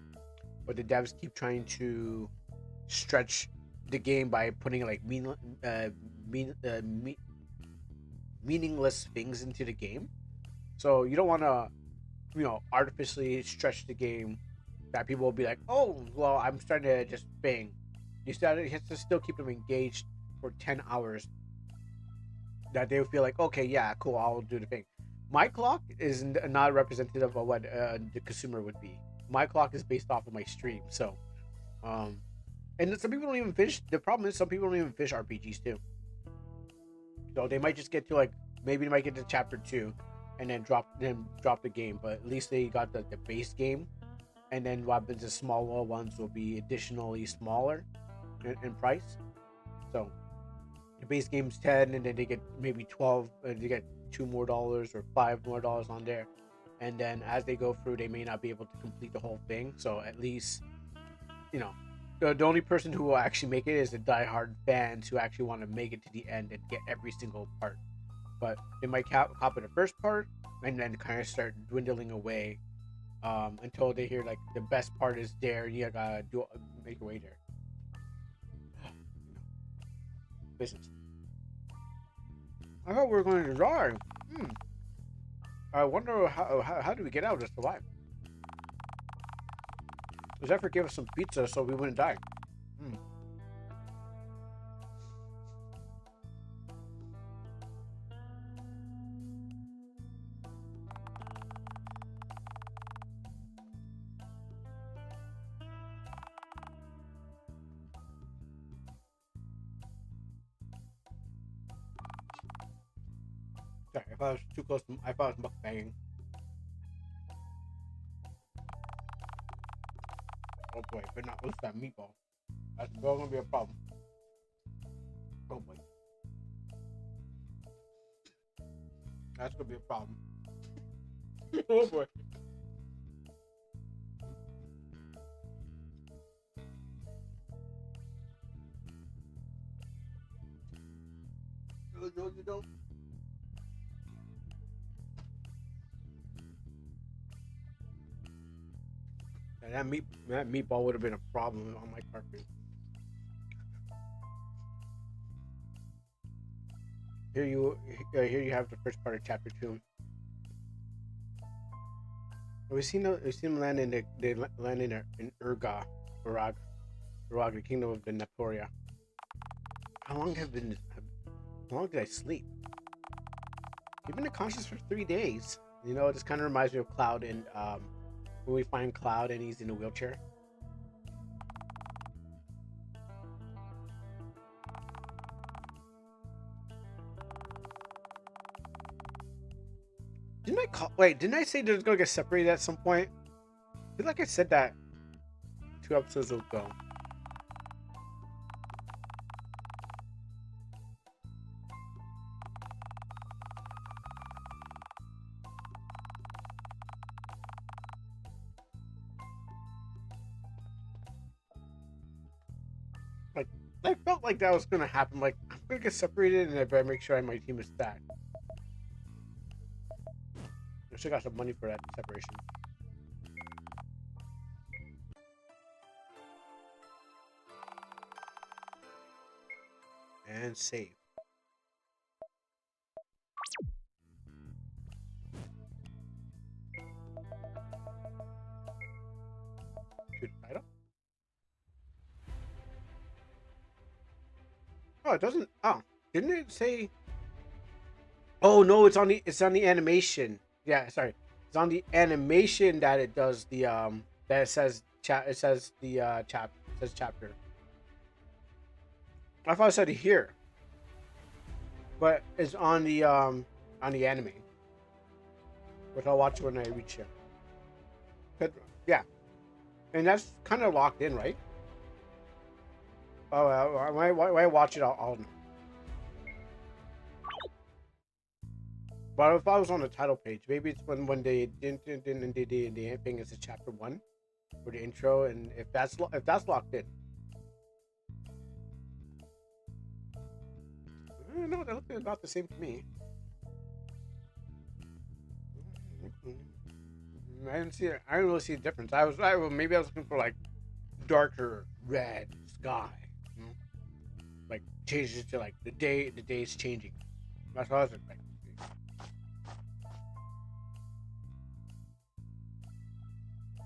but the devs keep trying to stretch the game by putting like mean, me, meaningless things into the game. So you don't want to, artificially stretch the game that people will be like, oh, well, I'm starting to just bang. You have to still keep them engaged for 10 hours. That they feel like, okay, yeah, cool, I'll do the thing. My clock is not representative of what the consumer would be. My clock is based off of my stream, so um, And some people don't even finish. The problem is some people don't even finish RPGs too. So they might just get to like maybe they might get to chapter 2, and then drop the game. But at least they got the base game, and then what happens is smaller ones will be additionally smaller in price. So the base game's 10, and then they get maybe 12, and they get $2 more or $5 more on there. And then as they go through, they may not be able to complete the whole thing. So at least you know, the only person who will actually make it is the diehard fans who actually want to make it to the end and get every single part. But they might copy the first part and then kind of start dwindling away until they hear like the best part is there. And you gotta make your way there. Business. I thought we were going to die. Hmm. I wonder how do we get out to survive? Zephyr gave us some pizza so we wouldn't die. Hmm. Sorry, if I was too close, I thought I was mukbanging. Oh boy, but not with that meatball. That's still gonna be a problem. Oh boy, that's gonna be a problem. Oh boy. No, you don't. And that meatball would have been a problem on my carpet. Here you have the first part of chapter 2. We've seen them land in they land in Urag, the kingdom of the Neporia. How long how long did I sleep? You've been unconscious for 3 days. You know, this kind of reminds me of Cloud and when we find Cloud and he's in a wheelchair. Didn't I say they're gonna get separated at some point? I feel like I said that 2 episodes ago. Like I felt like that was gonna happen. Like I'm gonna get separated, and I better make sure my team is stacked. I should got some money for that separation. And save. Shoot title. Oh, it doesn't. Oh, didn't it say? Oh no, it's on the animation. Yeah, sorry. It's on the animation that it does the that it says chat. It says the it says chapter. I thought it said here, but it's on the anime, which I'll watch when I reach it. But yeah, and that's kind of locked in, right? Oh, when I watch it, I'll know. But if I was on the title page, maybe it's when they didn't the thing is a chapter 1 for the intro, and if that's locked in, I don't know. That looks about the same to me. I didn't see. I didn't really see a difference. Maybe I was looking for like darker red sky, you know? Like changes to like the day's changing. That's what I was expecting.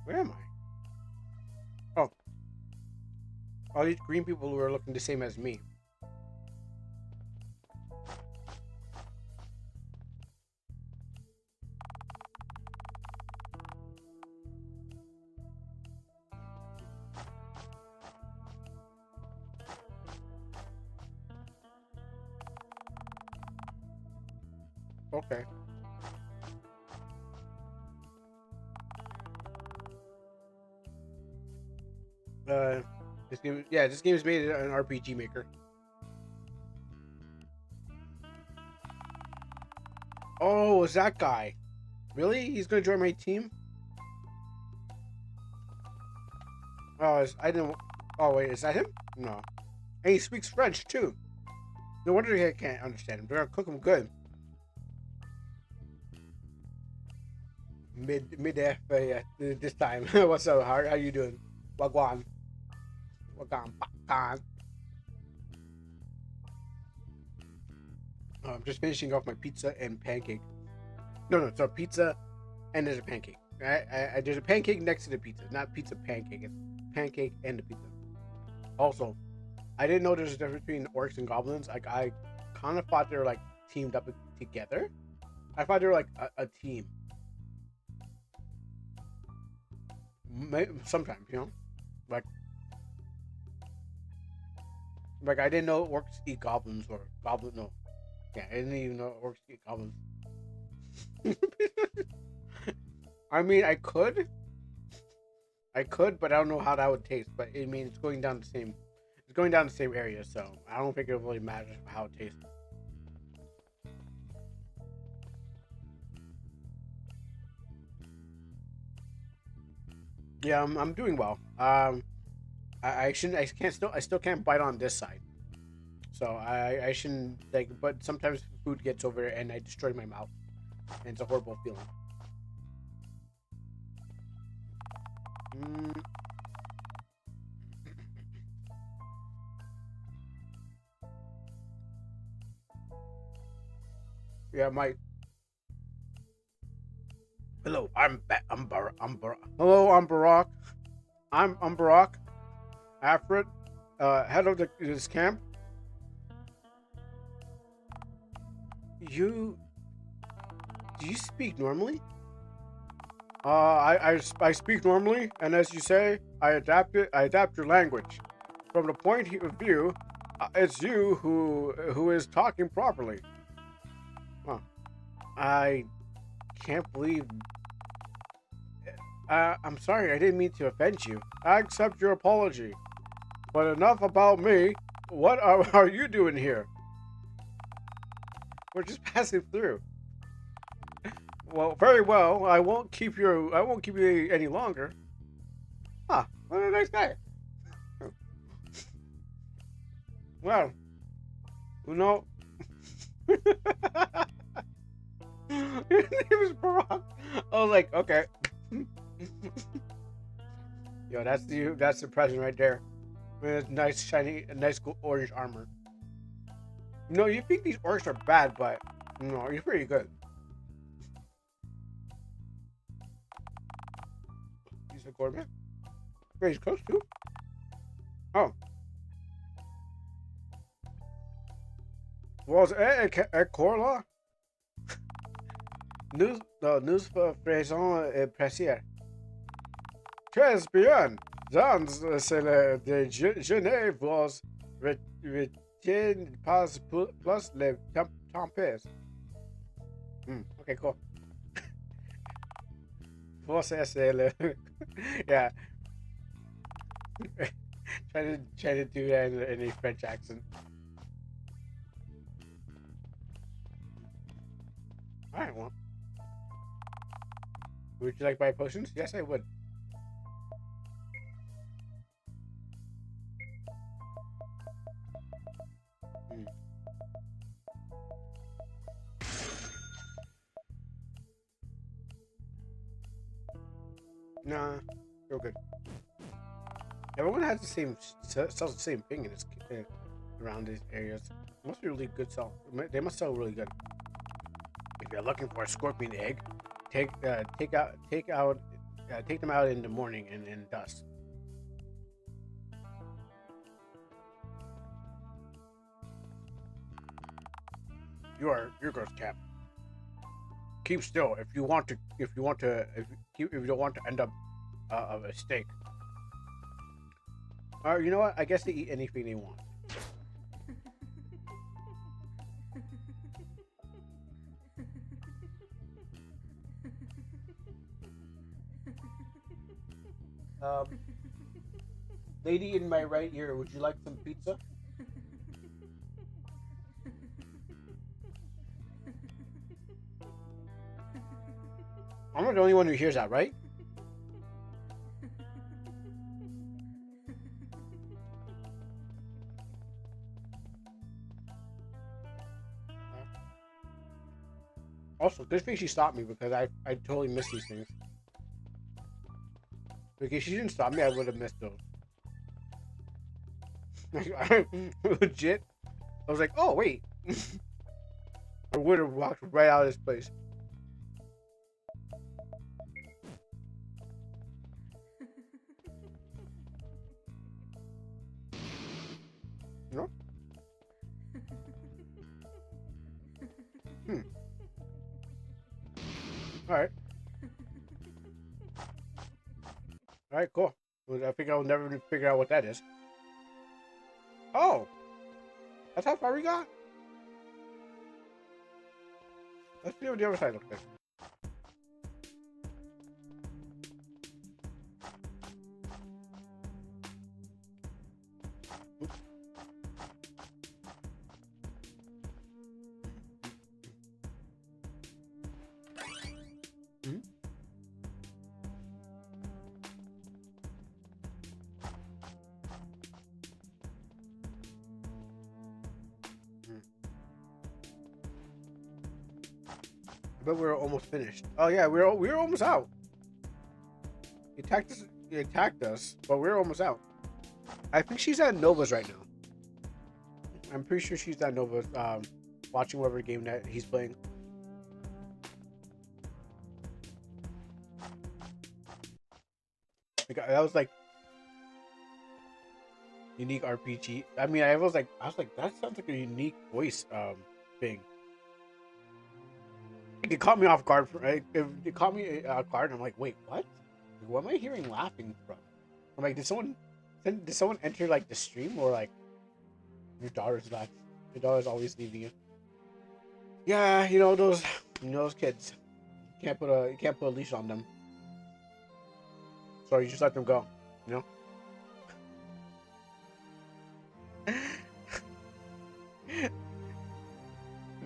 Where am I? Oh, all these green people who are looking the same as me. Okay. Uh, this game is made an RPG maker. Oh, is that guy? Really? He's gonna join my team? Oh, I didn't. Oh wait, is that him? No. And he speaks French too. No wonder I can't understand him. They're gonna cook him good. Mid F this time. What's up? How you doing? Wagwan. Wagwan. Pakan. I'm just finishing off my pizza and pancake. No, it's a pizza and there's a pancake. There's a pancake next to the pizza, not pizza pancake. It's pancake and the pizza. Also, I didn't know there's a difference between orcs and goblins. Like I kind of thought they were like teamed up together. I thought they were like a team. Sometimes, like I didn't know orcs eat goblins or goblin. No, yeah, I didn't even know orcs eat goblins. I mean, I could, but I don't know how that would taste. But I mean, it's going down the same. It's going down the same area, so I don't think it really matters how it tastes. Yeah, I'm doing well. I shouldn't. I still can't bite on this side. So I shouldn't like. But sometimes food gets over and I destroy my mouth, and it's a horrible feeling. Mm, yeah, my hello. Hello, I'm Barack. I'm Barack. Afrit, head of this camp. You do you speak normally? I speak normally, and as you say, I adapt it. I adapt your language. From the point of view, it's you who is talking properly. Huh. I can't believe. I'm sorry. I didn't mean to offend you. I accept your apology. But enough about me. What are you doing here? We're just passing through. Well, very well. I won't keep you any longer. Huh? What a nice guy. Well, you know. Your name is Barack. I was like, okay. Yo, that's you. That's the present right there. With nice shiny, nice orange armor. No, you think these orcs are bad, but no, you're pretty good. He's a gourmet. Wait, he's close too. Oh, was Corla? Nous faisons plaisir. Très bien. Dans c'est le de Genève was retient pas plus le tempest. Okay, cool. Você c'est le yeah. Try to do that in a French accent. All right, well. Would you like buy potions? Yes, I would. Mm. Nah, real good. Everyone has the same sells the same thing in this around these areas. Must be really good sell. They must sell really good. If you're looking for a scorpion egg, take them out in the morning and in dusk. Your girl's cap. Keep still if you want to. If you don't want to end up a steak. Or you know what? I guess they eat anything they want. Lady in my right ear, would you like some pizza? I'm not the only one who hears that, right? Also, good thing she stopped me because I totally missed these things. Because if she didn't stop me, I would have missed those. Legit. I was like, oh wait. I would have walked right out of this place. No? Hmm. Alright. Alright, cool. Well, I think I'll never figure out what that is. Oh! That's how far we got? Let's see what the other side looks like. Hmm? But we're almost finished. Oh yeah, we're almost out. He attacked us, but we're almost out. I think she's at Nova's right now. I'm pretty sure she's at Nova's, watching whatever game that he's playing. Like, that was like unique RPG. I mean, I was like, that sounds like a unique voice thing. It caught me off guard. It caught me off guard. And I'm like, wait, what? Like, what am I hearing laughing from? I'm like, did someone enter like the stream, or like your daughter's left? Your daughter's always leaving you. Yeah, those kids. You can't put a leash on them. So you just let them go, you know.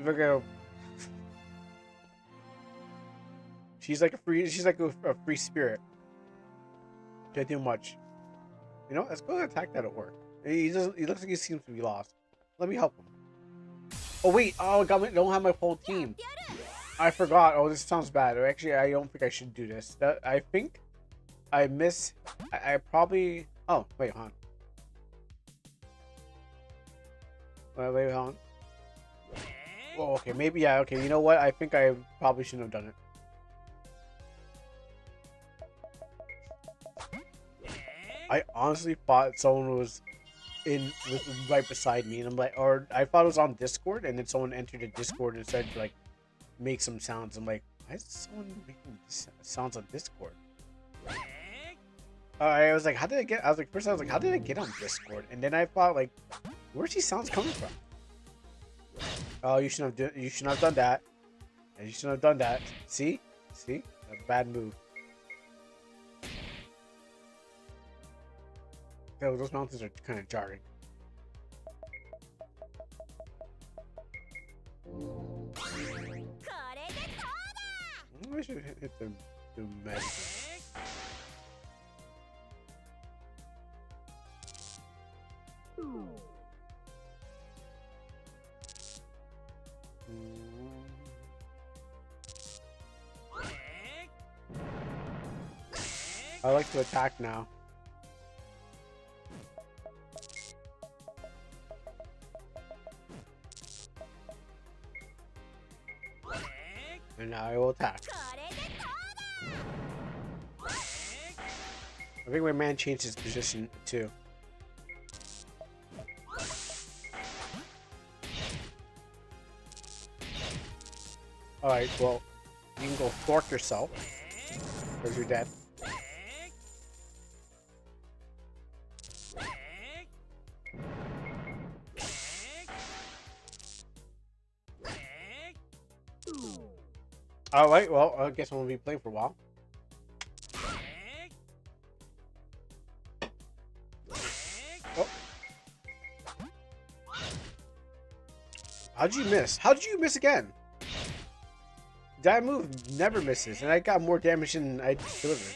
Look at her. She's like a free spirit. Can't do much. Let's go attack that at work. He looks like he seems to be lost. Let me help him. Oh wait, I don't have my whole team. I forgot. Oh, this sounds bad. Actually, I don't think I should do this. I think I miss. I probably. Oh wait, hold on. Wait, hold on. Oh, okay, maybe yeah. Okay, you know what? I think I probably shouldn't have done it. I honestly thought someone was right beside me, and I'm like, or I thought it was on Discord, and then someone entered the Discord and said like, make some sounds. I'm like, why is someone making sounds on Discord? I was like, how did I get? First I was like, how did I get on Discord? And then I thought like, where's these sounds coming from? Oh, you shouldn't have done that. And you shouldn't have done that. See, a bad move. Oh, those mountains are kind of jarring. I should hit the mess. I like to attack now. And now I will attack. I think my man changed his position too. Alright, well, you can go fork yourself, because you're dead. Alright, well, I guess I'm going to be playing for a while. How'd you miss? How did you miss again? That move never misses, and I got more damage than I delivered.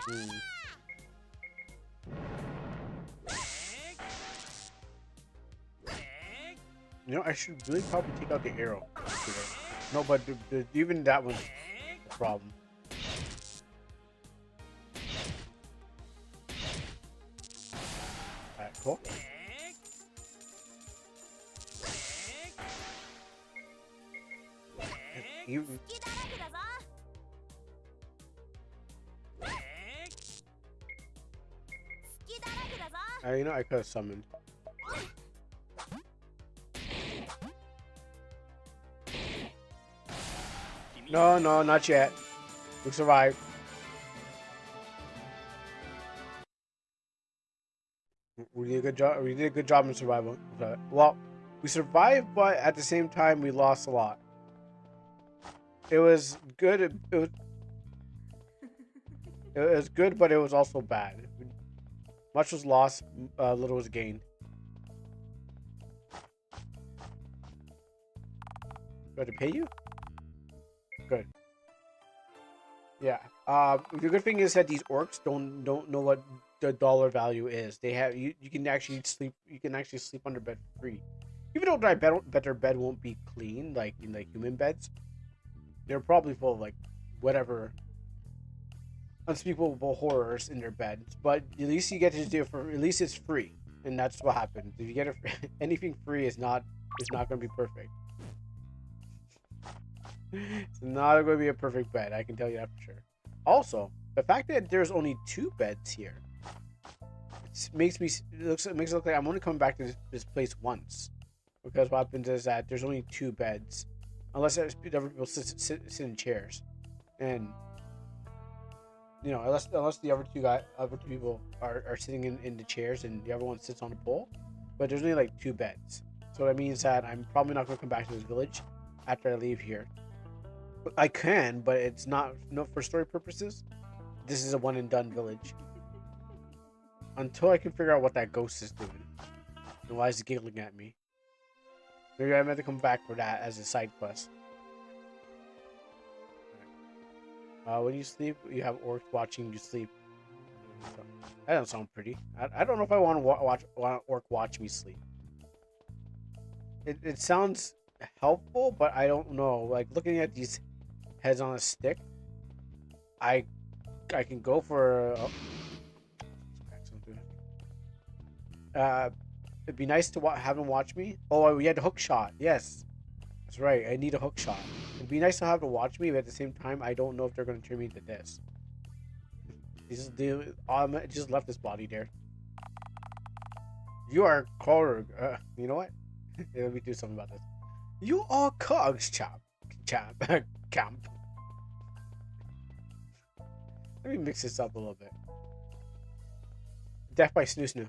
Hmm. You know, I should really probably take out the arrow. No, but even that one's a problem. Alright, cool. You, you know, I could have summoned. No, no, not yet. We survived. We did a good job. We did a good job in survival. Well, we survived, but at the same time, we lost a lot. It was good. It was good, but it was also bad. Much was lost, little was gained. Do I have to pay you? Good. Yeah. The good thing is that these orcs don't know what the dollar value is. They have you can actually sleep. You can actually sleep under bed free. Even though I bet their bed won't be clean like in like human beds. They're probably full of like whatever unspeakable horrors in their beds. But at least you get to do it for at least it's free, and that's what happens. If you get it, anything free is not going to be perfect. It's not going to be a perfect bed. I can tell you that for sure. Also, the fact that there's only 2 beds here, makes it look like I'm only coming back to this place once. Because what happens is that there's only 2 beds, unless other people sit in chairs, and you know, unless the other two people are sitting in the chairs and the other one sits on the pole. But there's only like 2 beds, so that means that I'm probably not going to come back to this village after I leave here. I can, but it's not for story purposes. This is a one and done village. Until I can figure out what that ghost is doing. And why is he giggling at me? Maybe I meant to come back for that as a side quest. When you sleep, you have orcs watching you sleep. So, that doesn't sound pretty. I don't know if I want to want an orc watch me sleep. It sounds helpful, but I don't know. Like looking at these heads on a stick, I can go for. It'd be nice to have him watch me. Oh, we had a hook shot. Yes, that's right. I need a hook shot. It'd be nice to have to watch me, but at the same time, I don't know if they're going to turn me into this. Just left this body there. You are Korg. You know what? Let me do something about this. You are cogs, camp. Let me mix this up a little bit. Death by Snoo Snoo.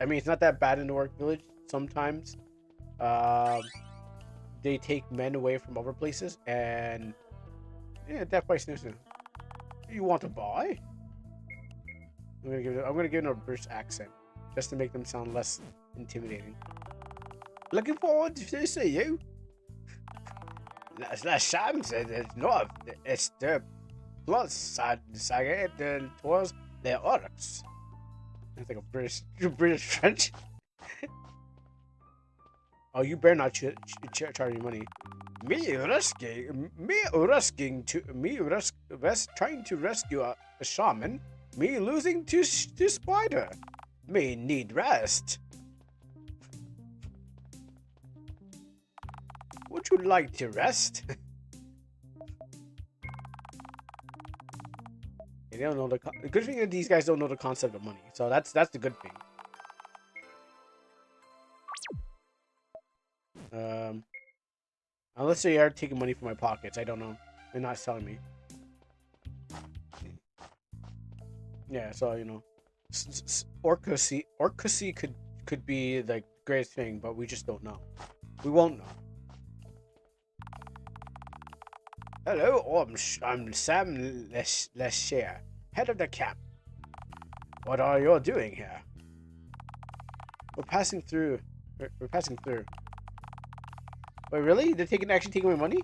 I mean, it's not that bad in the Orc Village. Sometimes, they take men away from other places, and yeah, death by Snoo Snoo. You want to buy? I'm gonna give them a British accent, just to make them sound less intimidating. Looking forward to see you. Last Sam said it's not. It's the plus side towards the orcs. It's like a British French. Oh, you better not charge me money. Trying to rescue a shaman. Me losing to spider. Me need rest. Would you like to rest? They don't know the good thing is these guys don't know the concept of money, so that's the good thing. Unless they are taking money from my pockets, I don't know. They're not selling me. Yeah, so you know, Orcacy could be the greatest thing, but we just don't know. We won't know. Hello, I'm Sam Leshare, head of the camp. What are you doing here? We're passing through. We're passing through. Wait, really? They're actually taking my money?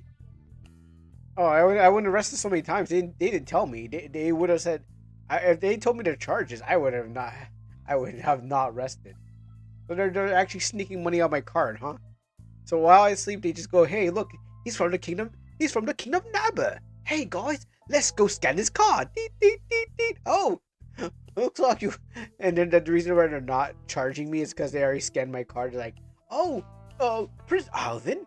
Oh, I wouldn't arrested so many times. They didn't tell me. They would have said, if they told me their charges, I would have not arrested. So they're actually sneaking money out my card, huh? So while I sleep, they just go, hey, look, he's from the kingdom. He's from the kingdom of Naba. Hey guys, let's go scan his card. Deet, deet, deet, deet. Oh, looks like you. And then the reason why they're not charging me is because they already scanned my card. They're like, oh, Prince Alvin,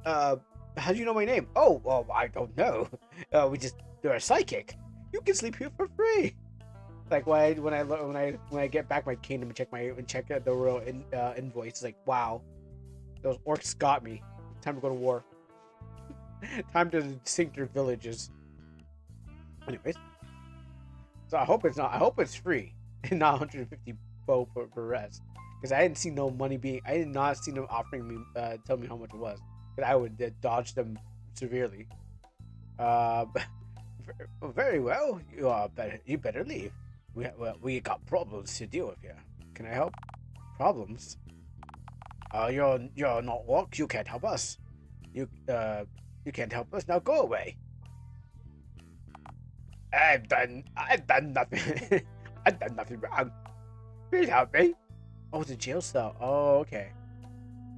how do you know my name? Oh, well, I don't know. You're a psychic. You can sleep here for free. Like when I get back my kingdom and check the real invoice, it's like, wow, those orcs got me. Time to go to war. Time to sink their villages. Anyways, so I hope it's free and not 150 bow per rest. Because I did not see them offering me, tell me how much it was. Because I would dodge them severely. Very well. You better leave. We got problems to deal with here. Can I help? Problems? You're not orcs. You can't help us. You can't help us. Now go away. I've done nothing. I've done nothing wrong. Please help me. Oh, it's a jail cell. Oh, okay.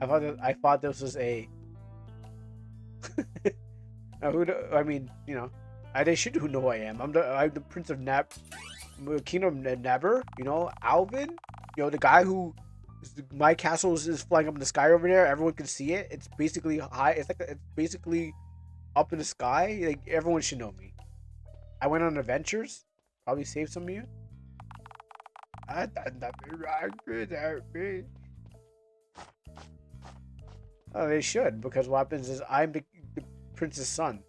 I thought this was a. I mean, you know, they should know who I am. I'm the Prince of Kingdom of Never. You know, Alvin. You know, the guy who. My castle is flying up in the sky over there. Everyone can see it. It's basically high. It's basically up in the sky. Like everyone should know me. I went on adventures. Probably saved some of you. I done nothing wrong. Without me. Oh, they should, because what happens is I'm the prince's son,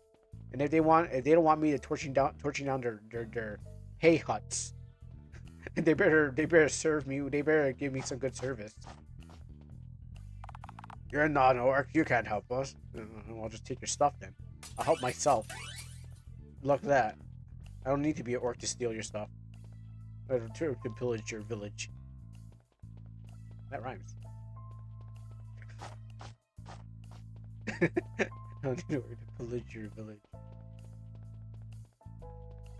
and if they don't want me to torching down their hay huts, they better serve me. They better give me some good service. You're not an orc. You can't help us. I'll just take your stuff then. I'll help myself. Look at that. I don't need to be an orc to steal your stuff. Or to pillage your village. That rhymes. I don't need to pillage your village.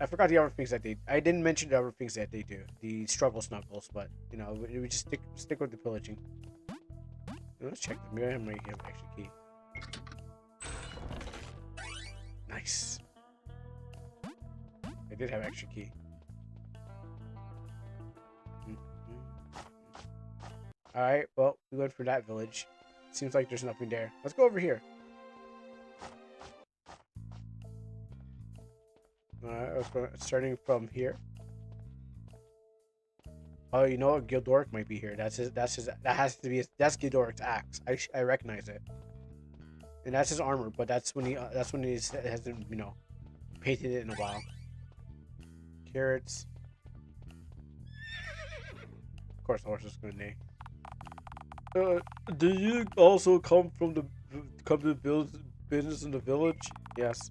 I forgot the other things that I didn't mention the other things that they do. The struggle snuggles, but you know, we just stick with the pillaging. Let's check them. Maybe I might have an extra key. Nice. I did have extra key. Alright, well, we went for that village. Seems like there's nothing there. Let's go over here. Alright, starting from here. Oh, you know what? Gildoric might be here. That has to be that's Gildoric's axe. I recognize it. And that's his armor, but that's when he hasn't, you know, painted it in a while. Carrots. Of course, the horse is gonna neigh. Do you also come to build business in the village? Yes.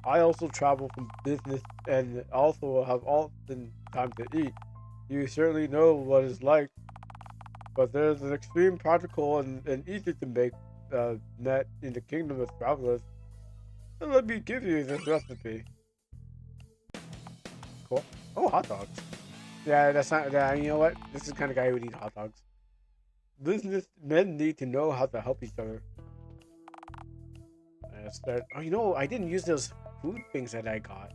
I also travel from business and also have often time to eat. You certainly know what it's like. But there's an extreme practical and easy to make net in the kingdom of travelers. And let me give you this recipe. Cool. Oh, hot dogs. Yeah, that's not. Yeah, you know what? This is the kind of guy who would eat hot dogs. Businessmen need to know how to help each other. Oh, you know, I didn't use those food things that I got.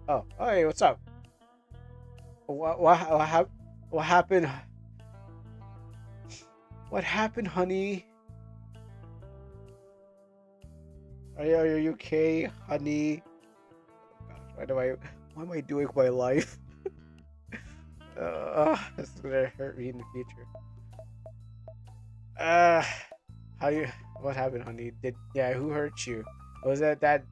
Oh, hey, what's up? What happened? What happened, honey? Are you okay, honey? Oh, gosh, why am I doing with my life? This is gonna hurt me in the future. What happened, honey? Who hurt you? Is that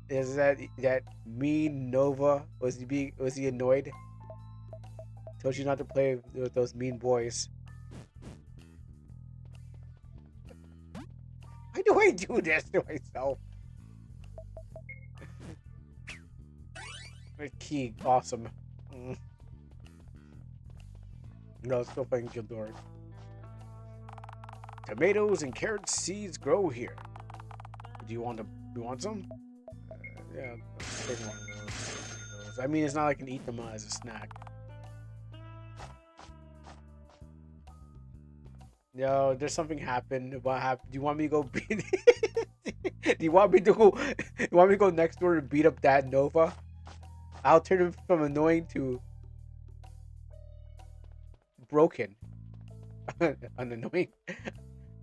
mean Nova? Was he annoyed? Told you not to play with those mean boys. Why do I do this to myself? My key, awesome. No, still playing Gildor. Tomatoes and carrot seeds grow here. Do you want to? You want some? Yeah, I'll take one of those. I mean, it's not like I can eat them as a snack. Yo, there's something happened. What happened? Do you want me to go beat? Do you want me to go? You want me to go next door and beat up that Nova? I'll turn him from annoying to broken, unannoying.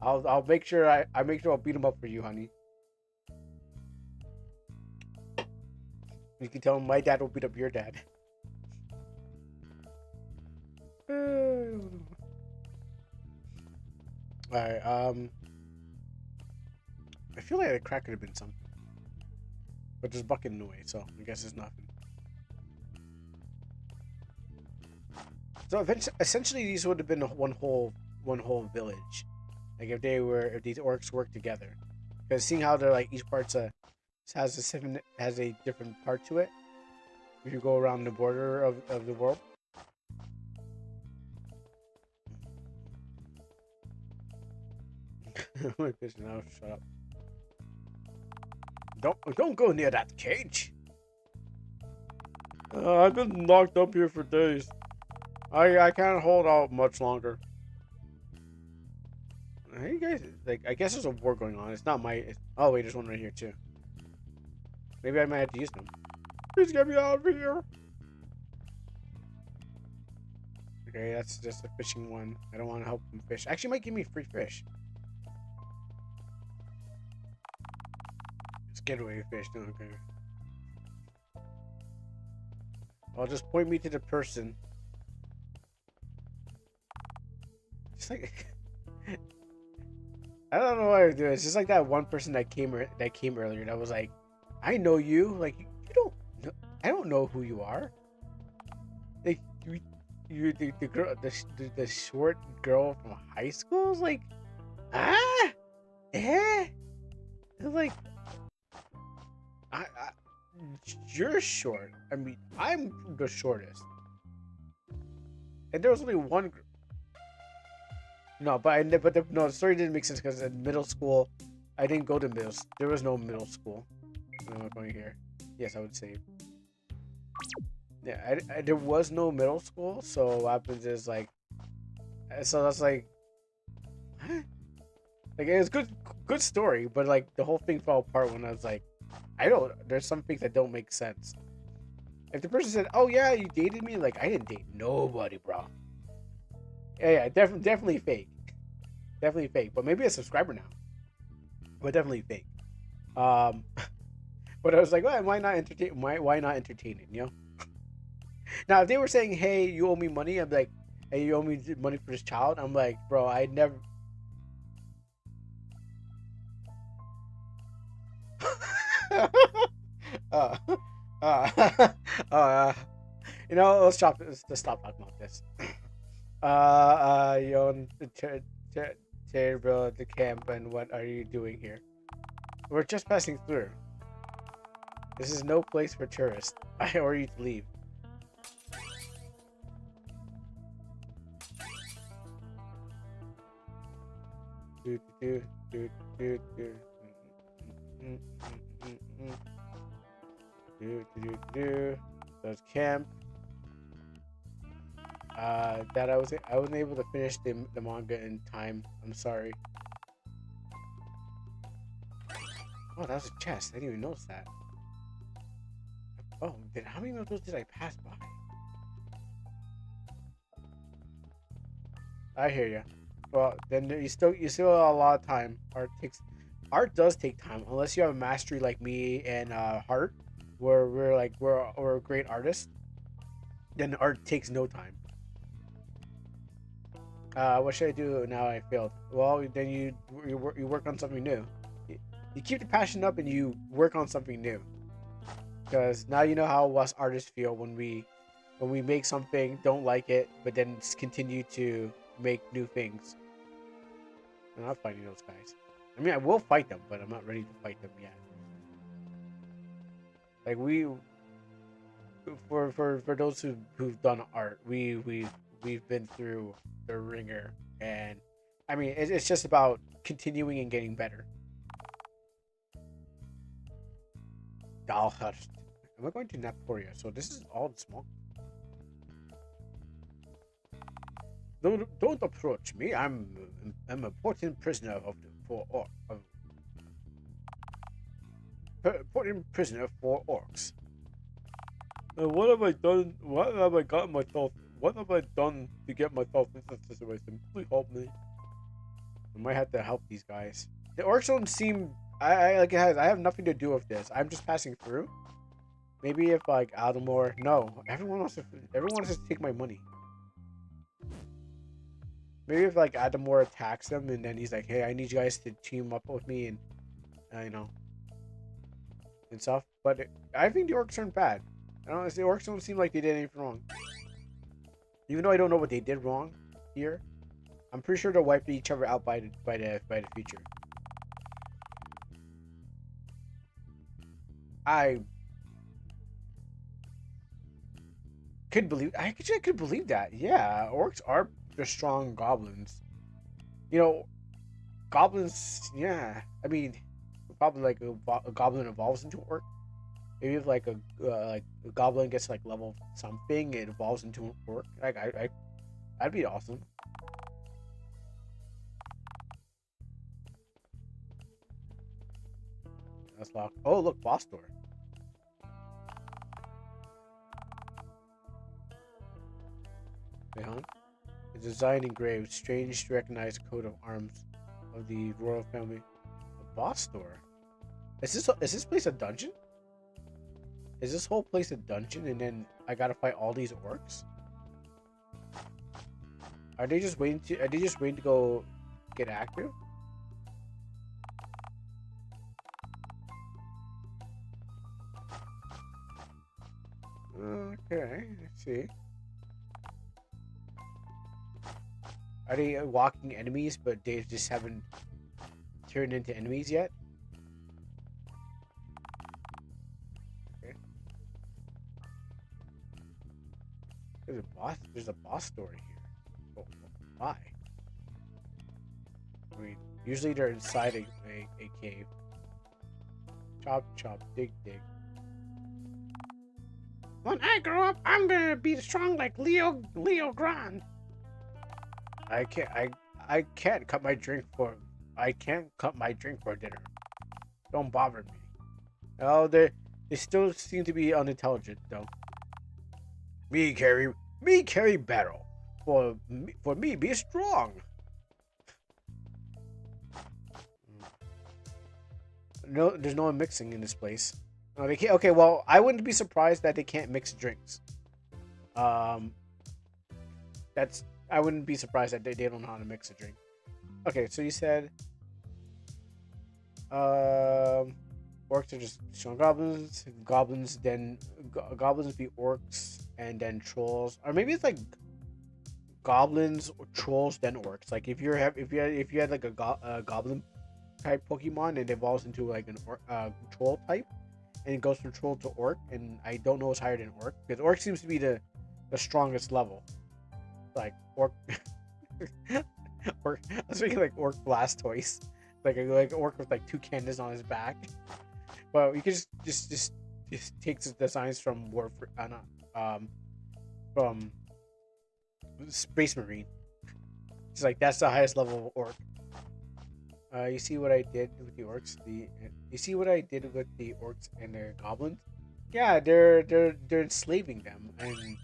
I'll make sure I make sure I'll beat him up for you, honey. You can tell him my dad will beat up your dad. Alright, I feel like the crack could have been something. But there's bucket in the way, so I guess it's nothing. So eventually, essentially these would have been one whole village. Like if these orcs worked together. Because seeing how they're like each part's has a different part to it. If you go around the border of the world. My bitch now, shut up. Don't go near that cage. I've been locked up here for days. I can't hold out much longer. Hey guys, like I guess there's a war going on. It's not my. Oh wait, there's one right here too. Maybe I might have to use them. Please get me out of here. Okay, that's just a fishing one. I don't want to help them fish. Actually, might give me free fish. It's getaway fish. No, okay. I'll just point me to the person. Just like I don't know why I do it. It's just like that one person that came earlier that was like, I know you. Like you don't know, I don't know who you are. Like you the girl the short girl from high school is like it's like I you're short. I mean I'm the shortest. And there was only one No, no, the story didn't make sense because in middle school, I didn't go to there was no middle school. I'm going here. Yes, I would say. Yeah, there was no middle school, so what happens is like, so that's like, huh? Like it was good story, but like the whole thing fell apart when I was like, there's some things that don't make sense. If the person said, "Oh yeah, you dated me," like I didn't date nobody, bro. Yeah, definitely fake. Definitely fake, but maybe a subscriber now. But definitely fake. Um, but I was like, well, why not entertain? Why not entertain it? You know. Now, if they were saying, "Hey, you owe me money," I'm like, "Hey, you owe me money for this child." I'm like, bro, I never. uh, uh, uh, let's stop talking about this. You own the camp, and what are you doing here? We're just passing through. This is no place for tourists. I order you to leave. Do do do do do do. There's camp. That I wasn't able to finish the manga in time. I'm sorry. Oh, that was a chest. I didn't even notice that. Oh, how many of those did I pass by? I hear you. Well, then you still have a lot of time. Art does take time unless you have a mastery like me and Heart, where we're great artists. Then art takes no time. What should I do now? I failed. Well, then you work on something new. You keep the passion up and you work on something new. Because now you know how us artists feel when we make something, don't like it, but then continue to make new things. I'm not fighting those guys. I mean, I will fight them, but I'm not ready to fight them yet. Like for those who've done art, we we've been through the ringer, and I mean, it's just about continuing and getting better. Dalhurst. Am I going to Naporia? So this is all small. Don't approach me. I'm an important prisoner important prisoner for orcs. What have I done? What have I gotten myself? What have I done to get myself into this situation? Please help me. I might have to help these guys. The orcs don't seem. I like it has. I have nothing to do with this. I'm just passing through. Maybe if like Aldemore. No, everyone wants to. Everyone wants to take my money. Maybe if like Aldemore attacks them and then he's like, "Hey, I need you guys to team up with me and you know and stuff." But I think the orcs aren't bad. I don't know. The orcs don't seem like they did anything wrong. Even though I don't know what they did wrong here, I'm pretty sure they'll wipe each other out by the future. I I could believe that. Yeah, orcs are the strong goblins. You know, goblins. Yeah, I mean, probably like a goblin evolves into an orc. Maybe if like a goblin gets like level something, it evolves into an orc. Like I'd be awesome. That's locked. Oh look, boss door. Wait, huh? A design engraved, strange to recognize coat of arms of the royal family. A boss door. Is this place a dungeon? Is this whole place a dungeon and then I gotta fight all these orcs? Are they just waiting to go get active? Okay, let's see. Are they walking enemies but they just haven't turned into enemies yet? There's a boss story here. Oh, why? I mean, usually they're inside a cave. Chop, chop, dig, dig. When I grow up, I'm gonna be strong like Leo Grand. I can't cut my drink for dinner. Don't bother me. Oh, they still seem to be unintelligent though. Me carry barrel. For me be strong. No, there's no mixing in this place. Oh, they can't. Okay, well, I wouldn't be surprised that they can't mix drinks. That's I wouldn't be surprised that they don't know how to mix a drink. Okay, so you said, orcs are just strong goblins. Goblins be orcs and then trolls, or maybe it's like goblins or trolls then orcs. Like if you had like a goblin type Pokemon and it evolves into like an troll type, and it goes from troll to orc, and I don't know what's higher than orc because orc seems to be the strongest level. Like orc, orc. I was thinking like orc Blastoise, like an orc with like two cannons on his back. Well, you can just take the designs from from Space Marine. It's like that's the highest level of orc. You see what I did with the orcs? You see what I did with the orcs and their goblins? Yeah, they're enslaving them, and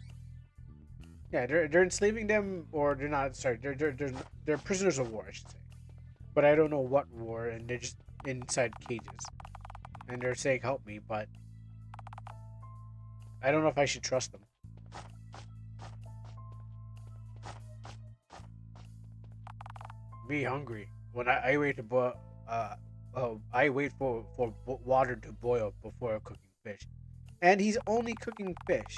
yeah, they're enslaving them, or they're not. Sorry, they're prisoners of war, I should say. But I don't know what war, and they're just inside cages, and they're saying help me, but I don't know if I should trust them. Me hungry. When I wait to boil, I wait for water to boil before cooking fish, and he's only cooking fish.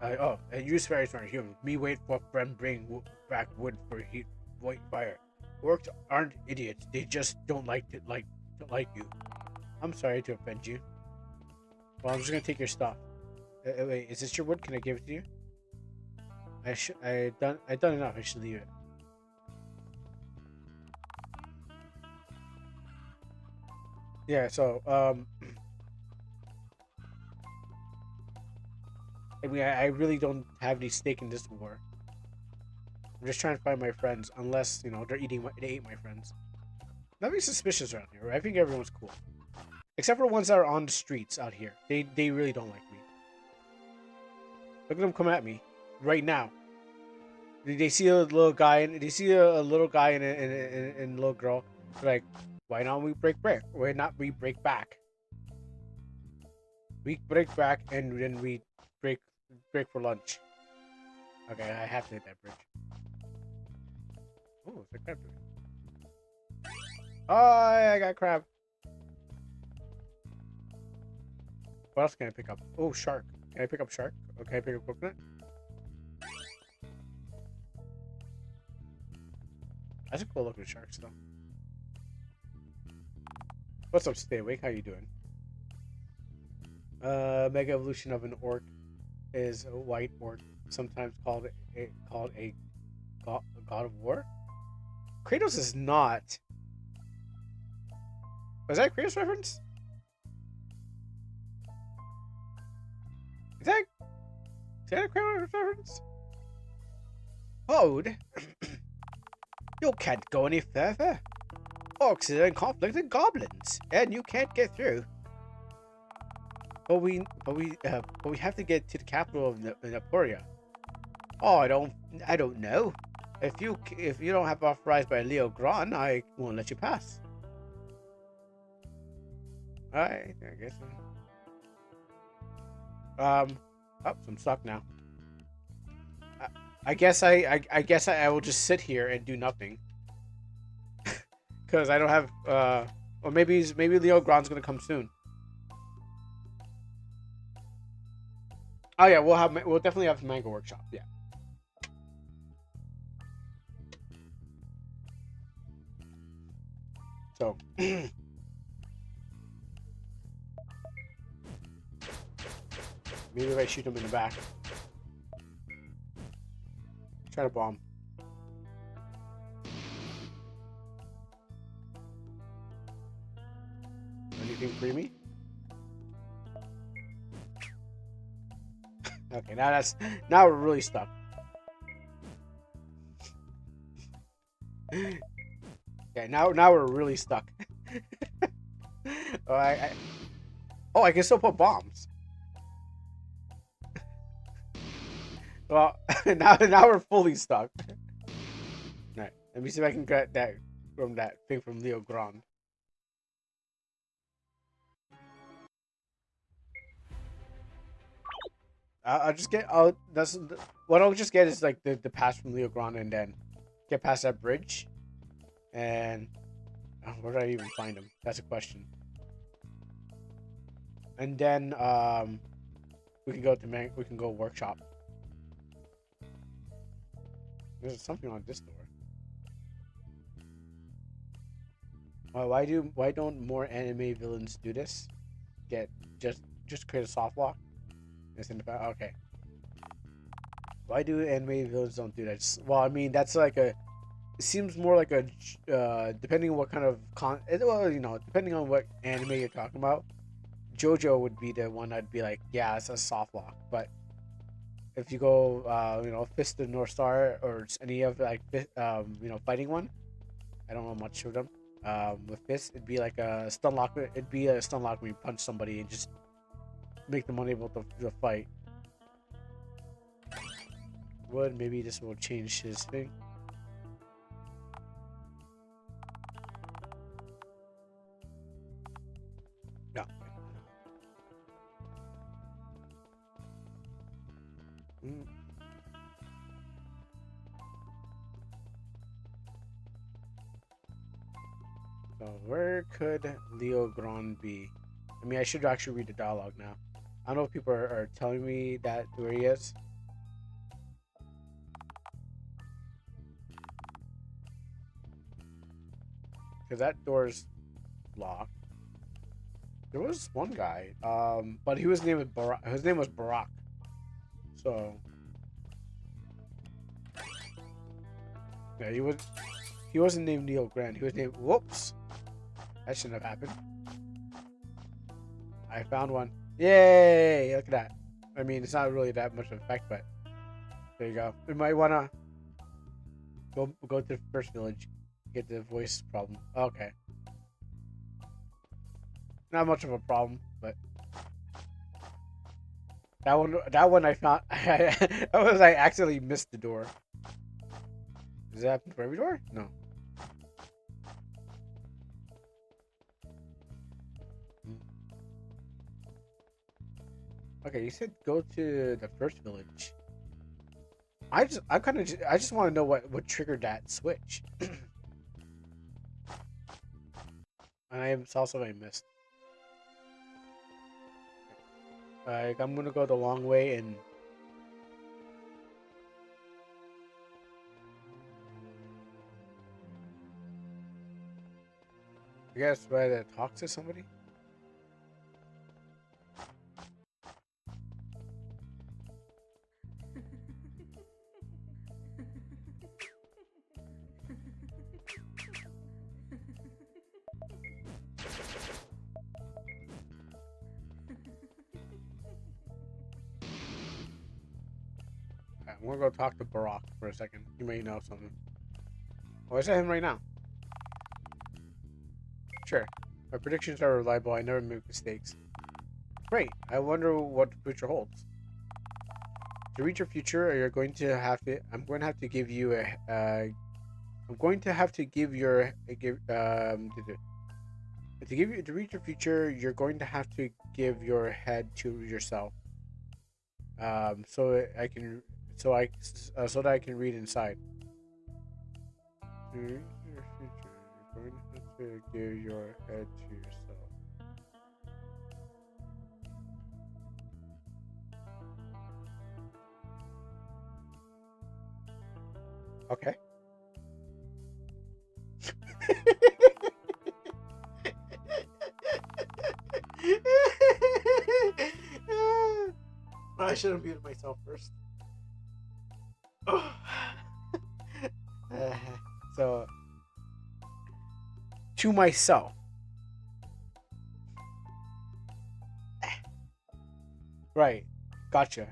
And use fairies for human. Me wait for friend bring back wood for heat white fire. Orcs aren't idiots. They just don't like you. I'm sorry to offend you. Well, I'm just gonna take your stuff. Wait, is this your wood? Can I give it to you? I done enough. I should leave it. Yeah. So I mean, I really don't have any stake in this war. I'm just trying to find my friends, unless you know they ate my friends. Nothing's suspicious around here. I think everyone's cool, except for the ones that are on the streets out here. They really don't like me. Look at them come at me right now. They see a little guy and they see a little guy and a little girl. They're like, why not we break break? Why not we break back? We break back and then we break break for lunch. Okay, I have to hit that bridge. Oh, it's a crab. Oh, I got crab. What else can I pick up? Oh, shark. Can I pick up shark? Or can I pick up coconut? That's a cool looking shark still. What's up, Stay Awake? How you doing? Mega evolution of an orc is a white orc, sometimes called a god of war. Kratos is not. Was that a Kratos reference? Is that a Kratos reference? Hold. You can't go any further. Orcs are in conflict with goblins, and you can't get through. But we have to get to the capital of Naporia. Oh, I don't know. If you don't have authorized by Leo Gran, I won't let you pass. Alright, I guess. Oh, so I'm stuck now. I guess I will just sit here and do nothing. Because I don't have or maybe Leo Gron's gonna come soon. Oh yeah, we'll definitely have the manga workshop. Yeah. So maybe if I shoot him in the back. Try to bomb. Anything creamy? Okay, now we're really stuck. Yeah, now we're really stuck. Oh, I can still put bombs. Well, now we're fully stuck. Alright, let me see if I can get that thing from Leo Grand. I'll just get. What I'll just get is like the pass from Leo Grand and then get past that bridge. And where do I even find him? That's a question. And then we can go workshop. There's something on this door. Why don't more anime villains do this? Just create a soft lock. It's in the back. Okay. Why do anime villains don't do that? Well, I mean that's like a. It seems more like a depending on what kind of depending on what anime you're talking about. JoJo would be the one I'd be like, yeah, it's a soft lock. But if you go, Fist of North Star or any of like, fighting one, I don't know much of them. With Fist, it'd be like a stun lock. It'd be a stun lock where you punch somebody and just make them unable to fight. Maybe this will change his thing. Yeah. So where could Leo Grand be? I mean, I should actually read the dialogue now. I don't know if people are telling me that where he is. Because that door's locked. There was one guy, but he was named Barack. His name was Barack. So yeah, he wasn't named Neil Grant. He was named. Whoops, that shouldn't have happened. I found one. Yay! Look at that. I mean, it's not really that much of an effect, but there you go. We might wanna go to the first village, get the voice problem. Okay, not much of a problem, but that one I found. I was I accidentally missed the door. Does that happen for every door? No. Okay, you said go to the first village. I just want to know what triggered that switch. And I saw something I missed. Like I'm gonna go the long way and I guess try to talk to somebody. I'm gonna go talk to Barack for a second. He may know something. Oh, is that him right now? Sure. My predictions are reliable. I never make mistakes. Great. I wonder what the future holds. To reach your future, you're going to have to. I'm going to have to give you a. I'm going to have to give your give to give you to reach your future. You're going to have to give your head to yourself. So I can so that I can read inside. To reach your future, you're going to have to give your head to yourself. Okay. I should have muted myself first. Uh, so, to myself. Right. Gotcha.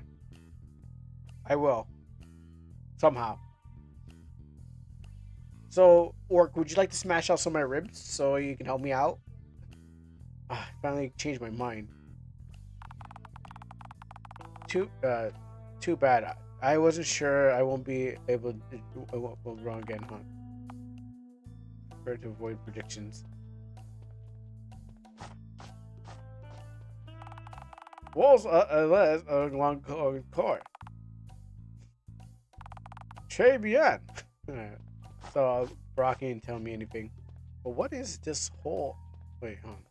I will. Somehow. So, Orc, would you like to smash out some of my ribs so you can help me out? I finally changed my mind. Too, uh, too bad. I wasn't sure I won't be able to. I won't go wrong again, huh? Prefer to avoid predictions. Walls unless a long core. Che bien. So Brocky didn't tell me anything. But what is this whole? Wait, hold on.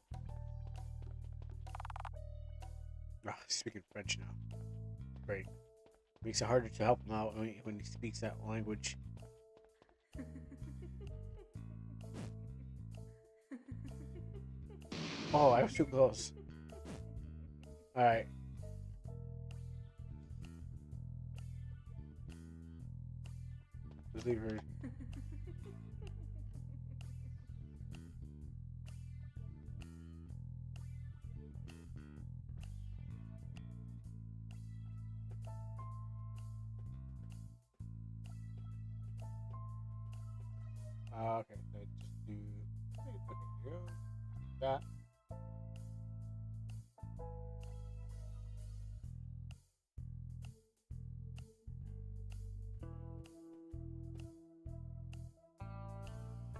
Oh, he's speaking French now. Great. Makes it harder to help him out when he speaks that language. Oh, I was too close. All right. Just leave her. Okay, so just do. Okay, here we go. That.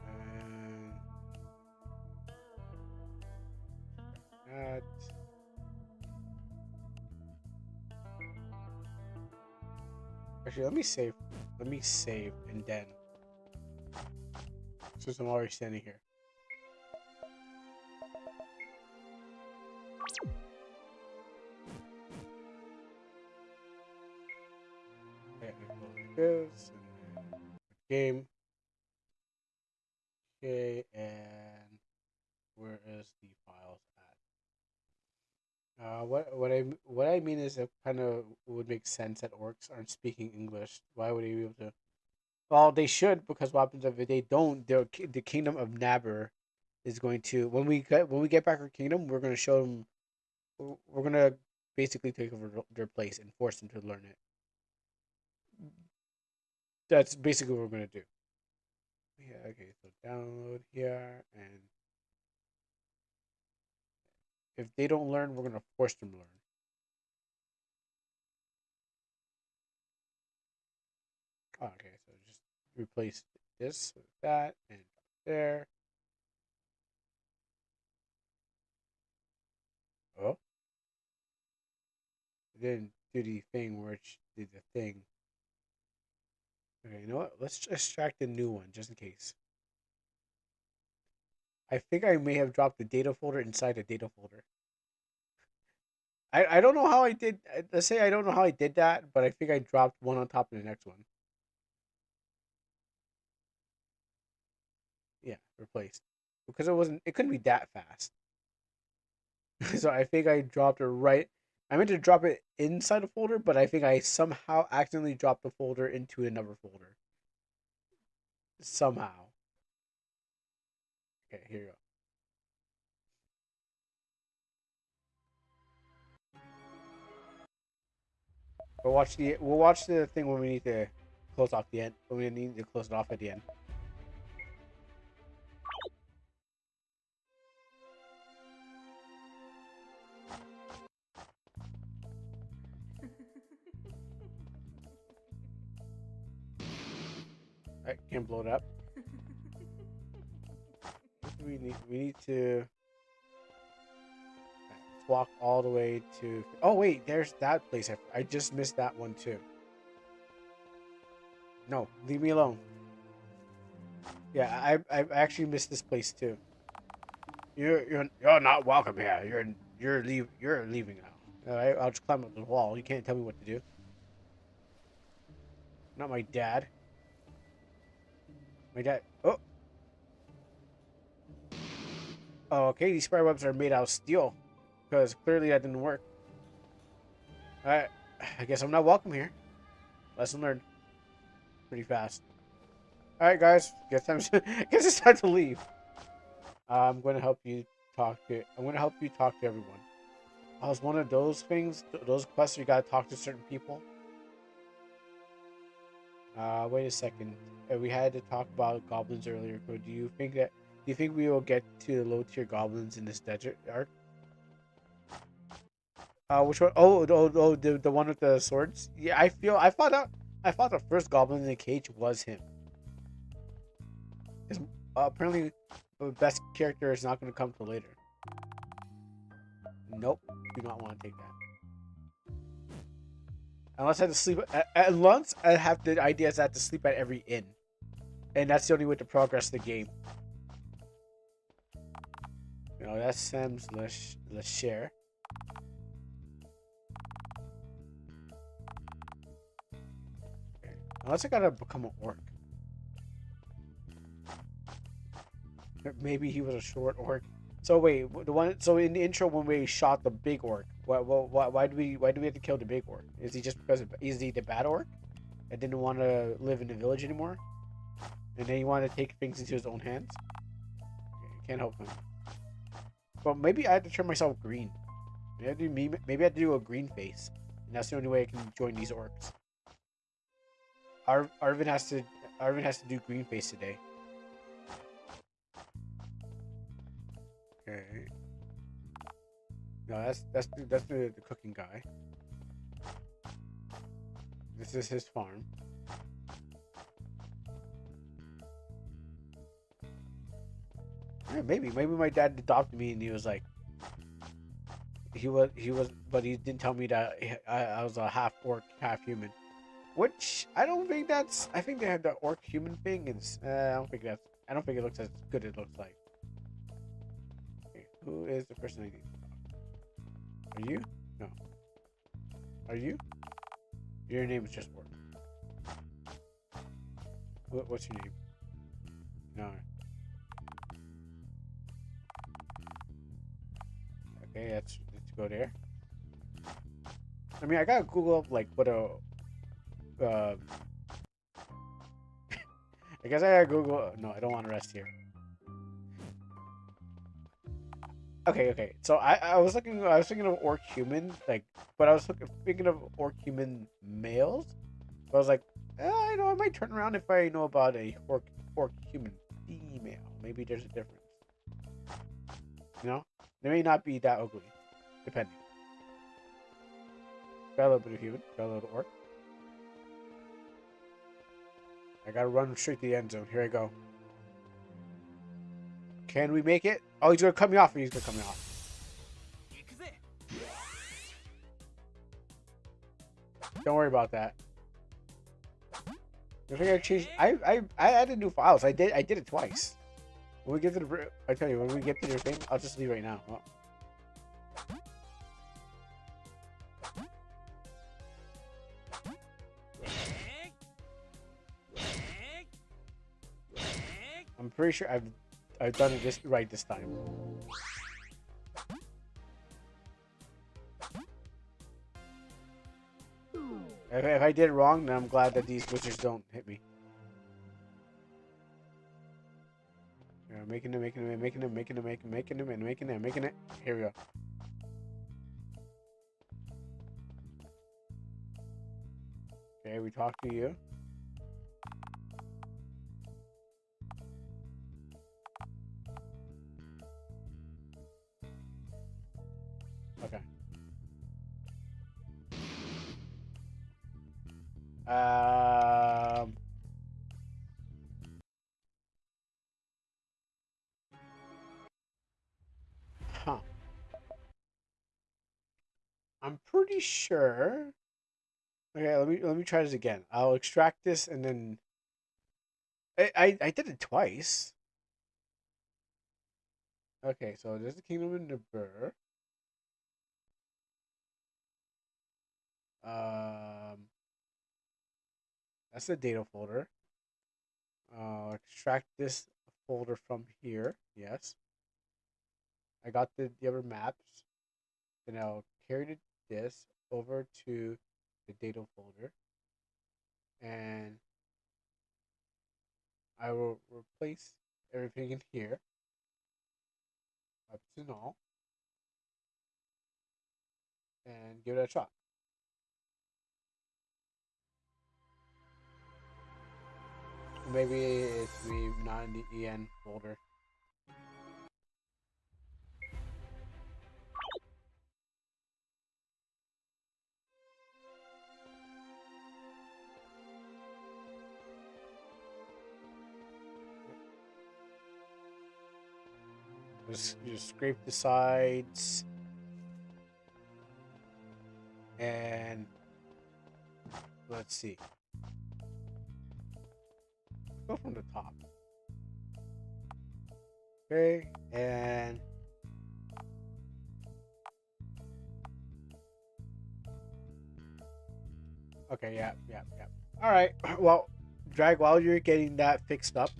And that. Actually, let me save. Let me save and then. Since I'm already standing here. Okay, I'm going like this. And then game. Okay, and where is the files at? What I mean is it kind of would make sense that orcs aren't speaking English. Why would they be able to? Well, they should, because what happens if they don't? The kingdom of Nabber is going to, when we get back our kingdom, we're gonna show them. We're gonna basically take over their place and force them to learn it. That's basically what we're gonna do. Yeah. Okay. So download here, and if they don't learn, we're gonna force them to learn. Oh, okay. So just replace this with that and there. Oh, it didn't do the thing where it did the thing. Okay, you know what? Let's extract a new one just in case. I think I may have dropped the data folder inside the data folder. I don't know how I did. Let's say I don't know how I did that, but I think I dropped one on top of the next one. Yeah, replaced because it wasn't. It couldn't be that fast. So I think I dropped it right. I meant to drop it inside a folder, but I think I somehow accidentally dropped the folder into another folder. Somehow. Okay, here you go. We'll watch the thing when we need to close off the end. When we need to close it off at the end. Alright, can't blow it up. We need to let's walk all the way to. Oh wait, there's that place. I just missed that one too. No, leave me alone. Yeah, I actually missed this place too. You're not welcome here. You're leaving now. All right, I'll just climb up the wall. You can't tell me what to do. Not my dad. My dad. Oh, oh. Okay, these spider webs are made out of steel, because clearly that didn't work. All right, I guess I'm not welcome here. Lesson learned. Pretty fast. All right, guys. Guess it's time to leave. I'm going to help you talk to. I'm going to help you talk to everyone. Oh, it's one of those things. Those quests where you gotta talk to certain people. Wait a second. We had to talk about goblins earlier. But do you think we will get to the low tier goblins in this desert arc? Which one? Oh, the one with the swords. Yeah, I thought the first goblin in the cage was him. 'Cause, apparently, the best character is not going to come till later. Nope, do not want to take that. Unless I have to sleep at once, I have the idea is I have to sleep at every inn, and that's the only way to progress the game. You know, that's Sam's. Let's share. Okay. Unless I gotta become an orc. Maybe he was a short orc. So wait, the one. So in the intro, when we shot the big orc, why do we have to kill the big orc? Is he just is he the bad orc? I didn't want to live in the village anymore, and then he wanted to take things into his own hands. Okay, can't help him. But maybe I have to turn myself green. Maybe I have to do a green face, and that's the only way I can join these orcs. Arvin has to do green face today. Okay. No, that's the cooking guy. This is his farm. Yeah, maybe my dad adopted me, and he was like, but he didn't tell me that I was a half orc, half human. Which I don't think that's. I think they have the orc human thing, and I don't think it looks as good as it looks like. Okay, who is the person I need to talk to? Are you? No. Are you? Your name is just orc. What's your name? No. Okay, let's go there. I mean, I gotta Google up like what a. Uh, I guess I gotta Google. No, I don't want to rest here. Okay, okay. So I was looking. I was thinking of orc human, like, but I was thinking of orc human males. But I was like, I might turn around if I know about a orc human female. Maybe there's a difference. You know, they may not be that ugly, depending. Got a little bit of human, got a little orc. I gotta run straight to the end zone. Here I go. Can we make it? Oh, he's gonna cut me off. He's gonna cut me off. Don't worry about that. I think I changed. I added new files. I did it twice. When we get to the, I tell you, when we get to your thing, I'll just leave right now. Oh. I'm pretty sure I've done it just right this time. If I did it wrong, then I'm glad that these wizards don't hit me. Yeah, making it. Here we go. Okay, we talk to you. Okay. Um. Huh. I'm pretty sure. Okay, let me try this again. I'll extract this and then I did it twice. Okay, so there's the kingdom in the Burr. Um, that's the data folder. Extract this folder from here. Yes, I got the other maps. Then I'll carry this over to the data folder, and I will replace everything in here up to null and give it a shot. Maybe it's not in the EN folder. Just scrape the sides and let's see. Go from the top. Okay, and okay, yeah. All right. Well, Drag, while you're getting that fixed up,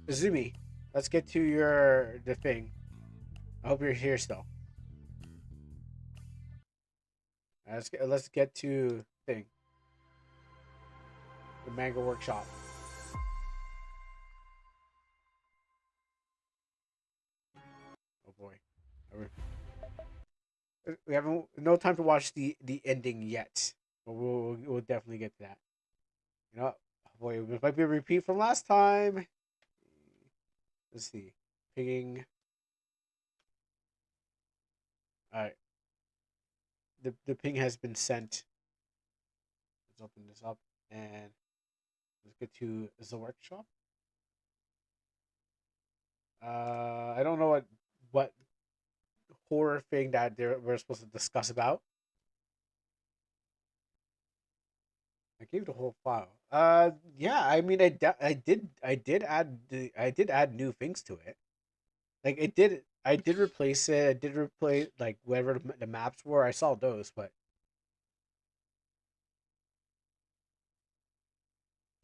Zumi, let's get to the thing. I hope you're here still. Let's get to thing. The manga workshop. Oh boy. We haven't no time to watch the ending yet. But we'll definitely get to that. You know, boy, it might be a repeat from last time. Let's see. Pinging. All right. The ping has been sent. Let's open this up and let's get to the workshop. I don't know what horror thing that we're supposed to discuss about. I gave the whole file. Yeah. I mean, I did add new things to it. Like it did. I did replace it. I did replace like whatever the maps were. I saw those, but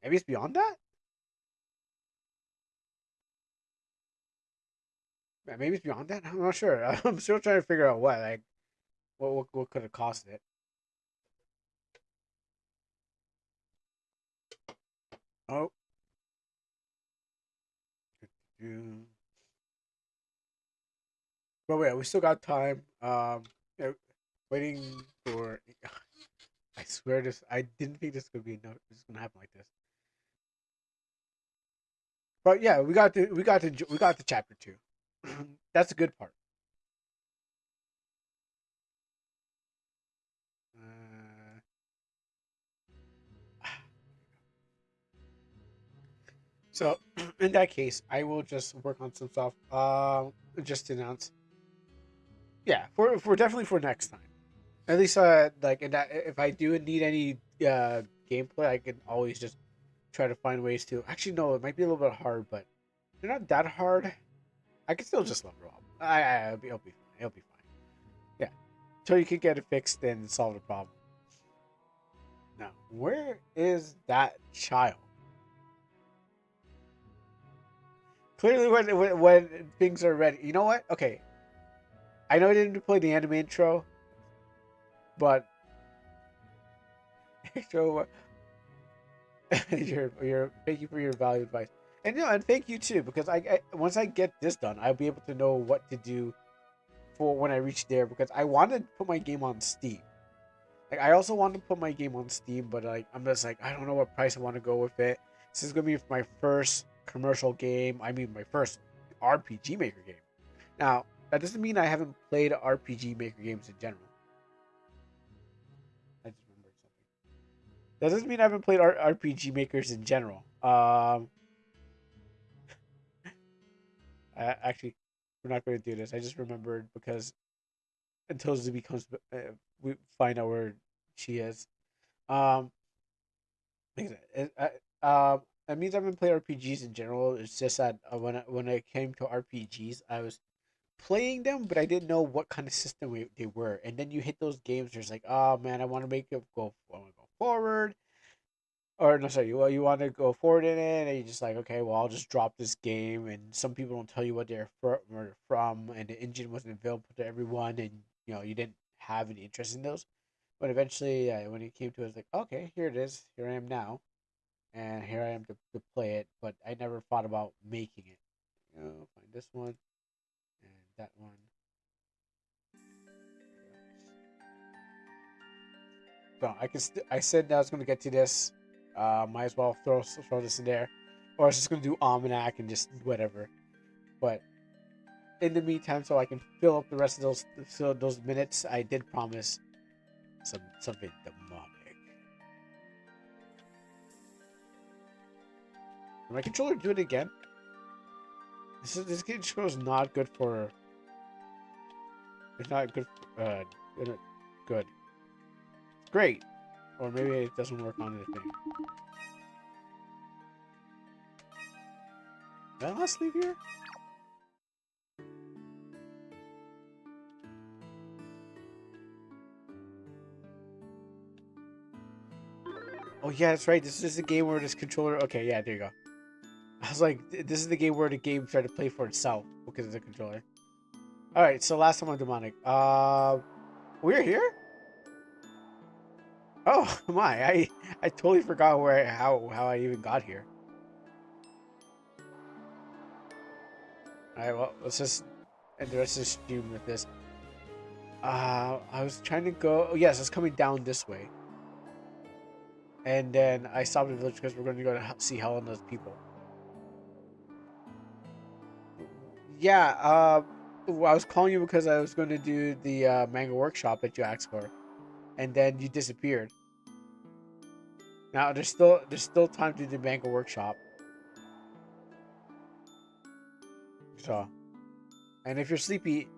maybe it's beyond that. Maybe it's beyond that. I'm not sure. I'm still trying to figure out what could have caused it. Oh. Mm. But wait, we still got time. Yeah, waiting for. I swear this. I didn't think this could be no. This is gonna happen like this. But yeah, we got to chapter two. That's a good part. Uh, so in that case, I will just work on some stuff. Just to announce. Yeah, for definitely for next time. At least like in that if I do need any gameplay, I can always just try to find ways to. Actually, no, it might be a little bit hard, but they're not that hard. I can still just level up. It'll be fine. It'll be fine. Yeah, so you can get it fixed and solve the problem. Now, where is that child? Clearly, when things are ready. You know what? Okay, I know I didn't play the anime intro, but intro. Your thank you for your valued advice, and and thank you too because I once I get this done, I'll be able to know what to do for when I reach there because I want to put my game on Steam. Like I also want to put my game on Steam, but like I'm just like I don't know what price I want to go with it. This is gonna be my first commercial game. I mean my first RPG Maker game. Now that doesn't mean I haven't played RPG Maker games in general. I just remembered something. That doesn't mean I haven't played RPG Makers in general. Actually, we're not going to do this. I just remembered because until Zuby comes, we find out where she is. Um, like that means I've been playing RPGs in general. It's just that when I came to RPGs, I was playing them, but I didn't know what kind of system they were. And then you hit those games, there's like, oh man, I want to make it go, I want to go forward, or no, sorry, you want to go forward in it, and you're just like, okay, well, I'll just drop this game. And some people don't tell you what they're from, and the engine wasn't available to everyone, and you didn't have any interest in those. But eventually, when it came to it, I was like, okay, here it is. Here I am now, and here I am to play it. But I never thought about making it. Find this one and that one. So I said I was gonna get to this. Might as well throw this in there, or I was just gonna do almanac and just whatever. But in the meantime, so I can fill up the rest of those minutes, I did promise something demonic. Did my controller do it again? This controller is not good for. It's not good. Good. It's great, or maybe it doesn't work on anything. Did I last leave here? Oh yeah, that's right. This is the game where this controller. Okay, yeah, there you go. I was like, this is the game where the game tried to play for itself because of the controller. All right, so last time on demonic. We're here. Oh my, I totally forgot how I even got here. All right, well let's just end the rest of the stream with this. I was trying to go. Oh yes, it's coming down this way, and then I stopped at the village because we're going to go to see Helena's people. Yeah. Well, I was calling you because I was going to do the manga workshop that you asked for, and then you disappeared. Now there's still time to do the manga workshop. So, and if you're sleepy,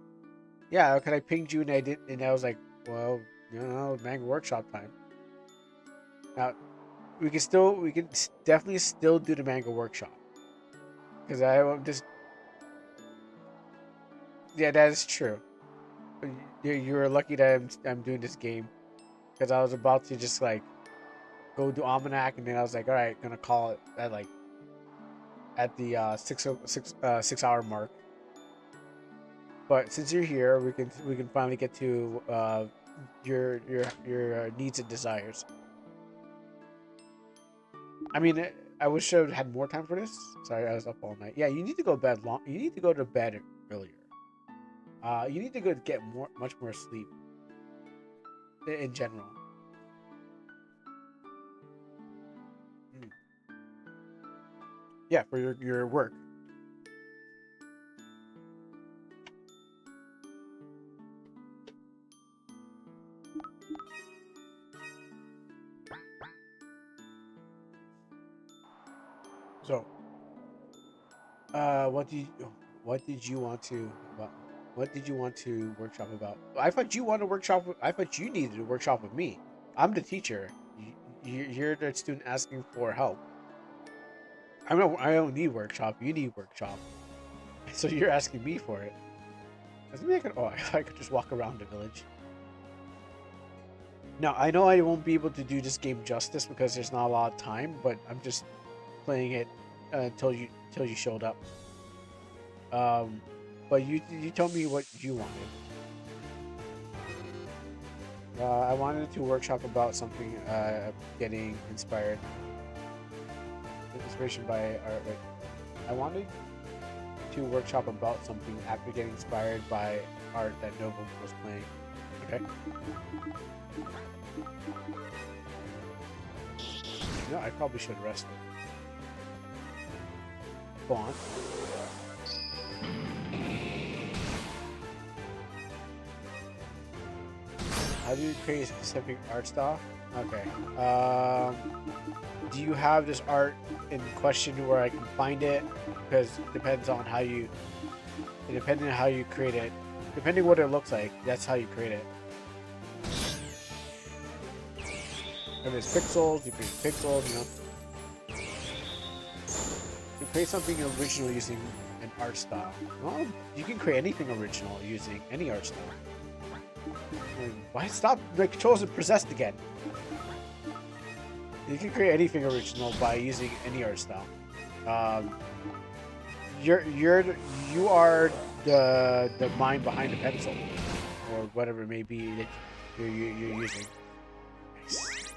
yeah, because I pinged you and I did, and I was like, well, manga workshop time. Now we can definitely still do the manga workshop because I will just yeah, that is true. You're lucky that I'm doing this game because I was about to just like go do almanac, and then I was like, all right, gonna call it at like at the 6 hour mark. But since you're here, we can finally get to your needs and desires. I mean, I wish I would had more time for this. Sorry, I was up all night. Yeah, you need to go to bed long. You need to go to bed earlier. You need to go get much more sleep in general. Mm. Yeah, for your work. So, what did you want to about what did you want to workshop about? I thought you wanted to workshop. I thought you needed to workshop with me. I'm the teacher. You're the student asking for help. I don't need workshop. You need workshop. So you're asking me for it. Doesn't make it. Oh, I could just walk around the village. Now I know I won't be able to do this game justice because there's not a lot of time, but I'm just playing it until you showed up. Um, but you told me what you wanted. I wanted to workshop about something. Getting inspired, inspiration by art. Like, I wanted to workshop about something after getting inspired by art that Nova was playing. Okay. No, I probably should have rested. Go on. How do you create a specific art style? Okay. Do you have this art in question where I can find it? Because it depends on how you, depending on how you create it, depending what it looks like, that's how you create it. If it's pixels, you create pixels, you know. You create something original using an art style. Well, you can create anything original using any art style. Why stop? My controls are possessed again. You can create anything original by using any art style. You are the mind behind the pencil, or whatever it may be that you're using. Nice.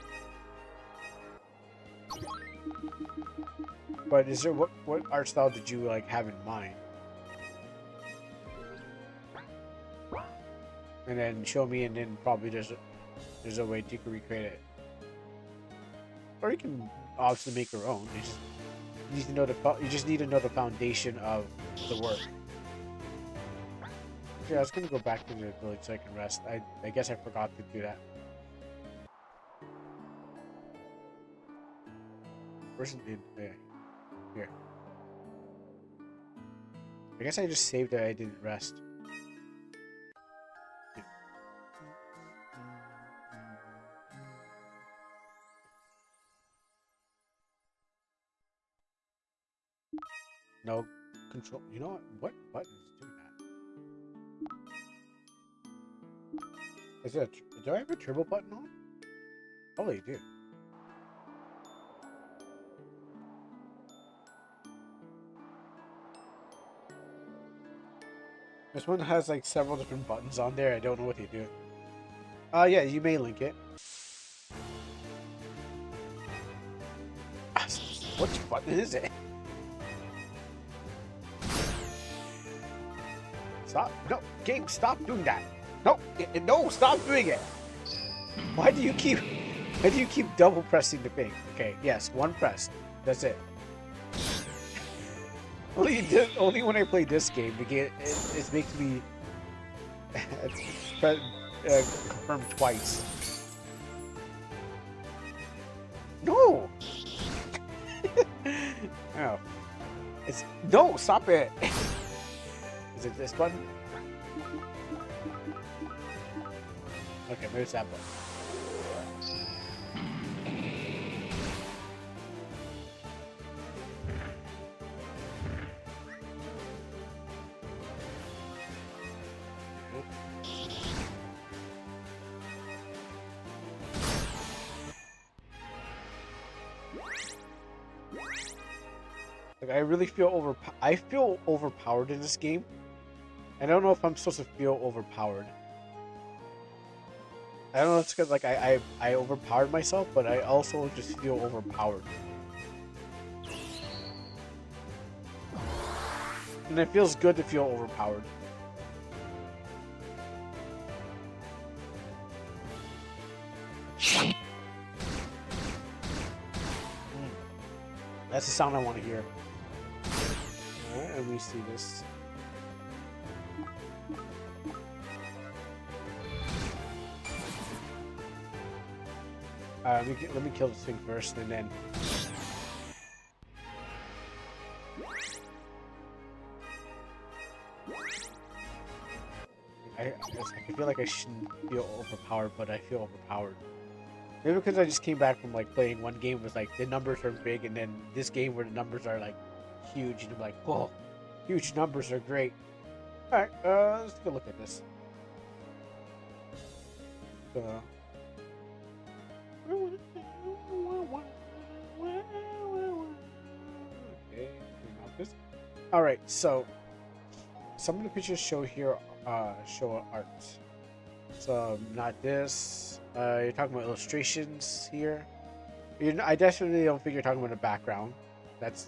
But is there what art style did you like have in mind? And then show me, and then probably there's a way you can recreate it, or you can obviously make your own. You need to know you just need to know the foundation of the work. Okay, I was gonna go back to the village so I can rest. I guess I forgot to do that. Where's it? Here. I guess I just saved that I didn't rest. No control. You know what? What button is doing that? Is it? Do I have a turbo button on? Oh, I do. This one has like several different buttons on there. I don't know what they do. Yeah, you may link it. Which button is it? Stop! No, game, stop doing that! No, no, stop doing it! Why do you keep double pressing the thing? Okay, yes, one press. That's it. Only when I play this game, it makes me confirm twice. No. Oh, it's no. Stop it. Is it this button? Okay, maybe it's that button. Like, I really feel I feel overpowered in this game. I don't know if I'm supposed to feel overpowered. I don't know if it's because like I overpowered myself, but I also just feel overpowered. And it feels good to feel overpowered. That's the sound I want to hear. Alright, let me see this. Let me kill this thing first, and then. I feel like I shouldn't feel overpowered, but I feel overpowered. Maybe because I just came back from like playing one game with like the numbers are big, and then this game where the numbers are like huge, and I'm like, whoa, huge numbers are great. All right, let's take a look at this. Okay, all right, so some of the pictures show here show art. So not this. You're talking about illustrations here. I definitely don't think you're talking about a background. That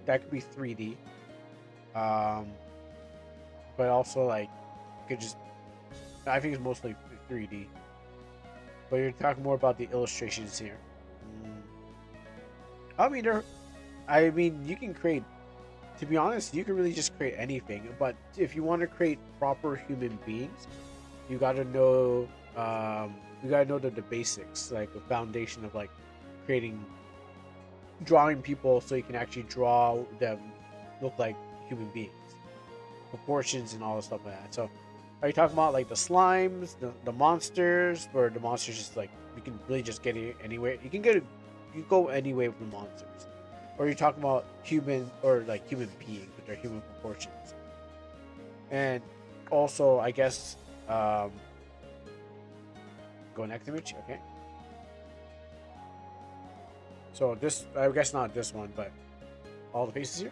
could be 3D. But also like you could just. I think it's mostly 3D. But you're talking more about the illustrations here. I mean, you can create. To be honest, you can really just create anything. But if you want to create proper human beings, you gotta know. You gotta know the basics, like the foundation of like drawing people, so you can actually draw them look like human beings, proportions and all this stuff like that. So, are you talking about like the slimes, the monsters, or the monsters just like you can really just get it anywhere? You go anywhere with the monsters, or you're talking about human or like human beings with their human proportions, and also I guess go next image, okay. So this, I guess not this one, but all the faces here.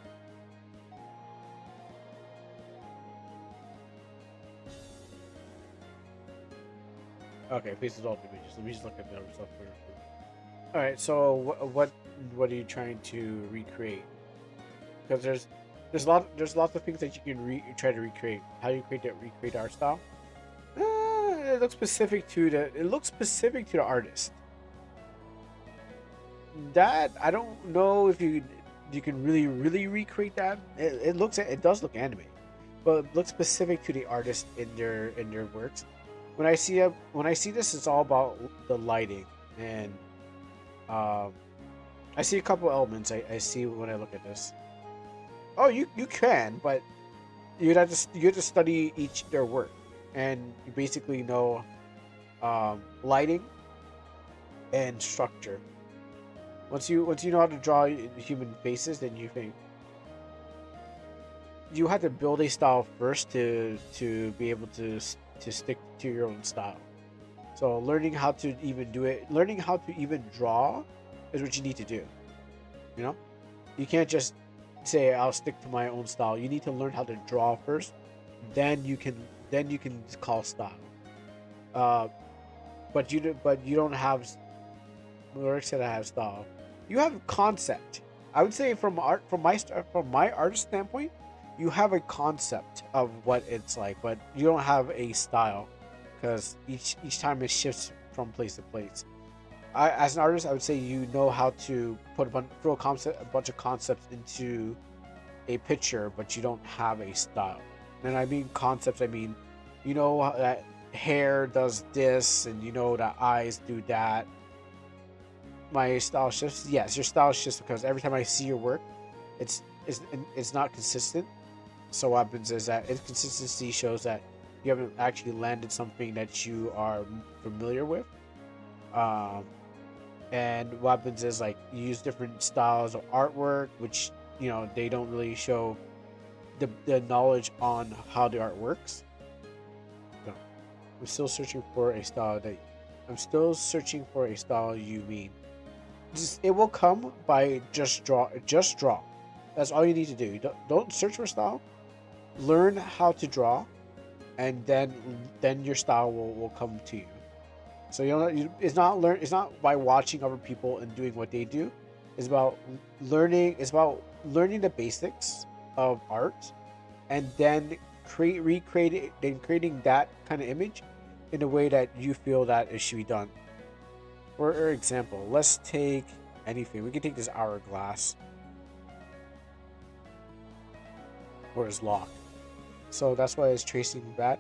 Okay, faces all the images. Let me just look at the other stuff here. All right, so what are you trying to recreate? Because there's lots of things that you can try to recreate. How do you recreate art style? It looks specific to the artist. That I don't know if you can really recreate that. It does look anime, but it looks specific to the artist in their works. When I see this, it's all about the lighting, and I see a couple elements. I see when I look at this. Oh, you can, but you have to study their work, and you basically know lighting and structure. Once you know how to draw human faces, then you have to build a style first to be able to stick to your own style. So learning how to even do it, learning how to even draw, is what you need to do. You know, you can't just say I'll stick to my own style. You need to learn how to draw first, then you can call style. But you don't have. Or said I have style. You have concept. I would say from my artist standpoint, you have a concept of what it's like, but you don't have a style, because each time it shifts from place to place. As an artist, I would say you know how to throw a bunch of concepts into a picture, but you don't have a style. And I mean concepts. I mean, you know that hair does this, and you know that eyes do that. My style shifts. Yes, your style shifts because every time I see your work, it's not consistent. So what happens is that inconsistency shows that you haven't actually landed something that you are familiar with. And what happens is like you use different styles of artwork, which they don't really show the knowledge on how the art works. So, I'm still searching for a style you mean. It will come by just draw. That's all you need to do. Don't search for style. Learn how to draw, and then your style will come to you. So it's not by watching other people and doing what they do. It's about learning. It's about learning the basics, of art, and then recreate it, then creating that kind of image in a way that you feel that it should be done. For example, let's take anything. We can take this hourglass or his lock. So that's why it's tracing bad.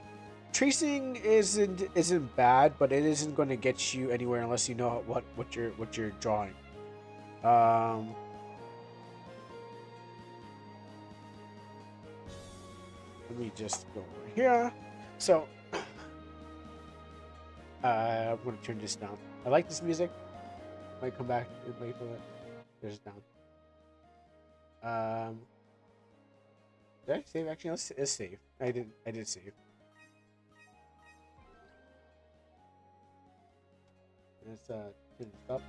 Tracing isn't bad, but it isn't going to get you anywhere unless you know what you're drawing. Um, Let me just go over here. So I'm going to turn this down. I like this music. Might come back and wait for it. There's down. Um, did I save? Actually, let's save. I did save. Let's turn this up.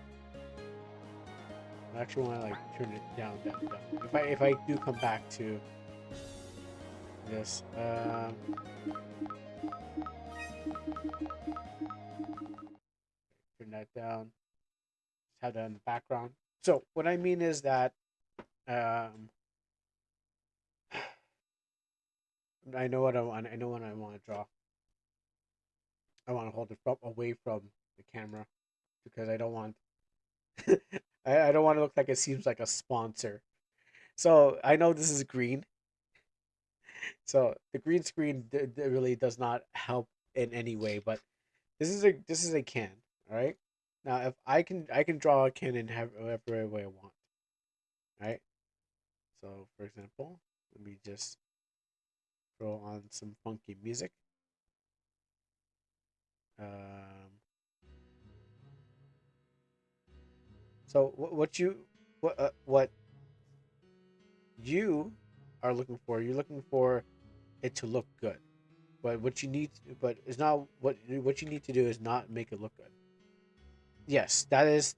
I actually want to like turn it down, down, down. If I do come back to this, turn that down. Just have that in the background. So what I mean is that um, I know what I want. I know what I want to draw. I want to hold it from away from the camera because I don't want I don't want to look like it seems like a sponsor. So I know this is green. So the green screen really does not help in any way. But this is a can. All right. Now if I can draw a can in whatever way I want. All right. So for example, let me just throw on some funky music. Um, so what you are looking for? You're looking for it to look good. But what you need, but it's not what you need to do is not make it look good. Yes, that is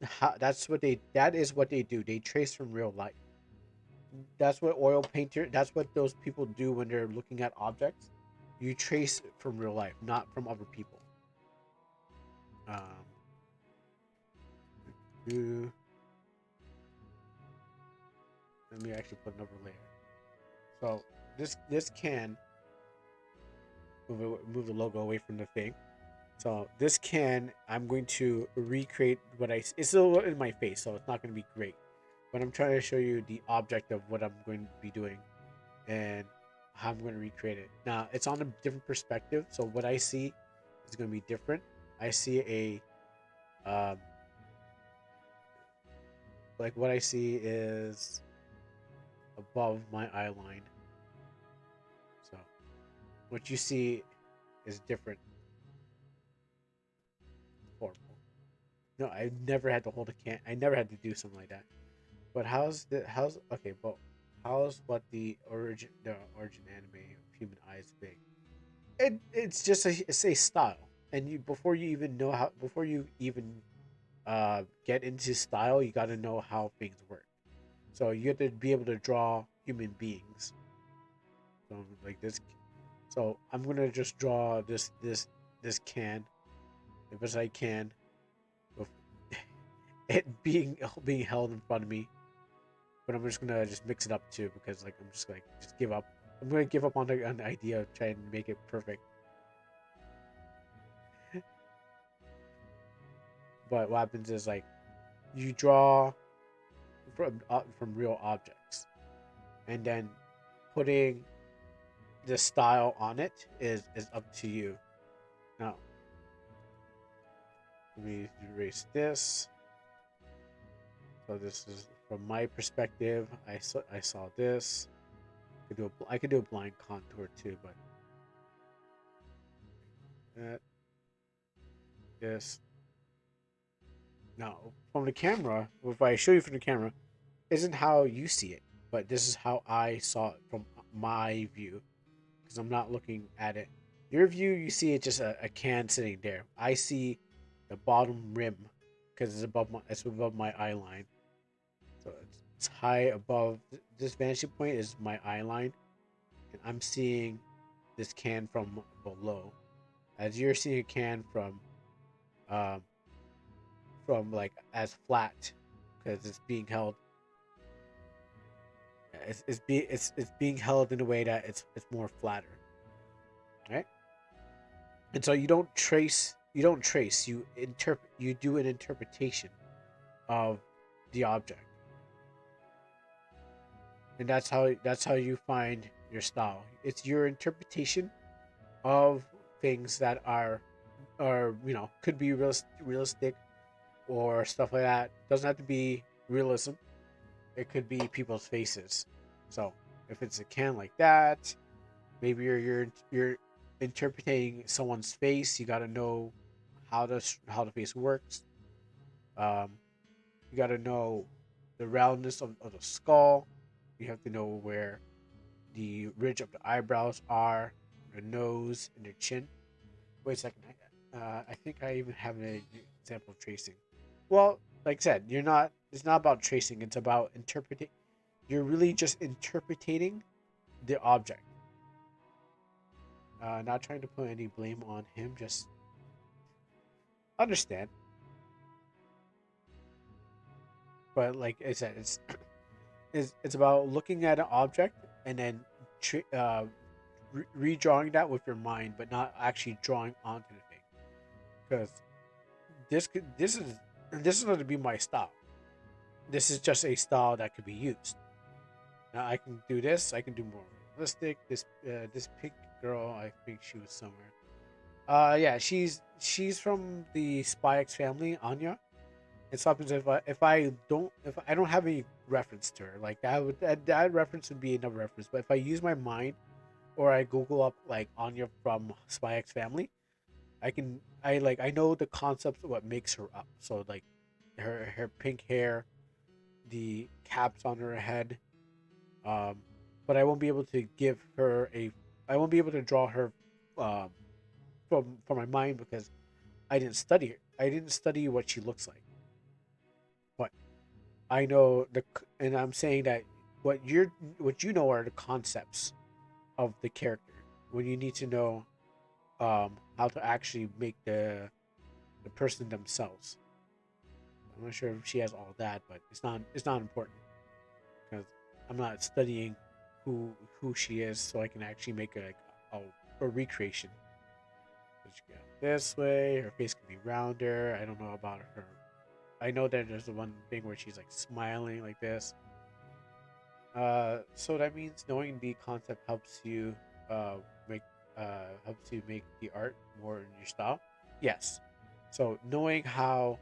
what they do. They trace from real life. That's what oil painter. That's what those people do when they're looking at objects. You trace from real life, not from other people. Um, do- Let me actually put another layer. So this can move the logo away from the thing. So this can I'm going to recreate it's still in my face, so it's not going to be great. But I'm trying to show you the object of what I'm going to be doing and how I'm going to recreate it. Now it's on a different perspective, so what I see is going to be different. I see um, what I see is above my eye line. So what you see is different. Horrible. No, I never had to hold a can. I never had to do something like that. But how's okay? But how's what the origin anime of human eyes big? It's just it's a style, and you before you even get into style, you got to know how things work. So you have to be able to draw human beings. So like this, so I'm gonna just draw this can as best I can with it being held in front of me. But I'm just gonna just mix it up too because like I'm just like just give up. I'm gonna give up on the idea of trying to make it perfect. But what happens is like you draw from real objects, and then putting the style on it is up to you. Now let me erase this. So this is from my perspective. I saw this. I could do a blind contour too, but that this now from the camera. If I show you from the camera, isn't how you see it, but this is how I saw it from my view because I'm not looking at it. Your view, you see it just a can sitting there. I see the bottom rim because it's above my eye line. So it's high above this vantage point is my eye line, and I'm seeing this can from below. As you're seeing a can um from like as flat because it's being held It's being held in a way that it's more flatter, right? And so you don't trace, you interpret, you do an interpretation of the object, and that's how you find your style. It's your interpretation of things that are could be realistic or stuff like that. Doesn't have to be realism. It could be people's faces. So if it's a can like that, maybe you're interpreting someone's face. You got to know how the face works. Um, you got to know the roundness of the skull. You have to know where the ridge of the eyebrows are, the nose, and the chin. Wait a second. I think I even have an example of tracing. Well, like I said, you're not. It's not about tracing. It's about interpreting. You're really just interpreting the object. Not trying to put any blame on him. Just understand. But like I said, it's about looking at an object and then redrawing that with your mind, but not actually drawing onto the thing. Because this is going to be my style. This is just a style that could be used. Now I can do this. I can do more realistic. This pink girl, I think she was somewhere. Yeah, she's from the Spy X family, Anya. It happens if I don't have any reference to her, like that reference would be another reference. But if I use my mind or I Google up like Anya from Spy X family, I know the concepts of what makes her up. So like her pink hair, the caps on her head, um, but I won't be able to give her a I won't be able to draw her um, from my mind because I didn't study her. I didn't study what she looks like. But I know and I'm saying that what you know are the concepts of the character. When you need to know how to actually make the person themselves. I'm not sure if she has all that, but it's not important because I'm not studying who she is, so I can actually make a recreation. So she got this way. Her face can be rounder. I don't know about her. I know that there's the one thing where she's like smiling like this. So that means knowing the concept uh, make helps you make the art more in your style. Yes. So knowing how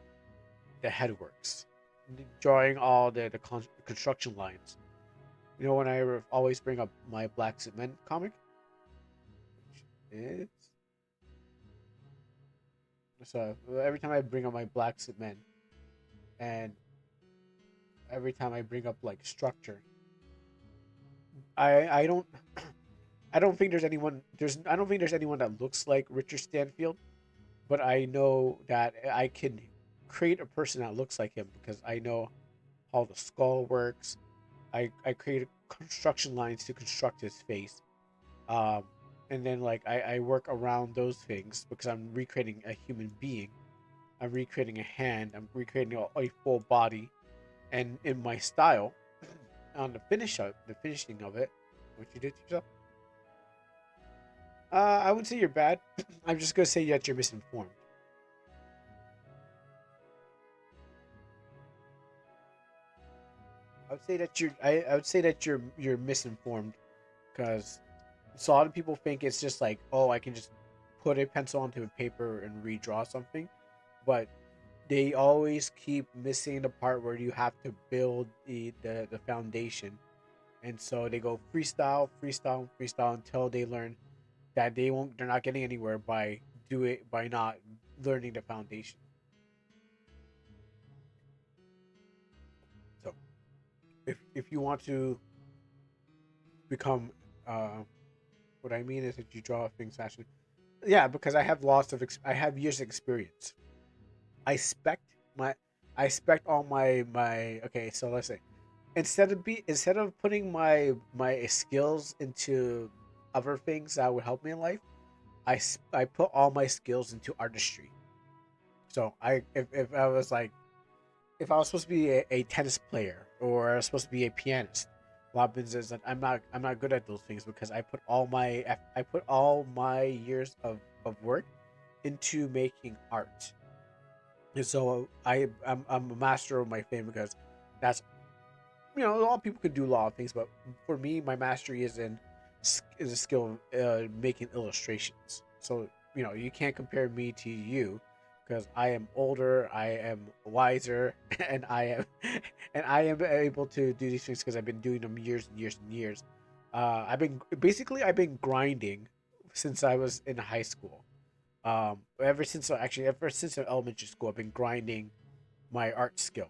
the head works, drawing all the construction lines. You know when always bring up my Black Cement comic, which is so every time I bring up my Black Cement and every time I bring up like structure, I don't I don't think there's anyone that looks like Richard Stanfield, but I know that I can create a person that looks like him because I know how the skull works. I create construction lines to construct his face. Um, and then like I work around those things because I'm recreating a human being. I'm recreating a hand. I'm recreating a full body, and in my style, on the finishing of it, what you did to yourself. I would say you're bad. I'm just gonna say that you're misinformed. I would say that you're misinformed because so a lot of people think it's just like, oh, I can just put a pencil onto a paper and redraw something, but they always keep missing the part where you have to build the foundation, and so they go freestyle, freestyle, freestyle until they learn that they're not getting anywhere by not learning the foundation. So if you want to become what I mean is that you draw things faster. Yeah, because I have years of experience. I spec my I spec all my okay. So let's say instead of putting my skills into other things that would help me in life, I put all my skills into artistry. So if I was like if I was supposed to be a tennis player or I was supposed to be a pianist, what happens is that I'm not good at those things because I put all my years of work into making art. And so I'm a master of my thing because that's, a lot of people could do a lot of things, but for me, my mastery is a skill making illustrations. So you can't compare me to you because I am older, I am wiser, and I am able to do these things because I've been doing them years and years and years. I've been grinding since I was in high school. Ever since elementary school, I've been grinding my art skill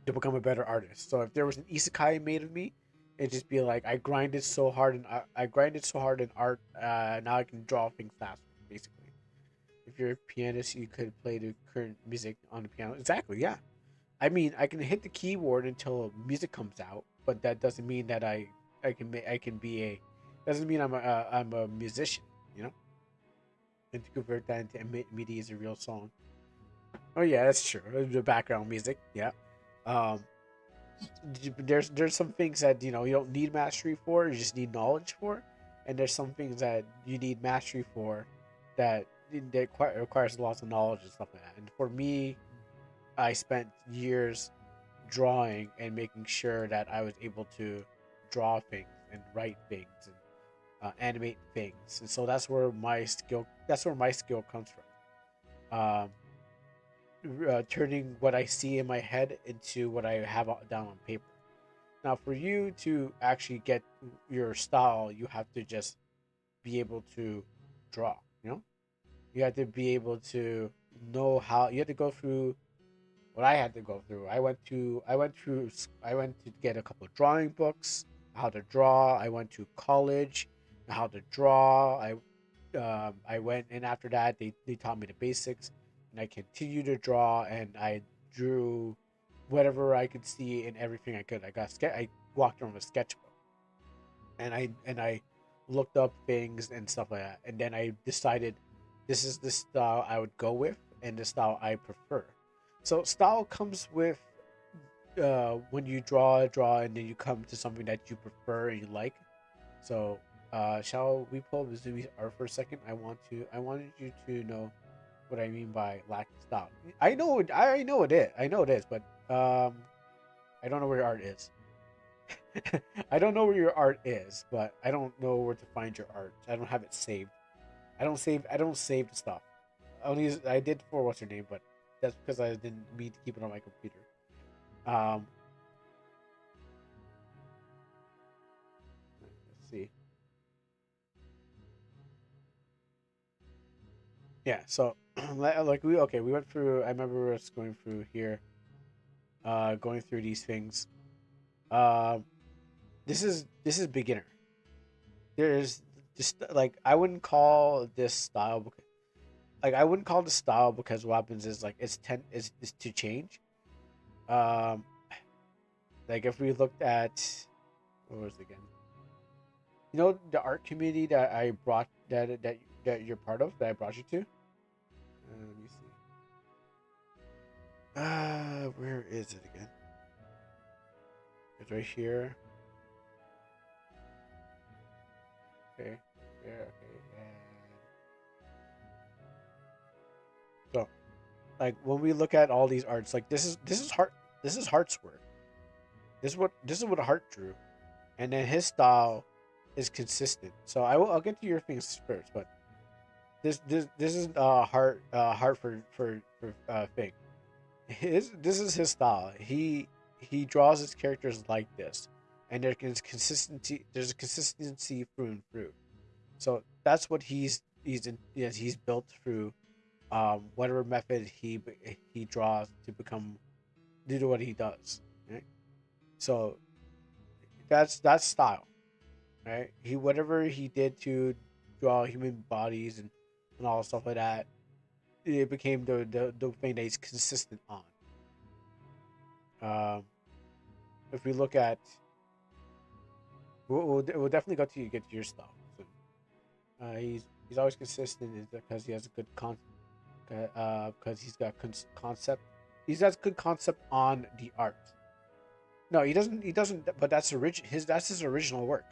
to become a better artist. So if there was an isekai made of me, it'd just be like I grinded so hard and I grinded so hard in art. Now I can draw things faster. Basically, if you're a pianist, you could play the current music on the piano. Exactly. Yeah. I mean, I can hit the keyboard until music comes out, but that doesn't mean that I can be a doesn't mean I'm a musician. You know, and to convert that into MIDI is a real song. Oh yeah, that's true. The background music. Yeah. Um, there's some things that you don't need mastery for, you just need knowledge for, and there's some things that you need mastery for that requires lots of knowledge and stuff like that. And for me, I spent years drawing and making sure that I was able to draw things and write things and animate things, and so that's where my skill comes from. Turning what I see in my head into what I have down on paper. Now, for you to actually get your style, you have to just be able to draw. You have to be able to know how. You have to go through what I had to go through. I went to get a couple of drawing books, how to draw. I went to college, how to draw. I went, and after that, they taught me the basics, and I continued to draw, and I drew whatever I could see and everything I could. I walked around with a sketchbook, and I looked up things and stuff like that, and then I decided this is the style I would go with and the style I prefer. So style comes with when you draw, and then you come to something that you prefer and you like. So, shall we pull up Mizumi's art for a second? I wanted you to know what I mean by lack of style. I know it is. I know it is, but I don't know where your art is. I don't know where your art is, but I don't know where to find your art. I don't have it saved. I don't save the stuff. I did for what's her name, but that's because I didn't mean to keep it on my computer. Um, let's see. Yeah, so like we went through. I remember us going through here, going through these things. Um, this is beginner. There's just like I wouldn't call this style like I wouldn't call this style because what happens is like is to change. Um, like if we looked at what was it again? The art community that I brought that you're part of that I brought you to. Let me see. Where is it again? It's right here. Okay, here. Okay, and so like when we look at all these arts, like this is Hart. This is Hart's work. This is what Hart drew, and then his style is consistent. So I'll get to your things first, but this is Hart for thing. This is his style. He draws his characters like this, and there's a consistency through and through. So that's what he's built through whatever method he draws to become do what he does. Right? So that's style, right? He whatever he did to draw human bodies and all stuff like that, it became the thing that he's consistent on. Um, if we look at, we'll definitely get to your stuff. So, he's always consistent is because he has a good because he's got concept. He's got good concept on the art. No, he doesn't. He doesn't. But that's his. That's his original work.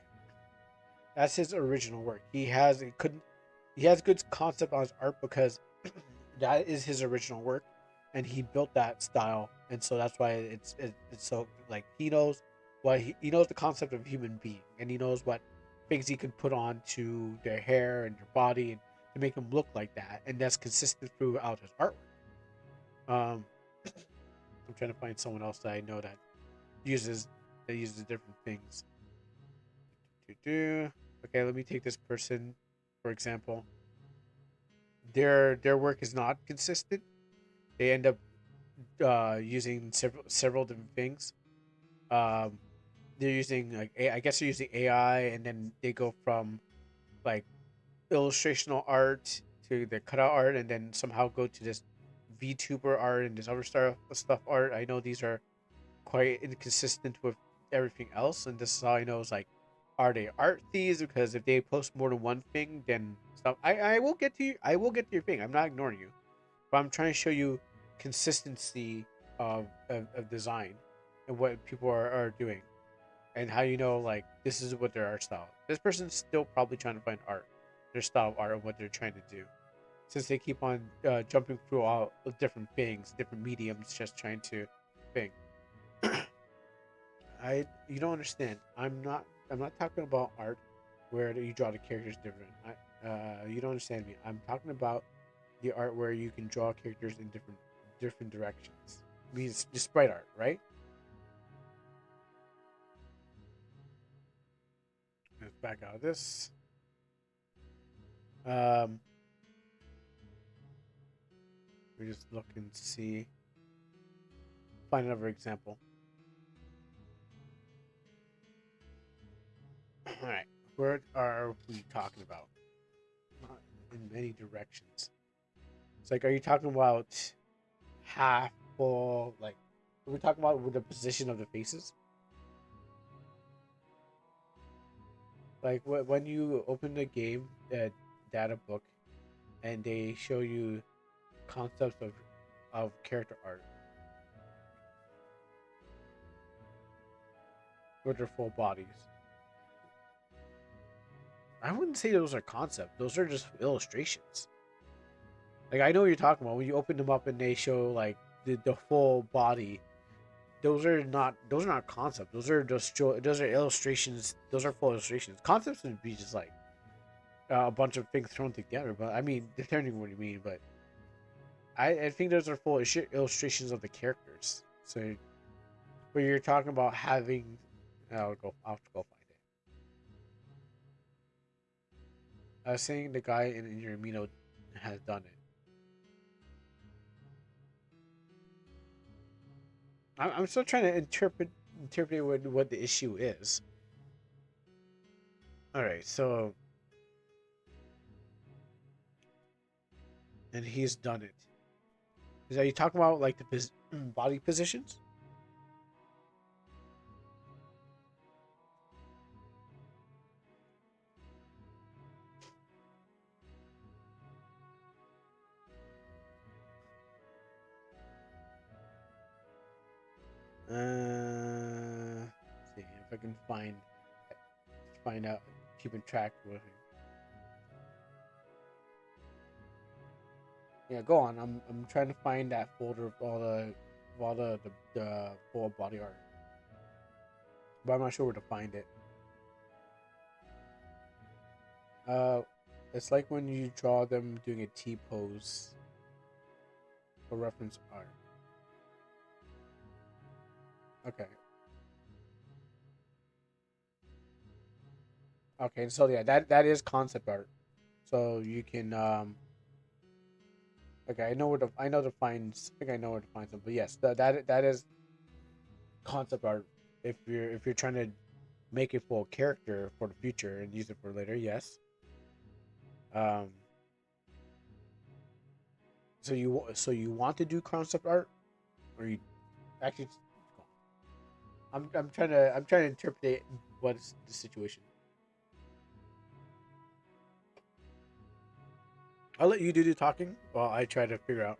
That's his original work. He has it couldn't. He has good concept on his art because that is his original work, and he built that style, and so that's why it's so like he knows what he knows the concept of human being, and he knows what things he can put on to their hair and their body and to make them look like that, and that's consistent throughout his artwork. Um, I'm trying to find someone else that I know uses that uses different things. Okay, let me take this person for example. Their work is not consistent. They end up using several different things. Um, they're using like I guess they're using AI, and then they go from like illustrational art to the cutout art, and then somehow go to this VTuber art and this other stuff art. I know these are quite inconsistent with everything else, and this is how I know is like, are they art thieves? Because if they post more than one thing, then stuff. I will get to you. I will get to your thing. I'm not ignoring you, but I'm trying to show you consistency of design and what people are doing, and how you know like this is what their art style. This person's still probably trying to find art, their style of art, and what they're trying to do, since they keep on jumping through all the different things, different mediums, just trying to think. I You don't understand. I'm not talking about art where you draw the characters different. You don't understand me. I'm talking about the art where you can draw characters in different directions. Means just sprite art, right? Let's back out of this. Um, we just look and see. Find another example. All right, what are we talking about? In many directions. It's like, are you talking about half full? Like, are we talking about with the position of the faces? Like, when you open the game data book and they show you concepts of character art with their full bodies. I wouldn't say those are concepts. Those are just illustrations. Like I know what you're talking about when you open them up and they show like the full body. Those are not concepts. Those are illustrations. Those are full illustrations. Concepts would be just like a bunch of things thrown together. But I mean, depending on what you mean. But I think those are full illustrations of the characters. So, but you're talking about having. I'll have to go find it. I was saying the guy in your Amino has done it. I'm still trying to interpret what the issue is. All right, so and he's done it. Is that you talking about like the body positions? See if I can find out, keeping track with him. Yeah, go on. I'm trying to find that folder of all the full body art, but I'm not sure where to find it. Uh, it's like when you draw them doing a T pose for reference art. Okay. Okay, so yeah, that is concept art. So you can okay, I know to find I think I know where to find some, but yes, that is concept art. If you're trying to make it for a character for the future and use it for later, yes. Um, so you want to do concept art, or you actually? I'm trying to interpret what is the situation. I'll let you do the talking while I try to figure out.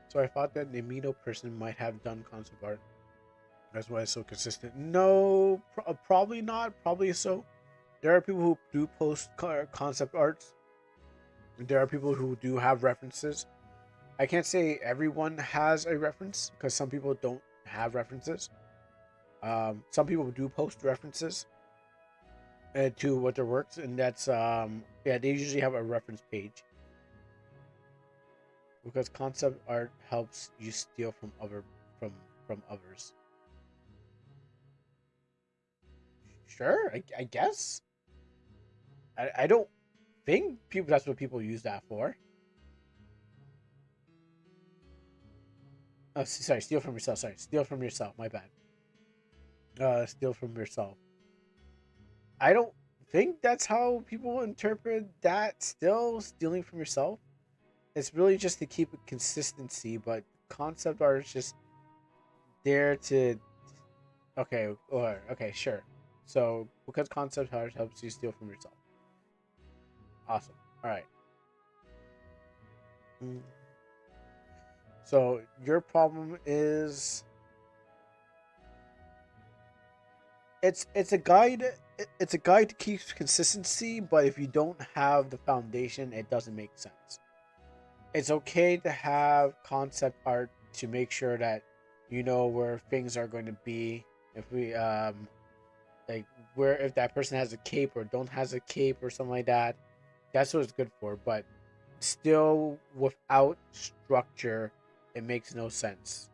So I thought that the Amino person might have done concept art. That's why it's so consistent. No, probably not. Probably so. There are people who do post concept arts. There are people who do have references. I can't say everyone has a reference because some people don't have references. Some people do post references to what their works, and that's yeah, they usually have a reference page because concept art helps you steal from from others. Sure, I guess. I don't think people that's what people use that for. Oh, sorry, steal from yourself. Sorry, steal from yourself. My bad. Steal from yourself. I don't think that's how people interpret that. Still, stealing from yourself. It's really just to keep a consistency, but concept art is just there to. Okay, or okay, sure. So because concept art helps you steal from yourself. Awesome. All right. Mm. So your problem is it's a guide. It's a guide to keep consistency, but if you don't have the foundation, it doesn't make sense. It's okay to have concept art to make sure that you know where things are going to be. If we like where if that person has a cape or don't has a cape or something like that, that's what it's good for. But still, without structure, it makes no sense.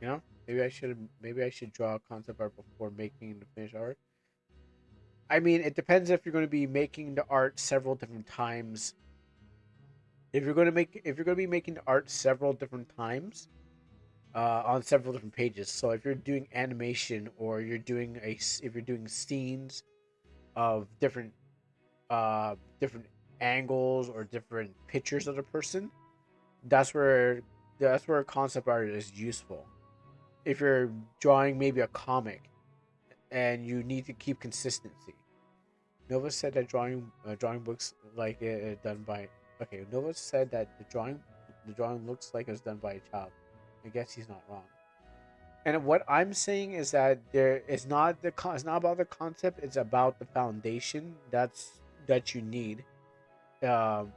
You know, maybe I should draw a concept art before making the finished art. I mean, it depends if you're going to be making the art several different times. If you're going to be making the art several different times, on several different pages. So if you're doing animation or if you're doing scenes of different angles or different pictures of the person, that's where concept art is useful. If you're drawing maybe a comic and you need to keep consistency. Nova said that drawing books like it done by okay. Nova said that the drawing looks like it's done by a child. I guess he's not wrong. And what I'm saying is that it's not about the concept. It's about the foundation that you need. Um,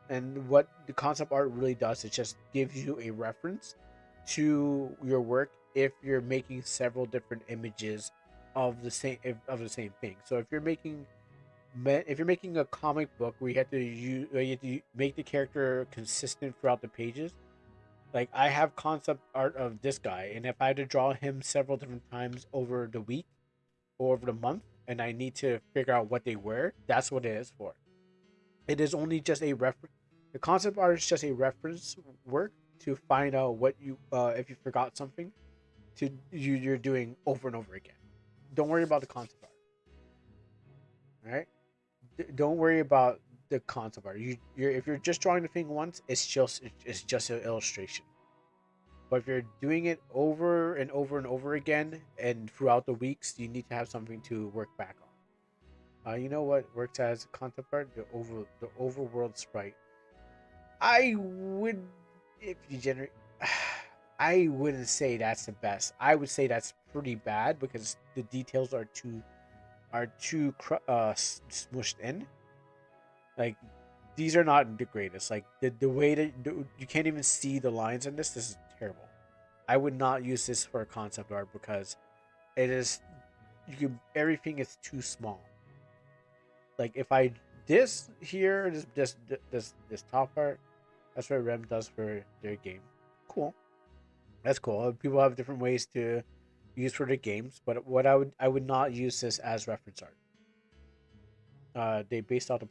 and what the concept art really does, it just gives you a reference to your work if you're making several different images of the same thing. So if you're making a comic book where you have to make the character consistent throughout the pages, like I have concept art of this guy, and if I had to draw him several different times over the week or over the month, and I need to figure out what they wear, that's what it is for. It is only just a reference. The concept art is just a reference work to find out what you if you forgot something you're doing over and over again. Don't worry about the concept art. All right. Don't worry about the concept art. If you're just drawing the thing once, it's just an illustration. But if you're doing it over and over and over again and throughout the weeks, you need to have something to work back on. You know what works as concept art? The overworld sprite. I would if you generate. I wouldn't say that's the best. I would say that's pretty bad because the details are too smushed in. Like these are not the greatest. Like the way that you can't even see the lines in this. This is terrible. I would not use this for a concept art because it is everything is too small. Like if I this here this top part, that's what Rem does for their game. Cool, that's cool. People have different ways to use for their games, but what I would not use this as reference art. They based off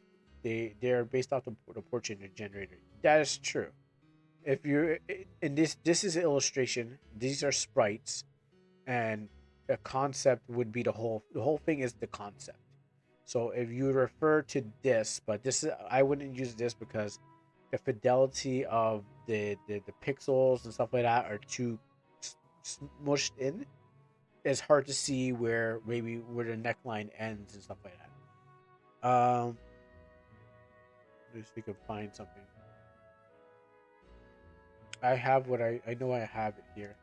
the they're based off the portrait generator. That is true. If you in this is an illustration. These are sprites, and the concept would be the whole thing is the concept. So if you refer to this, but this is I wouldn't use this because the fidelity of the pixels and stuff like that are too smushed in. It's hard to see where the neckline ends and stuff like that. Let's see if we can find something. I have what I know I have it here.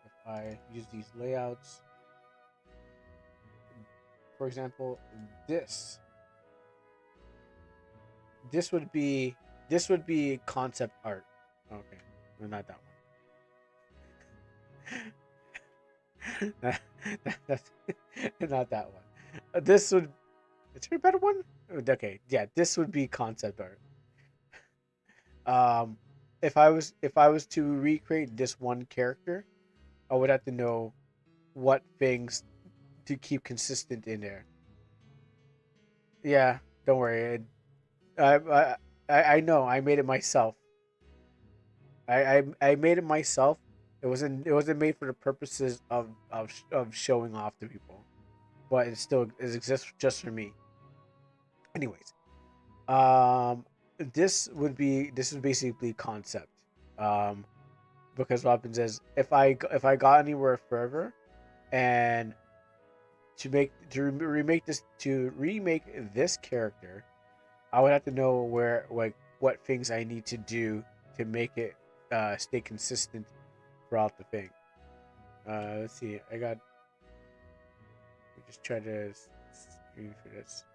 if I use these layouts, for example, this this would be this would be concept art. Okay, no, not that one. That's not that one. This would. Is there a better one? Okay, yeah, this would be concept art. Um, if I was to recreate this one character, I would have to know what things to keep consistent in there. Yeah, don't worry. I know. I made it myself. I made it myself. It wasn't made for the purposes of showing off to people, but it exists just for me. Anyways, um, this is basically concept. Um, because what happens is if I got anywhere further and to remake this character, I would have to know where like what things I need to do to make it stay consistent throughout the thing. Let's see. We just try to screen for this.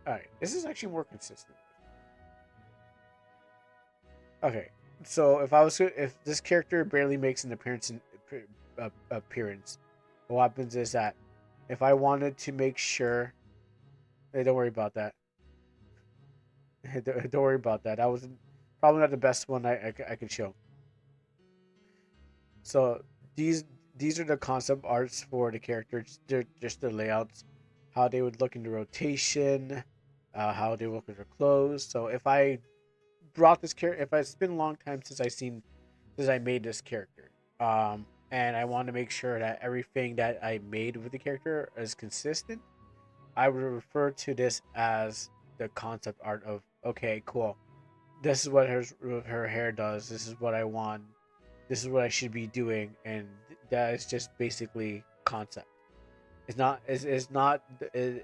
All right, this is actually more consistent. Okay, so if this character barely makes an appearance, what happens is that if I wanted to make sure, hey, don't worry about that. Don't worry about that. That was probably not the best one I could show. So these these are the concept arts for the characters. They're just the layouts, how they would look in the rotation, how they look in their clothes. So if it's been a long time since I made this character, and I want to make sure that everything that I made with the character is consistent, I would refer to this as the concept art of okay, cool. This is what her hair does. This is what I want. This is what I should be doing, and that is just basically concept. It's not it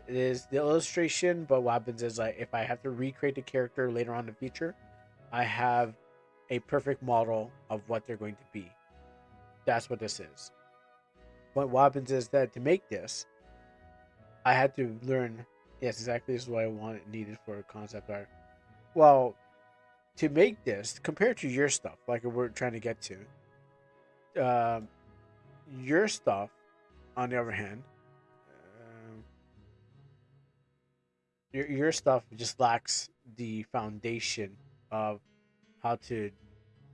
is the illustration, but what happens is like if I have to recreate the character later on in the future, I have a perfect model of what they're going to be. That's what this is. But what happens is that to make this, I had to learn. Yes, exactly. This is what I wanted needed for concept art. Well, to make this compared to your stuff, like we're trying to get to, your stuff, on the other hand, um, your stuff just lacks the foundation of how to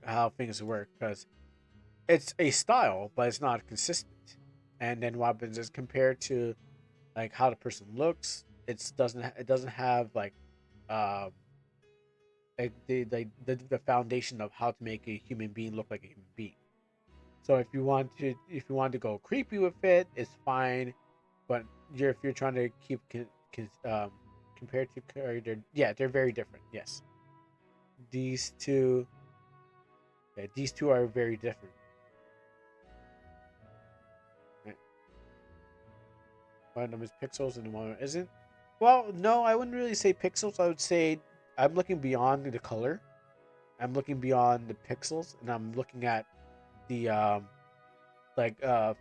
how things work because it's a style, but it's not consistent. And then what happens is compared to like how the person looks, it doesn't have um the foundation of how to make a human being look like a human being. So if you want to go creepy with it, it's fine. But if you're trying to keep compared to character, yeah, they're very different. Yes, these two, yeah, these two are very different. Right? One of them is pixels and one isn't. Well, no, I wouldn't really say pixels. I would say I'm looking beyond the color. I'm looking beyond the pixels, and I'm looking at the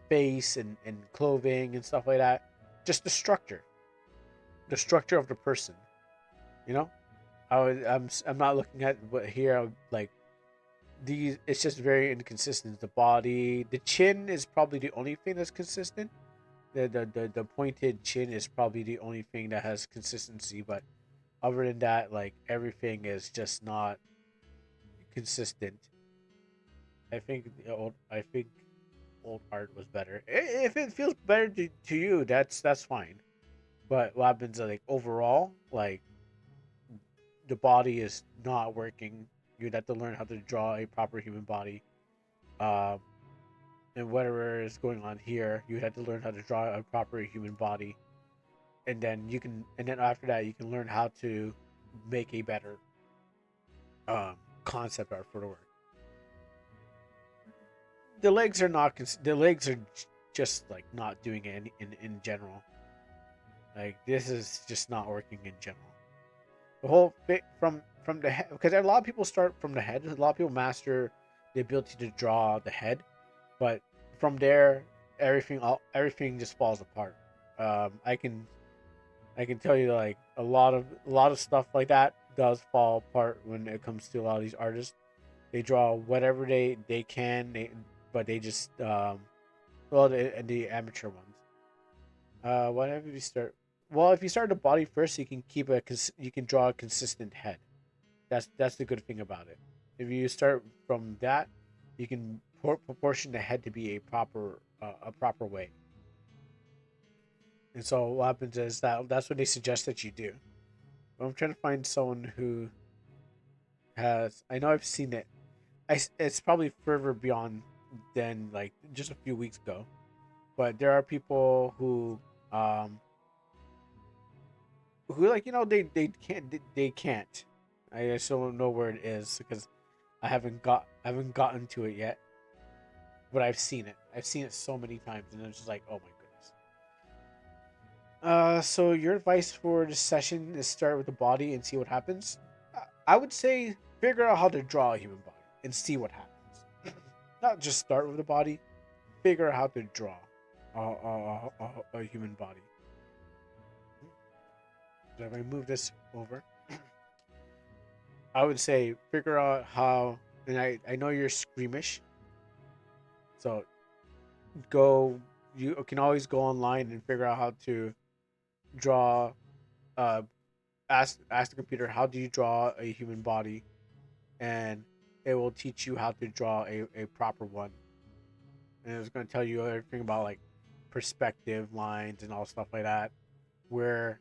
face and clothing and stuff like that. Just the structure of the person. You know, I'm not looking at what here like these. It's just very inconsistent. The body, the chin is probably the only thing that's consistent. The pointed chin is probably the only thing that has consistency. But other than that, like everything is just not consistent. I think art was better. If it feels better to you, that's fine. But what happens like overall, like the body is not working. You'd have to learn how to draw a proper human body. Um, and whatever is going on here, you had to learn how to draw a proper human body, and then after that, you can learn how to make a better concept art for the work. The legs are not. The legs are just like not doing it in general. Like this is just not working in general. The whole fit from the head, because a lot of people start from the head. A lot of people master the ability to draw the head, but from there, everything just falls apart. I can tell you like a lot of stuff like that does fall apart when it comes to a lot of these artists. They draw whatever they can, but they just well the amateur ones. Whatever you start. Well, if you start the body first, you can you can draw a consistent head. That's the good thing about it. If you start from that, you can proportion the head to be a proper way. And so what happens is that's what they suggest that you do. But I'm trying to find someone who has. I know I've seen it. It's probably further beyond than like just a few weeks ago. But there are people um who like they can't. I still don't know where it is because I haven't gotten to it yet. But I've seen it. I've seen it so many times, and it's just like, oh my goodness. So your advice for this session is start with the body and see what happens. I would say figure out how to draw a human body and see what happens. Not just start with the body. Figure out how to draw a human body. So if I move this over, I would say figure out how. And I know you're squeamish, so go. You can always go online and figure out how to draw. Uh, ask the computer how do you draw a human body, and it will teach you how to draw a proper one. And it's going to tell you everything about like perspective lines and all stuff like that, where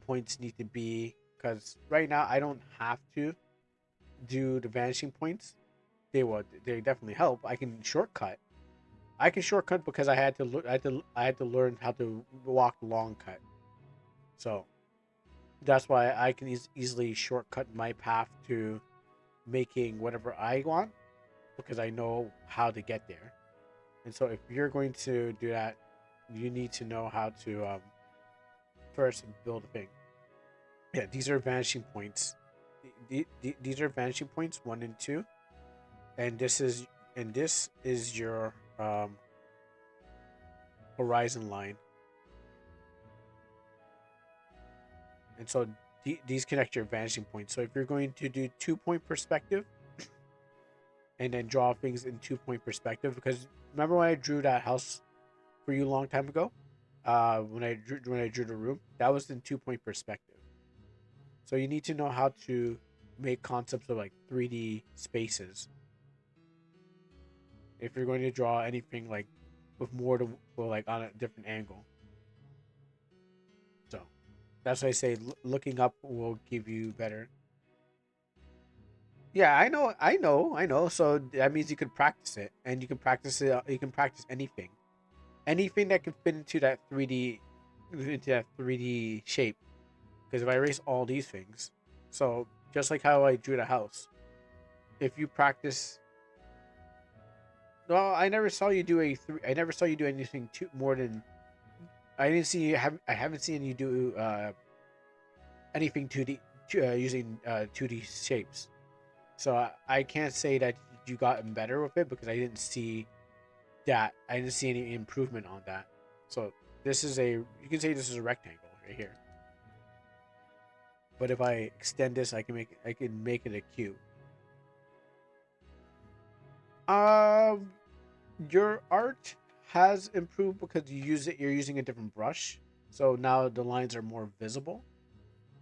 points need to be. Because right now I don't have to do the vanishing points. They definitely help. I can shortcut. I can shortcut because I had to learn how to walk the long cut. So that's why I can easily shortcut my path to making whatever I want because I know how to get there. And so if you're going to do that, you need to know how to first build a thing. Yeah, these are vanishing points. These are vanishing points 1 and 2, and this is your horizon line. And so these connect your vanishing points. So if you're going to do 2 point perspective and then draw things in 2 point perspective, because remember when I drew that house for you a long time ago? When I drew the room, that was in 2 point perspective. So you need to know how to make concepts of like 3D spaces if you're going to draw anything like with more to or like on a different angle. So that's why I say looking up will give you better. Yeah, I know. So that means you could practice it, and you can practice it. You can practice anything that can fit into that 3D shape. Because if I erase all these things, so just like how I drew the house, if you practice, well, I never saw you do I never saw you do anything too more than I didn't see you have. I haven't seen you do anything 2D using 2D shapes. So I can't say that you gotten better with it because I didn't see that. I didn't see any improvement on that. So this is you can say this is a rectangle right here. But if I extend this, I can make it a cube. Um, your art has improved because you're using a different brush. So now the lines are more visible.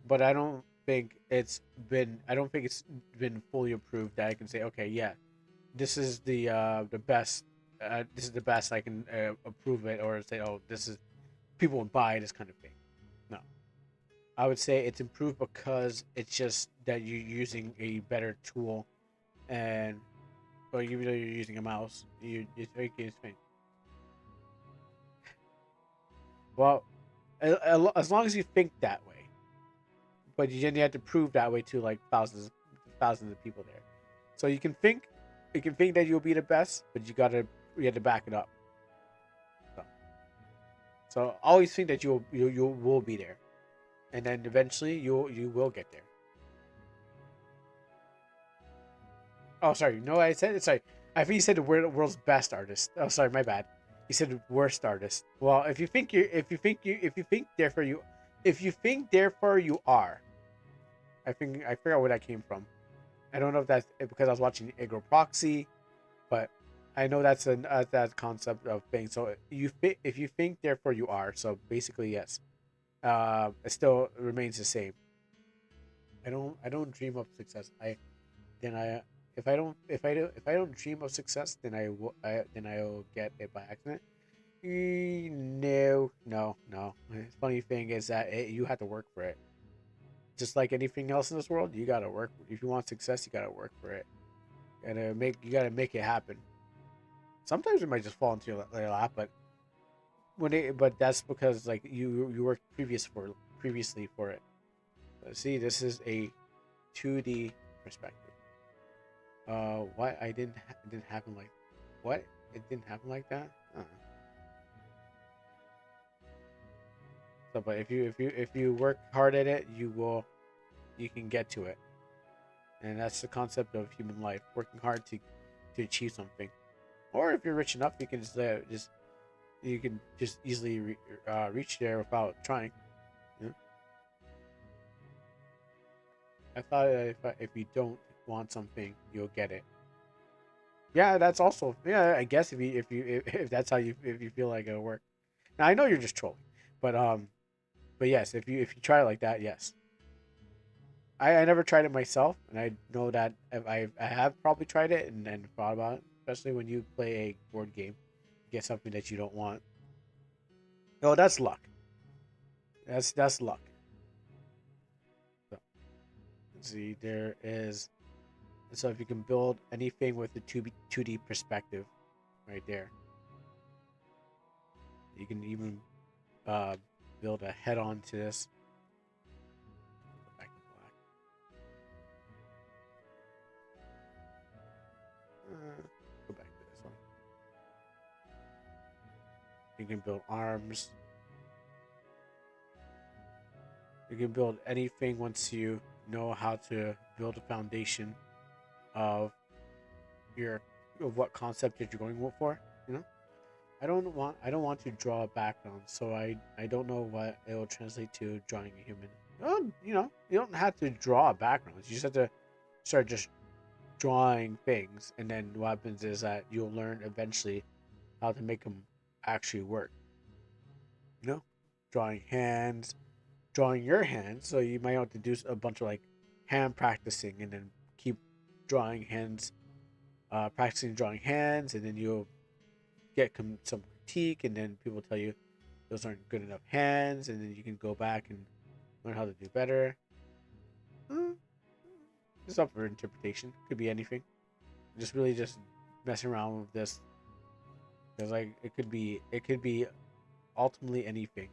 But I don't think it's been fully approved that I can say, okay, yeah, this is the best. This is the best I can approve it, or say, oh, this is people would buy this kind of thing. No, I would say it's improved because it's just that you're using a better tool, and or even though you're using a mouse, it's very fine. Well, as long as you think that way, but then you have to prove that way to like thousands of people there. So you can think that you'll be the best, but you have to back it up. So, so always think that you will be there, and then eventually you will get there. Oh, sorry. No, I said sorry. I think you said the world's best artist. Oh, sorry, my bad. You said worst artist. Well, if you think therefore you are. I forgot where that came from. I don't know if that's because I was watching Agro Proxy, but I know that's that concept of thing. So if you think therefore you are. So basically, yes. It still remains the same. I don't dream of success. Then I if I don't dream of success, then then I'll get it by accident. No, no, no. The funny thing is that you have to work for it. Just like anything else in this world, you gotta work. If you want success, you gotta work for it. You gotta make it happen. Sometimes it might just fall into your lap, but but that's because like you worked previously for it. See, this is a 2D perspective. What it didn't happen like what? It didn't happen like that? So but if you work hard at it, you can get to it. And that's the concept of human life, working hard to achieve something. Or if you're rich enough, you can just you can just easily reach there without trying. You know? I thought if you don't want something, you'll get it. Yeah, that's also yeah. I guess if that's how if you feel like it'll work. Now I know you're just trolling, but yes, if you try it like that, yes. I never tried it myself, and I know that if I have probably tried it and thought about it, especially when you play a board game, get something that you don't want. Oh, that's luck. That's luck. So, let's see, there is. So if you can build anything with the 2D perspective, right there, you can even uh, build a head on to this. Go back to black. Go back to this one. You can build arms. You can build anything once you know how to build a foundation of your of what concept that you're going for. You know, I don't want to draw a background, so I don't know what it will translate to drawing a human. You know, you don't have to draw a background. You just have to start just drawing things, and then what happens is that you'll learn eventually how to make them actually work. You know, drawing hands, drawing your hands. So you might have to do a bunch of like hand practicing, and then keep drawing hands, practicing drawing hands, and then you'll get some critique, and then people tell you those aren't good enough hands, and then you can go back and learn how to do better. Hmm, it's up for interpretation. Could be anything. Just really just messing around with this because like it could be ultimately anything,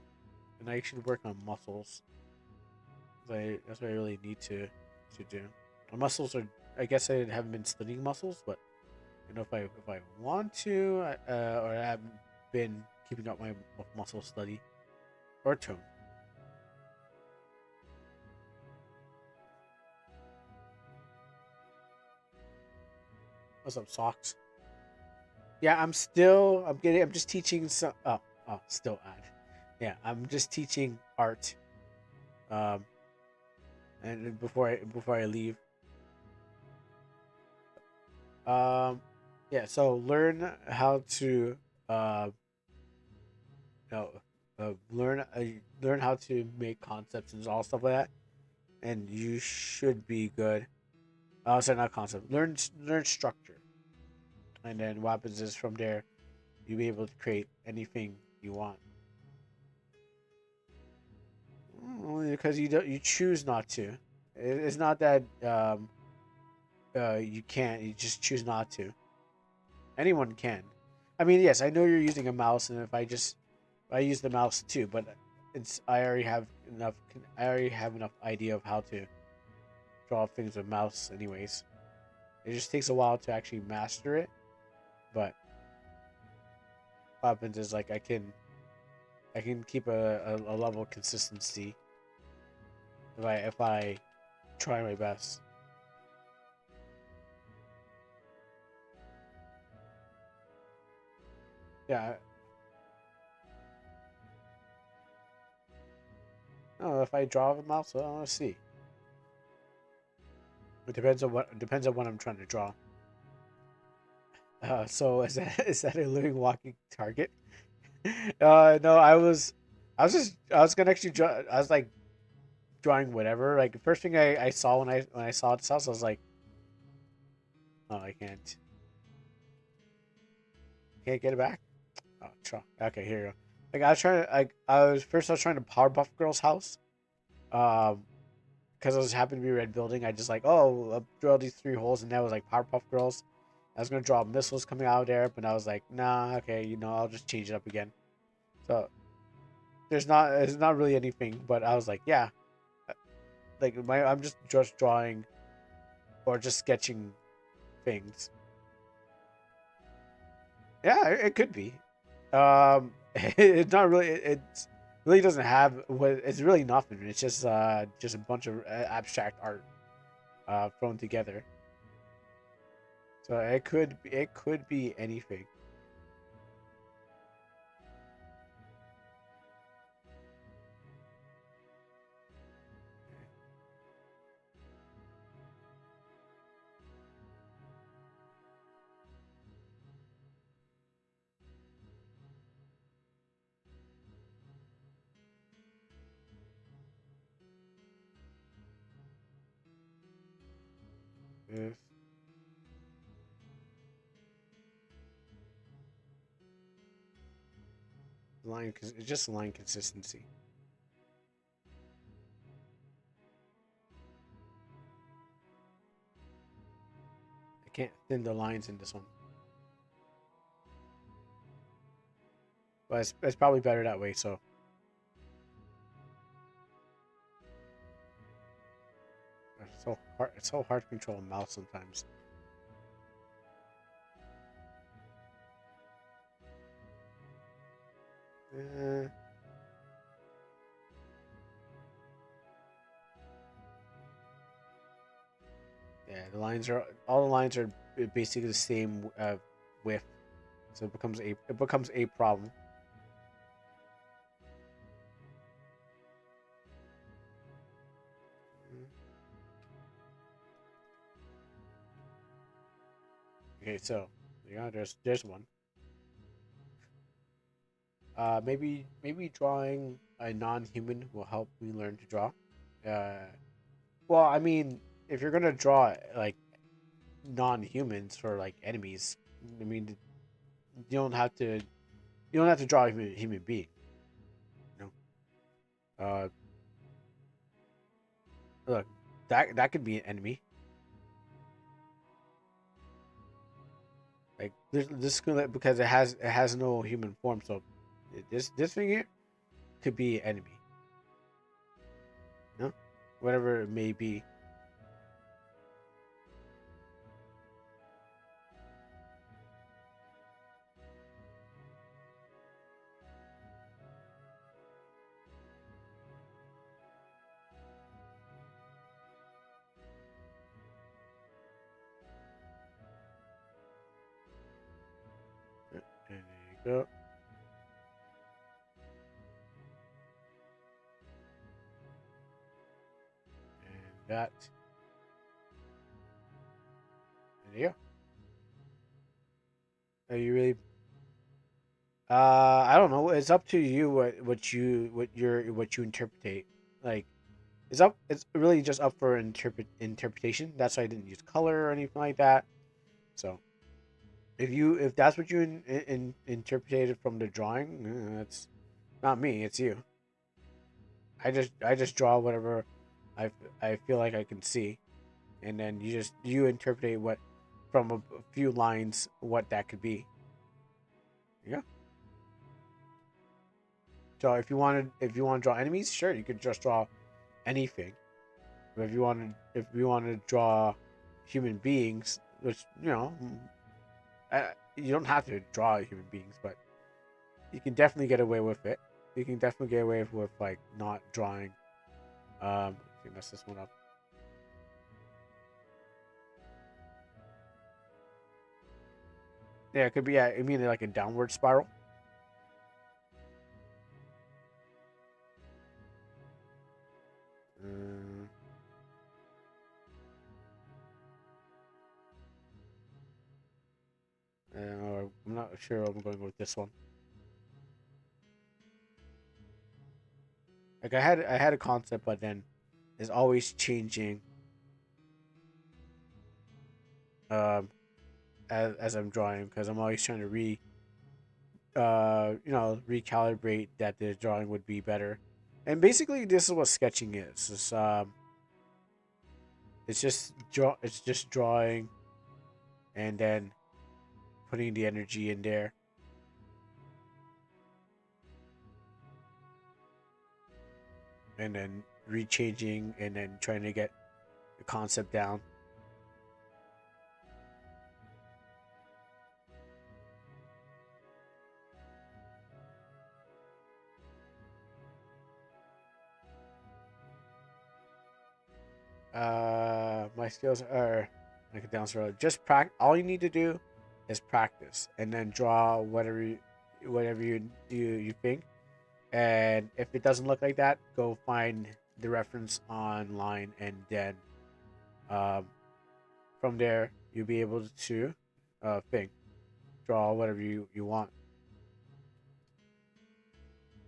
and I should work on muscles. That's what I really need to do. My muscles are. I guess I haven't been studying muscles, but you know if I want to, or I haven't been keeping up my muscle study or tone. What's up, socks? Yeah, I'm just teaching some. Still add. Yeah, I'm just teaching art. Um, and before I leave, um, yeah. So learn to uh, no, learn how to make concepts and all stuff like that, and you should be good. Sorry, not concept. Learn structure, and then what happens is from there you'll be able to create anything you want. Only because you choose not to. It's not that you can't. You just choose not to. Anyone can. I mean, yes, I know you're using a mouse, and if I use the mouse too, but I already have enough. I already have enough idea of how to draw things with mouse, anyways. It just takes a while to actually master it, but what happens is like I can keep a level of consistency if I try my best. Yeah. Oh, if I draw a mouse, well, let's see. It depends on what I'm trying to draw. So is that is that a living walking target? No, I was gonna actually draw. I was like drawing whatever. Like the first thing I saw when I saw this house, I was like, oh, I can't get it back. Oh, try. Okay, here you go. Like I was trying to power buff girl's house. Um, because it was happened to be a red building. I just like, oh, I'll drill these three holes, and that was like Powerpuff Girls. I was gonna draw missiles coming out of there, but I was like, nah, okay, I'll just change it up again. So there's not really anything, but I was like, yeah, uh, like I'm just drawing or just sketching things. Yeah, it could be. It's not really. It's really doesn't have what. It's really nothing. It's just a bunch of abstract art thrown together. So it could be anything. If it's just line consistency. I can't thin the lines in this one, but it's probably better that way. So it's so hard to control a mouse sometimes. Uh, yeah, all the lines are basically the same width, so it becomes a problem. Okay, so yeah, there's one. Maybe drawing a non-human will help me learn to draw. Uh, well, I mean, if you're gonna draw like non-humans for like enemies, I mean, you don't have to you don't have to draw a human being. You uh, look, that could be an enemy. Like this could because it has no human form, so this thing here could be an enemy. You know, whatever it may be. And there you go. And that. And there you go. Are you really I don't know. It's up to you what you interpret. Like it's really just up for interpretation. That's why I didn't use color or anything like that. So if that's what you interpreted from the drawing, that's not me. It's you. I just draw whatever I feel like I can see, and then you interpret what from a few lines what that could be. Yeah. So if you want to draw enemies, sure, you could just draw anything. But if you want to draw human beings, which you don't have to draw human beings, but you can definitely get away with it. You can definitely get away with like not drawing. Let me mess this one up. Yeah, it could be. I mean, like a downward spiral. Mm, I'm not sure. I'm going with this one. Like I had a concept, but then it's always changing. Um, as I'm drawing, because I'm always trying to recalibrate that the drawing would be better. And basically, this is what sketching is. It's just drawing, and then putting the energy in there, and then rechanging, and then trying to get the concept down. My skills are like a down road. Just practice. All you need to do is practice, and then draw whatever you think. And if it doesn't look like that, go find the reference online, and then um, from there you'll be able to think, draw whatever you want.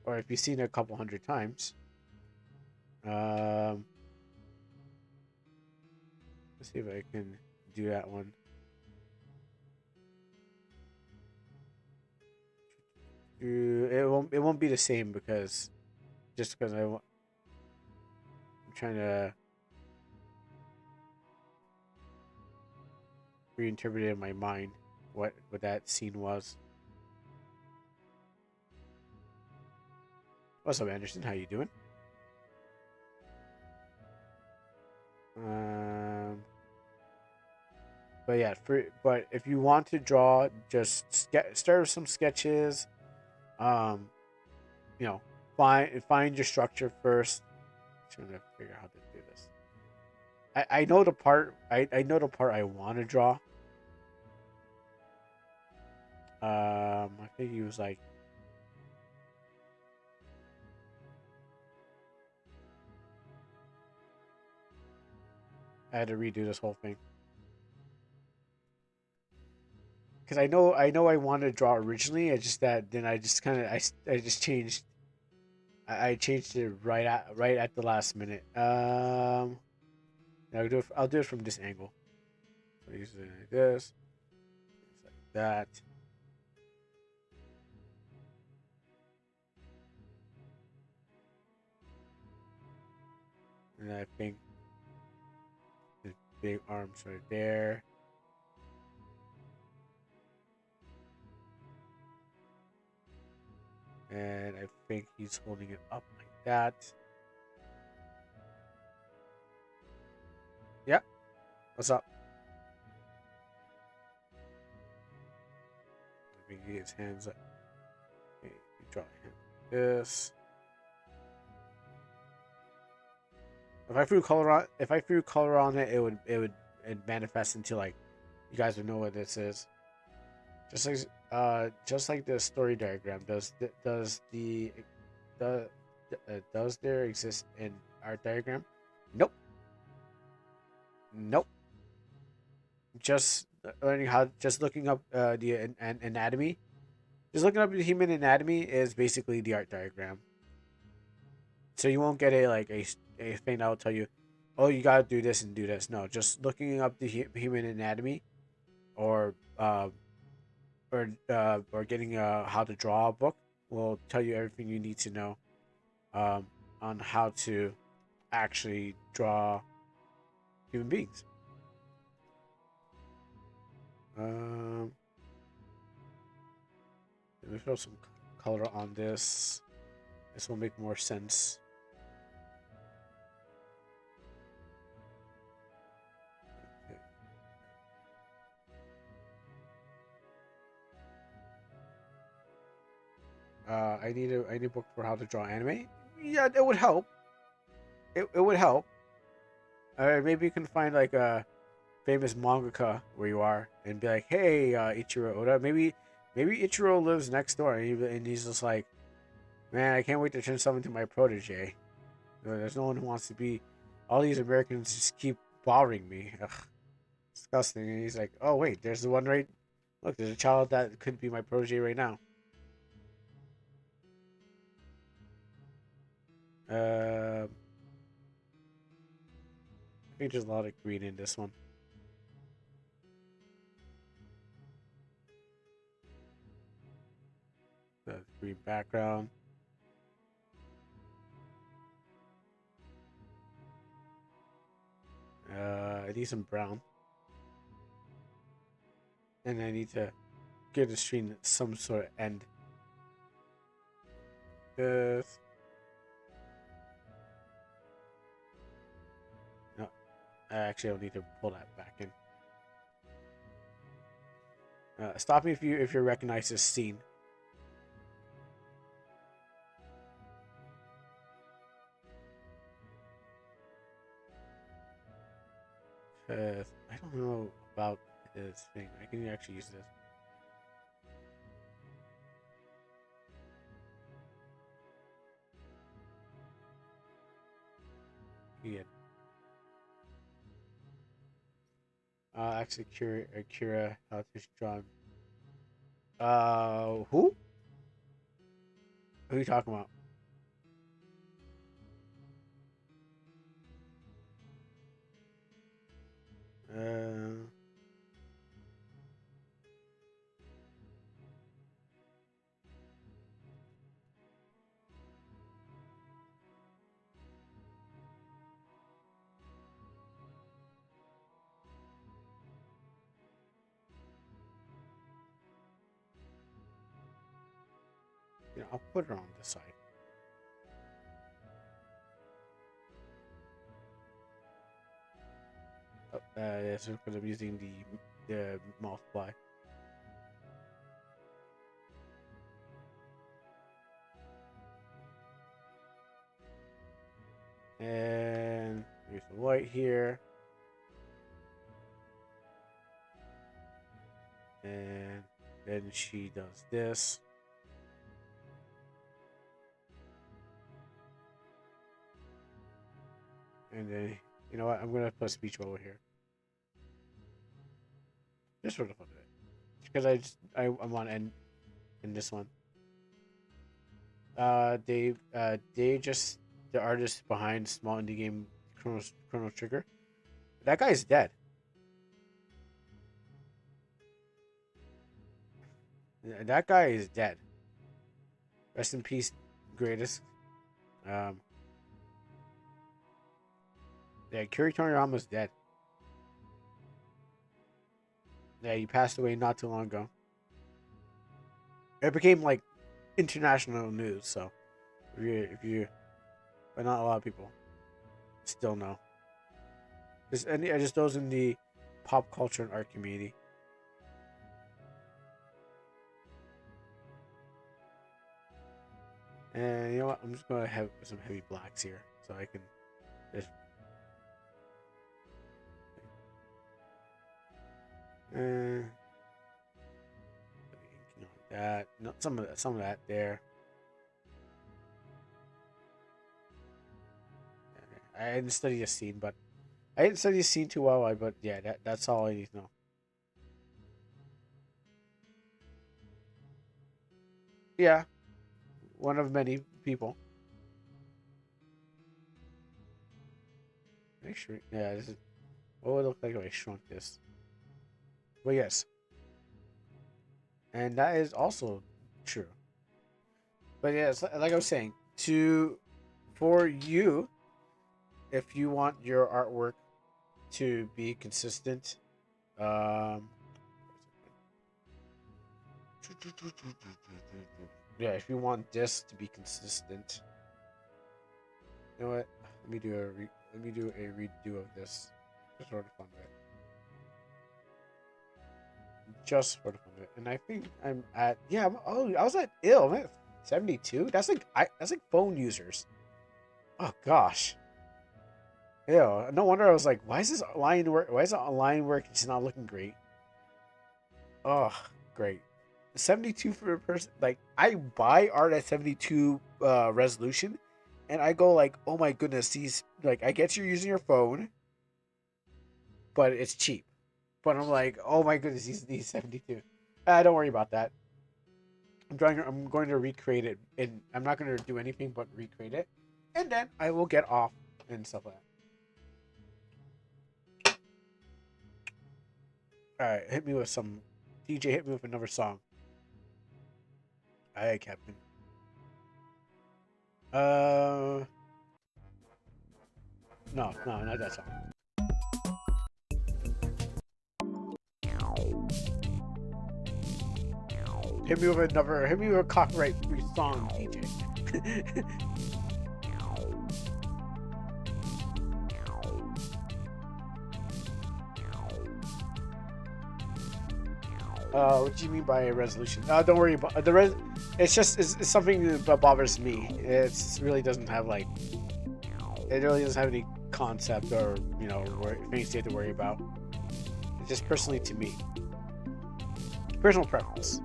Or if you've seen it a couple hundred times, um, let's see if I can do that one. It won't be the same because just because I'm trying to reinterpret it in my mind what that scene was. What's up, Anderson? How you doing? Um, but yeah, but if you want to draw, just start with some sketches. Um, you know, find your structure first. Trying to figure out how to do this. I know the part. I know the part I want to draw. I think he was like, I had to redo this whole thing because I know I wanted to draw originally. It's just that then I just kind of I just changed. I changed it right at the last minute. I'll do it from this angle. So use it like this, like that, and I think the big arms right there. And I think he's holding it up like that. Yeah. What's up? Let me get his hands up. Okay, you draw him like this. If I threw color on it, it manifest into like you guys would know what this is. Just like the story diagram. The does there exist in art diagram? Nope. Nope. Just looking up the anatomy. Just looking up the human anatomy is basically the art diagram. So you won't get a thing that will tell you, oh, you gotta do this and do this. No, just looking up the human anatomy, or getting a how to draw a book will tell you everything you need to know on how to actually draw human beings. Um, Let me throw some color on this. This will make more sense. Okay. I need a book for how to draw anime. Yeah, it would help. It would help. Maybe you can find like a famous mangaka where you are and be like, "Hey, Ichiro Oda, maybe Ichiro lives next door," and he's just like, "Man, I can't wait to turn someone into my protege. There's no one who wants to be. All these Americans just keep bothering me. Ugh, disgusting." And he's like, "Oh wait, there's the one right. Look, there's a child that could be my protege right now." I think there's a lot of green in this one. The green background. I need some brown, and I need to give the screen some sort of end. Uh, no, I actually don't need to pull that back in. Stop me if you recognize this scene. I don't know about this thing. I can actually use this. Yeah. Actually, Akira, how to draw. Who? Who are you talking about? Uh, I'll put her on this side. Oh, yes, because I'm using the multiply. And use the white here. And then she does this. And then, you know what? I'm going to put a speech bubble here. Just for the fun of it. Because I want to end in this one. They just, the artist behind small indie game Chrono Trigger. That guy's dead. That guy is dead. Rest in peace, greatest. Um, yeah, Kiri Toriyama's dead. Yeah, he passed away not too long ago. It became like international news. So but not a lot of people still know. Just those in the pop culture and art community. And you know what? I'm just gonna have some heavy blacks here, so I can just. Uh, like that. No, some of that there. I didn't study the scene, but I didn't study the scene too well. But yeah, that's all I need to know. Yeah, one of many people. Make sure. Yeah, this is what would it look like if I shrunk this. Well, yes, and that is also true. But yeah, like I was saying, to for you, if you want your artwork to be consistent, um, yeah, if you want this to be consistent, you know what? Let me do a redo of this, just for the fun of it, just for the fun of it. And I think I'm at oh, I was at I'm at 72. That's like phone users. Oh gosh. Yeah, no wonder I was like, why is this line work? Why is the line work just not looking great? Oh, great. 72 for a person. Like, I buy art at 72 resolution, and I go like, oh my goodness, these like I get you're using your phone, but it's cheap. But I'm like, oh my goodness, these 72. Don't worry about that. I'm going to recreate it, and I'm not going to do anything but recreate it, and then I will get off and stuff like that. All right, hit me with some. DJ, hit me with another song. All right, Captain. Uh, no, not that song. Hit me with another. Hit me with a copyright free song, DJ. What do you mean by a resolution? Don't worry about the res. It's something that bothers me. It really doesn't have like. It really doesn't have any concept or things you have to worry about. It's just personally to me, personal preference.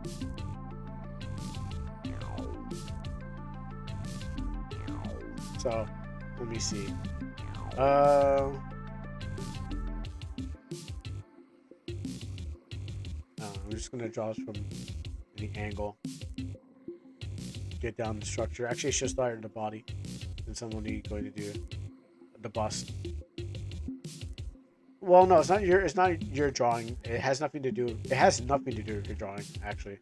So, let me see. I'm just gonna draw this from the angle. Get down the structure. Actually, I should start at the body, and someone going to do the bust. Well, no, it's not your drawing. It has nothing to do. It has nothing to do with your drawing, actually.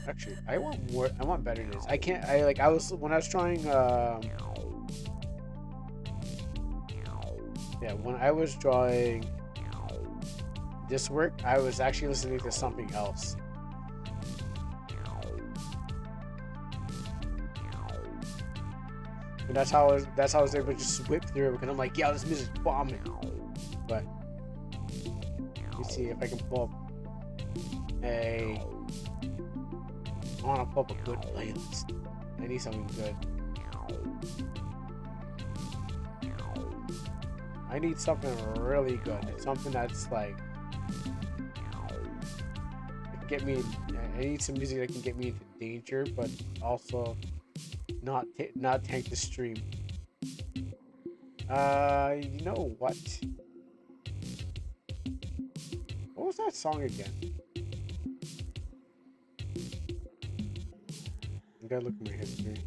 Actually, I want more. I want better days. I can't. I like. I was when I was trying. Yeah, when I was drawing this work, I was actually listening to something else. And that's how I was able to just whip through it because I'm like, yeah, this music's bombing. But let me see if I can pull up a. I want to pull up a good playlist. I need something good. I need something really good. It's something that's like get me. I need some music that can get me into danger, but also not tank the stream. You know what? What was that song again? I gotta look at my history.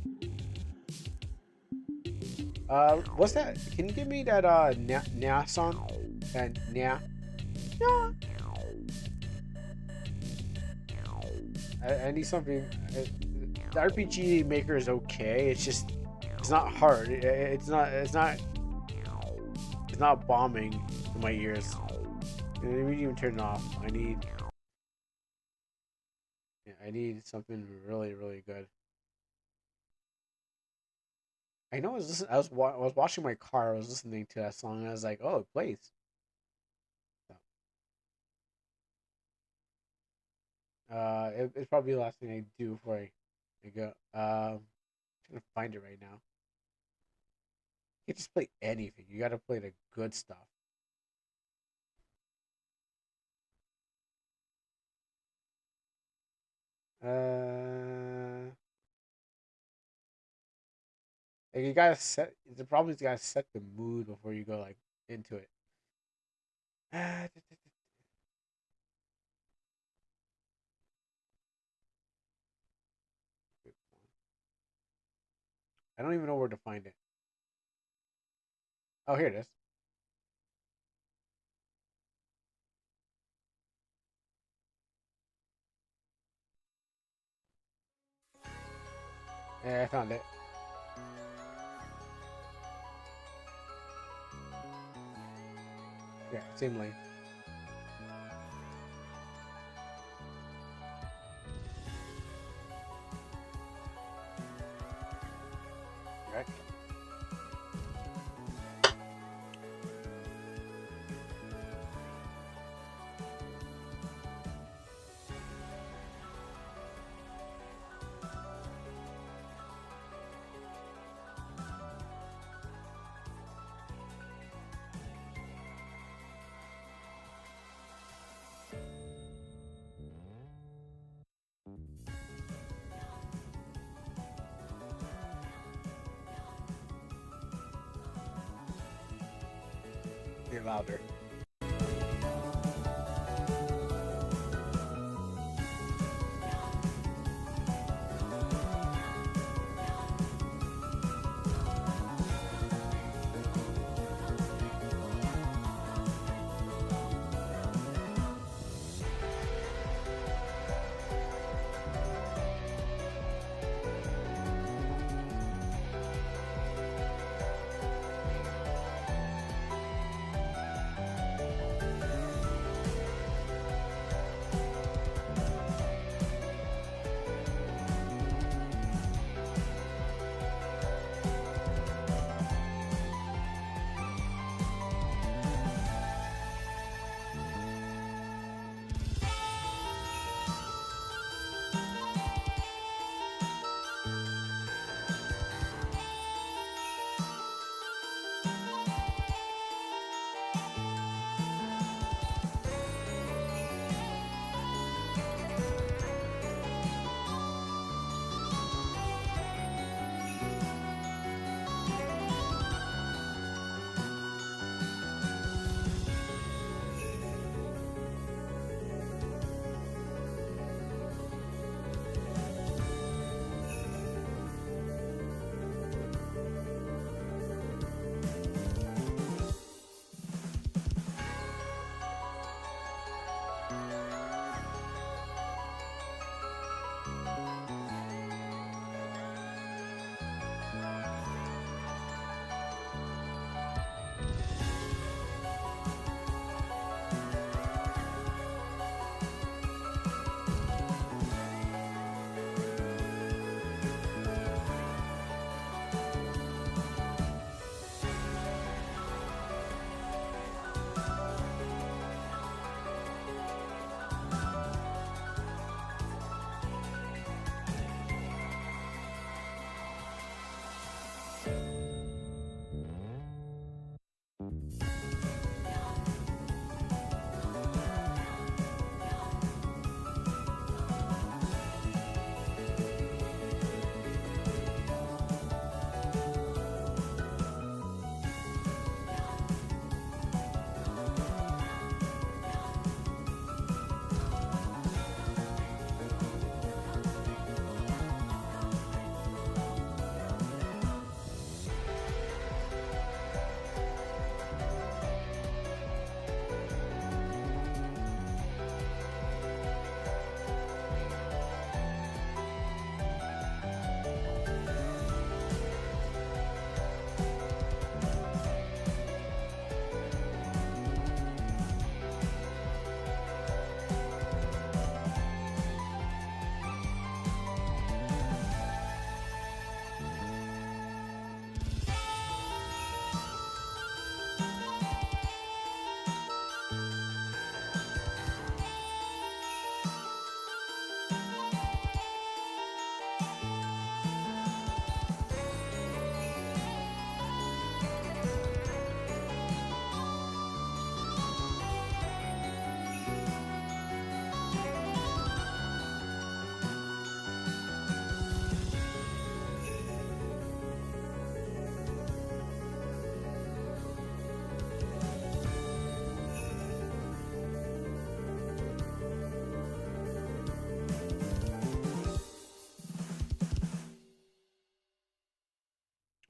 What's that? Can you give me that Nya song? And Nya. I need something. The RPG Maker is okay. It's not hard. It's not bombing in my ears. And I didn't even turn it off. I need something really, really good. I know I was washing my car. I was listening to that song, and I was like, "Oh, it plays." So, it's probably the last thing I do before I go. I'm gonna find it right now. You can't just play anything. You gotta play the good stuff. Uh, like you gotta set. The problem is you gotta set the mood before you go like into it. I don't even know where to find it. Oh, here it is. Yeah, I found it. Yeah, same lane. Right. bit louder.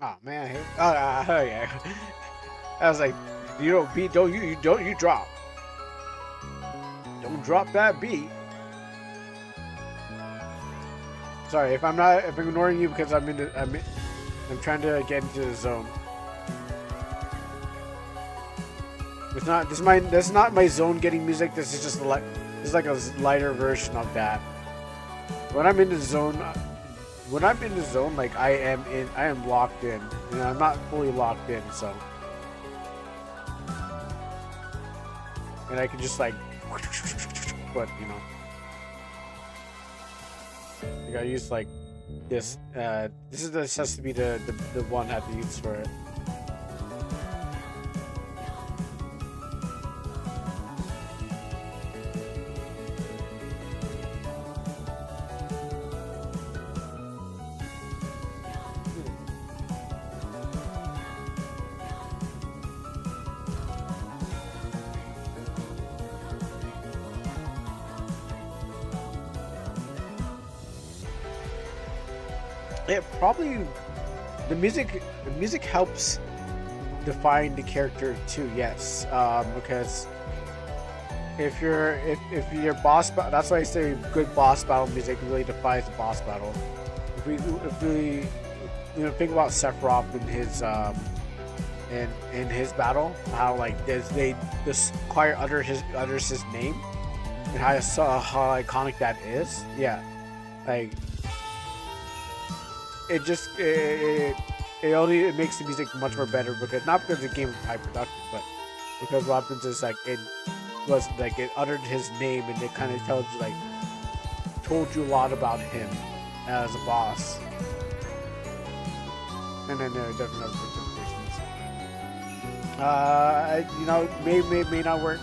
Oh man, oh yeah. I was like, you don't beat, don't you drop, don't drop that beat. Sorry if I'm ignoring you because I'm trying to get into the zone. It's not this is not my zone getting music. This is just this is like a lighter version of that. When I'm in the zone, like I am locked in. You know, I'm not fully locked in, so. And I can just like, but you know, like I use like this. This has to be the one I have to use for it. It probably the music helps define the character too. Yes, because if your that's why I say good boss battle music really defines the boss battle. If we think about Sephiroth and his in his battle, how like this choir utters his name and how iconic that is. Yeah, like it makes the music much more better because not because the game is high production, but because what happens is like it was like it uttered his name and it kind of told you a lot about him as a boss. And then there are different other interpretations. May not work,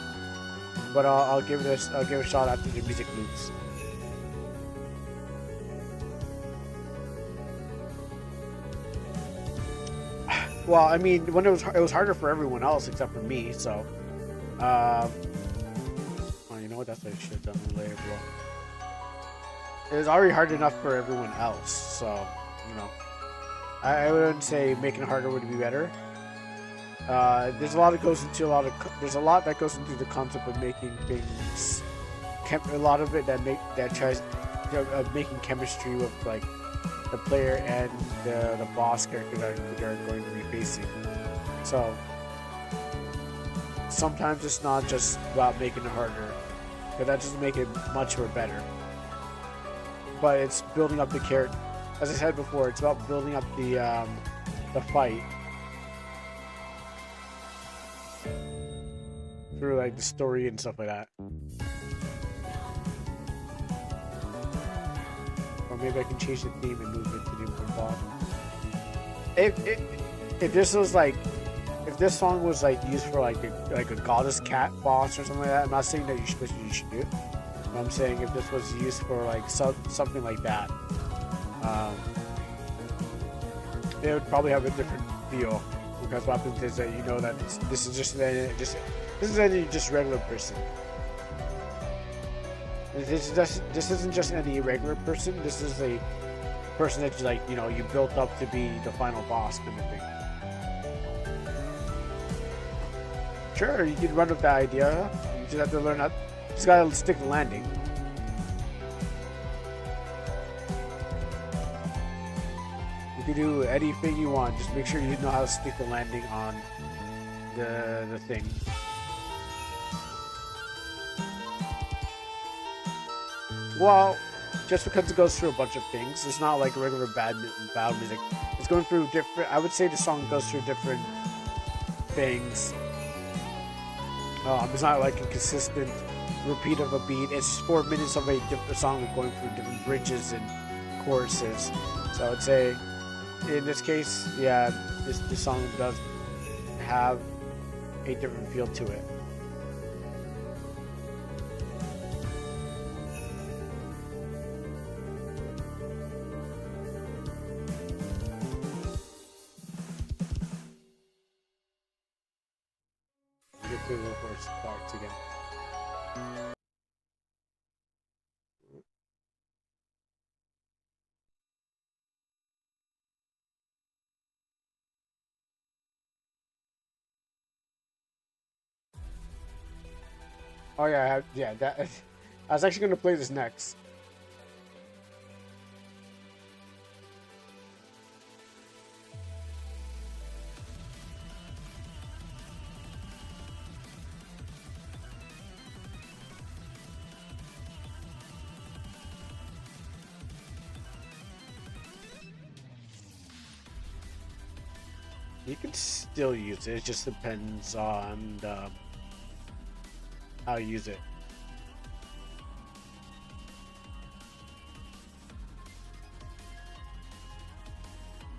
but I'll give it a shot after the music moves. Well, I mean, when it was harder for everyone else except for me. So, well, you know what? That's what I should have done later, bro. It was already hard enough for everyone else. So, you know, I wouldn't say making it harder would be better. There's a lot that goes into the concept of making things. A lot of it that tries of making chemistry with like the player and the boss character that are going to be facing. So sometimes it's not just about making it harder, because that doesn't make it much or better. But it's building up the character. As I said before, it's about building up the fight through like the story and stuff like that. Or maybe I can change the theme and move it to the different boss. If this was like, if this song was like used for like a goddess cat boss or something like that, I'm not saying that you should do it. But I'm saying if this was used for like something like that, it would probably have a different feel. Because what happens is that you know that this is just any regular person. This isn't just any regular person. This is a person that you built up to be the final boss kind of thing. Sure, you can run with that idea. You just have to learn how. Just gotta stick the landing. You can do anything you want. Just make sure you know how to stick the landing on the thing. Well, just because it goes through a bunch of things, it's not like regular battle music. It's going through different. I would say the song goes through different things. It's not like a consistent repeat of a beat. It's 4 minutes of a different song going through different bridges and choruses. So I would say, in this case, yeah, this song does have a different feel to it. Get to the horse parts again. Oh yeah, that. I was actually gonna play this next. You can still use it. It just depends on how you use it.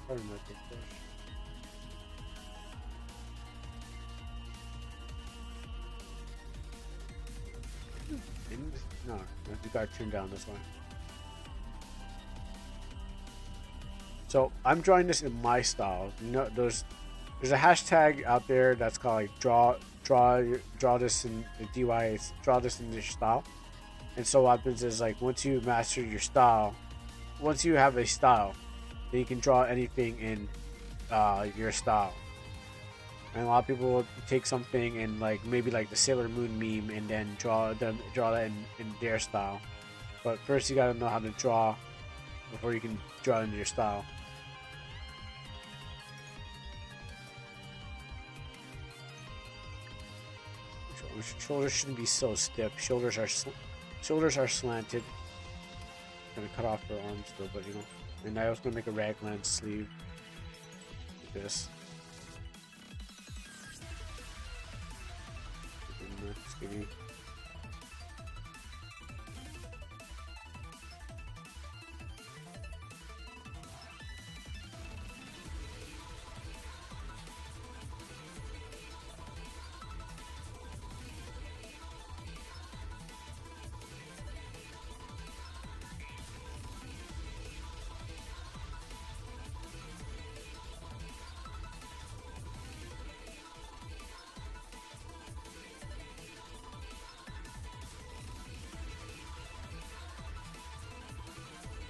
Pardon my toothbrush. No, you gotta turn down this one. So I'm drawing this in my style. There's a hashtag out there that's called like draw this in the DY, draw this in your style. And so what happens is like once you master your style, once you have a style, then you can draw anything in your style. And a lot of people will take something and like maybe like the Sailor Moon meme and then draw that in their style. But first you gotta know how to draw before you can draw into your style. Shoulders shouldn't be so stiff. Shoulders are slanted. Gonna cut off her arms though, but you know. And I was gonna make a raglan sleeve like this. Skinny.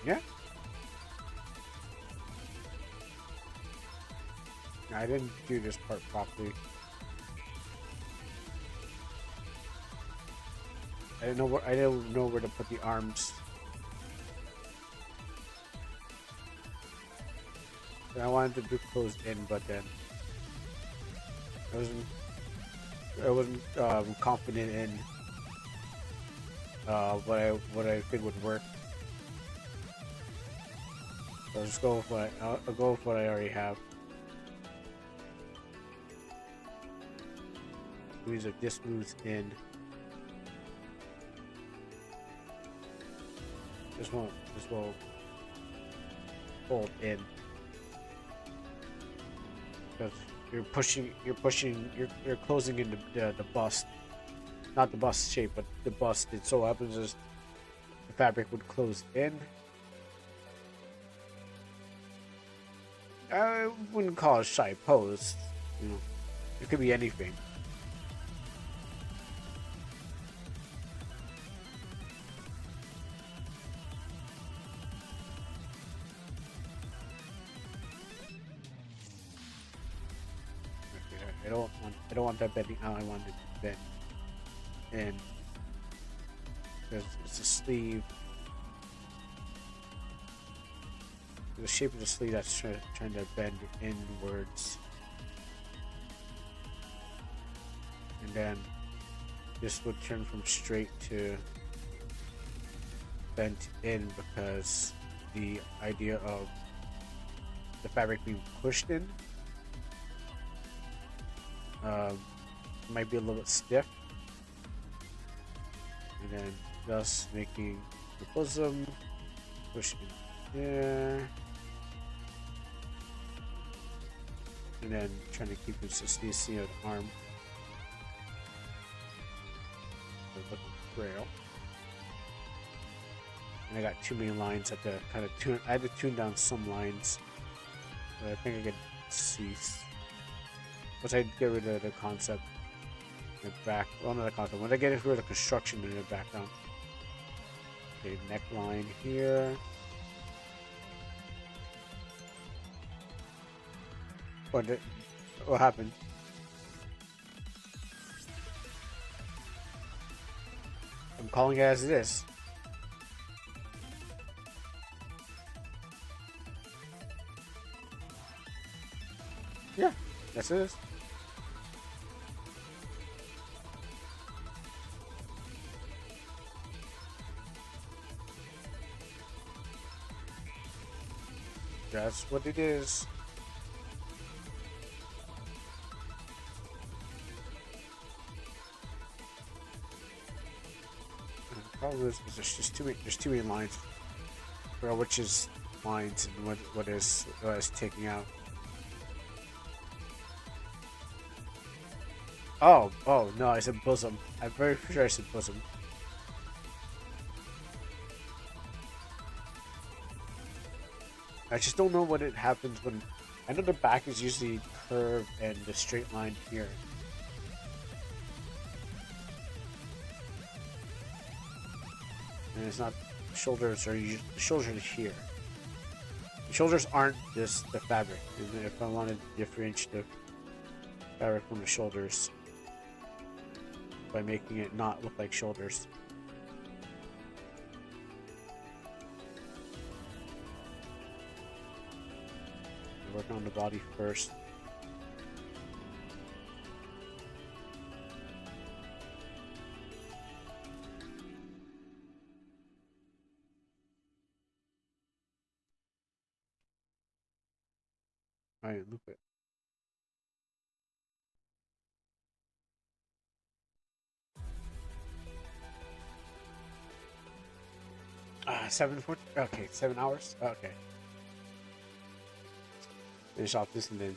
Yeah. I didn't do this part properly. I didn't know where to put the arms. And I wanted to do closed in, but then I wasn't confident in what I think would work. So I'll just go with I'll go with what I already have. Means like this moves in. This will fold in. Because you're closing in the bust. Not the bust shape, but the bust. It so happens as the fabric would close in. I wouldn't call it shy pose. You know, it could be anything. I don't want that bending out. I want it to bend in because it's a sleeve. The shape of the sleeve that's trying to bend inwards, and then this would turn from straight to bent in because the idea of the fabric being pushed in might be a little bit stiff, and then thus making the bosom push in there, and then trying to keep consistency of the arm looking frail. And I got too many lines at the kind of tune. I had to tune down some lines, but I think I could cease. Once I get rid of the concept in the back, well, not the concept. When I get rid of the construction in the background. Okay, neckline here. What happened? I'm calling it as it is. Yeah, that's it. That's what it is. The problem is there's just too many lines. For which is lines and what is taking out. Oh no, I said bosom. I'm very sure I said bosom. I just don't know what it happens when. I know the back is usually curved and the straight line here. And it's not. Shoulders are here. Shoulders aren't just the fabric. And if I want to differentiate the fabric from the shoulders by making it not look like shoulders. Work on the body first. Alright, loop it. 7 hours? Okay. Finish off this and then.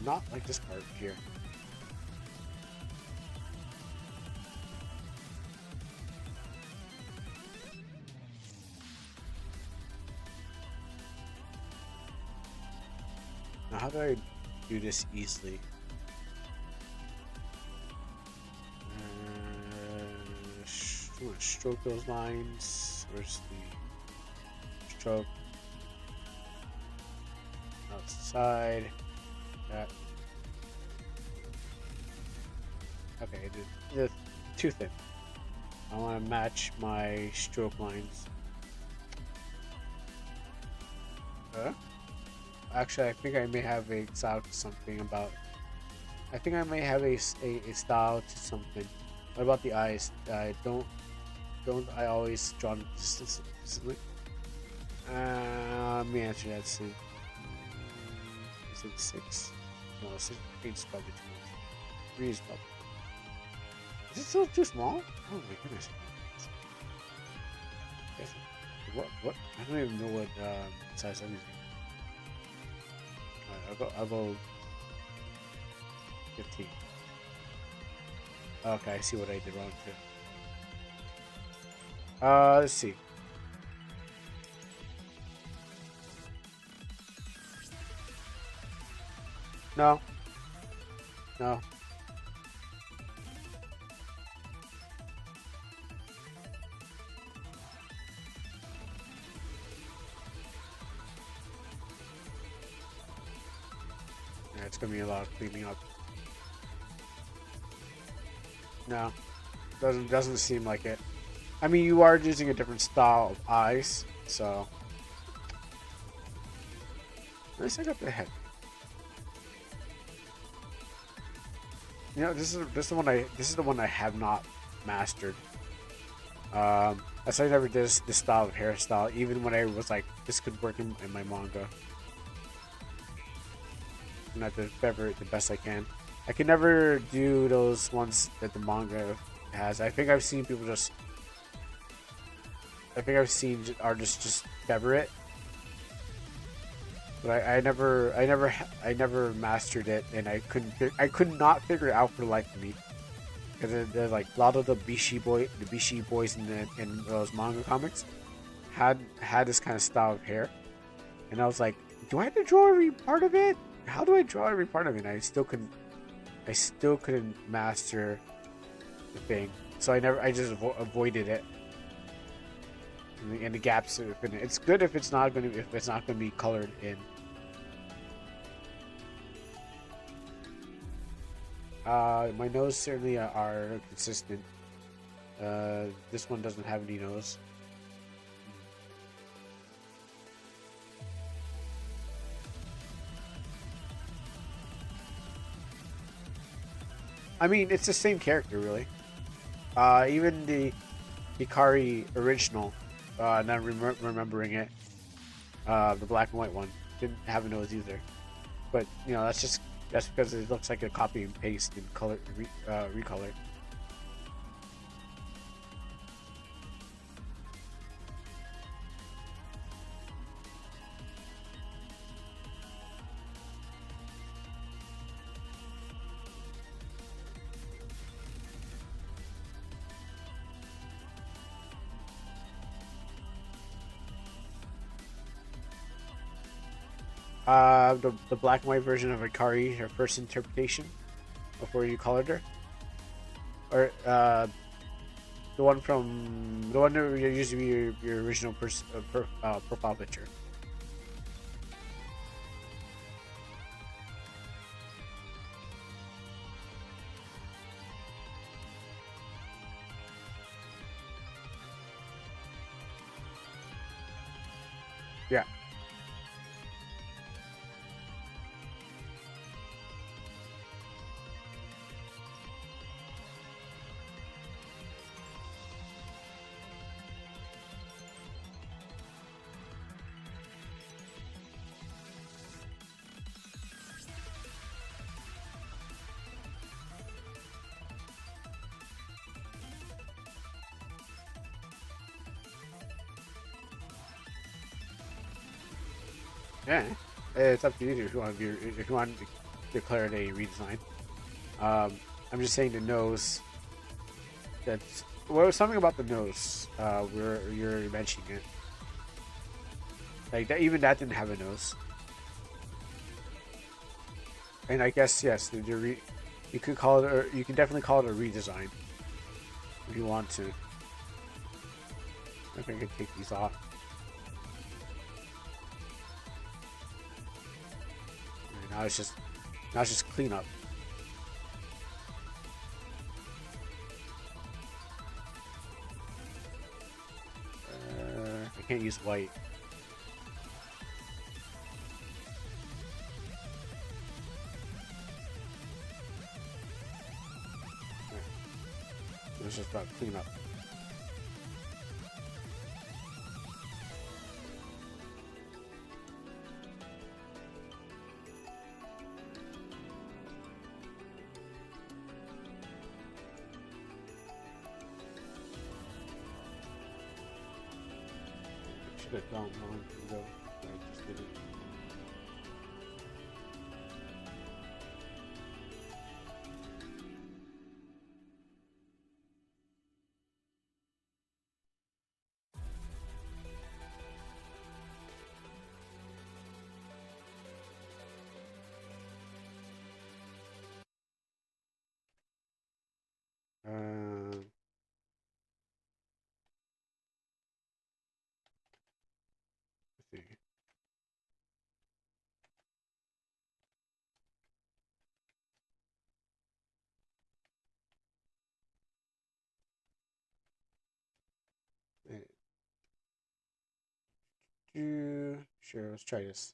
Not like this part here. Now, how do I do this easily? Stroke those lines. Where's the stroke? Outside. That. Okay, the too thin. I want to match my stroke lines. Actually, I think I may have a style to something about. I think I may have a style to something. What about the eyes? Don't I always draw the distance consistently? Let me answer that soon. Is it 6? No, 6 is probably too much. 3 is probably. Is it still too small? Oh my goodness. What? I don't even know what size I'm using. Alright, I'll go 15. Okay, I see what I did wrong too. Let's see. No. No. Yeah, it's gonna be a lot of cleaning up. No. Doesn't seem like it. I mean, you are using a different style of eyes, so. At least I got the head. You know, this is the one I have not mastered. That's why I never did this style of hairstyle, even when I was like, this could work in my manga. And I have to favor it the best I can. I can never do those ones that the manga has. I think I've seen people just. I think I've seen artists just favor it, but I never mastered it, and I could not figure it out for the life of me. Because they're like a lot of the Bishi boys in those manga comics had this kind of style of hair, and I was like, do I have to draw every part of it? How do I draw every part of it? And I still couldn't master the thing, so I just avoided it. And the gaps in it. It's good if it's not going to be colored in. My nose certainly are consistent. This one doesn't have any nose. I mean, it's the same character, really. Even the Hikari original, not remembering it, the black and white one, didn't have a nose either. But, you know, that's because it looks like a copy and paste and color, recolored. The black and white version of Hikari, her first interpretation before you colored her, or the one that used to be your original profile picture. Yeah. Yeah, it's up to you if you want to if you want to declare it a redesign. I'm just saying the nose. That's well, something about the nose. Where you're mentioning it, like that. Even that didn't have a nose. And I guess yes, you could call it, or you can definitely call it a redesign if you want to. I think I can take these off. And now it's just clean up. I can't use white. It's just about clean up. Should have gone long ago. I just didn't. Um, let's see. Sure, let's try this.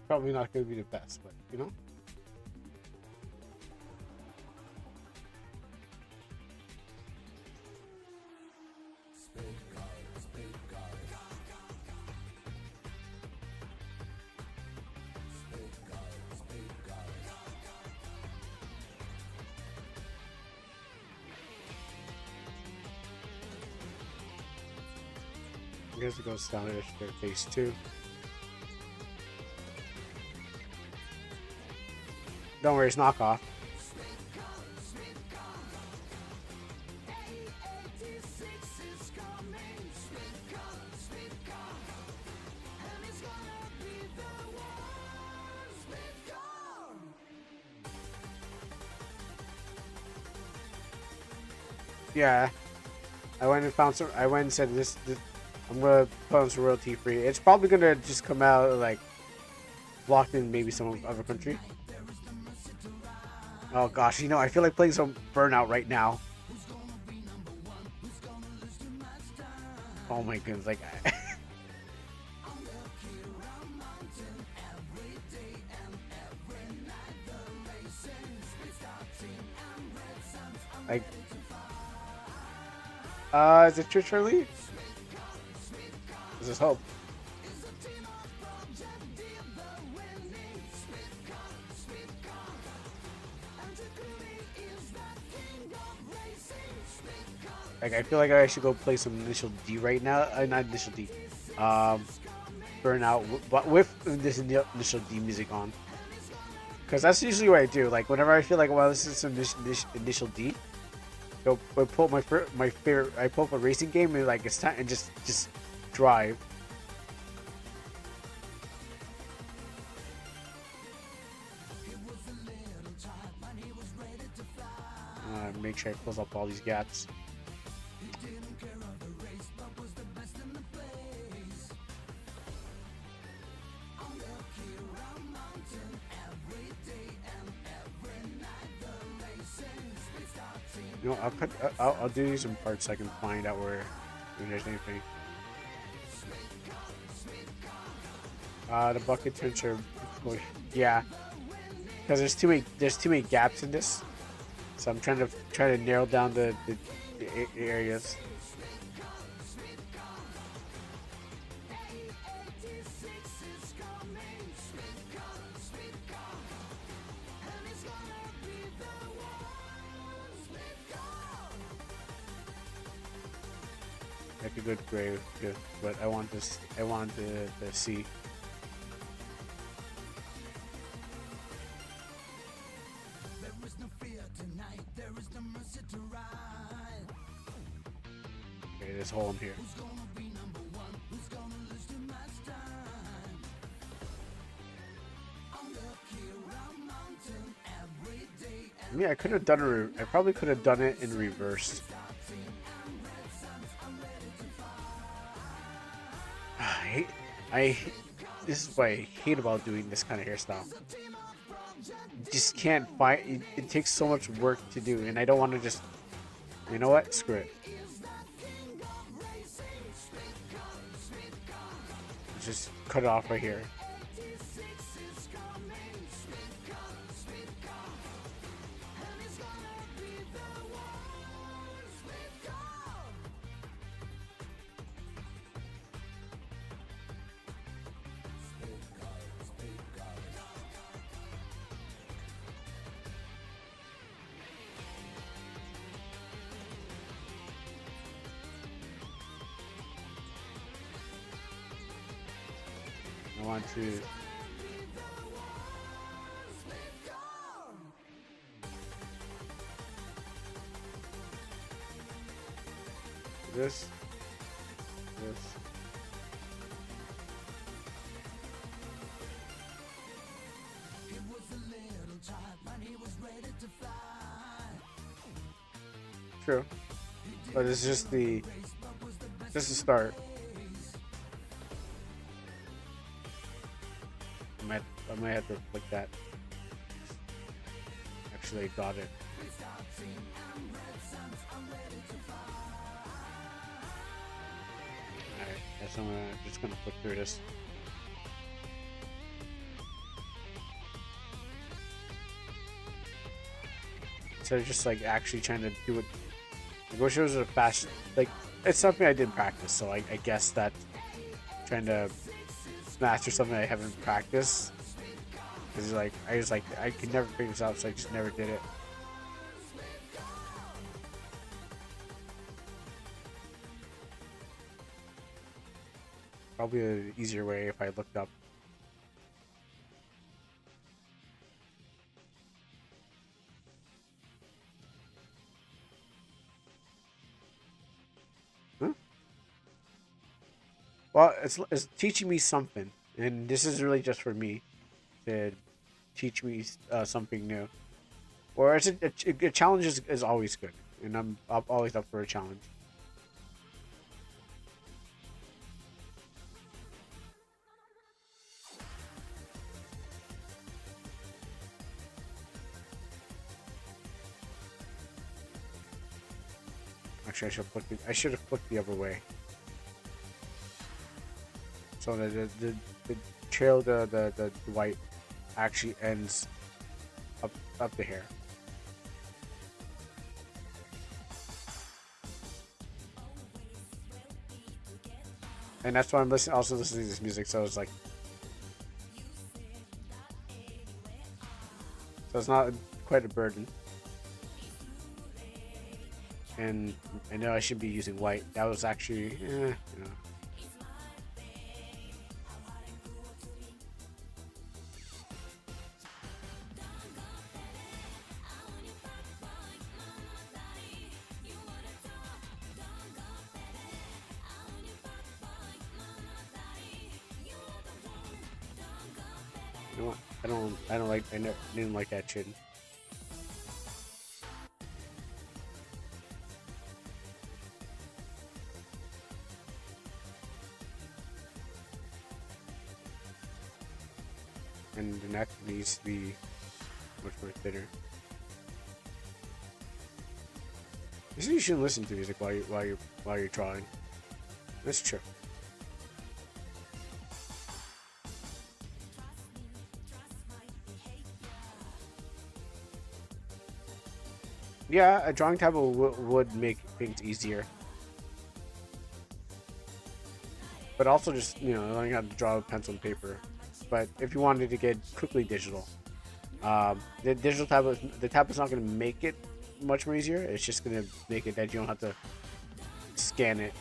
Probably not going to be the best, but you know. I guess it goes down to phase two. Don't worry, it's knockoff. Yeah, I went and found some. I went and said this I'm gonna put on some royalty free. It's probably gonna just come out like blocked in maybe some other country. Oh gosh, you know, I feel like playing some Burnout right now. Oh my goodness, like like is it Twitch early? Let's just hope. Like I feel like I should go play some Initial D right now. Not Initial D. Burnout, but with this Initial D music on. Because that's usually what I do. Like whenever I feel like, well, this is some Initial D, I pull my favorite. I pull up a racing game and like it's time and just drive. Make sure I close up all these gaps. You know, I'll do these in parts so I can find out where if there's anything. The bucket turns are, well, yeah, because there's too many gaps in this, so I'm trying to narrow down the areas. I could go to gray, yeah, but I want this. I want the C. Okay, this hole in here. I mean, I could have done I probably could have done it in reverse. I this is what I hate about doing this kind of hairstyle. You just can't find it takes so much work to do, and I don't want to just, you know what? Screw it. Just cut it off right here. I want to this. True, but it's just the start. I might have to click that. Actually, got it. Alright, guess I'm just gonna flip through this. Instead of just like actually trying to do it. I wish it was a fast, like, it's something I didn't practice, so I guess that trying to master something I haven't practiced. Because like I could never figure this out, so I just never did it. Probably an easier way if I looked up. Huh? Well, it's teaching me something, and this is really just for me to teach me something new. Or it's a challenge is always good, and I'm always up for a challenge. Actually, I should have flipped the other way. So the trail the white actually ends up the hair. And that's why I'm also listening to this music, so it's like, so it's not quite a burden. And I know I should be using white. That was actually, you know. You know what? I don't like. Didn't like that chin. And the neck needs to be much more thinner. You shouldn't listen to music while you're drawing. That's true. Yeah, a drawing tablet would make things easier, but also just learning how to draw with pencil and paper. But if you wanted to get quickly digital, the digital tablet, the tablet's not going to make it much more easier. It's just going to make it that you don't have to scan it.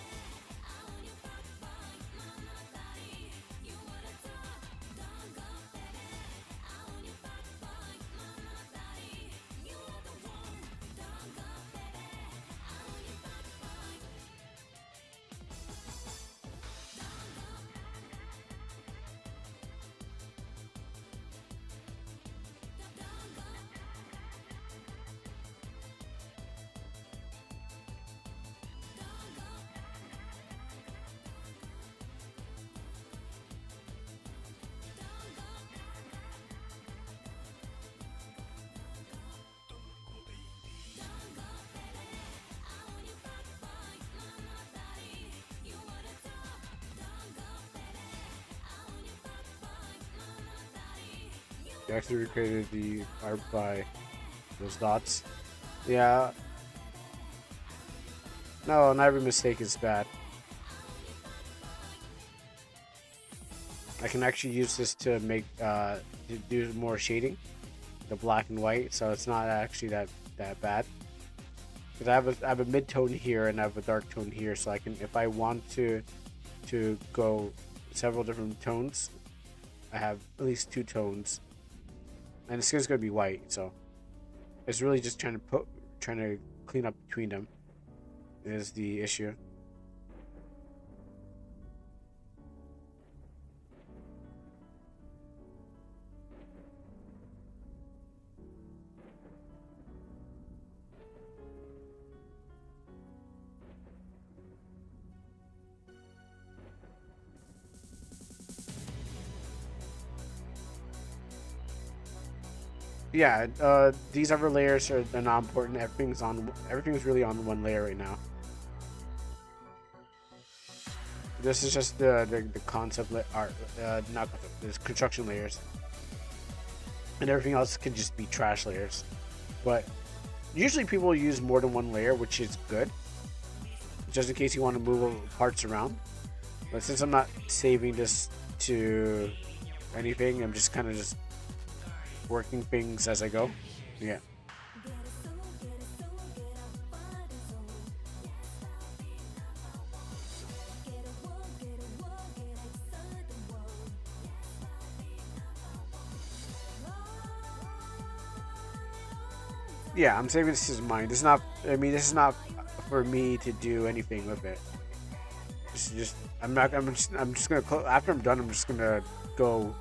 They actually recreated the art by those dots. Yeah. No, not every mistake is bad. I can actually use this to make to do more shading, the black and white, so it's not actually that bad. Because I have a mid tone here and I have a dark tone here, so I can, if I want to go several different tones, I have at least two tones, and the skin's gonna be white, so it's really just trying to clean up between them is the issue. Yeah, these other layers are not important. Everything's really on one layer right now. This is just the concept art, not concept. There's construction layers, and everything else can just be trash layers. But usually people use more than one layer, which is good, just in case you want to move parts around. But since I'm not saving this to anything, I'm just kind of just working things as I go. Yeah. Yeah, I'm saving this as mine. This is not. I mean, this is not for me to do anything with it. This is just. I'm not. I'm just gonna. After I'm done, I'm just gonna go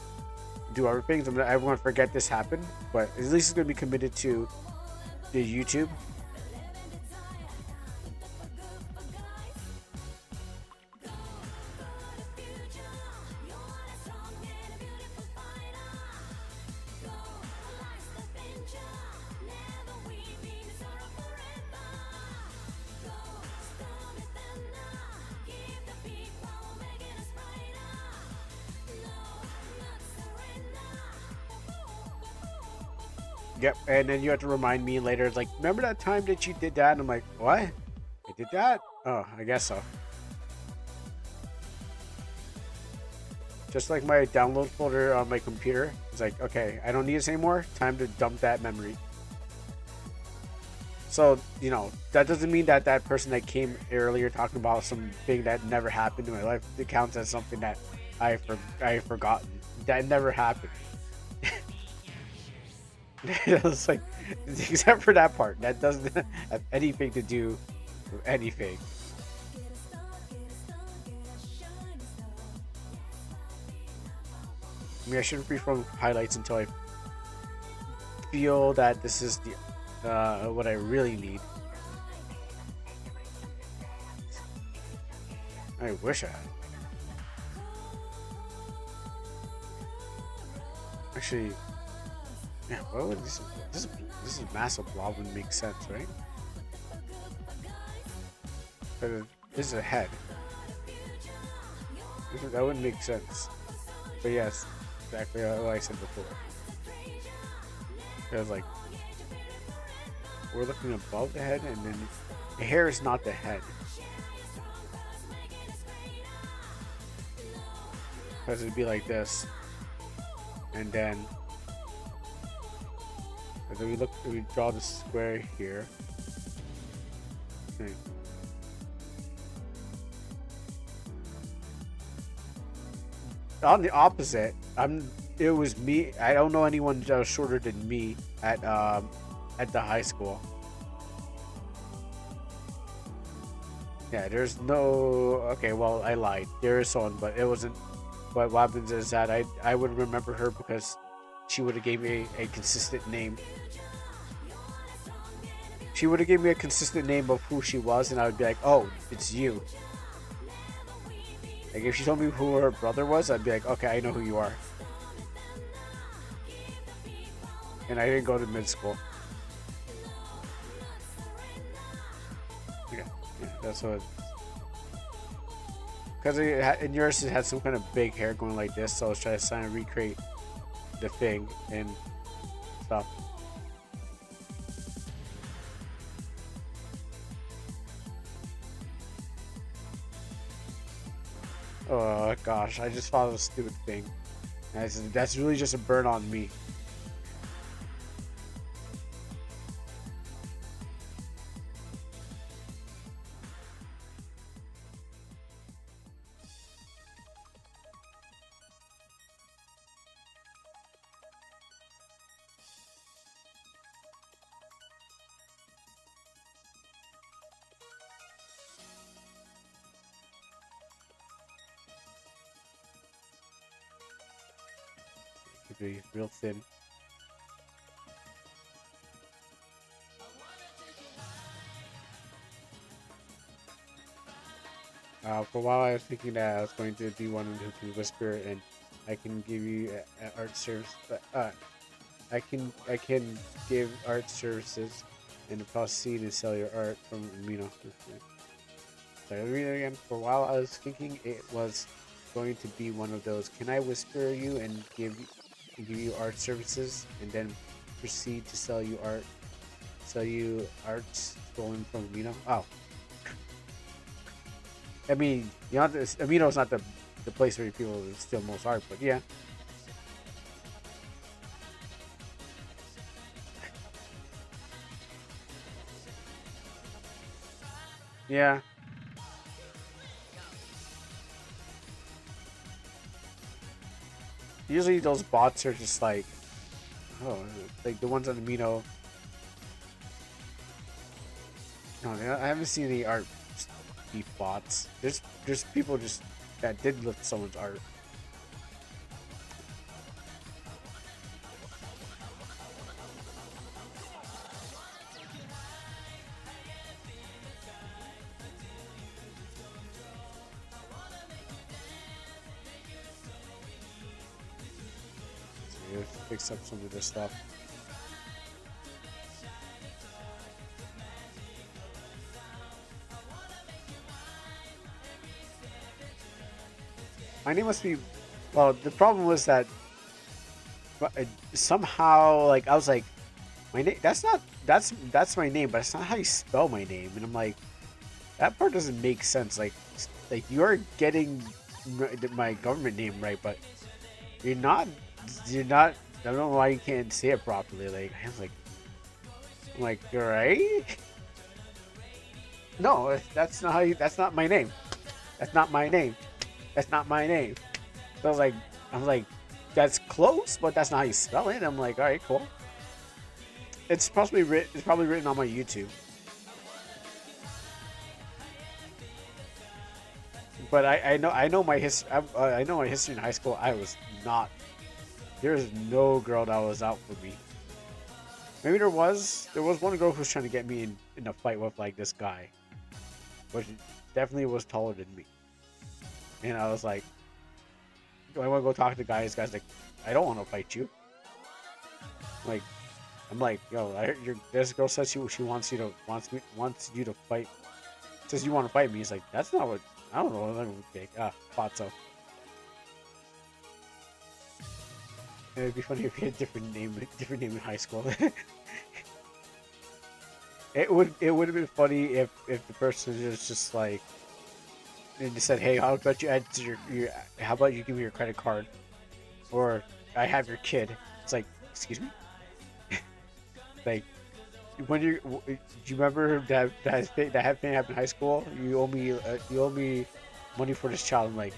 do other things. Everyone forget this happened, but at least it's gonna be committed to the YouTube. Yep, and then you have to remind me later. It's like, remember that time that you did that? And I'm like, what? I did that? Oh, I guess so. Just like my download folder on my computer. It's like, okay, I don't need this anymore. Time to dump that memory. So, that doesn't mean that that person that came earlier talking about something that never happened in my life, it counts as something that I have forgotten. That never happened. It's like, except for that part, that doesn't have anything to do with anything. I mean, I shouldn't freeform highlights until I feel that this is the what I really need. I wish I had. Actually, yeah. What would this is massive blob would make sense, right? But this is a head. That wouldn't make sense. But yes, exactly what I said before. It was like we're looking above the head, and then the hair is not the head. Because it'd be like this, and then we draw the square here. Okay. On the opposite, it was me. I don't know anyone that was shorter than me at the high school. Yeah, there's no. Okay, well, I lied. There is someone, but it wasn't. But what happens is that I would remember her because she would have gave me a consistent name. She would have gave me a consistent name of who she was, and I would be like, "Oh, it's you." Like if she told me who her brother was, I'd be like, "Okay, I know who you are." And I didn't go to mid school. Okay, yeah, that's what. Because in yours it had some kind of big hair going like this, so I was trying to recreate the thing and stuff. Oh gosh, I just thought of a stupid thing. That's really just a burn on me. Could be real thin. For a while, I was thinking that I was going to be one who can whisper, and I can give you art service. I can give art services and proceed to sell your art from Amino. Sorry, let me read it again. For a while, I was thinking it was going to be one of those. Can I whisper you and give you art services, and then proceed to sell you art stolen from Amino? Oh, I mean, Amino's not the place where people steal most art, but yeah. Yeah. Usually those bots are just like, oh, like the ones on Amino. No, I haven't seen any art be bots. There's people just that did lift someone's art. So fix up some of this stuff. My name must be. Well, the problem was that somehow, like, I was like, my name. That's my name, but it's not how you spell my name. And I'm like, that part doesn't make sense. Like you're getting my government name right, but you're not. You're not. I don't know why you can't say it properly. Like I'm like, you're right. No, that's not how you. That's not my name. That's not my name. That's not my name. So I was like, that's close, but that's not how you spell it. I'm like, all right, cool. It's probably written on my YouTube. But I know my history. I know my history in high school. I was not There's no girl that was out for me. Maybe there was one girl who was trying to get me in a fight with like this guy, but she definitely was taller than me. And I was like, do I want to go talk to the guy? This guy's like, I don't want to fight you. Like, I'm like, yo, this girl says she wants you to fight. Says you want to fight me. He's like, that's not what. I don't know. Like, okay, thought so. It'd be funny if you had a different name in high school. It would have been funny if the person was just like, and just said, hey, how about you add to your how about you give me your credit card, or I have your kid. It's like, excuse me. Like, when do you remember that thing happened in high school? You owe me money for this child. I'm like,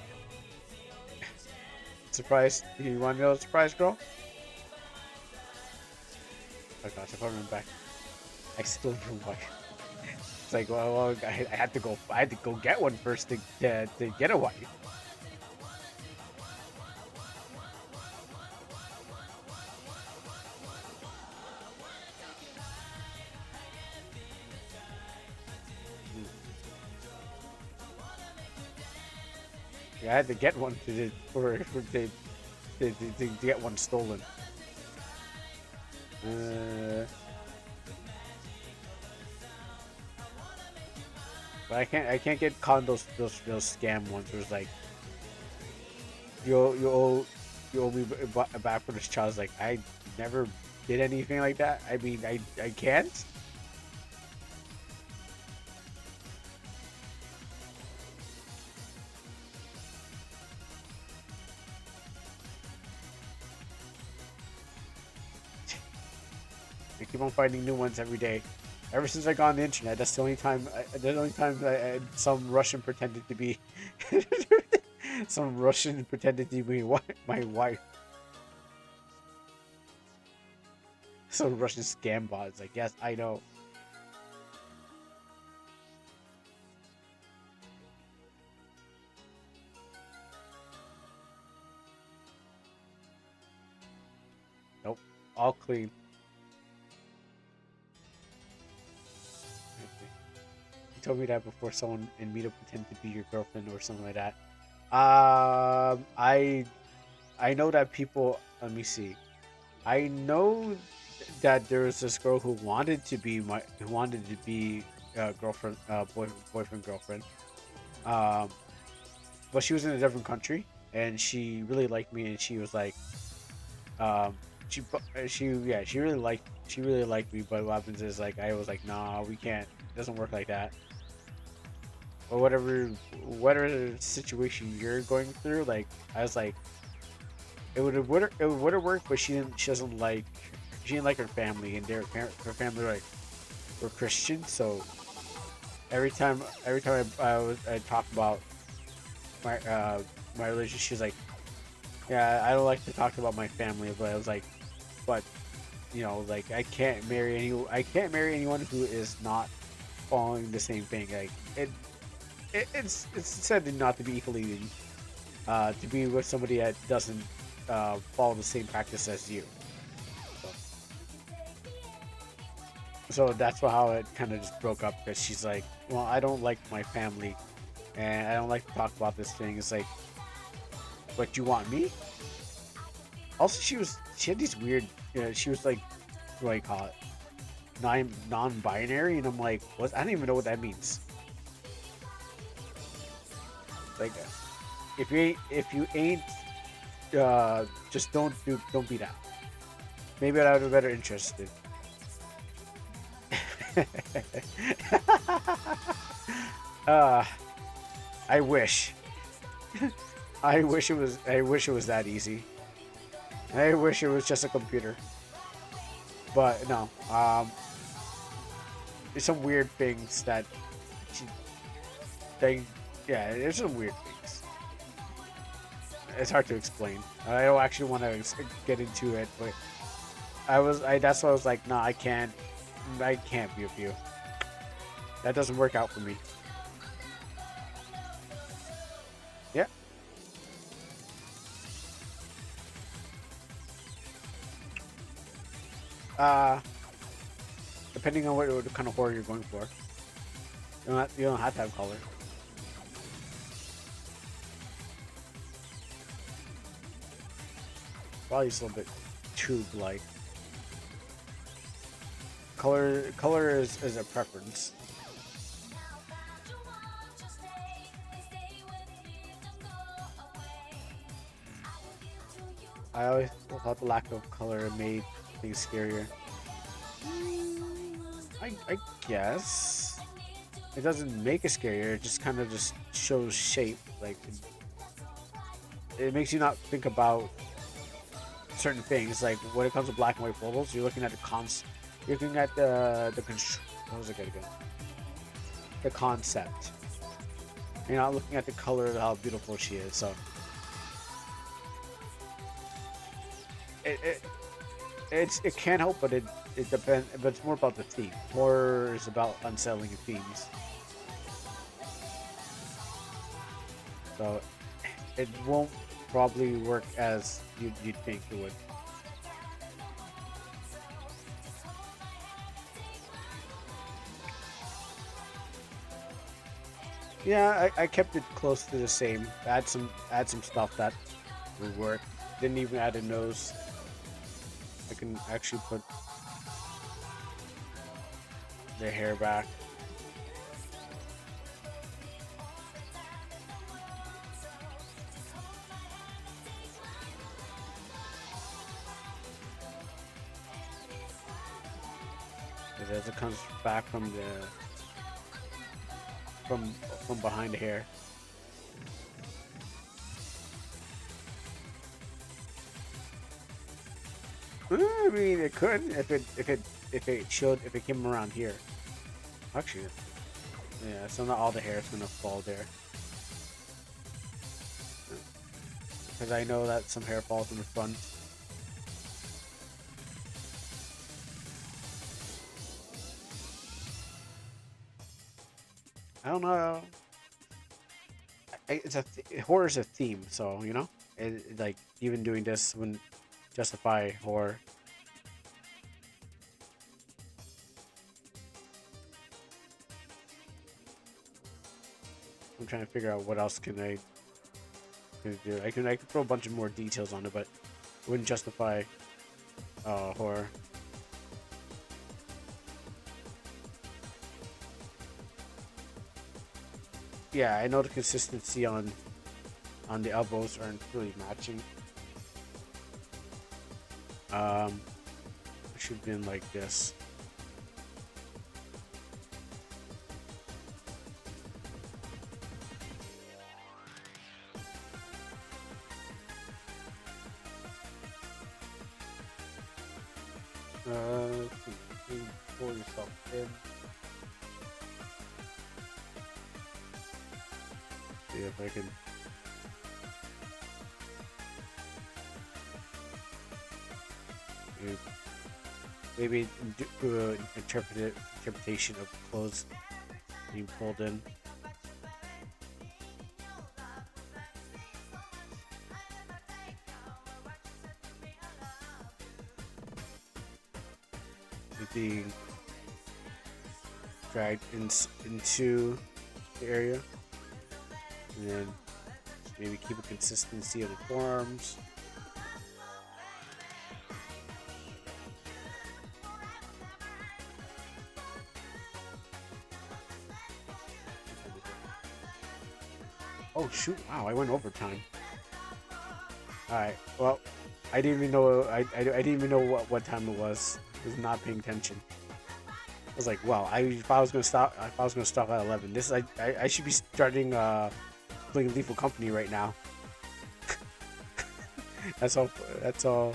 surprise. You want to know the surprise, girl? Oh gosh, if I remember back, I still know why. It's like, well, I had to go get one first to get a wife. Yeah, I had to get one to get one stolen. Uh, but I can't get caught in those scam ones where it's like you owe me back for this child. It's like, I never did anything like that. I mean, I can't. I keep on finding new ones every day. Ever since I got on the internet, that's the only time. Some Russian pretended to be, some Russian pretended to be my wife. Some Russian scam bots. Like, yes, I know. Nope, all clean. You told me that before. Someone in Meetup pretended to be your girlfriend or something like that. Um, I I know that people. Let me see. I know that there was this girl who wanted to be girlfriend, boyfriend, girlfriend. Um, but she was in a different country, and she really liked me, and she was like, um, she really liked me. But what happens is, like, I was like, nah, we can't. It doesn't work like that. Or whatever situation you're going through, like, I was like, it would have worked, but she didn't like her family, and her family were Christian. So every time I talk about my my religion, she's like, yeah, I don't like to talk about my family. But I was like, but like, I can't marry anyone who is not following the same thing. Like, it's said to not to be equally to be with somebody that doesn't follow the same practice as you. So, so that's how it kind of just broke up, because she's like, well, I don't like my family, and I don't like to talk about this thing. It's like, but you want me? Also, she had these weird. She was like, what do I call it? Non-binary, and I'm like, what? I don't even know what that means. Like, if you ain't, just don't be that. Maybe I'd have a better interest in. uh, I wish. I wish it was that easy. I wish it was just a computer. But no. There's some weird things that she, they, yeah, there's some weird things. It's hard to explain. I don't actually want to get into it, but that's why I was like, nah, I can't be with you. That doesn't work out for me. Yeah. Uh, depending on what kind of horror you're going for, you don't have to have color. Probably just a little bit tube-like. Color is a preference. I always thought the lack of color made things scarier. I guess it doesn't make it scarier. It just kind of just shows shape. Like it makes you not think about certain things. Like when it comes to black and white photos, you're looking at the cons. You're looking at what was it again? The concept. You're not looking at the color of how beautiful she is. So it, it it can't help, but it depends. But it's more about the theme. Horror is about unsettling themes. So it won't probably work as you'd think it would. Yeah, I kept it close to the same. Add some stuff that would work. Didn't even add a nose. I can actually put the hair back. As it comes back from the from behind the hair. I mean, it could if it showed if it came around here. Actually, yeah. So not all the hair is gonna fall there, because I know that some hair falls in the front. I don't know. It's a horror is a theme, so you know, like even doing this wouldn't justify horror. I'm trying to figure out what else can do. I can throw a bunch of more details on it, but it wouldn't justify horror. Yeah, I know the consistency on the elbows aren't really matching. It should have been like this. You pull yourself in. See if I can. Maybe do an interpretation of clothes being pulled in. Being dragged into the area, and then maybe keep a consistency of the forearms. Oh shoot! Wow, I went overtime. All right. Well, I didn't even know. I didn't even know what time it was. I was not paying attention. I was like, wow. If I was gonna stop, if I was gonna stop at 11, this I should be starting playing Lethal Company right now. that's all. That's all.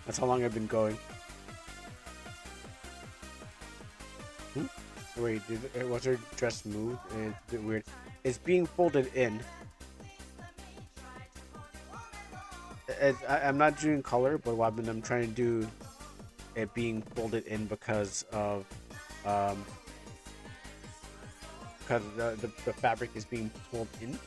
That's how long I've been going. Hmm? Wait, was her dress moved? It's a bit weird. It's being folded in. I'm not doing color, but what I'm trying to do it being folded in because the fabric is being pulled in.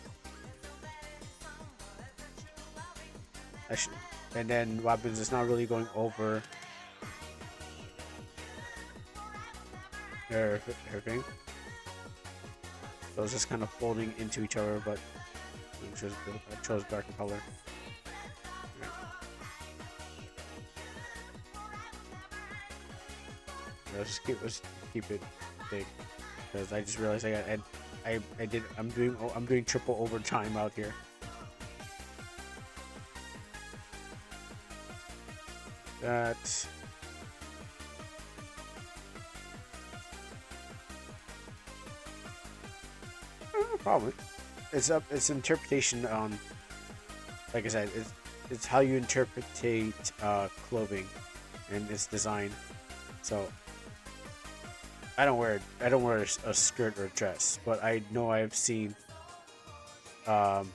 And then what happens? It's not really going over her thing. So it's just kind of folding into each other, but it chose darker color. Let's keep it big because I just realized I'm doing triple overtime out here. That probably it's interpretation on, like I said, it's how you interpretate clothing and its design. So I don't wear a skirt or a dress, but I know I've seen um,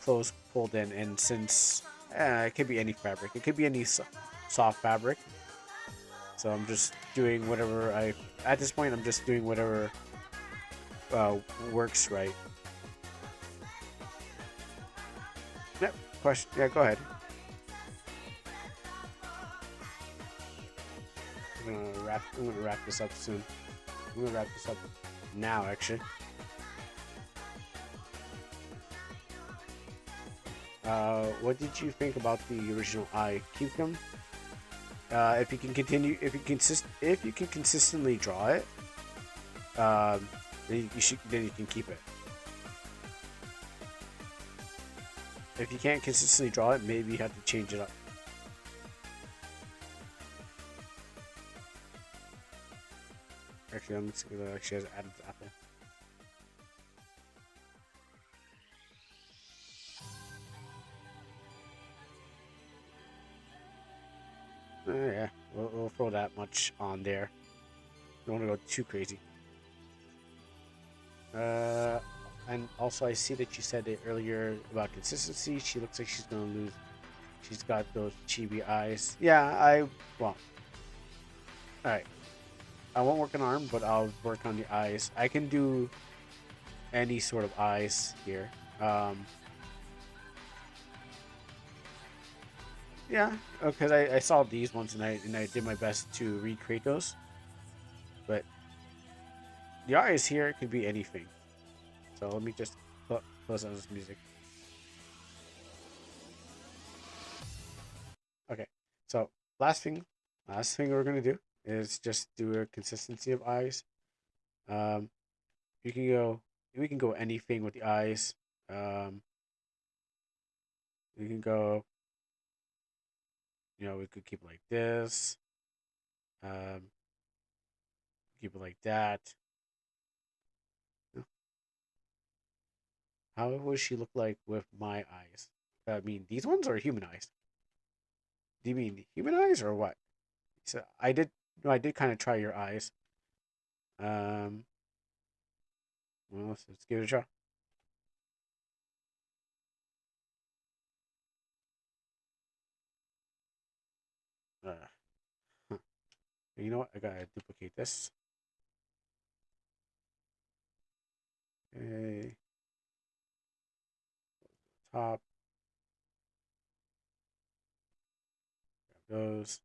clothes pulled in, and since it could be any fabric, it could be any soft fabric. So I'm just doing whatever I at this point. I'm just doing whatever uh, works right. Yep. Question. Yeah. Go ahead. I'm gonna wrap this up soon. I'm gonna wrap this up now, actually. What did you think about the original eye? Keep them. If you can continue, if you can consistently draw it, then you can keep it. If you can't consistently draw it, maybe you have to change it up. Actually, I'm just gonna actually has added to Apple. Yeah, we'll throw that much on there. Don't want to go too crazy. Uh, and also I see that you said it earlier about consistency. She looks like she's gonna lose. She's got those chibi eyes. Yeah, well, all right. I won't work an arm, but I'll work on the eyes. I can do any sort of eyes here. Yeah, because I saw these ones and I did my best to recreate those. But the eyes here could be anything. So let me just close on this music. Okay, so last thing, last thing we're gonna do is just do a consistency of eyes. Um, you can go, we can go anything with the eyes. Um, we can go, we could keep it like this. Um, keep it like that. How would she look like with my eyes? I mean, these ones are human eyes. Do you mean human eyes or what? So I did. No, I did kind of try your eyes. Um, well, let's give it a try. Huh. You know what? I gotta duplicate this. Okay, top goes.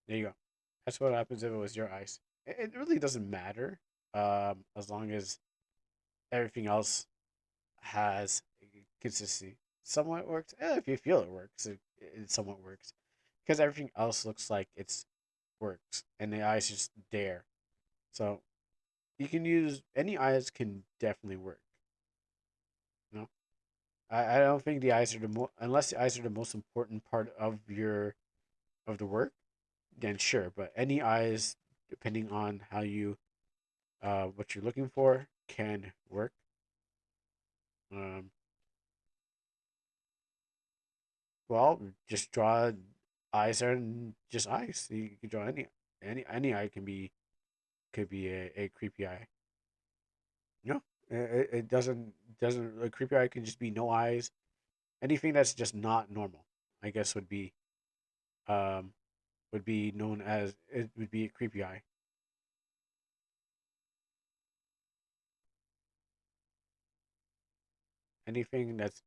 There you go. That's what happens if it was your eyes. It really doesn't matter. As long as everything else has consistency. Somewhat works. If you feel it works, it somewhat works. Because everything else looks like it's works, and the eyes just there. So you can use any eyes can definitely work. You know, I don't think the eyes are unless the eyes are the most important part of the work. Then sure, but any eyes, depending on how you what you're looking for, can work. Um, well, just draw eyes are just eyes. You can draw any eye can be could be a creepy eye. No, it doesn't a creepy eye can just be no eyes. Anything that's just not normal, I guess um would be known as it would be a creepy eye. Anything that's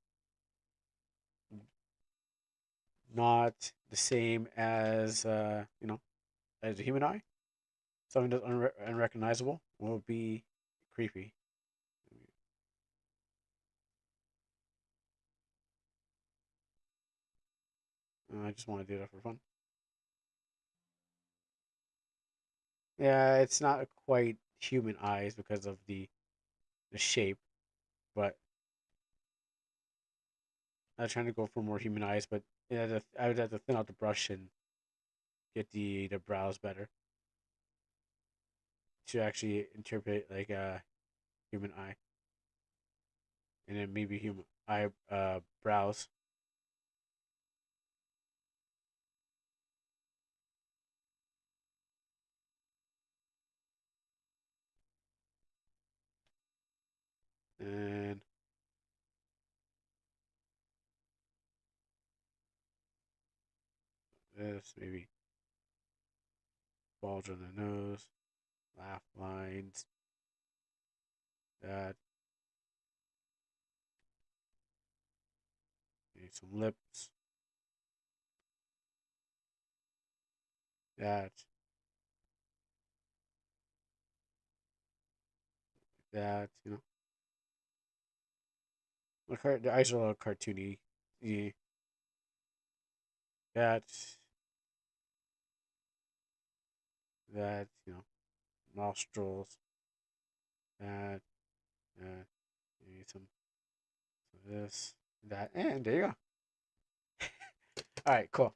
not the same as as a human eye. Something that's unrecognizable will be creepy. I just want to do that for fun. Yeah, it's not quite human eyes because of the shape, but I was trying to go for more human eyes. But yeah, I would have to thin out the brush and get the brows better to actually interpret like a human eye, and then maybe human eye brows, and this maybe bulge on the nose, laugh lines, that maybe some lips, that the eyes are a little cartoony. Yeah, that nostrils, that maybe some of this, that, and there you go. All right, cool.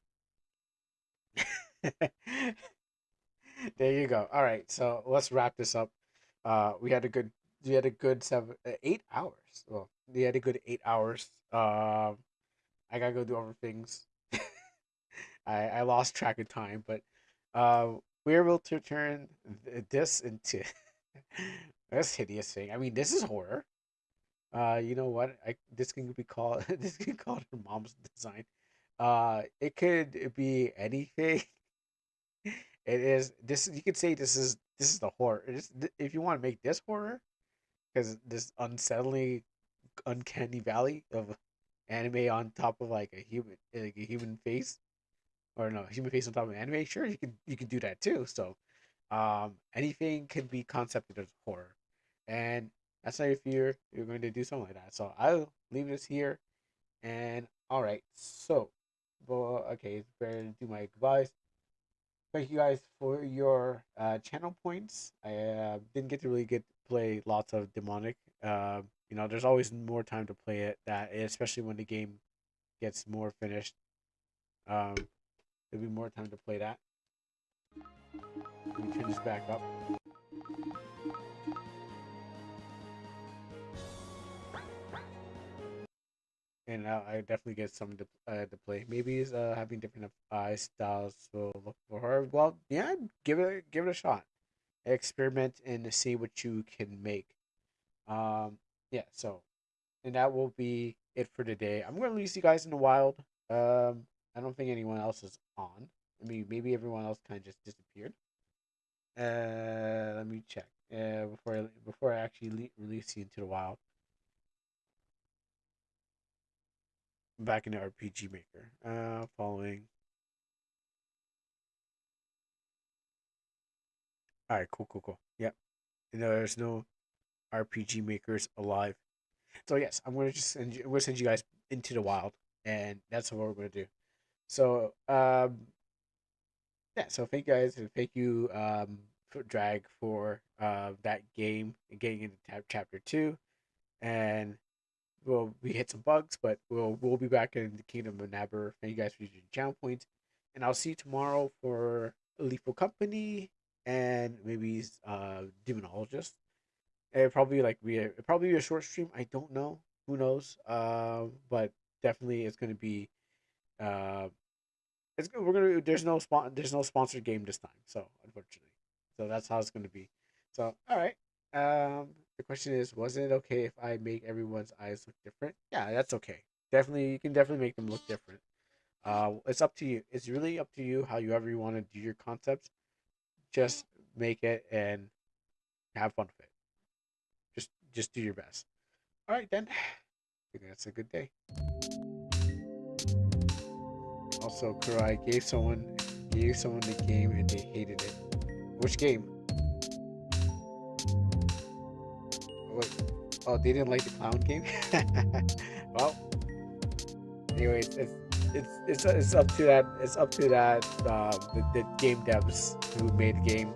There you go. All right, so let's wrap this up. We had a good 8 hours. Well, we had a good 8 hours. I gotta go do other things. I lost track of time, but we're able to turn this into this hideous thing. I mean, this is horror. You know what? This can be called this can be called her mom's design. It could be anything. It is this. You could say this is the horror. If you want to make this horror, because this unsettling, uncanny valley of anime on top of like a human face, or no, human face on top of anime. Sure, you can do that too. So, anything can be concepted as horror, and that's how you feel you're going to do something like that. So I'll leave this here. And all right, so, well, okay, it's better to do my goodbyes. Thank you guys for your channel points. I didn't get to really get to play lots of demonic. There's always more time to play it. That especially when the game gets more finished. Um, there'll be more time to play that. Let me turn this back up. And I definitely get something to play. Maybe it's having different eye styles will look for her. Well, yeah, give it a shot. Experiment and see what you can make. Yeah. So, and that will be it for today. I'm gonna release you guys in the wild. I don't think anyone else is on. I mean, maybe everyone else kind of just disappeared. Let me check. Before I actually release you into the wild. Back in the RPG Maker. Following. All right, cool, cool, cool. Yep. There's no RPG makers alive. So yes, I'm gonna send you guys into the wild, and that's what we're gonna do. So yeah. So thank you guys, and thank you for Drag for that game and getting into chapter 2, and we hit some bugs, but we'll be back in the Kingdom of Nabber. Thank you guys for using channel points, and I'll see you tomorrow for Lethal Company and maybe Demonologist. It'll probably be a short stream. I don't know. Who knows? But definitely it's gonna be uh, it's we're gonna there's no sponsored game this time. So unfortunately, so that's how it's gonna be. So all right. The question is, was it okay if I make everyone's eyes look different? Yeah, that's okay. Definitely, you can definitely make them look different. It's up to you. It's really up to you how you ever you want to do your concepts. Just make it and have fun with it. Just do your best. All right then. I think that's a good day. Also, Kurai gave someone the game and they hated it. Which game? What? Oh, they didn't like the clown game. Well, anyways, it's up to that. It's up to that. The game devs who made the game.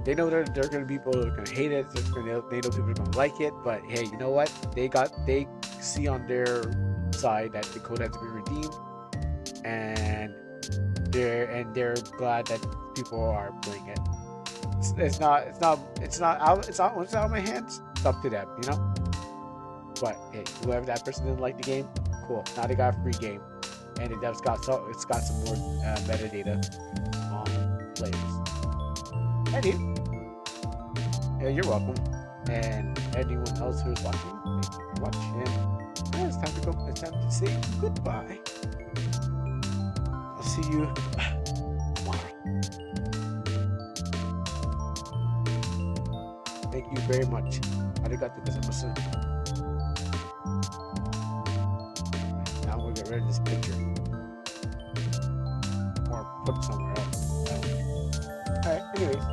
They know there are gonna be people who are gonna hate it. They know people are gonna like it. But hey, you know what? They see on their side that the code has to be redeemed, and they're glad that people are playing it. It's out of my hands. It's up to them, you know. But hey, whoever that person didn't like the game, cool. Now they got a free game, and it's got some more metadata on players. Anyway, yeah, you're welcome. And anyone else who's watching, thank you for watching. Yeah, it's time to go. It's time to say goodbye. I'll see you tomorrow. Thank you very much. Arigatou gozaimasu. Now we'll get rid of this picture. Or put it somewhere else. Alright, anyways.